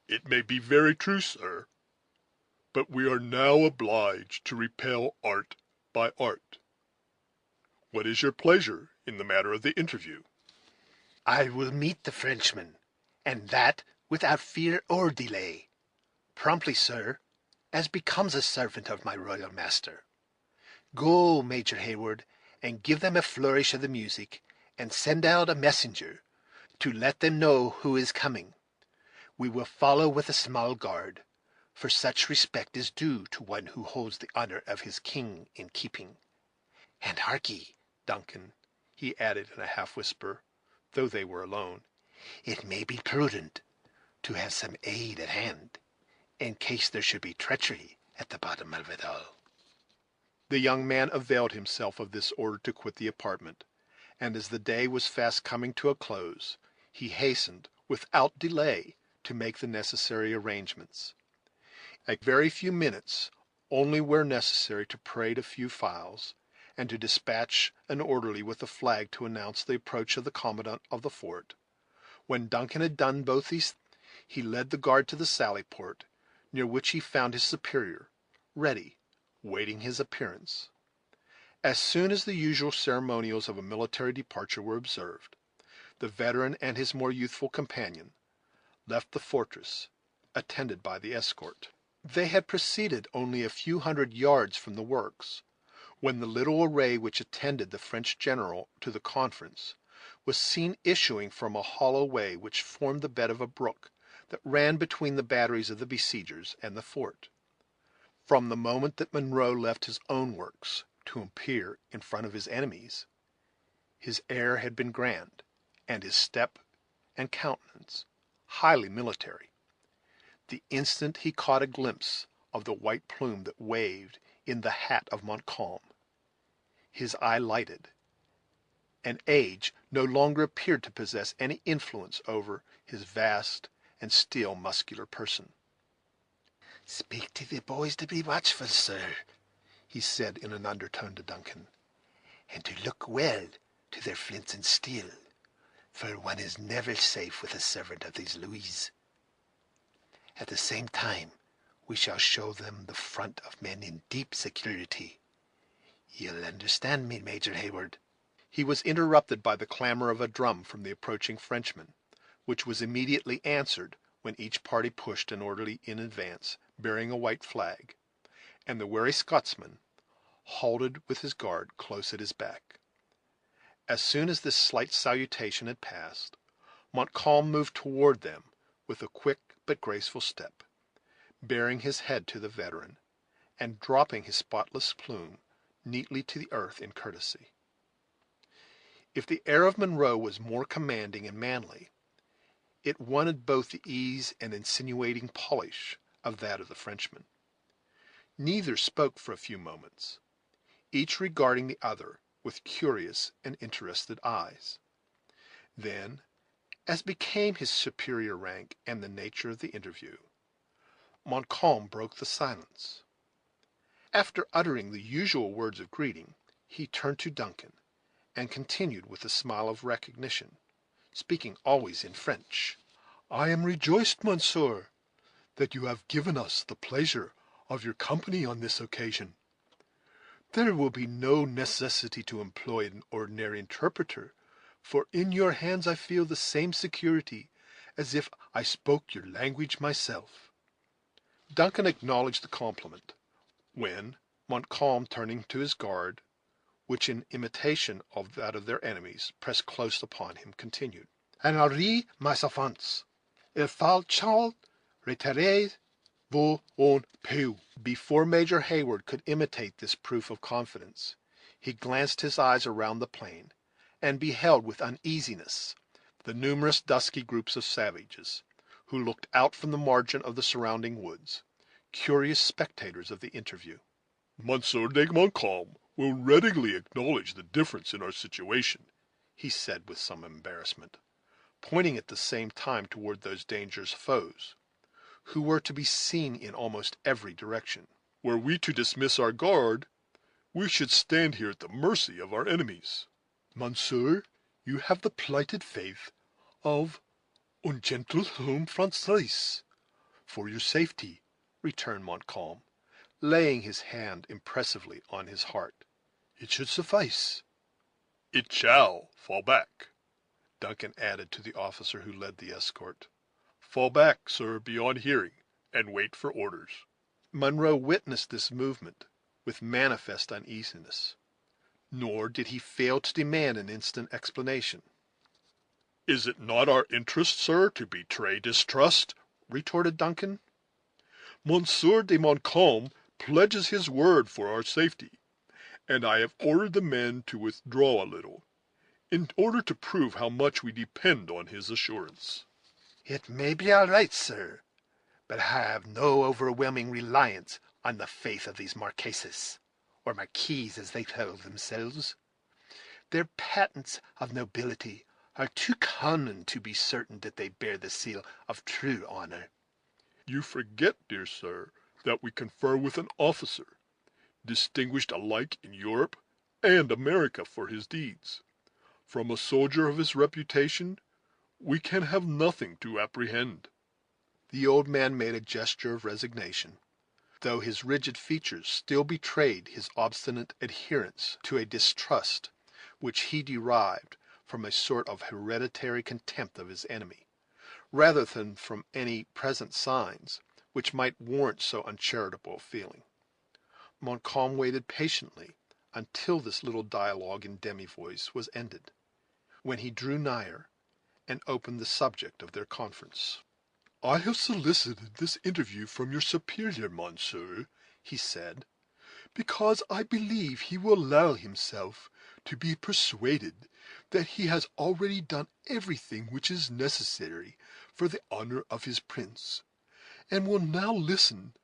It may be very true, sir, but we are now obliged to repel art by art. What is your pleasure in the matter of the interview? I will meet the Frenchman, and that without fear or delay. Promptly, sir, as becomes a servant of my royal master. Go, Major Hayward, and give them a flourish of the music, and send out a messenger to let them know who is coming. We will follow with a small guard, for such respect is due to one who holds the honor of his king in keeping. And hark ye, Duncan, he added in a half-whisper, though they were alone, it may be prudent to have some aid at hand, in case there should be treachery at the bottom of it all. The young man availed himself of this order to quit the apartment, and as the day was fast coming to a close, he hastened, without delay, to make the necessary arrangements. A very few minutes only were necessary to parade a few files, and to dispatch an orderly with a flag to announce the approach of the commandant of the fort. When Duncan had done both these things, he led the guard to the sally port, near which he found his superior, ready, waiting his appearance. As soon as the usual ceremonials of a military departure were observed, the veteran and his more youthful companion left the fortress, attended by the escort. They had proceeded only a few hundred yards from the works, when the little array which attended the French general to the conference was seen issuing from a hollow way which formed the bed of a brook that ran between the batteries of the besiegers and the fort. From the moment that Munro left his own works to appear in front of his enemies, his air had been grand, and his step and countenance highly military. The instant he caught a glimpse of the white plume that waved in the hat of Montcalm, his eye lighted, and age no longer appeared to possess any influence over his vast and still muscular person. Speak to the boys to be watchful, sir, he said in an undertone to Duncan, and to look well to their flints and steel, for one is never safe with a servant of these Louis. At the same time, we shall show them the front of men in deep security. You'll understand me, Major Hayward. He was interrupted by the clamor of a drum from the approaching Frenchmen, which was immediately answered when each party pushed an orderly in advance, bearing a white flag, and the wary Scotsman halted with his guard close at his back. As soon as this slight salutation had passed, Montcalm moved toward them with a quick but graceful step, baring his head to the veteran, and dropping his spotless plume neatly to the earth in courtesy. If the air of Munro was more commanding and manly, it wanted both the ease and insinuating polish of that of the Frenchman. Neither spoke for a few moments, each regarding the other with curious and interested eyes. Then, as became his superior rank and the nature of the interview, Montcalm broke the silence. After uttering the usual words of greeting, he turned to Duncan, and continued with a smile of recognition, speaking always in French. "I am rejoiced, monsieur, that you have given us the pleasure of your company on this occasion. There will be no necessity to employ an ordinary interpreter, for in your hands I feel the same security as if I spoke your language myself." Duncan acknowledged the compliment, when Montcalm, turning to his guard, which in imitation of that of their enemies pressed close upon him, continued: "Henri, mes enfants, il faut retirer vos en paix." Before Major Hayward could imitate this proof of confidence, he glanced his eyes around the plain, and beheld with uneasiness the numerous dusky groups of savages, who looked out from the margin of the surrounding woods, curious spectators of the interview. Monsieur de Montcalm will readily acknowledge the difference in our situation," he said with some embarrassment, pointing at the same time toward those dangerous foes, who were to be seen in almost every direction. "Were we to dismiss our guard, we should stand here at the mercy of our enemies." "Monsieur, you have the plighted faith of un gentilhomme Français for your safety," returned Montcalm, laying his hand impressively on his heart. "It should suffice." "It shall fall back," Duncan added to the officer who led the escort. "Fall back, sir, beyond hearing, and wait for orders." Munro witnessed this movement with manifest uneasiness, nor did he fail to demand an instant explanation. "Is it not our interest, sir, to betray distrust?" retorted Duncan. "Monsieur de Montcalm pledges his word for our safety, and I have ordered the men to withdraw a little, in order to prove how much we depend on his assurance." "It may be all right, sir, but I have no overwhelming reliance on the faith of these Marquesas, or Marquises as they call themselves. Their patents of nobility are too common to be certain that they bear the seal of true honor." "You forget, dear sir, that we confer with an officer, distinguished alike in Europe and America for his deeds. From a soldier of his reputation we can have nothing to apprehend." The old man made a gesture of resignation, though his rigid features still betrayed his obstinate adherence to a distrust which he derived from a sort of hereditary contempt of his enemy, rather than from any present signs which might warrant so uncharitable a feeling. Montcalm waited patiently until this little dialogue in demi-voice was ended, when he drew nigher and opened the subject of their conference. "I have solicited this interview from your superior, monsieur," he said, "because I believe he will allow himself to be persuaded that he has already done everything which is necessary for the honor of his prince, and will now listen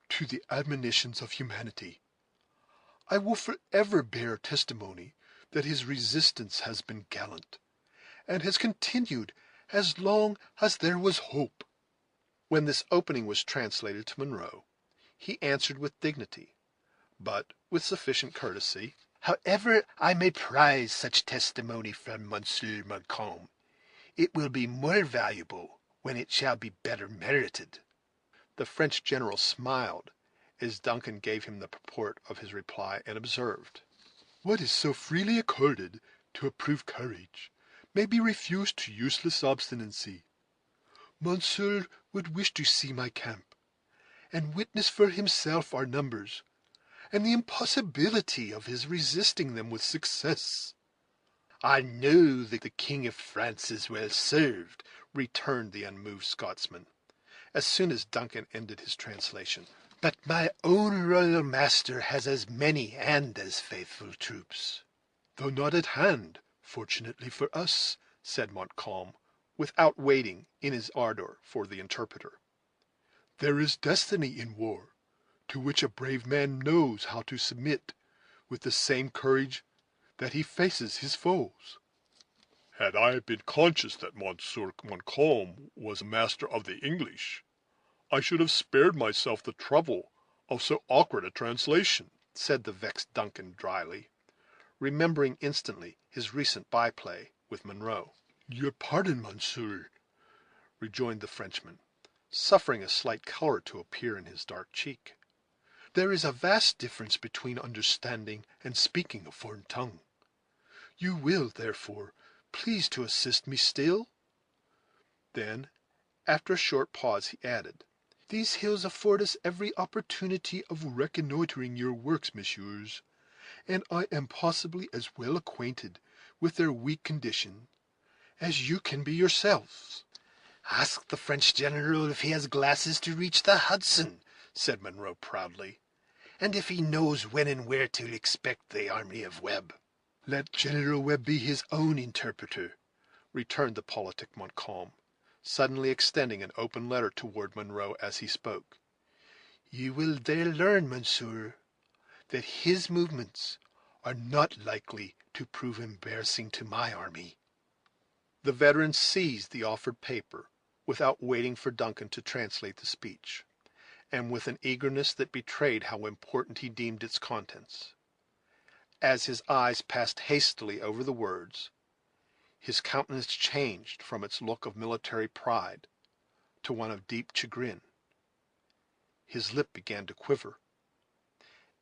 to the admonitions of humanity. I will forever bear testimony that his resistance has been gallant, and has continued as long as there was hope." When this opening was translated to Munro, he answered with dignity, but with sufficient courtesy: "However I may prize such testimony from Monsieur Montcalm, it will be more valuable when it shall be better merited." The French general smiled as Duncan gave him the purport of his reply, and observed: "What is so freely accorded to approved courage may be refused to useless obstinacy. Monsieur would wish to see my camp, and witness for himself our numbers, and the impossibility of his resisting them with success." "I know that the King of France is well served," returned the unmoved Scotsman, as soon as Duncan ended his translation. "but my own royal master has as many and as faithful troops." "Though not at hand, fortunately for us," said Montcalm, without waiting, in his ardor, for the interpreter. "there is destiny in war, to which a brave man knows how to submit with the same courage that he faces his foes." "Had I been conscious that Monsieur Montcalm was master of the English, I should have spared myself the trouble of so awkward a translation," said the vexed Duncan dryly, remembering instantly his recent byplay with Munro. "Your pardon, monsieur," rejoined the Frenchman, suffering a slight color to appear in his dark cheek. "There is a vast difference between understanding and speaking a foreign tongue. You will, therefore, please to assist me still?" Then, after a short pause, he added, "These hills afford us every opportunity of reconnoitering your works, messieurs, and I am possibly as well acquainted with their weak condition as you can be yourselves." "Ask the French general if he has glasses to reach the Hudson," said Munro proudly, "and if he knows when and where to expect the army of Webb." "Let General Webb be his own interpreter," returned the politic Montcalm, suddenly extending an open letter toward Munro as he spoke. "You will there learn, monsieur, that his movements are not likely to prove embarrassing to my army." The veteran seized the offered paper, without waiting for Duncan to translate the speech, and with an eagerness that betrayed how important he deemed its contents. As his eyes passed hastily over the words, his countenance changed from its look of military pride to one of deep chagrin. His lip began to quiver,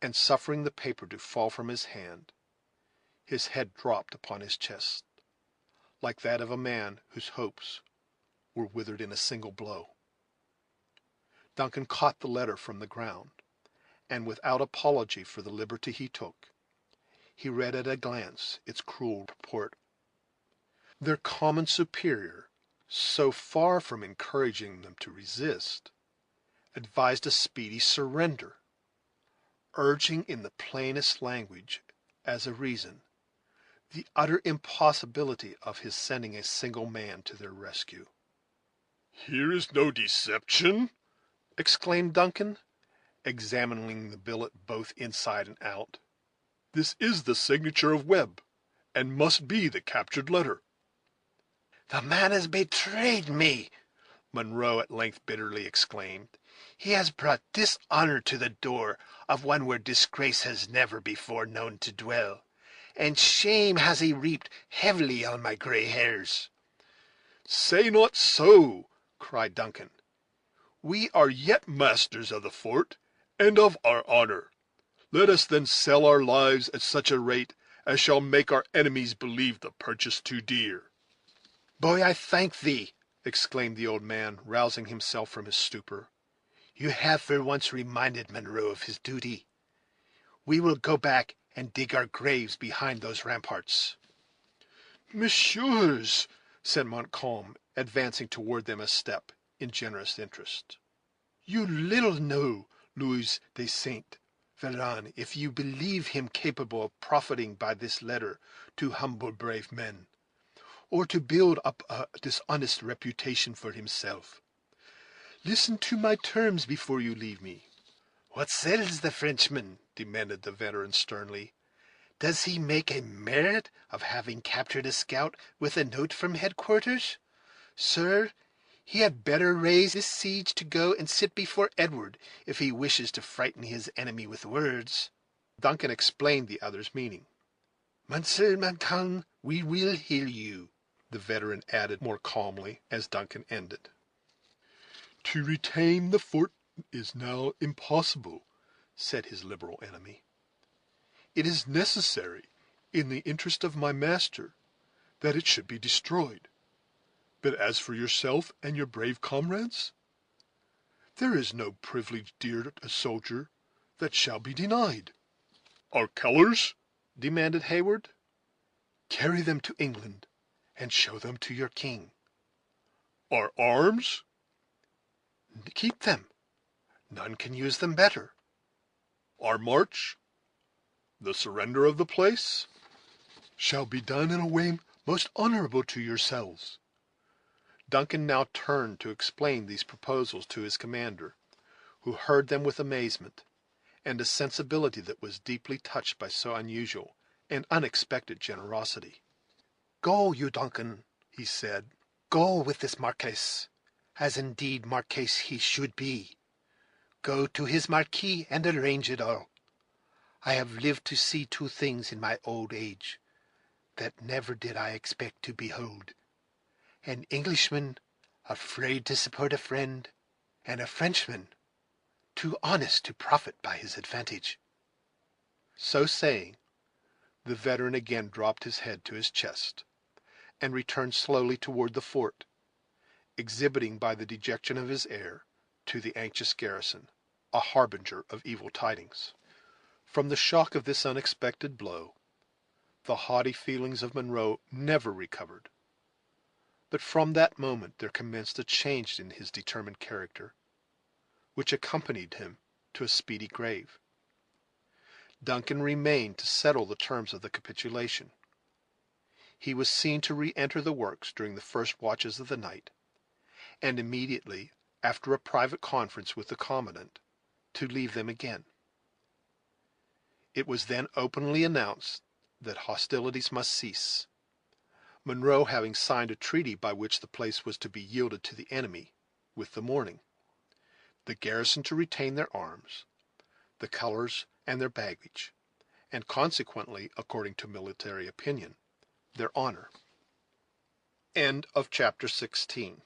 and suffering the paper to fall from his hand, his head dropped upon his chest, like that of a man whose hopes were withered in a single blow. Duncan caught the letter from the ground, and without apology for the liberty he took, he read at a glance its cruel purport. Their common superior, so far from encouraging them to resist, advised a speedy surrender, urging in the plainest language, as a reason, the utter impossibility of his sending a single man to their rescue. "Here is no deception," exclaimed Duncan, examining the billet both inside and out. "This is the signature of Webb, and must be the captured letter." "The man has betrayed me," Munro at length bitterly exclaimed. "He has brought dishonor to the door of one where disgrace has never before known to dwell, and shame has he reaped heavily on my gray hairs." "Say not so," cried Duncan. "We are yet masters of the fort, and of our honor. Let us then sell our lives at such a rate as shall make our enemies believe the purchase too dear." "Boy, I thank thee," exclaimed the old man, rousing himself from his stupor. "You have for once reminded Munro of his duty. We will go back and dig our graves behind those ramparts." "Messieurs," said Montcalm, advancing toward them a step, in generous interest, "you little know Louis de Saint Véran if you believe him capable of profiting by this letter to humble brave men, or to build up a dishonest reputation for himself. Listen to my terms before you leave me." "What says the Frenchman?" demanded the veteran sternly. "Does he make a merit of having captured a scout with a note from headquarters? Sir, he had better raise this siege to go and sit before Edward, if he wishes to frighten his enemy with words." Duncan explained the other's meaning. "Monsieur Montcalm, we will hear you," the veteran added more calmly, as Duncan ended. "To retain the fort is now impossible," said his liberal enemy. "It is necessary, in the interest of my master, that it should be destroyed. But as for yourself and your brave comrades, there is no privilege dear to a soldier that shall be denied." "Our colors?" demanded Heyward. "Carry them to England, and show them to your king." "Our arms?" "Keep them. None can use them better." "Our march? The surrender of the place?" "Shall be done in a way most honorable to yourselves." Duncan now turned to explain these proposals to his commander, who heard them with amazement, and a sensibility that was deeply touched by so unusual and unexpected generosity. "Go, you Duncan," he said, "go with this Marquess. as indeed Marquess he should be. Go to his marquee and arrange it all. I have lived to see two things in my old age that never did I expect to behold: an Englishman afraid to support a friend, and a Frenchman too honest to profit by his advantage." So saying, the veteran again dropped his head to his chest, and returned slowly toward the fort, exhibiting by the dejection of his air to the anxious garrison a harbinger of evil tidings. From the shock of this unexpected blow, the haughty feelings of Monroe never recovered; but from that moment there commenced a change in his determined character, which accompanied him to a speedy grave. Duncan remained to settle the terms of the capitulation. He was seen to re-enter the works during the first watches of the night, and immediately after a private conference with the commandant, to leave them again. It was then openly announced that hostilities must cease, Monroe having signed a treaty by which the place was to be yielded to the enemy with the morning, the garrison to retain their arms, the colors and their baggage, and consequently, according to military opinion, their honor. Chapter 17.